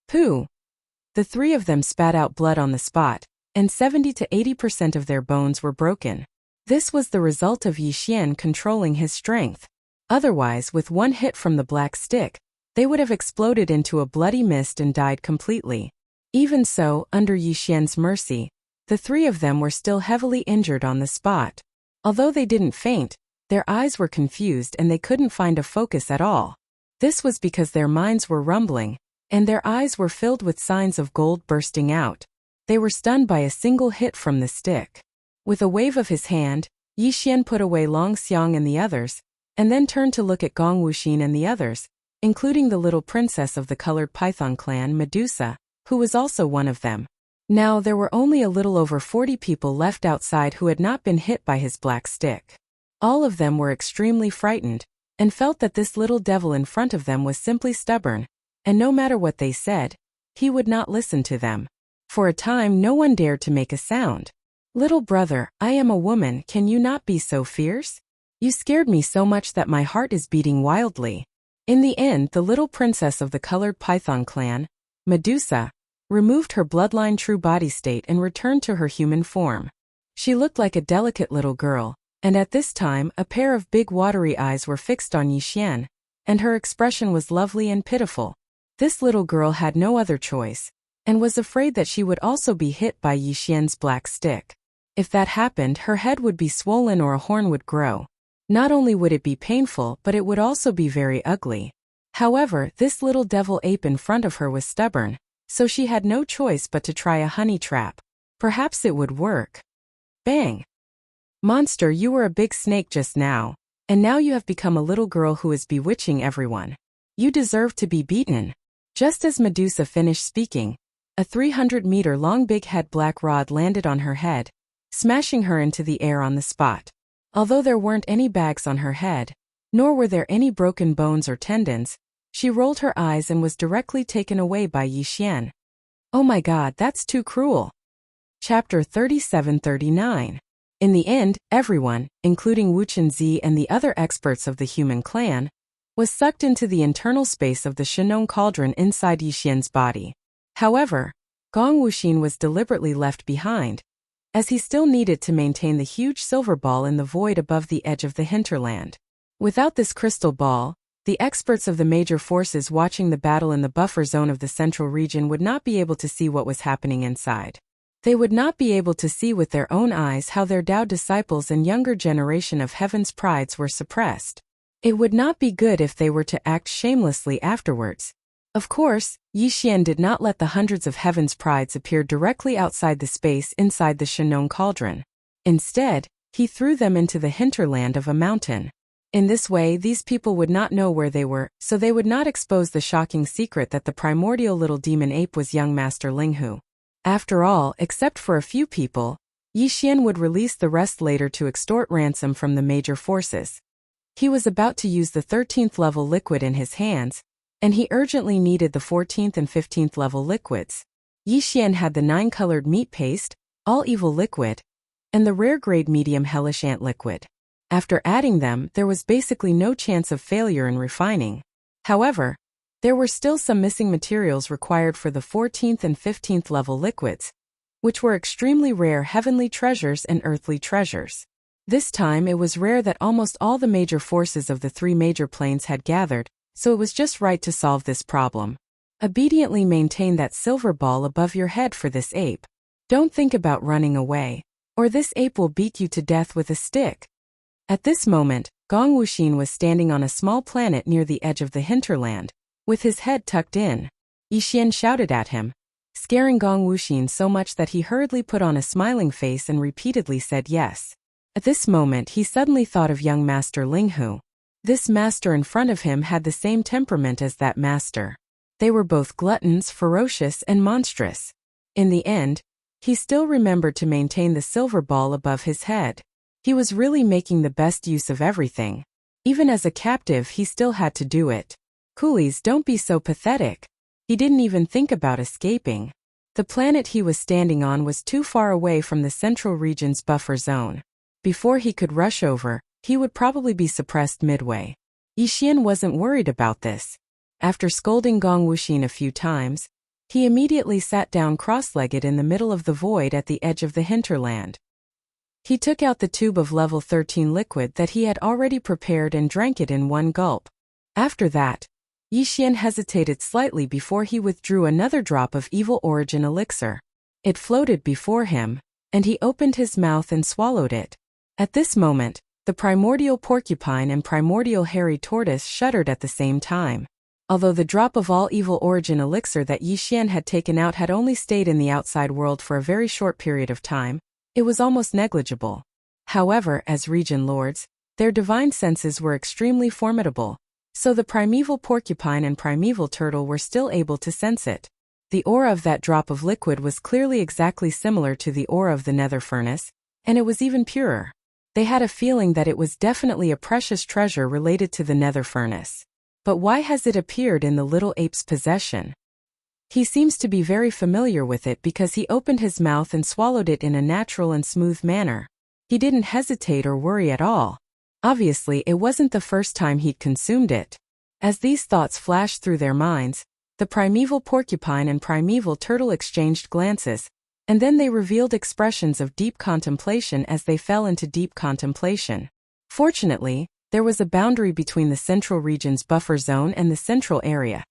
Pooh! The three of them spat out blood on the spot, and 70 to 80% of their bones were broken. This was the result of Yixian controlling his strength. Otherwise, with one hit from the black stick, they would have exploded into a bloody mist and died completely. Even so, under Yixian's mercy, the three of them were still heavily injured on the spot. Although they didn't faint, their eyes were confused and they couldn't find a focus at all. This was because their minds were rumbling, and their eyes were filled with signs of gold bursting out. They were stunned by a single hit from the stick. With a wave of his hand, Yixian put away Long Xiang and the others, and then turned to look at Gong Wuxin and the others, including the little princess of the colored python clan, Medusa, who was also one of them. Now there were only a little over 40 people left outside who had not been hit by his black stick. All of them were extremely frightened, and felt that this little devil in front of them was simply stubborn, and no matter what they said, he would not listen to them. For a time no one dared to make a sound. Little brother, I am a woman, can you not be so fierce? You scared me so much that my heart is beating wildly. In the end, the little princess of the colored python clan, Medusa, removed her bloodline true body state and returned to her human form. She looked like a delicate little girl, and at this time a pair of big watery eyes were fixed on Yixian, and her expression was lovely and pitiful. This little girl had no other choice, and was afraid that she would also be hit by Yixian's black stick. If that happened, her head would be swollen or a horn would grow. Not only would it be painful, but it would also be very ugly. However, this little devil ape in front of her was stubborn, so she had no choice but to try a honey trap. Perhaps it would work. Bang! Monster, you were a big snake just now, and now you have become a little girl who is bewitching everyone. You deserve to be beaten. Just as Medusa finished speaking, a 300-meter-long big-head black rod landed on her head, smashing her into the air on the spot. Although there weren't any bags on her head, nor were there any broken bones or tendons, she rolled her eyes and was directly taken away by Yixian. Oh my god, that's too cruel. Chapter 37-39. In the end, everyone, including Wu Chenzi and the other experts of the human clan, was sucked into the internal space of the Shenong cauldron inside Yixian's body. However, Gong Wuxin was deliberately left behind, as he still needed to maintain the huge silver ball in the void above the edge of the hinterland. Without this crystal ball, the experts of the major forces watching the battle in the buffer zone of the central region would not be able to see what was happening inside. They would not be able to see with their own eyes how their Tao disciples and younger generation of heaven's prides were suppressed. It would not be good if they were to act shamelessly afterwards. Of course, Yixian did not let the hundreds of heaven's prides appear directly outside the space inside the Shenong cauldron. Instead, he threw them into the hinterland of a mountain. In this way, these people would not know where they were, so they would not expose the shocking secret that the primordial little demon ape was young Master Linghu. After all, except for a few people, Yixian would release the rest later to extort ransom from the major forces. He was about to use the 13th level liquid in his hands, and he urgently needed the 14th and 15th level liquids. Yixian had the 9-colored meat paste, all evil liquid, and the rare grade medium hellish ant liquid. After adding them, there was basically no chance of failure in refining. However, there were still some missing materials required for the 14th and 15th level liquids, which were extremely rare heavenly treasures and earthly treasures. This time it was rare that almost all the major forces of the 3 major planes had gathered, so it was just right to solve this problem. Obediently maintain that silver ball above your head for this ape. Don't think about running away, or this ape will beat you to death with a stick. At this moment, Gong Wuxin was standing on a small planet near the edge of the hinterland, with his head tucked in. Yixian shouted at him, scaring Gong Wuxin so much that he hurriedly put on a smiling face and repeatedly said yes. At this moment he suddenly thought of young Master Linghu. This master in front of him had the same temperament as that master. They were both gluttons, ferocious and monstrous. In the end, he still remembered to maintain the silver ball above his head. He was really making the best use of everything. Even as a captive he still had to do it. Coolies, don't be so pathetic. He didn't even think about escaping. The planet he was standing on was too far away from the central region's buffer zone. Before he could rush over, he would probably be suppressed midway. Yixian wasn't worried about this. After scolding Gong Wuxin a few times, he immediately sat down cross-legged in the middle of the void at the edge of the hinterland. He took out the tube of level 13 liquid that he had already prepared and drank it in one gulp. After that, Yixian hesitated slightly before he withdrew another drop of evil origin elixir. It floated before him, and he opened his mouth and swallowed it. At this moment, the primordial porcupine and primordial hairy tortoise shuddered at the same time. Although the drop of all evil origin elixir that Yixian had taken out had only stayed in the outside world for a very short period of time, it was almost negligible. However, as region lords, their divine senses were extremely formidable, so the primeval porcupine and primeval turtle were still able to sense it. The aura of that drop of liquid was clearly exactly similar to the aura of the nether furnace, and it was even purer. They had a feeling that it was definitely a precious treasure related to the nether furnace. But why has it appeared in the little ape's possession? He seems to be very familiar with it because he opened his mouth and swallowed it in a natural and smooth manner. He didn't hesitate or worry at all. Obviously, it wasn't the first time he'd consumed it. As these thoughts flashed through their minds, the primeval porcupine and primeval turtle exchanged glances, and then they revealed expressions of deep contemplation as they fell into deep contemplation. Fortunately, there was a boundary between the central region's buffer zone and the central area,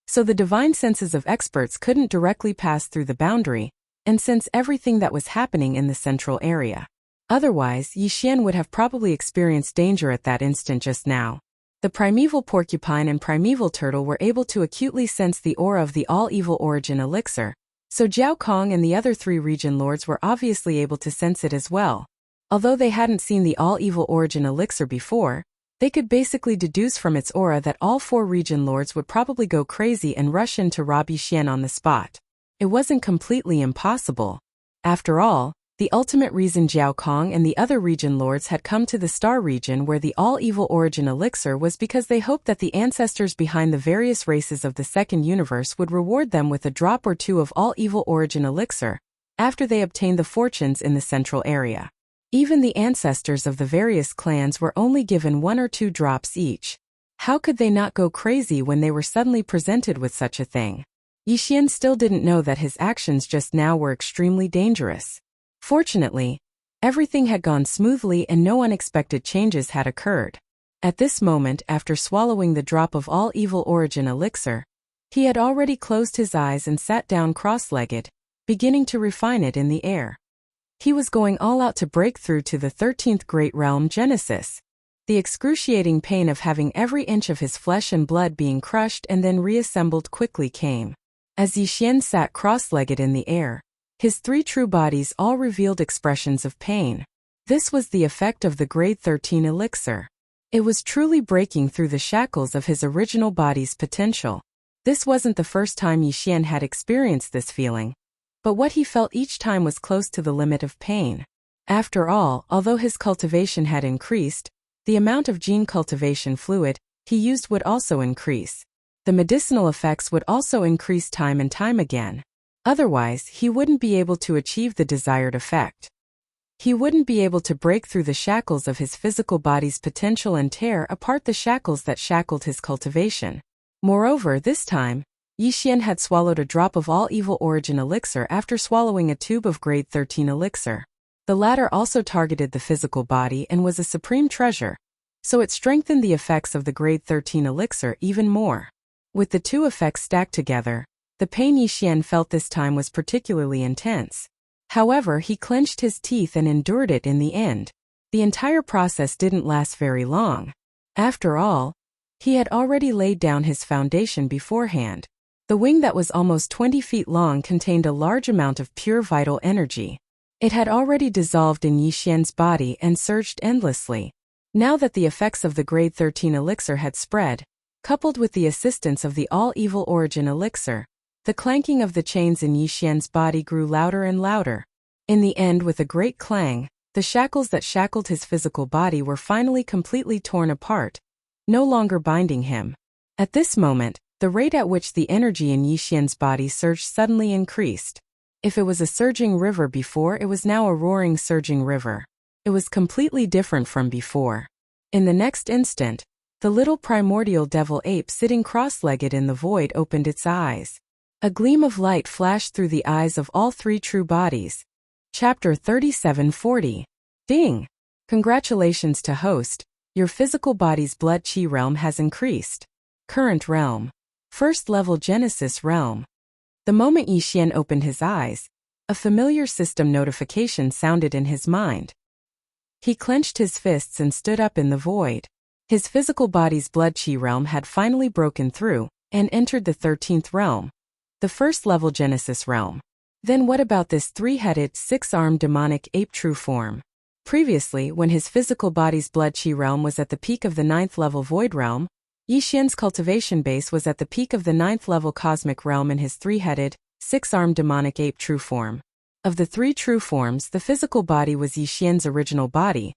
so the divine senses of experts couldn't directly pass through the boundary and sense everything that was happening in the central area. Otherwise, Yixian would have probably experienced danger at that instant just now. The primeval porcupine and primeval turtle were able to acutely sense the aura of the all-evil origin elixir, so Jiao Kong and the other 3 region lords were obviously able to sense it as well. Although they hadn't seen the all-evil origin elixir before, they could basically deduce from its aura that all 4 region lords would probably go crazy and rush in to rob Yixian on the spot. It wasn't completely impossible. After all, the ultimate reason Jiao Kong and the other region lords had come to the star region where the all-evil origin elixir was because they hoped that the ancestors behind the various races of the second universe would reward them with a drop or 2 of all-evil origin elixir after they obtained the fortunes in the central area. Even the ancestors of the various clans were only given 1 or 2 drops each. How could they not go crazy when they were suddenly presented with such a thing? Yixian still didn't know that his actions just now were extremely dangerous. Fortunately, everything had gone smoothly and no unexpected changes had occurred. At this moment, after swallowing the drop of all evil origin elixir, he had already closed his eyes and sat down cross-legged, beginning to refine it in the air. He was going all out to break through to the 13th great realm, Genesis. The excruciating pain of having every inch of his flesh and blood being crushed and then reassembled quickly came. As Yixian sat cross-legged in the air, his three true bodies all revealed expressions of pain. This was the effect of the grade 13 elixir. It was truly breaking through the shackles of his original body's potential. This wasn't the first time Yixian had experienced this feeling, but what he felt each time was close to the limit of pain. After all, although his cultivation had increased, the amount of gene cultivation fluid he used would also increase. The medicinal effects would also increase time and time again. Otherwise, he wouldn't be able to achieve the desired effect. He wouldn't be able to break through the shackles of his physical body's potential and tear apart the shackles that shackled his cultivation. Moreover, this time, Yixian had swallowed a drop of all evil origin elixir after swallowing a tube of grade 13 elixir. The latter also targeted the physical body and was a supreme treasure, so it strengthened the effects of the grade 13 elixir even more. With the two effects stacked together, the pain Yixian felt this time was particularly intense. However, he clenched his teeth and endured it in the end. The entire process didn't last very long. After all, he had already laid down his foundation beforehand. The wing that was almost 20 feet long contained a large amount of pure vital energy. It had already dissolved in Yixian's body and surged endlessly. Now that the effects of the grade 13 elixir had spread, coupled with the assistance of the all-evil origin elixir, the clanking of the chains in Yixian's body grew louder and louder. In the end, with a great clang, the shackles that shackled his physical body were finally completely torn apart, no longer binding him. At this moment, the rate at which the energy in Yixian's body surged suddenly increased. If it was a surging river before, it was now a roaring surging river. It was completely different from before. In the next instant, the little primordial devil ape sitting cross-legged in the void opened its eyes. A gleam of light flashed through the eyes of all three true bodies. Chapter 3740. Ding! Congratulations to host, your physical body's blood chi realm has increased. Current realm. First level Genesis realm. The moment Yixian opened his eyes, a familiar system notification sounded in his mind. He clenched his fists and stood up in the void. His physical body's blood chi realm had finally broken through and entered the 13th realm, the first level Genesis realm. Then what about this three-headed, six-armed demonic ape true form? Previously, when his physical body's blood chi realm was at the peak of the 9th level void realm, Yixian's cultivation base was at the peak of the 9th level cosmic realm in his three-headed, six-armed demonic ape true form. Of the three true forms, the physical body was Yixian's original body,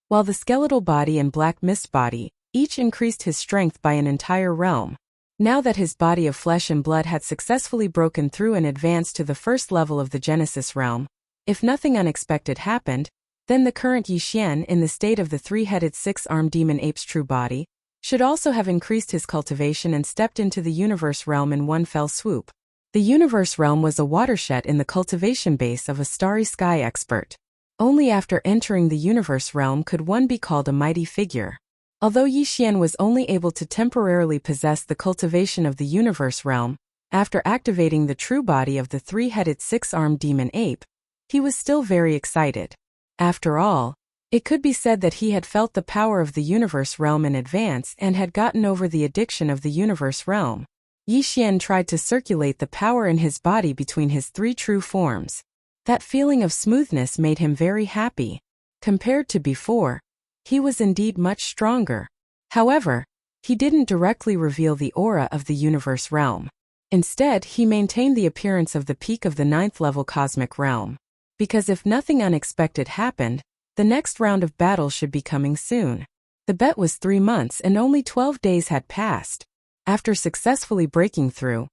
while the skeletal body and black mist body each increased his strength by an entire realm. Now that his body of flesh and blood had successfully broken through and advanced to the first level of the Genesis realm, if nothing unexpected happened, then the current Yixian in the state of the three-headed six-armed demon ape's true body should also have increased his cultivation and stepped into the universe realm in one fell swoop. The universe realm was a watershed in the cultivation base of a starry sky expert. Only after entering the universe realm could one be called a mighty figure. Although Yixian was only able to temporarily possess the cultivation of the universe realm, after activating the true body of the three-headed six-armed demon ape, he was still very excited. After all, it could be said that he had felt the power of the universe realm in advance and had gotten over the addiction of the universe realm. Yixian tried to circulate the power in his body between his three true forms. That feeling of smoothness made him very happy. Compared to before, he was indeed much stronger. However, he didn't directly reveal the aura of the universe realm. Instead, he maintained the appearance of the peak of the 9th level cosmic realm. Because if nothing unexpected happened, the next round of battle should be coming soon. The bet was 3 months and only 12 days had passed. After successfully breaking through,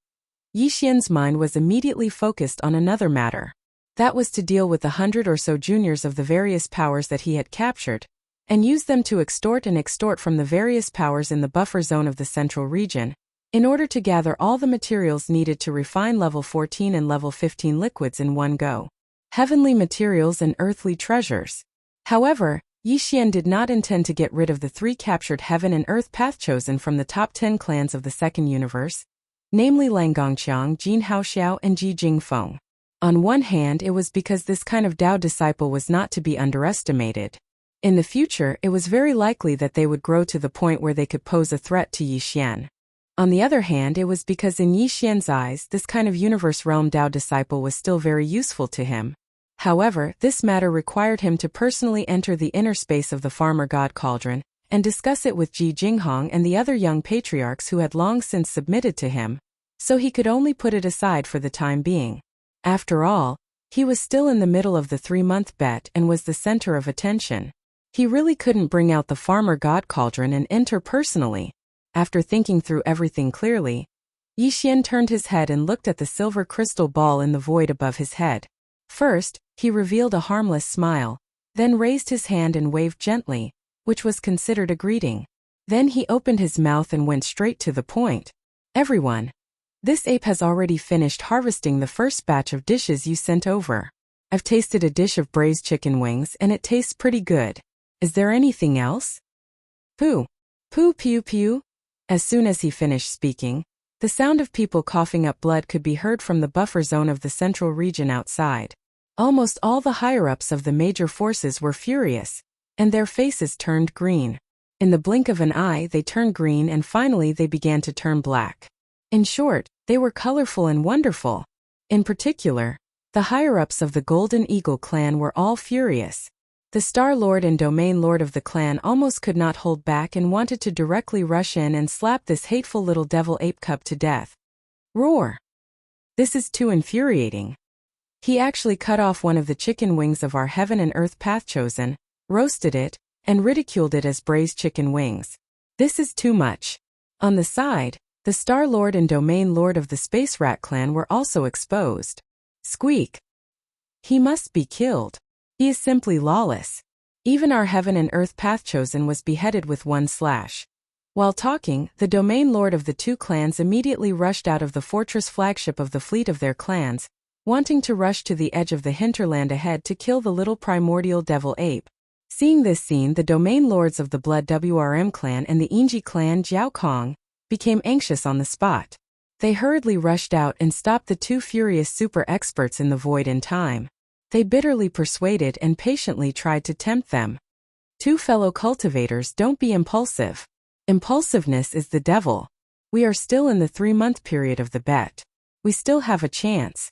Yixian's mind was immediately focused on another matter. That was to deal with 100 or so juniors of the various powers that he had captured, and use them to extort from the various powers in the buffer zone of the central region, in order to gather all the materials needed to refine level 14 and level 15 liquids in one go. heavenly materials and earthly treasures. However, Yixian did not intend to get rid of the 3 captured heaven and earth path chosen from the top 10 clans of the second universe, namely Lang Gongqiang, Jin Haoxiao, and Ji Jingfeng. On one hand, it was because this kind of Tao disciple was not to be underestimated. In the future, it was very likely that they would grow to the point where they could pose a threat to Yixian. On the other hand, it was because in Yixian's eyes, this kind of universe realm Tao disciple was still very useful to him. However, this matter required him to personally enter the inner space of the farmer god cauldron and discuss it with Ji Jinghong and the other young patriarchs who had long since submitted to him, so he could only put it aside for the time being. After all, he was still in the middle of the 3-month bet and was the center of attention. He really couldn't bring out the farmer god cauldron and enter personally. After thinking through everything clearly, Yixian turned his head and looked at the silver crystal ball in the void above his head. First, he revealed a harmless smile, then raised his hand and waved gently, which was considered a greeting. Then he opened his mouth and went straight to the point. Everyone, this ape has already finished harvesting the first batch of dishes you sent over. I've tasted a dish of braised chicken wings and it tastes pretty good. Is there anything else? Pooh. Pooh pew pew. As soon as he finished speaking, the sound of people coughing up blood could be heard from the buffer zone of the central region outside. Almost all the higher-ups of the major forces were furious, and their faces turned green. In the blink of an eye they turned green and finally they began to turn black. In short, they were colorful and wonderful. In particular, the higher-ups of the Golden Eagle clan were all furious. The Star Lord and Domain Lord of the clan almost could not hold back and wanted to directly rush in and slap this hateful little devil ape cub to death. Roar! This is too infuriating. He actually cut off one of the chicken wings of our heaven and earth path chosen, roasted it, and ridiculed it as braised chicken wings. This is too much. On the side, the Star Lord and Domain Lord of the Space Rat clan were also exposed. Squeak! He must be killed. He is simply lawless. Even our heaven and earth path chosen was beheaded with one slash. While talking, the Domain Lord of the 2 clans immediately rushed out of the fortress flagship of the fleet of their clans, wanting to rush to the edge of the hinterland ahead to kill the little primordial devil ape. Seeing this scene, the Domain Lords of the Blood WRM clan and the Yingji clan Jiao Kong became anxious on the spot. They hurriedly rushed out and stopped the 2 furious super experts in the void in time. They bitterly persuaded and patiently tried to tempt them. 2 fellow cultivators, don't be impulsive. Impulsiveness is the devil. We are still in the 3-month period of the bet. We still have a chance.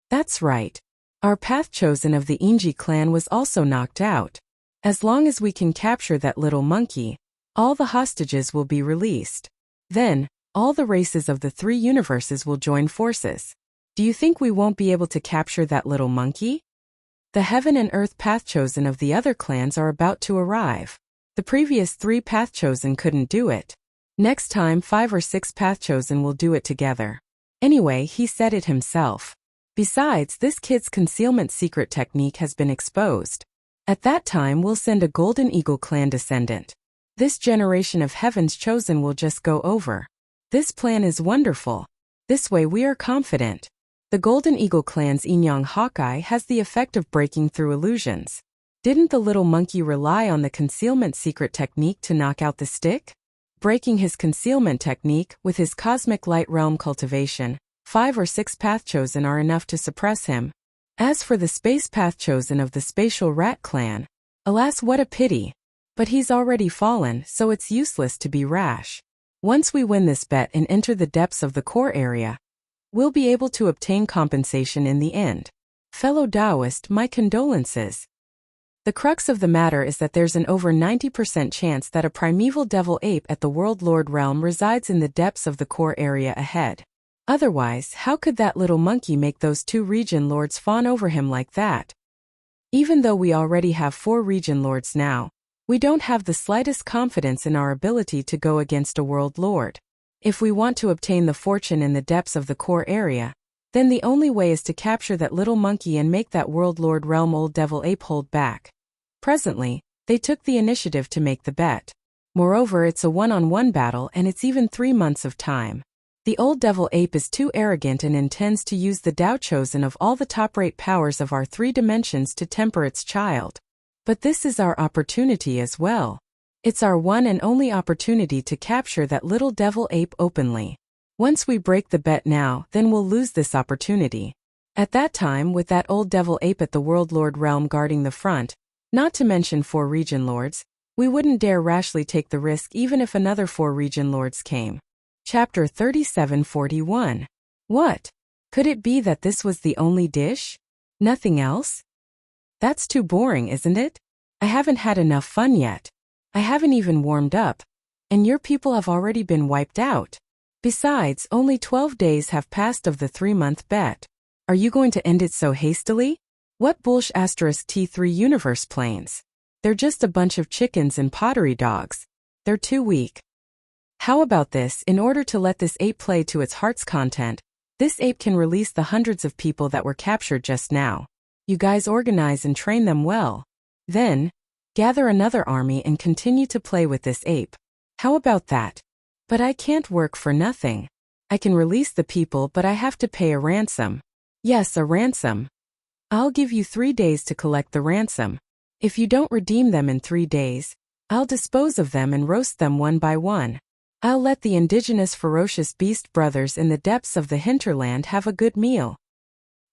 That's right. Our path chosen of the Yingji clan was also knocked out. As long as we can capture that little monkey, all the hostages will be released. Then, all the races of the 3 universes will join forces. Do you think we won't be able to capture that little monkey? The heaven and earth path chosen of the other clans are about to arrive. The previous 3 path chosen couldn't do it. Next time 5 or 6 path chosen will do it together. Anyway, he said it himself. Besides, this kid's concealment secret technique has been exposed. At that time we'll send a Golden Eagle clan descendant. This generation of heaven's chosen will just go over. This plan is wonderful. This way we are confident. The Golden Eagle clan's Inyang Hawkeye has the effect of breaking through illusions. Didn't the little monkey rely on the concealment secret technique to knock out the stick? Breaking his concealment technique with his cosmic light realm cultivation, 5 or 6 path chosen are enough to suppress him. As for the space path chosen of the Spatial Rat clan, alas what a pity. But he's already fallen, so it's useless to be rash. Once we win this bet and enter the depths of the core area, we'll be able to obtain compensation in the end. Fellow Taoist, my condolences. The crux of the matter is that there's an over 90% chance that a primeval devil ape at the World Lord realm resides in the depths of the core area ahead. Otherwise, how could that little monkey make those 2 region lords fawn over him like that? Even though we already have 4 region lords now, we don't have the slightest confidence in our ability to go against a world lord. If we want to obtain the fortune in the depths of the core area, then the only way is to capture that little monkey and make that world lord realm old devil ape hold back. Presently, they took the initiative to make the bet. Moreover, it's a one-on-one battle and it's even 3 months of time. The old devil ape is too arrogant and intends to use the Tao chosen of all the top-rate powers of our 3 dimensions to temper its child. But this is our opportunity as well. It's our one and only opportunity to capture that little devil ape openly. Once we break the bet now, then we'll lose this opportunity. At that time, with that old devil ape at the World Lord realm guarding the front, not to mention 4 region lords, we wouldn't dare rashly take the risk even if another 4 region lords came. Chapter 3741. What? Could it be that this was the only dish? Nothing else? That's too boring, isn't it? I haven't had enough fun yet. I haven't even warmed up. And your people have already been wiped out. Besides, only 12 days have passed of the 3-month bet. Are you going to end it so hastily? What bullsh T3 universe planes? They're just a bunch of chickens and pottery dogs. They're too weak. How about this? In order to let this ape play to its heart's content, this ape can release the hundreds of people that were captured just now. You guys organize and train them well. Then, gather another army and continue to play with this ape. How about that? But I can't work for nothing. I can release the people, but I have to pay a ransom. Yes, a ransom. I'll give you 3 days to collect the ransom. If you don't redeem them in 3 days, I'll dispose of them and roast them one by one. I'll let the indigenous ferocious beast brothers in the depths of the hinterland have a good meal.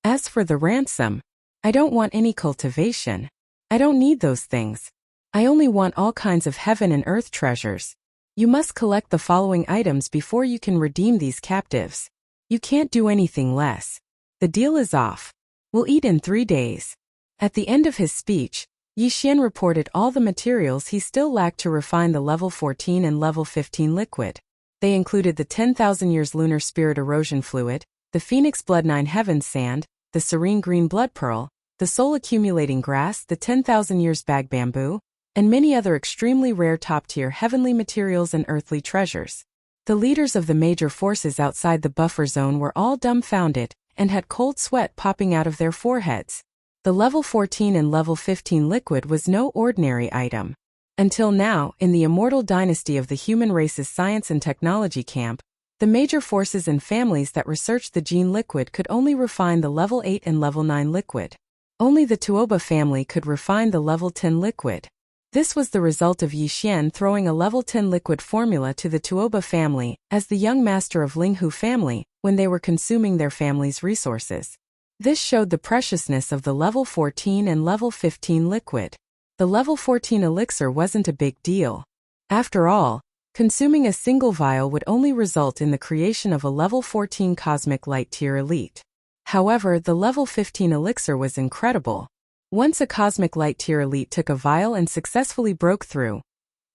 As for the ransom, I don't want any cultivation. I don't need those things. I only want all kinds of heaven and earth treasures. You must collect the following items before you can redeem these captives. You can't do anything less. The deal is off. We'll eat in 3 days. At the end of his speech, Yi Xian reported all the materials he still lacked to refine the level 14 and level 15 liquid. They included the 10,000 years lunar spirit erosion fluid, the phoenix blood 9 heavens sand, the serene green blood pearl, the soul accumulating grass, the 10,000 years bag bamboo, and many other extremely rare top-tier heavenly materials and earthly treasures. The leaders of the major forces outside the buffer zone were all dumbfounded and had cold sweat popping out of their foreheads. The level 14 and level 15 liquid was no ordinary item. Until now, in the immortal dynasty of the human race's science and technology camp, the major forces and families that researched the gene liquid could only refine the level 8 and level 9 liquid. Only the Tuoba family could refine the level 10 liquid. This was the result of Yi Xian throwing a level 10 liquid formula to the Tuoba family as the young master of Linghu family when they were consuming their family's resources. This showed the preciousness of the level 14 and level 15 liquid. The level 14 elixir wasn't a big deal. After all, consuming a single vial would only result in the creation of a level 14 cosmic light tier elite. However, the level 15 elixir was incredible. Once a cosmic light tier elite took a vial and successfully broke through,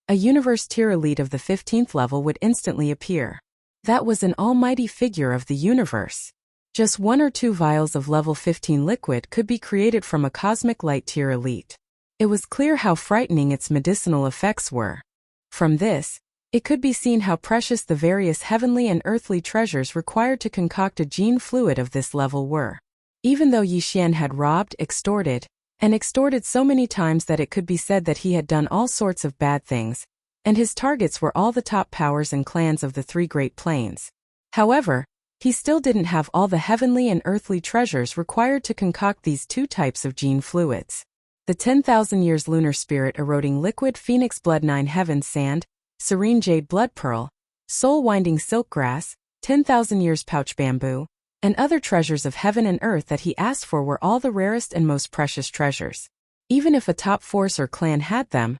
a universe tier elite of the 15th level would instantly appear. That was an almighty figure of the universe. Just 1 or 2 vials of level 15 liquid could be created from a cosmic light tier elite. It was clear how frightening its medicinal effects were. From this, it could be seen how precious the various heavenly and earthly treasures required to concoct a gene fluid of this level were. Even though Yi Xian had robbed, extorted so many times that it could be said that he had done all sorts of bad things, and his targets were all the top powers and clans of the 3 Great Plains. However, he still didn't have all the heavenly and earthly treasures required to concoct these 2 types of gene fluids. The 10,000 years lunar spirit eroding liquid phoenix blood 9 heavens sand, serene jade blood pearl, soul winding silk grass, 10,000 years pouch bamboo, and other treasures of heaven and earth that he asked for were all the rarest and most precious treasures. Even if a top force or clan had them,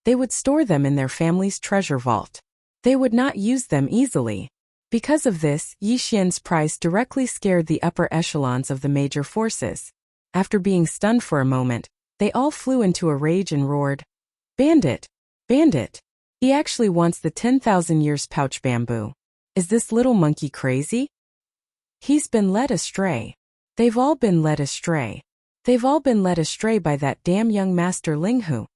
they would store them in their family's treasure vault. They would not use them easily. Because of this, Yi Xian's price directly scared the upper echelons of the major forces. After being stunned for a moment, they all flew into a rage and roared, "Bandit! Bandit! He actually wants the 10,000 years pouch bamboo. Is this little monkey crazy? He's been led astray. They've all been led astray. They've all been led astray by that damn young master Linghu."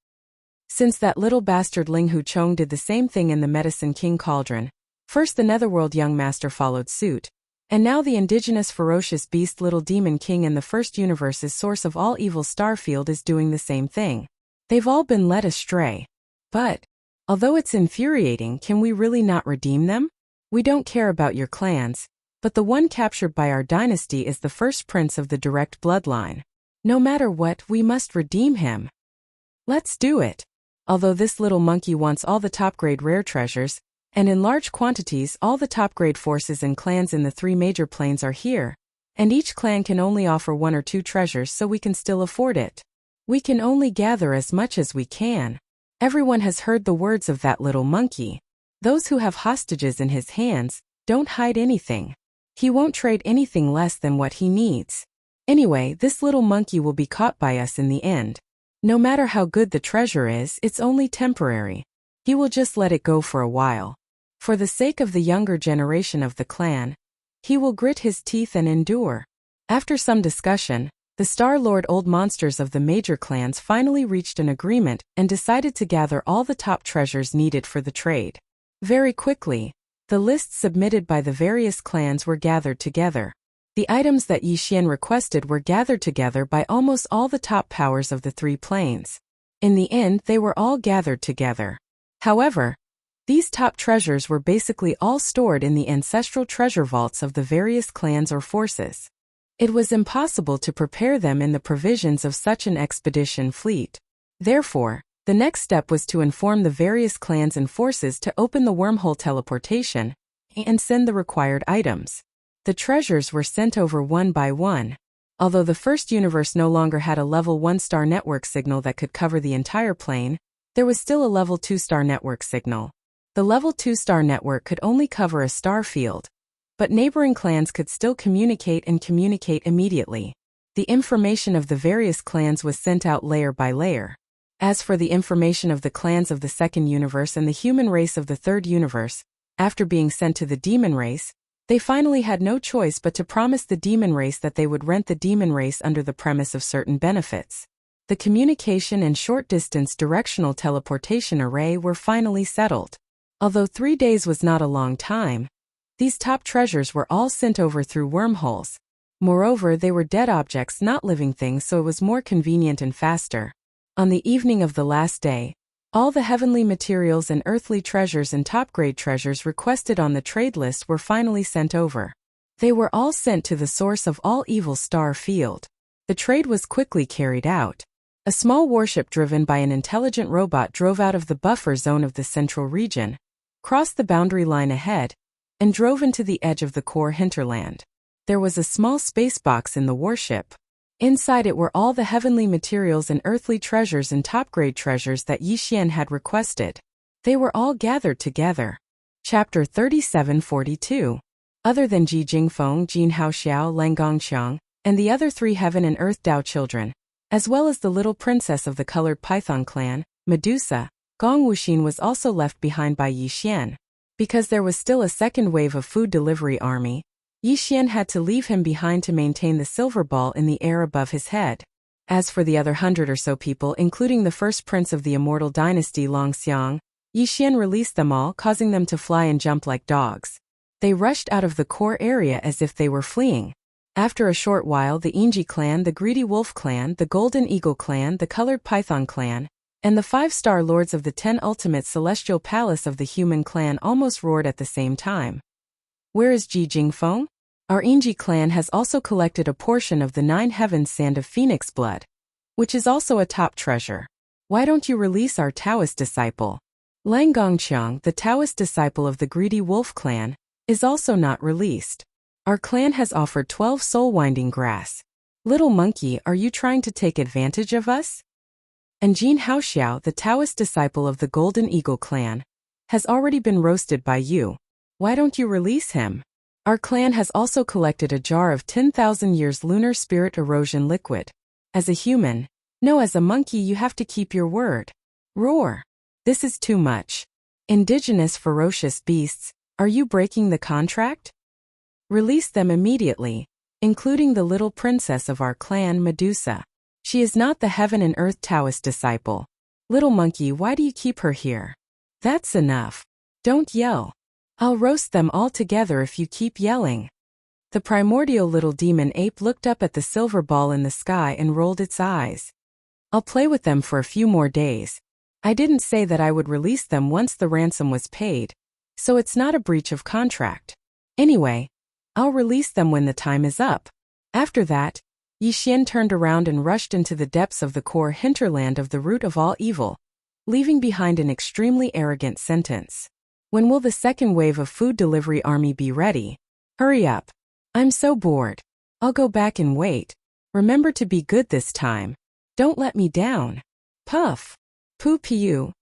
Since that little bastard Linghu Chong did the same thing in the Medicine King Cauldron, first the Netherworld young master followed suit, and now the indigenous ferocious beast little demon king in the first universe's source of all evil Starfield is doing the same thing. They've all been led astray. But, although it's infuriating, can we really not redeem them? We don't care about your clans, but the one captured by our dynasty is the first prince of the direct bloodline. No matter what, we must redeem him. Let's do it. Although this little monkey wants all the top-grade rare treasures, and in large quantities all the top-grade forces and clans in the 3 major planes are here, and each clan can only offer 1 or 2 treasures, so we can still afford it. We can only gather as much as we can. Everyone has heard the words of that little monkey. Those who have hostages in his hands don't hide anything. He won't trade anything less than what he needs. Anyway, this little monkey will be caught by us in the end. No matter how good the treasure is, it's only temporary. He will just let it go for a while. For the sake of the younger generation of the clan, he will grit his teeth and endure. After some discussion, the Star Lord Old Monsters of the major clans finally reached an agreement and decided to gather all the top treasures needed for the trade. Very quickly, the lists submitted by the various clans were gathered together. The items that Yi Xian requested were gathered together by almost all the top powers of the 3 planes. In the end, they were all gathered together. However, these top treasures were basically all stored in the ancestral treasure vaults of the various clans or forces. It was impossible to prepare them in the provisions of such an expedition fleet. Therefore, the next step was to inform the various clans and forces to open the wormhole teleportation and send the required items. The treasures were sent over one by one. Although the first universe no longer had a level 1 star network signal that could cover the entire plane, there was still a level 2 star network signal. The level 2 star network could only cover a star field, but neighboring clans could still communicate immediately. The information of the various clans was sent out layer by layer. As for the information of the clans of the second universe and the human race of the third universe, after being sent to the demon race, they finally had no choice but to promise the demon race that they would rent the demon race under the premise of certain benefits. The communication and short-distance directional teleportation array were finally settled. Although 3 days was not a long time, these top treasures were all sent over through wormholes. Moreover, they were dead objects, not living things, so it was more convenient and faster. On the evening of the last day, all the heavenly materials and earthly treasures and top-grade treasures requested on the trade list were finally sent over. They were all sent to the source of all evil star field. The trade was quickly carried out. A small warship driven by an intelligent robot drove out of the buffer zone of the central region, crossed the boundary line ahead, and drove into the edge of the core hinterland. There was a small space box in the warship. Inside it were all the heavenly materials and earthly treasures and top-grade treasures that Yi Xian had requested. They were all gathered together. Chapter 3742. Other than Ji Jingfeng, Jin Haoxiao, Lang Gongqiang, and the other 3 heaven and earth Dao children, as well as the little princess of the colored python clan, Medusa, Gong Wuxin was also left behind by Yi Xian. Because there was still a second wave of food delivery army, Yi Xian had to leave him behind to maintain the silver ball in the air above his head. As for the other 100 or so people, including the first prince of the immortal dynasty Long Xiang, Yi Xian released them all, causing them to fly and jump like dogs. They rushed out of the core area as if they were fleeing. After a short while, the Inji clan, the Greedy Wolf clan, the Golden Eagle clan, the Colored Python clan, and the 5-star lords of the 10 ultimate celestial palace of the human clan almost roared at the same time. Where is Ji Jingfeng? Our Inji clan has also collected a portion of the 9 heavens sand of phoenix blood, which is also a top treasure. Why don't you release our Taoist disciple? Lang Gongqiang, the Taoist disciple of the Greedy Wolf clan, is also not released. Our clan has offered 12 soul-winding grass. Little monkey, are you trying to take advantage of us? And Jin Haoxiao, the Taoist disciple of the Golden Eagle clan, has already been roasted by you. Why don't you release him? Our clan has also collected a jar of 10,000 years lunar spirit erosion liquid. As a human, no, as a monkey you have to keep your word. Roar. This is too much. Indigenous ferocious beasts, are you breaking the contract? Release them immediately, including the little princess of our clan, Medusa. She is not the heaven and earth Taoist disciple. Little monkey, why do you keep her here? That's enough. Don't yell. I'll roast them all together if you keep yelling. The primordial little demon ape looked up at the silver ball in the sky and rolled its eyes. I'll play with them for a few more days. I didn't say that I would release them once the ransom was paid. so it's not a breach of contract. Anyway, I'll release them when the time is up. After that, Yi Xian turned around and rushed into the depths of the core hinterland of the root of all evil, leaving behind an extremely arrogant sentence. When will the second wave of food delivery army be ready? Hurry up. I'm so bored. I'll go back and wait. Remember to be good this time. Don't let me down. Puff. Poo pew.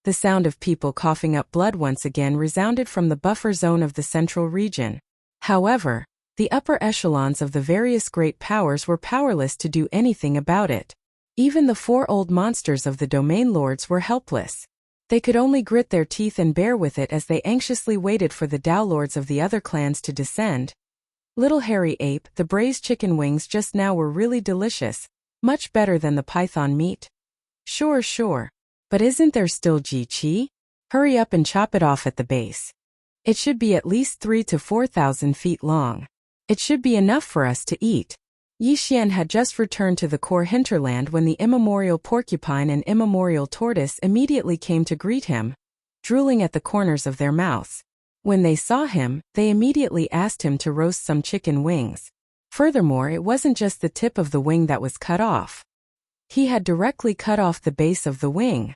The sound of people coughing up blood once again resounded from the buffer zone of the central region. However, the upper echelons of the various great powers were powerless to do anything about it. Even the 4 old monsters of the domain lords were helpless. They could only grit their teeth and bear with it as they anxiously waited for the Dao lords of the other clans to descend. Little hairy ape, the braised chicken wings just now were really delicious, much better than the python meat. Sure. But isn't there still Ji-Chi? Hurry up and chop it off at the base. It should be at least 3,000 to 4,000 feet long. It should be enough for us to eat. Yi Xian had just returned to the core hinterland when the immemorial porcupine and immemorial tortoise immediately came to greet him, drooling at the corners of their mouths. When they saw him, they immediately asked him to roast some chicken wings. Furthermore, it wasn't just the tip of the wing that was cut off. He had directly cut off the base of the wing.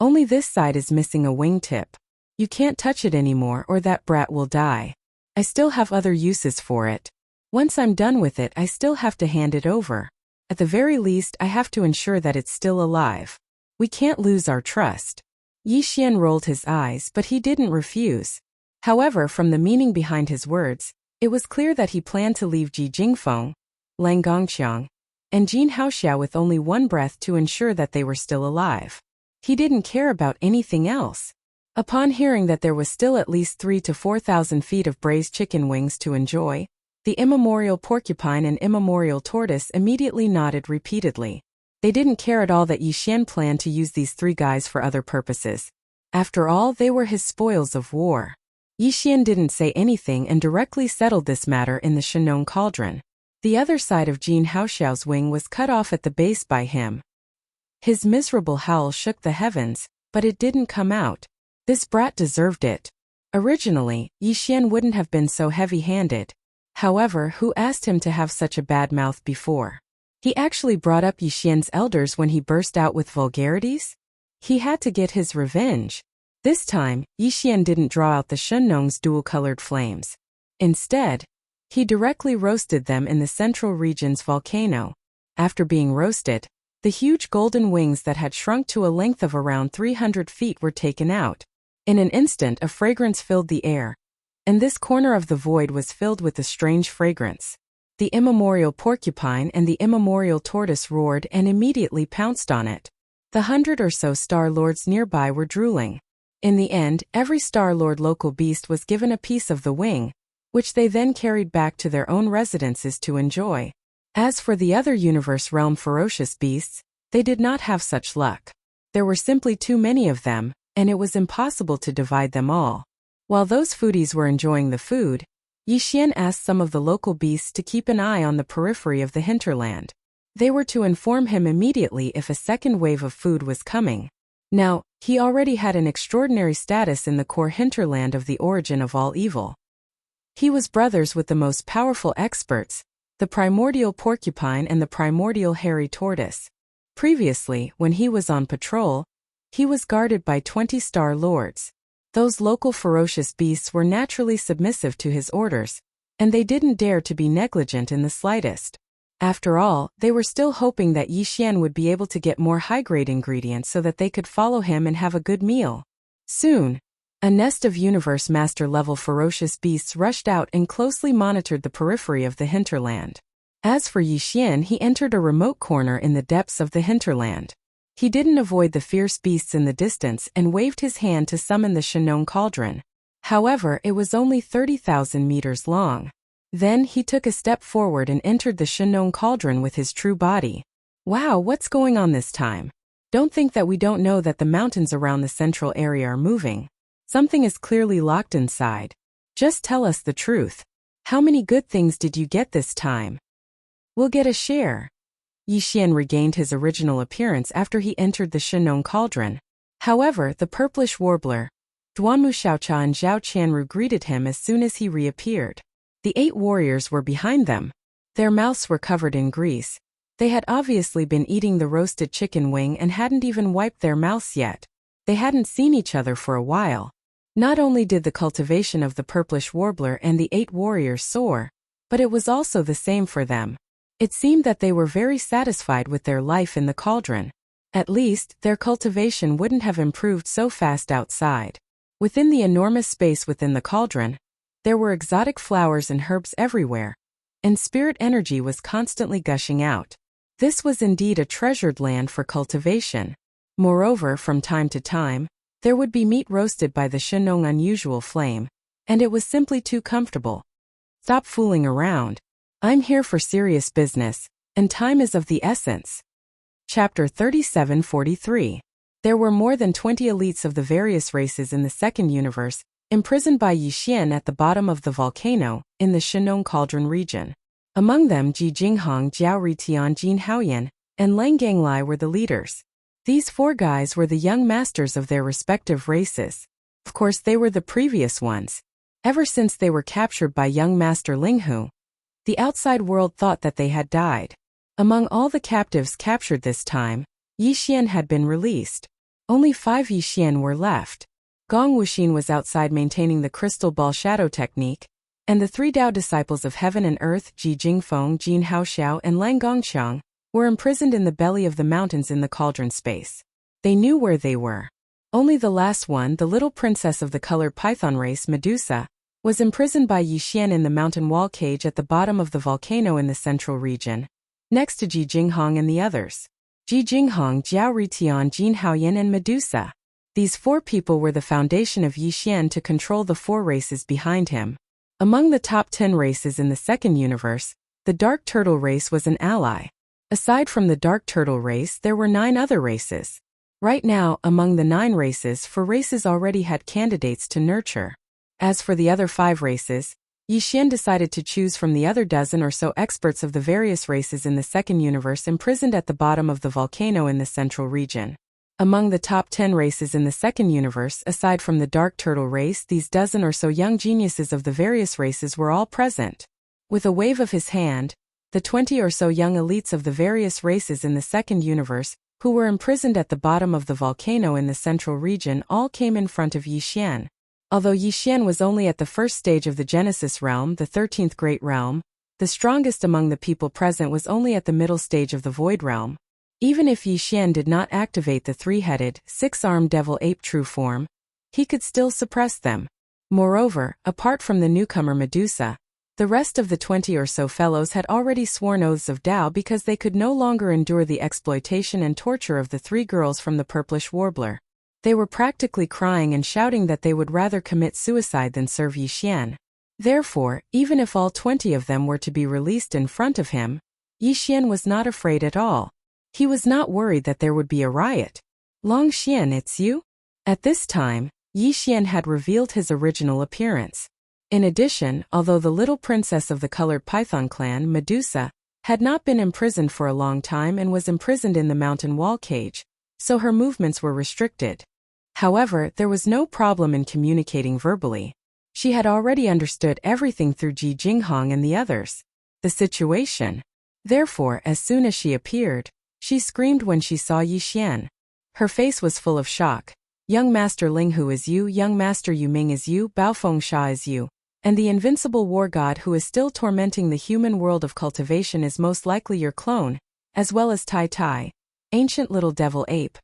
Only this side is missing a wingtip. You can't touch it anymore or that brat will die. I still have other uses for it. Once I'm done with it, I still have to hand it over. At the very least, I have to ensure that it's still alive. We can't lose our trust. Yi Xian rolled his eyes, but he didn't refuse. However, from the meaning behind his words, it was clear that he planned to leave Ji Jingfeng, Lang Gongqiang, and Jin Haoxiao with only one breath to ensure that they were still alive. He didn't care about anything else. Upon hearing that there was still at least 3,000 to 4,000 feet of braised chicken wings to enjoy, the immemorial porcupine and immemorial tortoise immediately nodded repeatedly. They didn't care at all that Yi Xian planned to use these 3 guys for other purposes. After all, they were his spoils of war. Yi Xian didn't say anything and directly settled this matter in the Shenong cauldron. The other side of Jin Haoxiao's wing was cut off at the base by him. His miserable howl shook the heavens, but it didn't come out. This brat deserved it. Originally, Yi Xian wouldn't have been so heavy-handed. However, who asked him to have such a bad mouth before? He actually brought up Yi Xian's elders when he burst out with vulgarities? He had to get his revenge. This time, Yi Xian didn't draw out the Shenong's dual-colored flames. Instead, he directly roasted them in the central region's volcano. After being roasted, the huge golden wings that had shrunk to a length of around 300 feet were taken out. In an instant, a fragrance filled the air, and this corner of the void was filled with a strange fragrance. The immemorial porcupine and the immemorial tortoise roared and immediately pounced on it. The 100 or so Star Lords nearby were drooling. In the end, every Star Lord local beast was given a piece of the wing, which they then carried back to their own residences to enjoy. As for the other universe realm ferocious beasts, they did not have such luck. There were simply too many of them, and it was impossible to divide them all. While those foodies were enjoying the food, Yi Xian asked some of the local beasts to keep an eye on the periphery of the hinterland. They were to inform him immediately if a second wave of food was coming. Now, he already had an extraordinary status in the core hinterland of the origin of all evil. He was brothers with the most powerful experts, the primordial porcupine and the primordial hairy tortoise. Previously, when he was on patrol, he was guarded by 20 Star Lords. Those local ferocious beasts were naturally submissive to his orders, and they didn't dare to be negligent in the slightest. After all, they were still hoping that Yi Xian would be able to get more high-grade ingredients so that they could follow him and have a good meal. Soon, a nest of Universe Master-level ferocious beasts rushed out and closely monitored the periphery of the hinterland. As for Yi Xian, he entered a remote corner in the depths of the hinterland. He didn't avoid the fierce beasts in the distance and waved his hand to summon the Shenong cauldron. However, it was only 30,000 meters long. Then he took a step forward and entered the Shenong cauldron with his true body. Wow, what's going on this time? Don't think that we don't know that the mountains around the central area are moving. Something is clearly locked inside. Just tell us the truth. How many good things did you get this time? We'll get a share. Yi Xian regained his original appearance after he entered the Shenong cauldron. However, the purplish warbler, Duanmu Xiaocha and Zhao Qianru greeted him as soon as he reappeared. The 8 warriors were behind them. Their mouths were covered in grease. They had obviously been eating the roasted chicken wing and hadn't even wiped their mouths yet. They hadn't seen each other for a while. Not only did the cultivation of the purplish warbler and the 8 warriors soar, but it was also the same for them. It seemed that they were very satisfied with their life in the cauldron. At least, their cultivation wouldn't have improved so fast outside. Within the enormous space within the cauldron, there were exotic flowers and herbs everywhere, and spirit energy was constantly gushing out. This was indeed a treasured land for cultivation. Moreover, from time to time, there would be meat roasted by the Shenong unusual flame, and it was simply too comfortable. Stop fooling around. I'm here for serious business, and time is of the essence. Chapter 37-43. There were more than 20 elites of the various races in the second universe, imprisoned by Yixian at the bottom of the volcano, in the Shenong Cauldron region. Among them Ji Jinghong, Jiao Ritian, Jin Haoyan, and Lang Ganglai were the leaders. These 4 guys were the young masters of their respective races. Of course they were the previous ones. Ever since they were captured by young Master Linghu, the outside world thought that they had died. Among all the captives captured this time, Yixian had been released. Only 5 Yixian were left. Gong Wuxin was outside maintaining the crystal ball shadow technique, and the 3 Dao disciples of heaven and earth, Ji Jingfeng, Jin Haoxiao, and Lang Gongqiang, were imprisoned in the belly of the mountains in the cauldron space. They knew where they were. Only the last one, the little princess of the colored python race, Medusa, was imprisoned by Yixian in the mountain wall cage at the bottom of the volcano in the central region, next to Ji Jinghong and the others. Ji Jinghong, Jiao Ritian, Jin Haoyan, and Medusa. These 4 people were the foundation of Yixian to control the 4 races behind him. Among the top 10 races in the second universe, the Dark Turtle race was an ally. Aside from the Dark Turtle race, there were 9 other races. Right now, among the 9 races, 4 races already had candidates to nurture. As for the other 5 races, Yixian decided to choose from the other dozen or so experts of the various races in the second universe imprisoned at the bottom of the volcano in the central region. Among the top 10 races in the second universe, aside from the Dark Turtle race, these dozen or so young geniuses of the various races were all present. With a wave of his hand, the 20 or so young elites of the various races in the second universe, who were imprisoned at the bottom of the volcano in the central region, all came in front of Yixian. Although Yixian was only at the first stage of the Genesis realm, the 13th Great Realm, the strongest among the people present was only at the middle stage of the Void Realm. Even if Yixian did not activate the 3-headed, 6-armed devil ape true form, he could still suppress them. Moreover, apart from the newcomer Medusa, the rest of the 20 or so fellows had already sworn oaths of Tao because they could no longer endure the exploitation and torture of the 3 girls from the purplish warbler. They were practically crying and shouting that they would rather commit suicide than serve Yixian. Therefore, even if all 20 of them were to be released in front of him, Yixian was not afraid at all. He was not worried that there would be a riot. Long Xian, it's you? At this time, Yixian had revealed his original appearance. In addition, although the little princess of the colored python clan, Medusa, had not been imprisoned for a long time and was imprisoned in the mountain wall cage, so her movements were restricted. However, there was no problem in communicating verbally. She had already understood everything through Ji Jinghong and the others. The situation. Therefore, as soon as she appeared, she screamed when she saw Yixian. Her face was full of shock. Young Master Linghu is you, Young Master Yuming is you, Baofeng Sha is you, and the invincible war god who is still tormenting the human world of cultivation is most likely your clone, as well as Tai Tai, ancient little devil ape.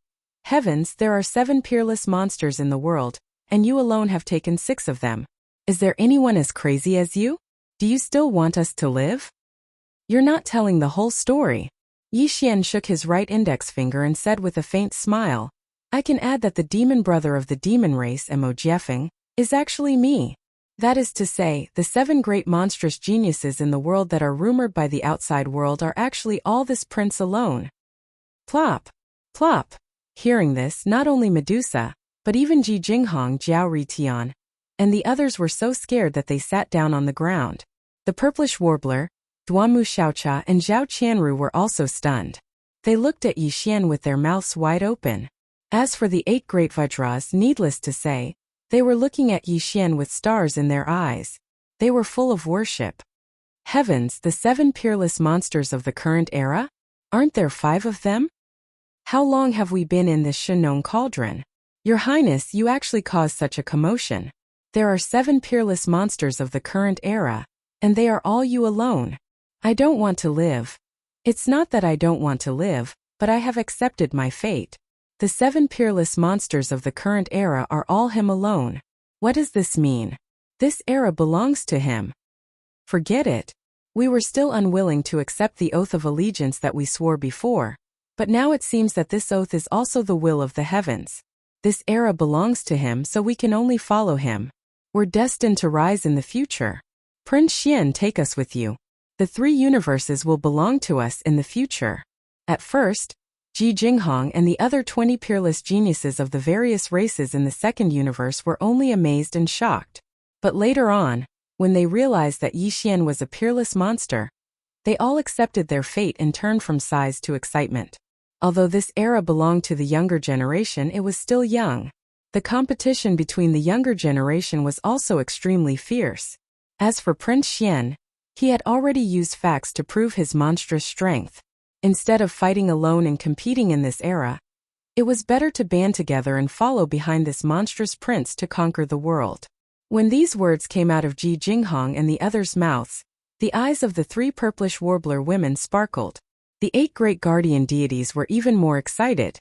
Heavens, there are 7 peerless monsters in the world, and you alone have taken 6 of them. Is there anyone as crazy as you? Do you still want us to live? You're not telling the whole story. Yixian shook his right index finger and said with a faint smile, I can add that the demon brother of the demon race, Mo Jiefeng, is actually me. That is to say, the 7 great monstrous geniuses in the world that are rumored by the outside world are actually all this prince alone. Plop. Plop. Hearing this, not only Medusa, but even Ji Jinghong, Jiao Ritian, and the others were so scared that they sat down on the ground. The purplish warbler, Duanmu Xiaocha, and Zhao Qianru were also stunned. They looked at Yixian with their mouths wide open. As for the 8 great Vajras, needless to say, They were looking at Yixian with stars in their eyes. They were full of worship. Heavens, the 7 peerless monsters of the current era? Aren't there 5 of them? How long have we been in this Shenong cauldron? Your Highness, you actually caused such a commotion. There are 7 peerless monsters of the current era, and they are all you alone. I don't want to live. It's not that I don't want to live, but I have accepted my fate. The 7 peerless monsters of the current era are all him alone. What does this mean? This era belongs to him. Forget it. We were still unwilling to accept the oath of allegiance that we swore before, but now it seems that this oath is also the will of the heavens. This era belongs to him, so we can only follow him. We're destined to rise in the future. Prince Xian, take us with you. The 3 universes will belong to us in the future. At first, Ji Jinghong and the other 20 peerless geniuses of the various races in the second universe were only amazed and shocked. But later on, when they realized that Yixian was a peerless monster, they all accepted their fate and turned from size to excitement. Although this era belonged to the younger generation, it was still young. The competition between the younger generation was also extremely fierce. As for Prince Xian, he had already used facts to prove his monstrous strength. Instead of fighting alone and competing in this era, it was better to band together and follow behind this monstrous prince to conquer the world. When these words came out of Ji Jinghong and the others' mouths, the eyes of the 3 purplish warbler women sparkled. The 8 great guardian deities were even more excited.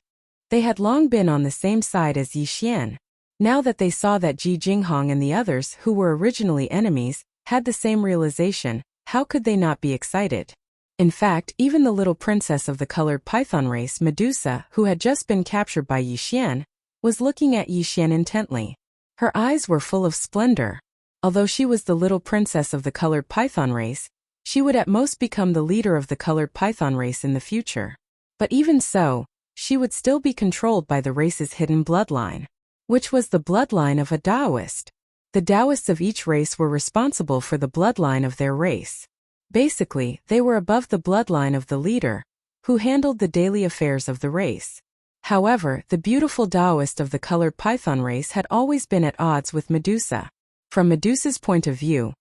They had long been on the same side as Yixian. Now that they saw that Ji Jinghong and the others, who were originally enemies, had the same realization, how could they not be excited? In fact, even the little princess of the colored python race, Medusa, who had just been captured by Yixian, was looking at Yixian intently. Her eyes were full of splendor. Although she was the little princess of the colored python race, she would at most become the leader of the colored python race in the future. But even so, she would still be controlled by the race's hidden bloodline, which was the bloodline of a Taoist. The Taoists of each race were responsible for the bloodline of their race. Basically, they were above the bloodline of the leader, who handled the daily affairs of the race. However, the beautiful Taoist of the colored python race had always been at odds with Medusa. From Medusa's point of view,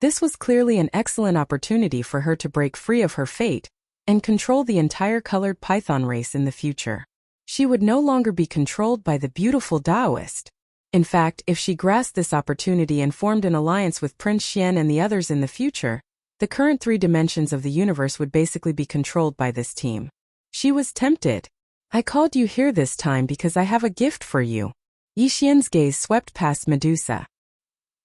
this was clearly an excellent opportunity for her to break free of her fate and control the entire colored python race in the future. She would no longer be controlled by the beautiful Taoist. In fact, if she grasped this opportunity and formed an alliance with Prince Xian and the others in the future, the current 3 dimensions of the universe would basically be controlled by this team. She was tempted. I called you here this time because I have a gift for you. Yixian's gaze swept past Medusa.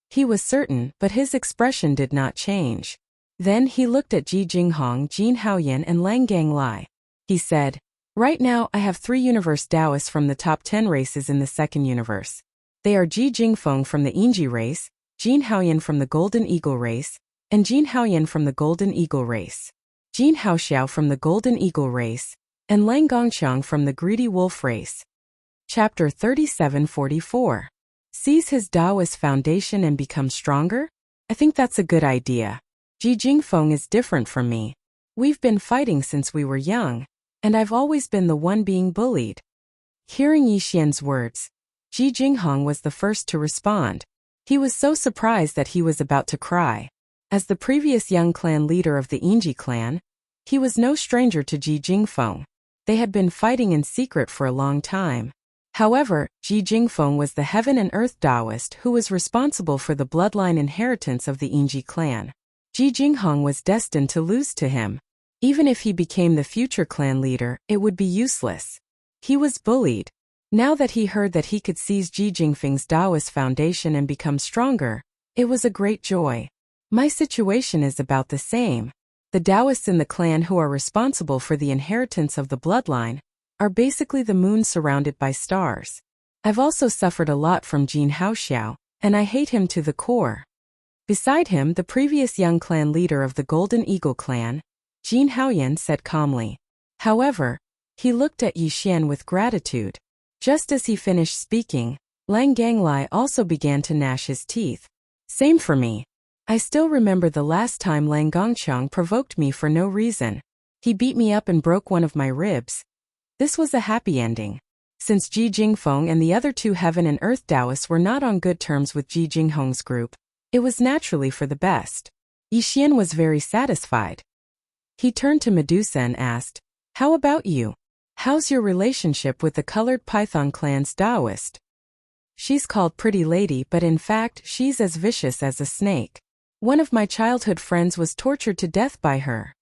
He was certain, but his expression did not change. Then he looked at Ji Jinghong, Jin Haoyan and Lang Ganglai. He said, right now I have 3 universe Taoists from the top 10 races in the second universe. They are Ji Jingfeng from the Yingji race, Jin Haoyan from the Golden Eagle race, and Jin Haoyan from the Golden Eagle race. Jin Haoxiao from the Golden Eagle race, and Lang Gongqiang from the Greedy Wolf race. Chapter 3744. Seize his Taoist foundation and become stronger? I think that's a good idea. Ji Jingfeng is different from me. We've been fighting since we were young, and I've always been the one being bullied. Hearing Yixian's words, Ji Jinghong was the first to respond. He was so surprised that he was about to cry. As the previous young clan leader of the Yingji clan, he was no stranger to Ji Jingfeng. They had been fighting in secret for a long time. However, Ji Jingfeng was the heaven and earth Taoist who was responsible for the bloodline inheritance of the Yingji clan. Ji Jinghong was destined to lose to him. Even if he became the future clan leader, it would be useless. He was bullied. Now that he heard that he could seize Ji Jingfeng's Taoist foundation and become stronger, it was a great joy. My situation is about the same. The Taoists in the clan who are responsible for the inheritance of the bloodline are basically the moon surrounded by stars. I've also suffered a lot from Jin Haoxiao, and I hate him to the core. Beside him, the previous young clan leader of the Golden Eagle clan, Jin Haoyan, said calmly. However, he looked at Yixian with gratitude. Just as he finished speaking, Lang Ganglai also began to gnash his teeth. Same for me. I still remember the last time Lang Gongqiang provoked me for no reason. He beat me up and broke one of my ribs. This was a happy ending. Since Ji Jingfeng and the other two Heaven and Earth Taoists were not on good terms with Ji Jinghong's group, it was naturally for the best. Yixian was very satisfied. He turned to Medusa and asked, "How about you? How's your relationship with the Colored Python clan's Taoist?" "She's called Pretty Lady, but in fact she's as vicious as a snake. One of my childhood friends was tortured to death by her."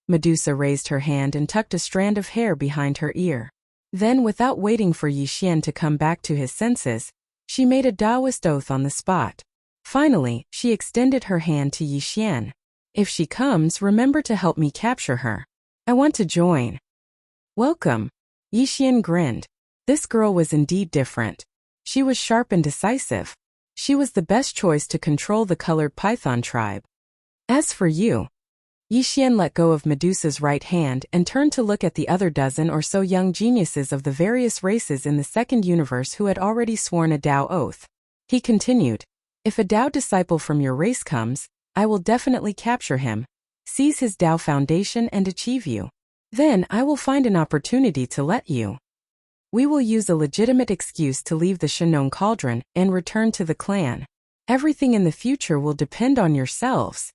Medusa raised her hand and tucked a strand of hair behind her ear. Then, without waiting for Yixian to come back to his senses, she made a Taoist oath on the spot. Finally, she extended her hand to Yixian. "If she comes, remember to help me capture her. I want to join." "Welcome." Yixian grinned. This girl was indeed different. She was sharp and decisive. She was the best choice to control the Colored Python tribe. "As for you." Yixian let go of Medusa's right hand and turned to look at the other dozen or so young geniuses of the various races in the second universe who had already sworn a Tao oath. He continued, "If a Tao disciple from your race comes, I will definitely capture him, seize his Tao foundation and achieve you. Then I will find an opportunity to let you. We will use a legitimate excuse to leave the Shenong cauldron and return to the clan. Everything in the future will depend on yourselves."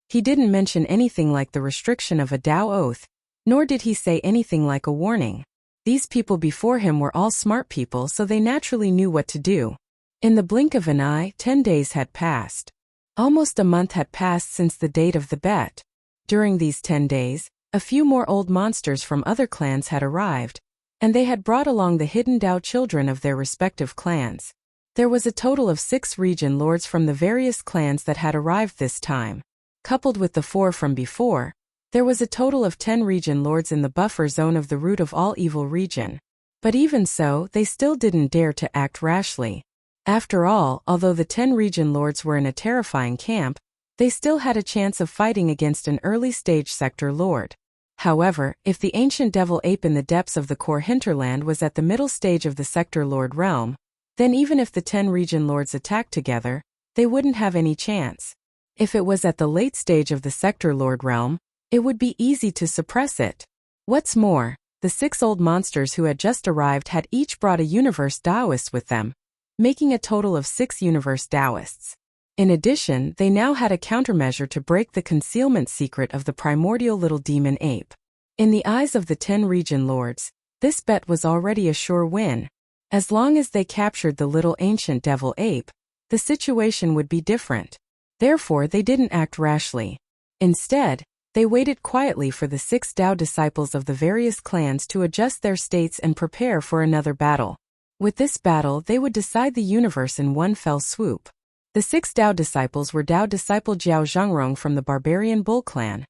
He didn't mention anything like the restriction of a Tao oath, nor did he say anything like a warning. These people before him were all smart people, so they naturally knew what to do. In the blink of an eye, 10 days had passed. Almost a month had passed since the date of the bet. During these 10 days, a few more old monsters from other clans had arrived, and they had brought along the hidden Tao children of their respective clans. There was a total of 6 region lords from the various clans that had arrived this time. Coupled with the 4 from before, there was a total of 10 region lords in the buffer zone of the root of all evil region. But even so, they still didn't dare to act rashly. After all, although the 10 region lords were in a terrifying camp, they still had a chance of fighting against an early-stage sector lord. However, if the ancient devil ape in the depths of the core hinterland was at the middle stage of the sector lord realm, then even if the 10 region lords attacked together, they wouldn't have any chance. If it was at the late stage of the sector lord realm, it would be easy to suppress it. What's more, the 6 old monsters who had just arrived had each brought a universe Taoist with them, making a total of 6 universe Taoists. In addition, they now had a countermeasure to break the concealment secret of the primordial little demon ape. In the eyes of the 10 region lords, this bet was already a sure win. As long as they captured the little ancient devil ape, the situation would be different. Therefore, they didn't act rashly. Instead, they waited quietly for the 6 Tao disciples of the various clans to adjust their states and prepare for another battle. With this battle, they would decide the universe in one fell swoop. The 6 Tao disciples were Tao disciple Jiao Zhongrong from the Barbarian Bull clan,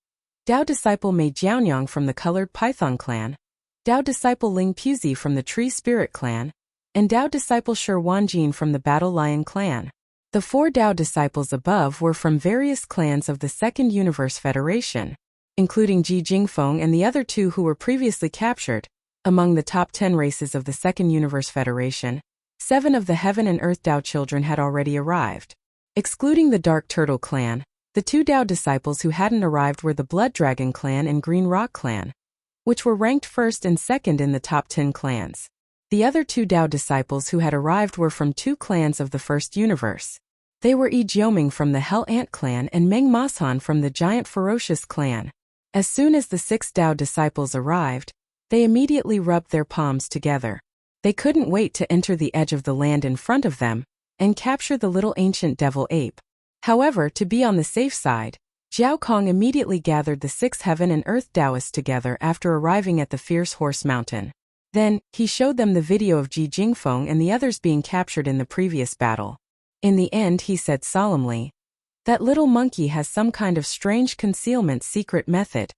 Tao disciple Mei Jiaonyang from the Colored Python clan, Tao disciple Ling Puzi from the Tree Spirit clan, and Tao disciple Shi Wanjin from the Battle Lion clan. The 4 Tao disciples above were from various clans of the Second Universe Federation, including Ji Jingfeng and the other 2 who were previously captured. Among the top 10 races of the Second Universe Federation, 7 of the Heaven and Earth Tao children had already arrived. Excluding the Dark Turtle clan, the 2 Tao disciples who hadn't arrived were the Blood Dragon clan and Green Rock clan, which were ranked first and second in the top 10 clans. The other 2 Tao disciples who had arrived were from 2 clans of the First Universe. They were Yi Jioming from the Hell Ant clan and Meng Mashan from the Giant Ferocious clan. As soon as the 6 Tao disciples arrived, they immediately rubbed their palms together. They couldn't wait to enter the edge of the land in front of them and capture the little ancient devil ape. However, to be on the safe side, Zhao Kong immediately gathered the 6 Heaven and Earth Taoists together after arriving at the Fierce Horse Mountain. Then, he showed them the video of Ji Jingfeng and the others being captured in the previous battle. In the end, he said solemnly, "That little monkey has some kind of strange concealment secret method.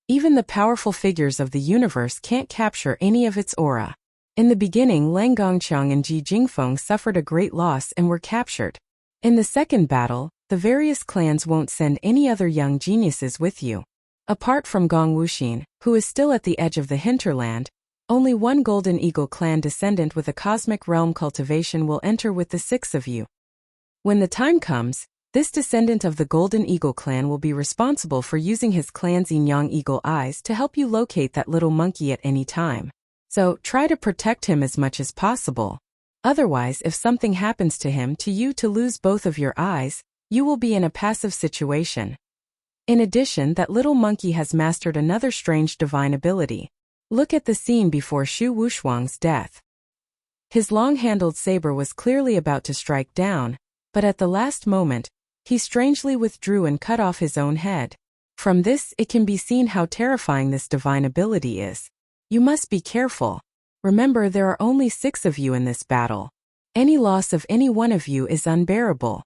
Even the powerful figures of the universe can't capture any of its aura." In the beginning, Lang Gongqiang and Ji Jingfeng suffered a great loss and were captured. In the second battle, the various clans won't send any other young geniuses with you. Apart from Gong Wuxin, who is still at the edge of the hinterland, only one Golden Eagle clan descendant with a cosmic realm cultivation will enter with the 6 of you. When the time comes, this descendant of the Golden Eagle clan will be responsible for using his clan's Yin Yang Eagle eyes to help you locate that little monkey at any time. So, try to protect him as much as possible. Otherwise, if something happens to him to lose both of your eyes, you will be in a passive situation. In addition, that little monkey has mastered another strange divine ability. Look at the scene before Shu Wushuang's death. His long-handled saber was clearly about to strike down, but at the last moment, he strangely withdrew and cut off his own head. From this, it can be seen how terrifying this divine ability is. You must be careful. Remember, there are only 6 of you in this battle. Any loss of any one of you is unbearable.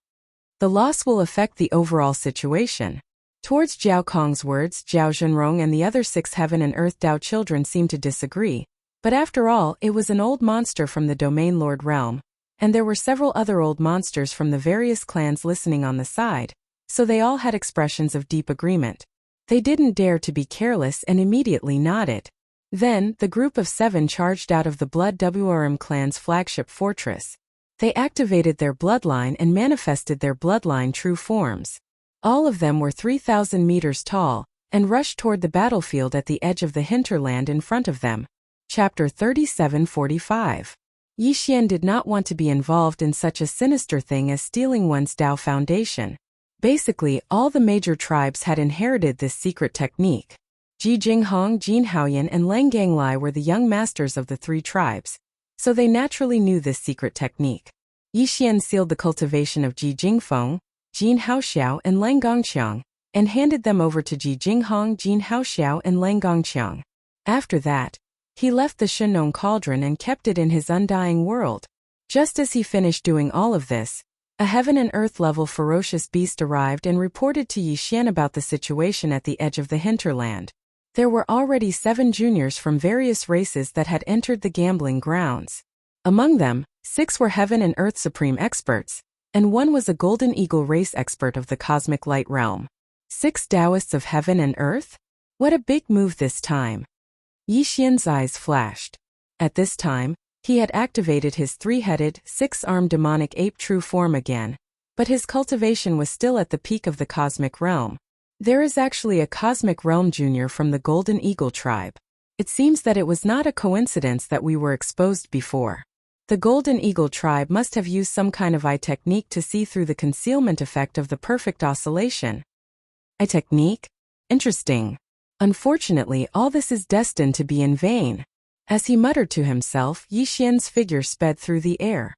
The loss will affect the overall situation. Towards Zhao Kong's words, Zhao Zhenrong and the other 6 heaven and earth Dao children seemed to disagree, but after all, it was an old monster from the Domain Lord realm, and there were several other old monsters from the various clans listening on the side, so they all had expressions of deep agreement. They didn't dare to be careless and immediately nodded. Then, the group of 7 charged out of the Blood Devouring clan's flagship fortress. They activated their bloodline and manifested their bloodline true forms. All of them were 3,000 meters tall, and rushed toward the battlefield at the edge of the hinterland in front of them. Chapter 37:45. Yi Xian did not want to be involved in such a sinister thing as stealing one's Dao foundation. Basically, all the major tribes had inherited this secret technique. Ji Jinghong, Jin Haoyan, and Lang Ganglai were the young masters of the 3 tribes, so they naturally knew this secret technique. Yi Xian sealed the cultivation of Ji Jingfeng, Jin Haoxiao, and Lang Gongqiang, and handed them over to Ji Jinghong, Jin Haoxiao, and Lang Gongqiang. After that, he left the Shenong cauldron and kept it in his undying world. Just as he finished doing all of this, a heaven and earth level ferocious beast arrived and reported to Yi Xian about the situation at the edge of the hinterland. There were already 7 juniors from various races that had entered the gambling grounds. Among them, 6 were heaven and earth supreme experts, and 1 was a golden eagle race expert of the cosmic light realm. 6 Taoists of heaven and earth? What a big move this time! Yi Xian's eyes flashed. At this time, he had activated his 3-headed, 6-armed demonic ape true form again, but his cultivation was still at the peak of the cosmic realm. There is actually a cosmic realm junior from the Golden Eagle tribe. It seems that it was not a coincidence that we were exposed before. The Golden Eagle tribe must have used some kind of eye technique to see through the concealment effect of the perfect oscillation. Eye technique? Interesting. Unfortunately, all this is destined to be in vain. As he muttered to himself, Yi Xian's figure sped through the air.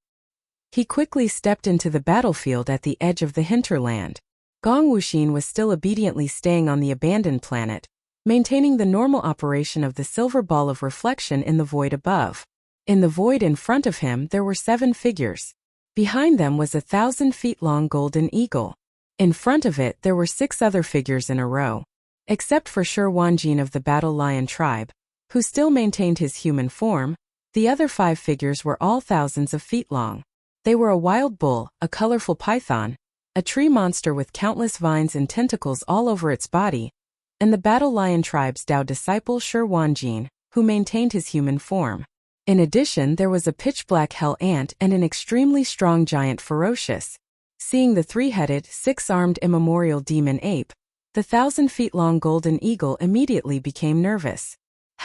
He quickly stepped into the battlefield at the edge of the hinterland. Gong Wuxin was still obediently staying on the abandoned planet, maintaining the normal operation of the silver ball of reflection in the void above. In the void in front of him there were 7 figures. Behind them was a 1,000-feet-long golden eagle. In front of it there were 6 other figures in a row. Except for Shi Wanjin of the Battle Lion tribe, who still maintained his human form, the other 5 figures were all thousands of feet long. They were a wild bull, a colorful python, a tree monster with countless vines and tentacles all over its body, and the Battle Lion tribe's Dao disciple Shi Wanjin, who maintained his human form. In addition, there was a pitch-black hell ant and an extremely strong giant ferocious. Seeing the 3-headed, 6-armed immemorial demon ape, the 1,000-feet-long golden eagle immediately became nervous.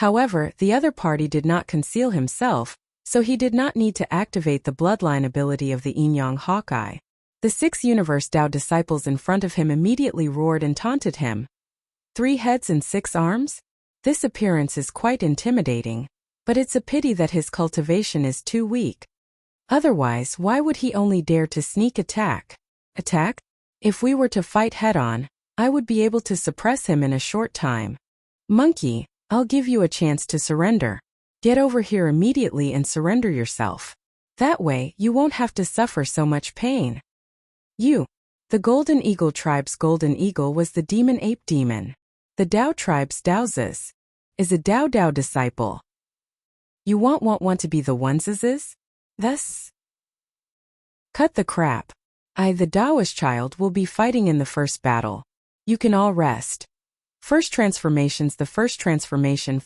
However, the other party did not conceal himself, so he did not need to activate the bloodline ability of the Yin-Yang Hawkeye. The 6 Universe Dao disciples in front of him immediately roared and taunted him. 3 heads and 6 arms? This appearance is quite intimidating, but it's a pity that his cultivation is too weak. Otherwise, why would he only dare to sneak attack? Attack? If we were to fight head-on, I would be able to suppress him in a short time. Monkey, I'll give you a chance to surrender. Get over here immediately and surrender yourself. That way, you won't have to suffer so much pain. The Golden Eagle tribe's Golden Eagle was the demon ape demon. The Dao tribe's Daozes is a Dao disciple. You want to be the oneses? Thus? Cut the crap. I, the Daoist child, will be fighting in the first battle. You can all rest. First transformations, the first transformation,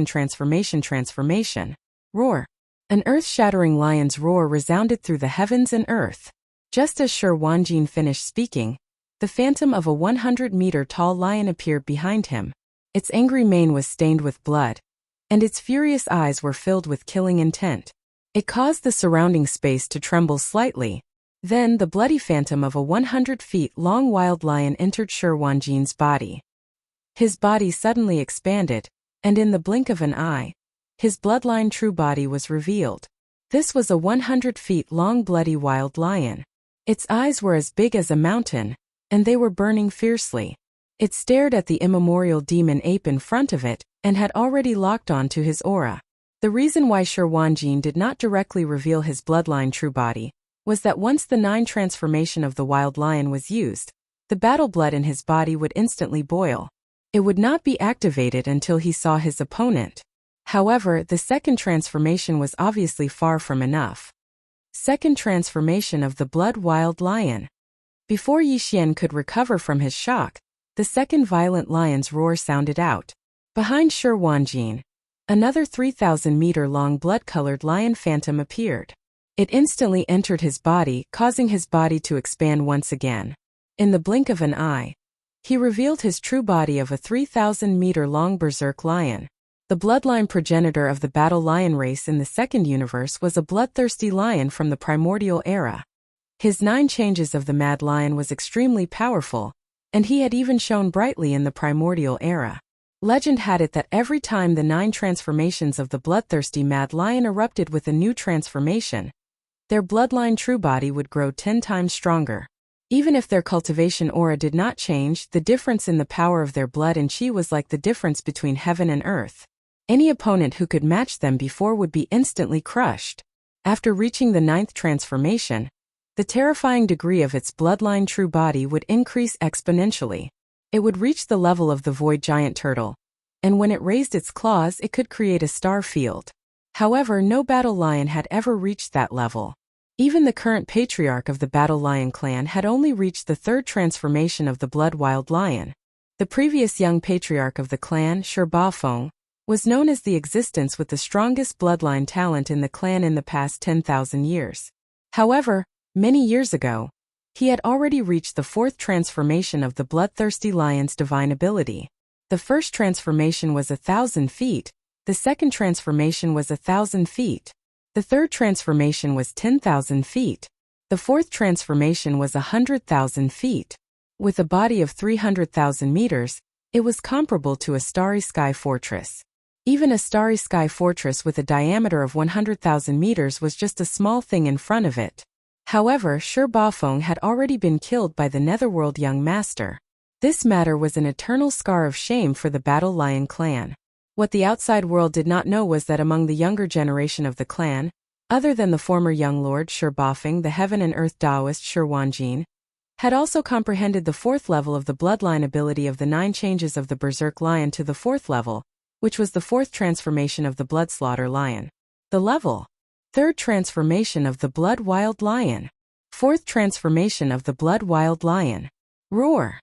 transformation. Roar. An earth-shattering lion's roar resounded through the heavens and earth. Just as Shi Wanjin finished speaking, the phantom of a 100-meter-tall lion appeared behind him. Its angry mane was stained with blood. and its furious eyes were filled with killing intent. It caused the surrounding space to tremble slightly. Then the bloody phantom of a 100 feet long wild lion entered Shi Wanjin's body. His body suddenly expanded, and in the blink of an eye, his bloodline true body was revealed. This was a 100 feet long bloody wild lion. Its eyes were as big as a mountain, and they were burning fiercely. It stared at the immemorial demon ape in front of it, and had already locked on to his aura. The reason why Shi Wanjin did not directly reveal his bloodline true body was that once the 9 transformation of the wild lion was used, the battle blood in his body would instantly boil. It would not be activated until he saw his opponent. However, the second transformation was obviously far from enough. Second transformation of the blood wild lion. Before Yixian could recover from his shock, the second violent lion's roar sounded out. Behind Shi Wanjin, another 3,000-meter-long blood-colored lion phantom appeared. It instantly entered his body, causing his body to expand once again. In the blink of an eye, he revealed his true body of a 3,000-meter-long berserk lion. The bloodline progenitor of the battle lion race in the second universe was a bloodthirsty lion from the primordial era. His 9 changes of the mad lion was extremely powerful, and he had even shone brightly in the primordial era. Legend had it that every time the 9 transformations of the bloodthirsty mad lion erupted with a new transformation, their bloodline true body would grow 10 times stronger. Even if their cultivation aura did not change, the difference in the power of their blood and chi was like the difference between heaven and earth. Any opponent who could match them before would be instantly crushed. After reaching the 9th transformation, the terrifying degree of its bloodline true body would increase exponentially. It would reach the level of the void giant turtle, and when it raised its claws it could create a star field. However, no battle lion had ever reached that level. Even the current patriarch of the battle lion clan had only reached the 3rd transformation of the blood wild lion. The previous young patriarch of the clan, Shi Bafeng, was known as the existence with the strongest bloodline talent in the clan in the past 10,000 years. However, many years ago, he had already reached the 4th transformation of the bloodthirsty lion's divine ability. The first transformation was 1,000 feet, the second transformation was 1,000 feet, the third transformation was 10,000 feet, the fourth transformation was 100,000 feet. With a body of 300,000 meters, it was comparable to a starry sky fortress. Even a starry sky fortress with a diameter of 100,000 meters was just a small thing in front of it. However, Shi Bafeng had already been killed by the Netherworld Young Master. This matter was an eternal scar of shame for the Battle Lion clan. What the outside world did not know was that among the younger generation of the clan, other than the former young lord Shi Bafeng, the heaven and earth Taoist Shi Wanjin, had also comprehended the 4th level of the bloodline ability of the 9 changes of the berserk lion to the 4th level, which was the 4th transformation of the blood slaughter lion. The level 3rd transformation of the blood wild lion. 4th transformation of the blood wild lion. Roar!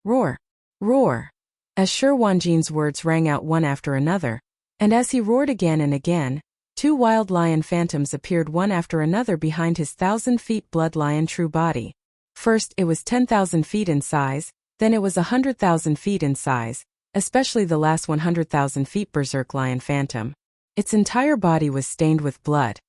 Roar! Roar! As Shi Wanjin's words rang out one after another, and as he roared again and again, 2 wild lion phantoms appeared one after another behind his 1,000 feet blood lion true body. First it was 10,000 feet in size, then it was 100,000 feet in size, especially the last 100,000 feet berserk lion phantom. Its entire body was stained with blood,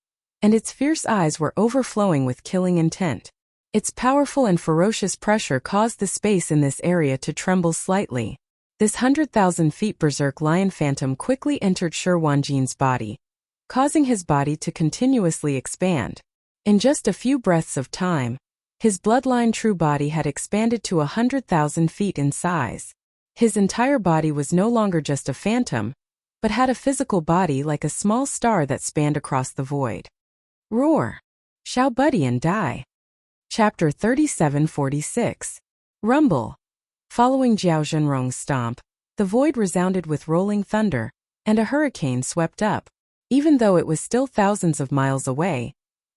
and its fierce eyes were overflowing with killing intent. Its powerful and ferocious pressure caused the space in this area to tremble slightly. This 100,000 feet berserk lion phantom quickly entered Shi Wanjin's body, causing his body to continuously expand. In just a few breaths of time, his bloodline true body had expanded to 100,000 feet in size. His entire body was no longer just a phantom, but had a physical body like a small star that spanned across the void. Roar! Xiao Buddy and die. Chapter 3746. Rumble. Following Jiao Zhenrong's stomp, the void resounded with rolling thunder, and a hurricane swept up. Even though it was still thousands of miles away,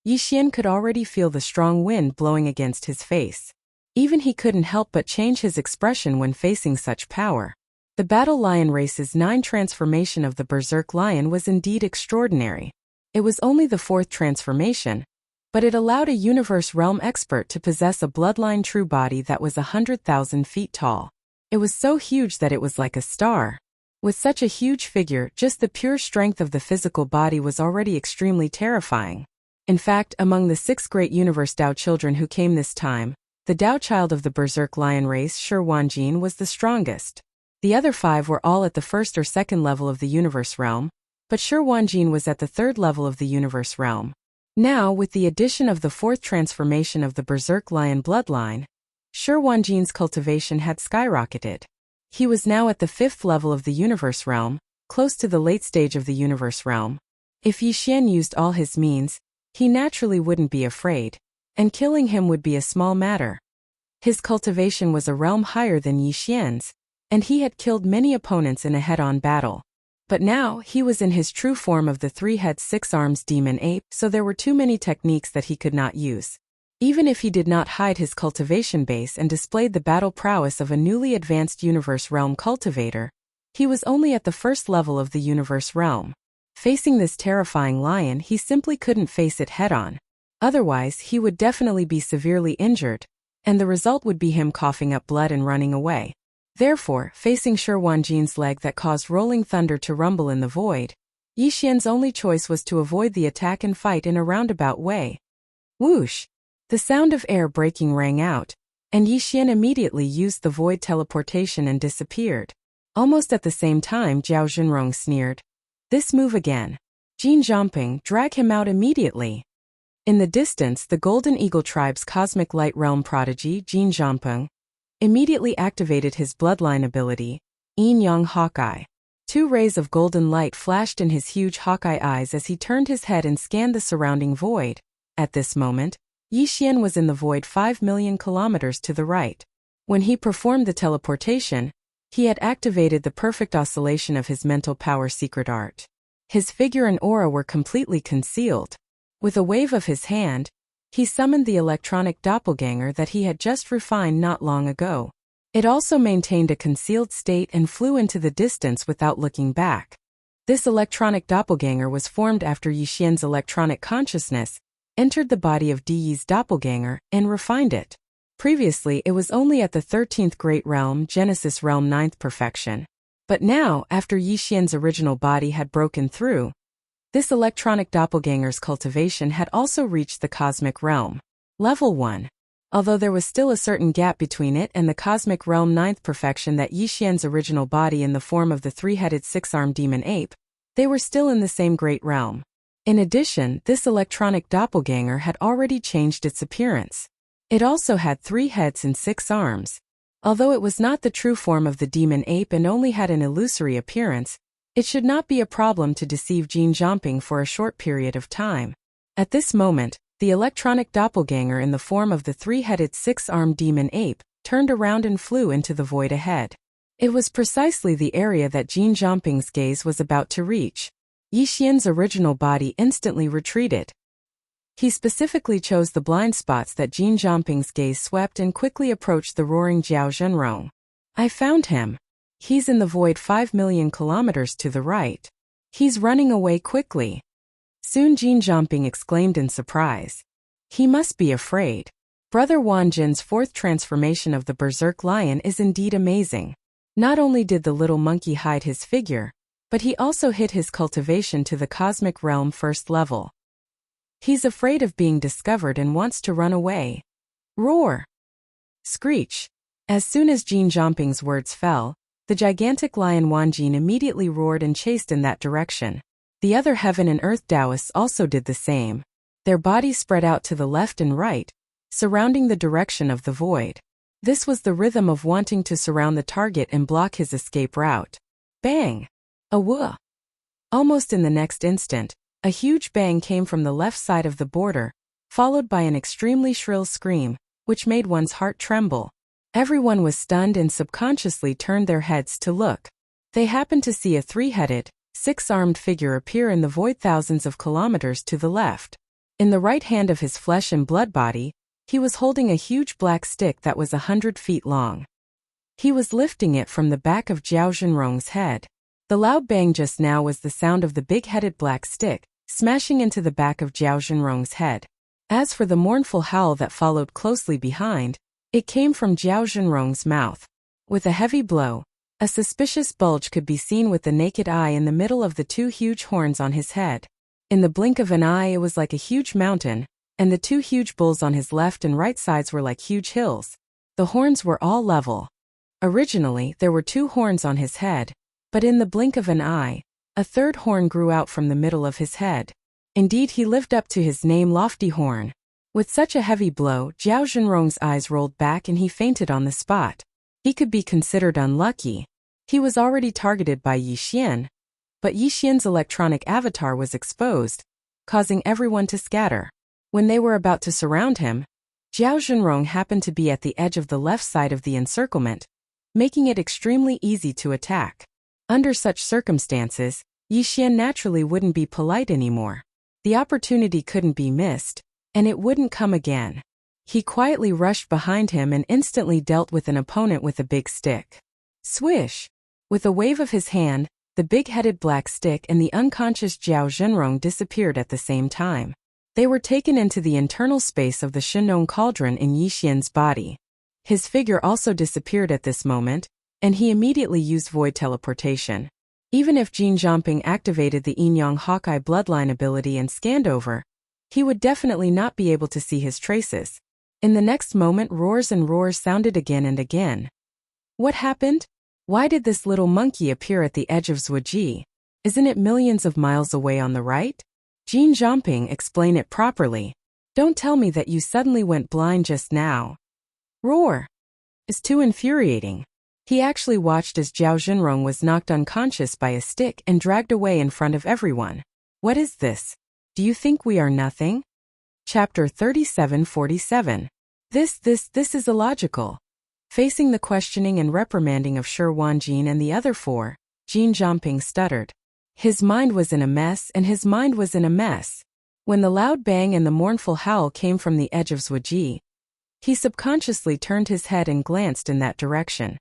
Yixian could already feel the strong wind blowing against his face. Even he couldn't help but change his expression when facing such power. The Battle Lion race's 9 transformation of the Berserk Lion was indeed extraordinary. It was only the 4th transformation, but it allowed a universe realm expert to possess a bloodline true body that was 100,000 feet tall. It was so huge that it was like a star. With such a huge figure, just the pure strength of the physical body was already extremely terrifying. In fact, among the 6 great universe Dao children who came this time, the Dao child of the Berserk lion race, Shi Wanjin, was the strongest. The other 5 were all at the first or second level of the universe realm, but Shi Wanjin was at the third level of the universe realm. Now, with the addition of the 4th transformation of the Berserk lion bloodline, Shi Wanjin's cultivation had skyrocketed. He was now at the 5th level of the universe realm, close to the late stage of the universe realm. If Yixian used all his means, he naturally wouldn't be afraid, and killing him would be a small matter. His cultivation was a realm higher than Yixian's, and he had killed many opponents in a head-on battle. But now, he was in his true form of the 3-head 6-arms demon ape, so there were too many techniques that he could not use. Even if he did not hide his cultivation base and displayed the battle prowess of a newly advanced universe realm cultivator, he was only at the first level of the universe realm. Facing this terrifying lion, he simply couldn't face it head-on. Otherwise, he would definitely be severely injured, and the result would be him coughing up blood and running away. Therefore, facing Shi Wanjin's leg that caused rolling thunder to rumble in the void, Yixian's only choice was to avoid the attack and fight in a roundabout way. Whoosh! The sound of air breaking rang out, and Yixian immediately used the void teleportation and disappeared. Almost at the same time, Zhao Zhenrong sneered. This move again. Jin Zhongping, drag him out immediately. In the distance, the Golden Eagle tribe's cosmic light realm prodigy, Jin Zhongping, immediately activated his bloodline ability, Yin Yang Hawkeye. 2 rays of golden light flashed in his huge hawkeye eyes as he turned his head and scanned the surrounding void. At this moment, Yixian was in the void 5 million kilometers to the right. When he performed the teleportation, he had activated the perfect oscillation of his mental power secret art. His figure and aura were completely concealed. With a wave of his hand, he summoned the electronic doppelganger that he had just refined not long ago. It also maintained a concealed state and flew into the distance without looking back. This electronic doppelganger was formed after Yixian's electronic consciousness entered the body of Di's doppelganger and refined it. Previously, it was only at the 13th Great Realm, Genesis Realm 9th perfection. But now, after Yixian's original body had broken through, this electronic doppelganger's cultivation had also reached the cosmic realm. Level 1. Although there was still a certain gap between it and the cosmic realm 9th perfection that Yixian's original body in the form of the 3-headed 6-armed demon ape, they were still in the same great realm. In addition, this electronic doppelganger had already changed its appearance. It also had 3 heads and 6 arms. Although it was not the true form of the demon ape and only had an illusory appearance, it should not be a problem to deceive Jin Zhongping for a short period of time. At this moment, the electronic doppelganger in the form of the 3-headed 6-armed demon ape turned around and flew into the void ahead. It was precisely the area that Jin Zhongping's gaze was about to reach. Yixian's original body instantly retreated. He specifically chose the blind spots that Jin Zhongping's gaze swept and quickly approached the roaring Zhao Zhenrong. I found him. He's in the void 5 million kilometers to the right. He's running away quickly. Soon Jin Zhongping exclaimed in surprise. He must be afraid. Brother Wanjin's 4th transformation of the Berserk Lion is indeed amazing. Not only did the little monkey hide his figure, but he also hid his cultivation to the cosmic realm 1st level. He's afraid of being discovered and wants to run away. Roar! Screech! As soon as Jin Zhongping's words fell, the gigantic lion Wanjin immediately roared and chased in that direction. The other heaven and earth Taoists also did the same. Their bodies spread out to the left and right, surrounding the direction of the void. This was the rhythm of wanting to surround the target and block his escape route. Bang! A whoa! Almost in the next instant, a huge bang came from the left side of the border, followed by an extremely shrill scream, which made one's heart tremble. Everyone was stunned and subconsciously turned their heads to look. They happened to see a 3-headed, 6-armed figure appear in the void thousands of kilometers to the left. In the right hand of his flesh and blood body, he was holding a huge black stick that was 100 feet long. He was lifting it from the back of Zhao Zhenrong's head. The loud bang just now was the sound of the big-headed black stick, smashing into the back of Zhao Zhenrong's head. As for the mournful howl that followed closely behind, it came from Zhao Zhenrong's mouth. With a heavy blow, A suspicious bulge could be seen with the naked eye in the middle of the two huge horns on his head. In the blink of an eye it was like a huge mountain, and the two huge bulls on his left and right sides were like huge hills. The horns were all level. Originally, there were two horns on his head, but in the blink of an eye, a third horn grew out from the middle of his head. Indeed, he lived up to his name, Lofty Horn. With such a heavy blow, Zhao Zhenrong's eyes rolled back and he fainted on the spot. He could be considered unlucky. He was already targeted by Yi Xian, but Yi Xian's electronic avatar was exposed, causing everyone to scatter. When they were about to surround him, Zhao Zhenrong happened to be at the edge of the left side of the encirclement, making it extremely easy to attack. Under such circumstances, Yi Xian naturally wouldn't be polite anymore. The opportunity couldn't be missed, and it wouldn't come again. He quietly rushed behind him and instantly dealt with an opponent with a big stick. Swish! With a wave of his hand, the big-headed black stick and the unconscious Zhao Zhenrong disappeared at the same time. They were taken into the internal space of the Shenong cauldron in Yi Xian's body. His figure also disappeared at this moment, and he immediately used void teleportation. Even if Jin Zhongping activated the Yin-Yang Hawkeye bloodline ability and scanned over, he would definitely not be able to see his traces. In the next moment, roars and roars sounded again and again. What happened? Why did this little monkey appear at the edge of Zuoji? Isn't it millions of miles away on the right? Jin Zhongping, explain it properly. Don't tell me that you suddenly went blind just now. Roar! Is too infuriating. He actually watched as Zhao Zhenrong was knocked unconscious by a stick and dragged away in front of everyone. What is this? Do you think we are nothing? Chapter 37:47. This is illogical. Facing the questioning and reprimanding of Shi Wanjin and the other four, Jin Zhongping stuttered. His mind was in a mess and his mind was in a mess. When the loud bang and the mournful howl came from the edge of Zuoji, he subconsciously turned his head and glanced in that direction.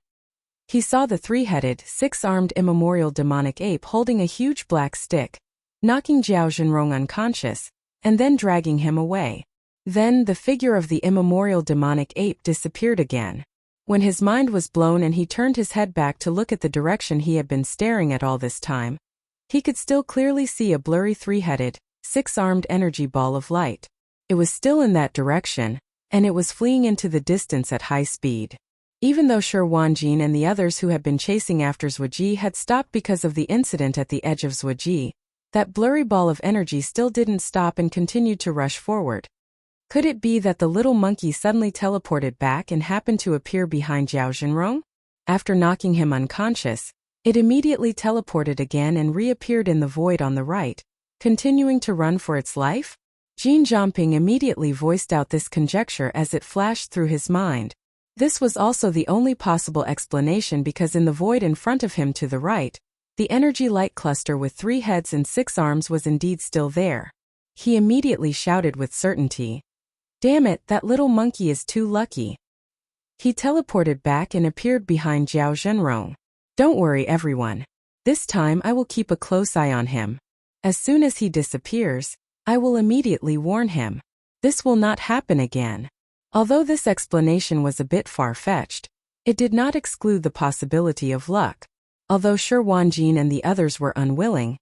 He saw the three-headed, six-armed immemorial demonic ape holding a huge black stick, knocking Zhao Zhenrong unconscious, and then dragging him away. Then the figure of the immemorial demonic ape disappeared again. When his mind was blown and he turned his head back to look at the direction he had been staring at all this time, he could still clearly see a blurry three-headed, six-armed energy ball of light. It was still in that direction, and it was fleeing into the distance at high speed. Even though Shi Wanjin and the others who had been chasing after Zuoji had stopped because of the incident at the edge of Zuoji, that blurry ball of energy still didn't stop and continued to rush forward. Could it be that the little monkey suddenly teleported back and happened to appear behind Zhao Zhenrong? After knocking him unconscious, it immediately teleported again and reappeared in the void on the right, continuing to run for its life? Jin Zhongping immediately voiced out this conjecture as it flashed through his mind. This was also the only possible explanation because in the void in front of him to the right, the energy light cluster with 3 heads and 6 arms was indeed still there. He immediately shouted with certainty, "Damn it, that little monkey is too lucky." He teleported back and appeared behind Zhao Zhenrong. Don't worry everyone. This time I will keep a close eye on him. As soon as he disappears, I will immediately warn him. This will not happen again. Although this explanation was a bit far-fetched, it did not exclude the possibility of luck. Although Shi Wanjin and the others were unwilling,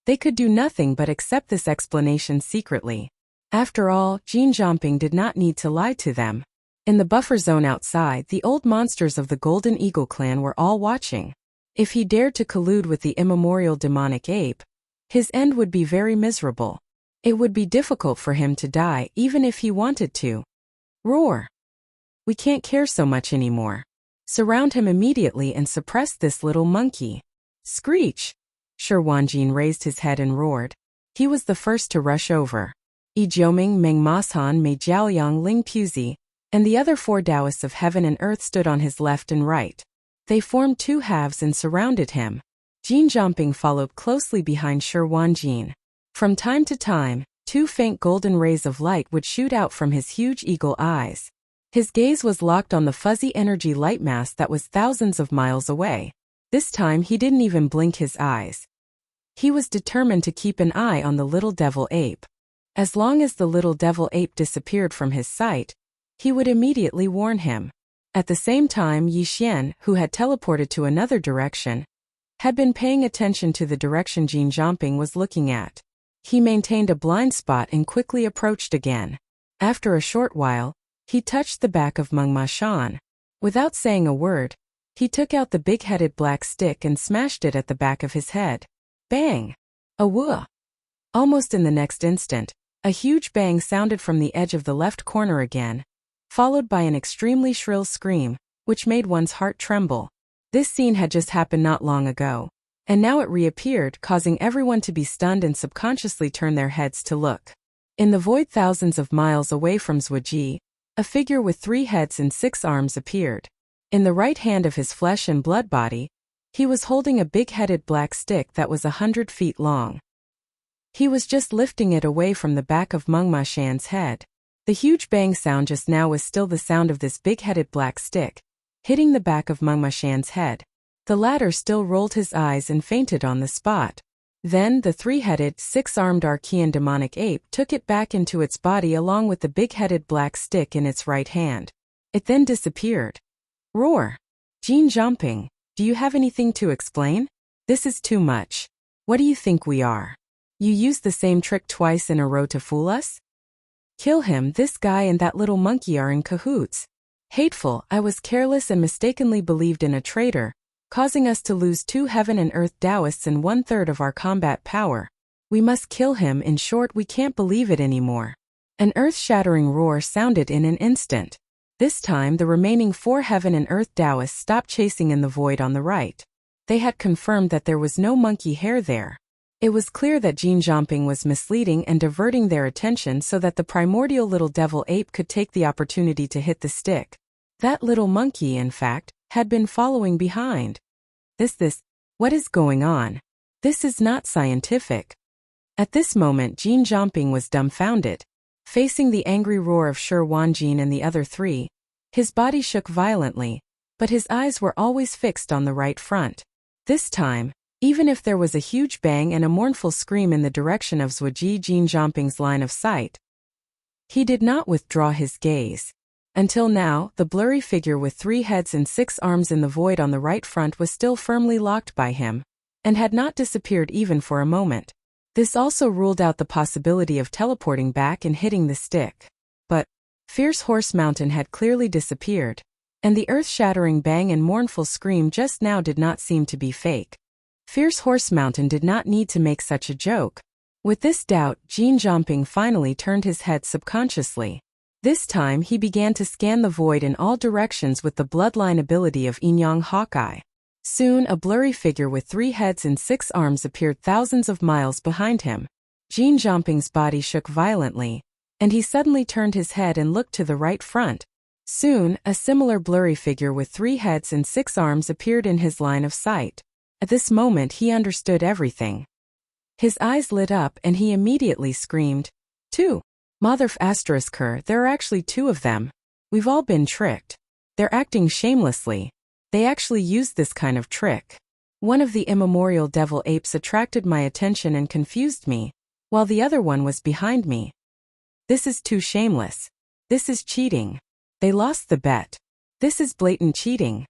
they could do nothing but accept this explanation secretly. After all, Jin Zhongping did not need to lie to them. In the buffer zone outside, the old monsters of the Golden Eagle clan were all watching. If he dared to collude with the immemorial demonic ape, his end would be very miserable. It would be difficult for him to die even if he wanted to. Roar! We can't care so much anymore. Surround him immediately and suppress this little monkey. Screech! Shi Wanjin raised his head and roared. He was the first to rush over. Yi Jiuming, Meng Mashan, Mei Jiaoyang, Ling Puzi, and the other 4 Taoists of heaven and earth stood on his left and right. They formed 2 halves and surrounded him. Jin Zhongping followed closely behind Shi Wanjin. From time to time, 2 faint golden rays of light would shoot out from his huge eagle eyes. His gaze was locked on the fuzzy energy light mass that was thousands of miles away. This time he didn't even blink his eyes. He was determined to keep an eye on the little devil ape. As long as the little devil ape disappeared from his sight, he would immediately warn him. At the same time, Yixian, who had teleported to another direction, had been paying attention to the direction Jin Zhangping was looking at. He maintained a blind spot and quickly approached again. After a short while, he touched the back of Meng Ma Shan. Without saying a word, he took out the big-headed black stick and smashed it at the back of his head. Bang! A whoa! Almost in the next instant, a huge bang sounded from the edge of the left corner again, followed by an extremely shrill scream, which made one's heart tremble. This scene had just happened not long ago, and now it reappeared, causing everyone to be stunned and subconsciously turn their heads to look. In the void thousands of miles away from Zhuji, a figure with 3 heads and 6 arms appeared. In the right hand of his flesh and blood body, he was holding a big-headed black stick that was 100 feet long. He was just lifting it away from the back of Meng Ma Shan's head. The huge bang sound just now was still the sound of this big-headed black stick, hitting the back of Meng Ma Shan's head. The latter still rolled his eyes and fainted on the spot. Then the 3-headed, 6-armed Archean demonic ape took it back into its body along with the big-headed black stick in its right hand. It then disappeared. Roar! Jin Zhangping, do you have anything to explain? This is too much. What do you think we are? You used the same trick twice in a row to fool us? Kill him, this guy and that little monkey are in cahoots. Hateful, I was careless and mistakenly believed in a traitor, causing us to lose 2 heaven and earth Taoists and 1/3 of our combat power. We must kill him, in short, we can't believe it anymore. An earth-shattering roar sounded in an instant. This time the remaining 4 heaven and earth Taoists stopped chasing in the void on the right. They had confirmed that there was no monkey hair there. It was clear that Jin Zhangping was misleading and diverting their attention so that the primordial little devil ape could take the opportunity to hit the stick. That little monkey, in fact, had been following behind. What is going on? This is not scientific. At this moment Jin Zhangping was dumbfounded. Facing the angry roar of Shi Wanjin and the other 3, his body shook violently, but his eyes were always fixed on the right front. This time, even if there was a huge bang and a mournful scream in the direction of Zhuji Jin Zhangping's line of sight, he did not withdraw his gaze. Until now, the blurry figure with 3 heads and 6 arms in the void on the right front was still firmly locked by him, and had not disappeared even for a moment. This also ruled out the possibility of teleporting back and hitting the stick. But Fierce Horse Mountain had clearly disappeared, and the earth-shattering bang and mournful scream just now did not seem to be fake. Fierce Horse Mountain did not need to make such a joke. With this doubt, Jin Zhangping finally turned his head subconsciously. This time he began to scan the void in all directions with the bloodline ability of Yin-Yang Hawkeye. Soon a blurry figure with 3 heads and 6 arms appeared thousands of miles behind him. Jin Zhangping's body shook violently, and he suddenly turned his head and looked to the right front. Soon, a similar blurry figure with 3 heads and 6 arms appeared in his line of sight. At this moment he understood everything. His eyes lit up and he immediately screamed, "2! Mother ***, there are actually 2 of them. We've all been tricked. They're acting shamelessly. They actually used this kind of trick." One of the immemorial devil apes attracted my attention and confused me, while the other one was behind me. This is too shameless. This is cheating. They lost the bet. This is blatant cheating.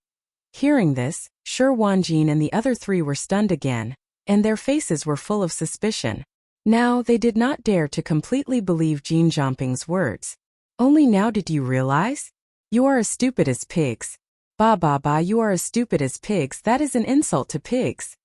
Hearing this, Shi Wanjin and the other 3 were stunned again, and their faces were full of suspicion. Now they did not dare to completely believe Jin Zhangping's words. "Only now did you realize? You are as stupid as pigs. Ba, you are as stupid as pigs. That is an insult to pigs.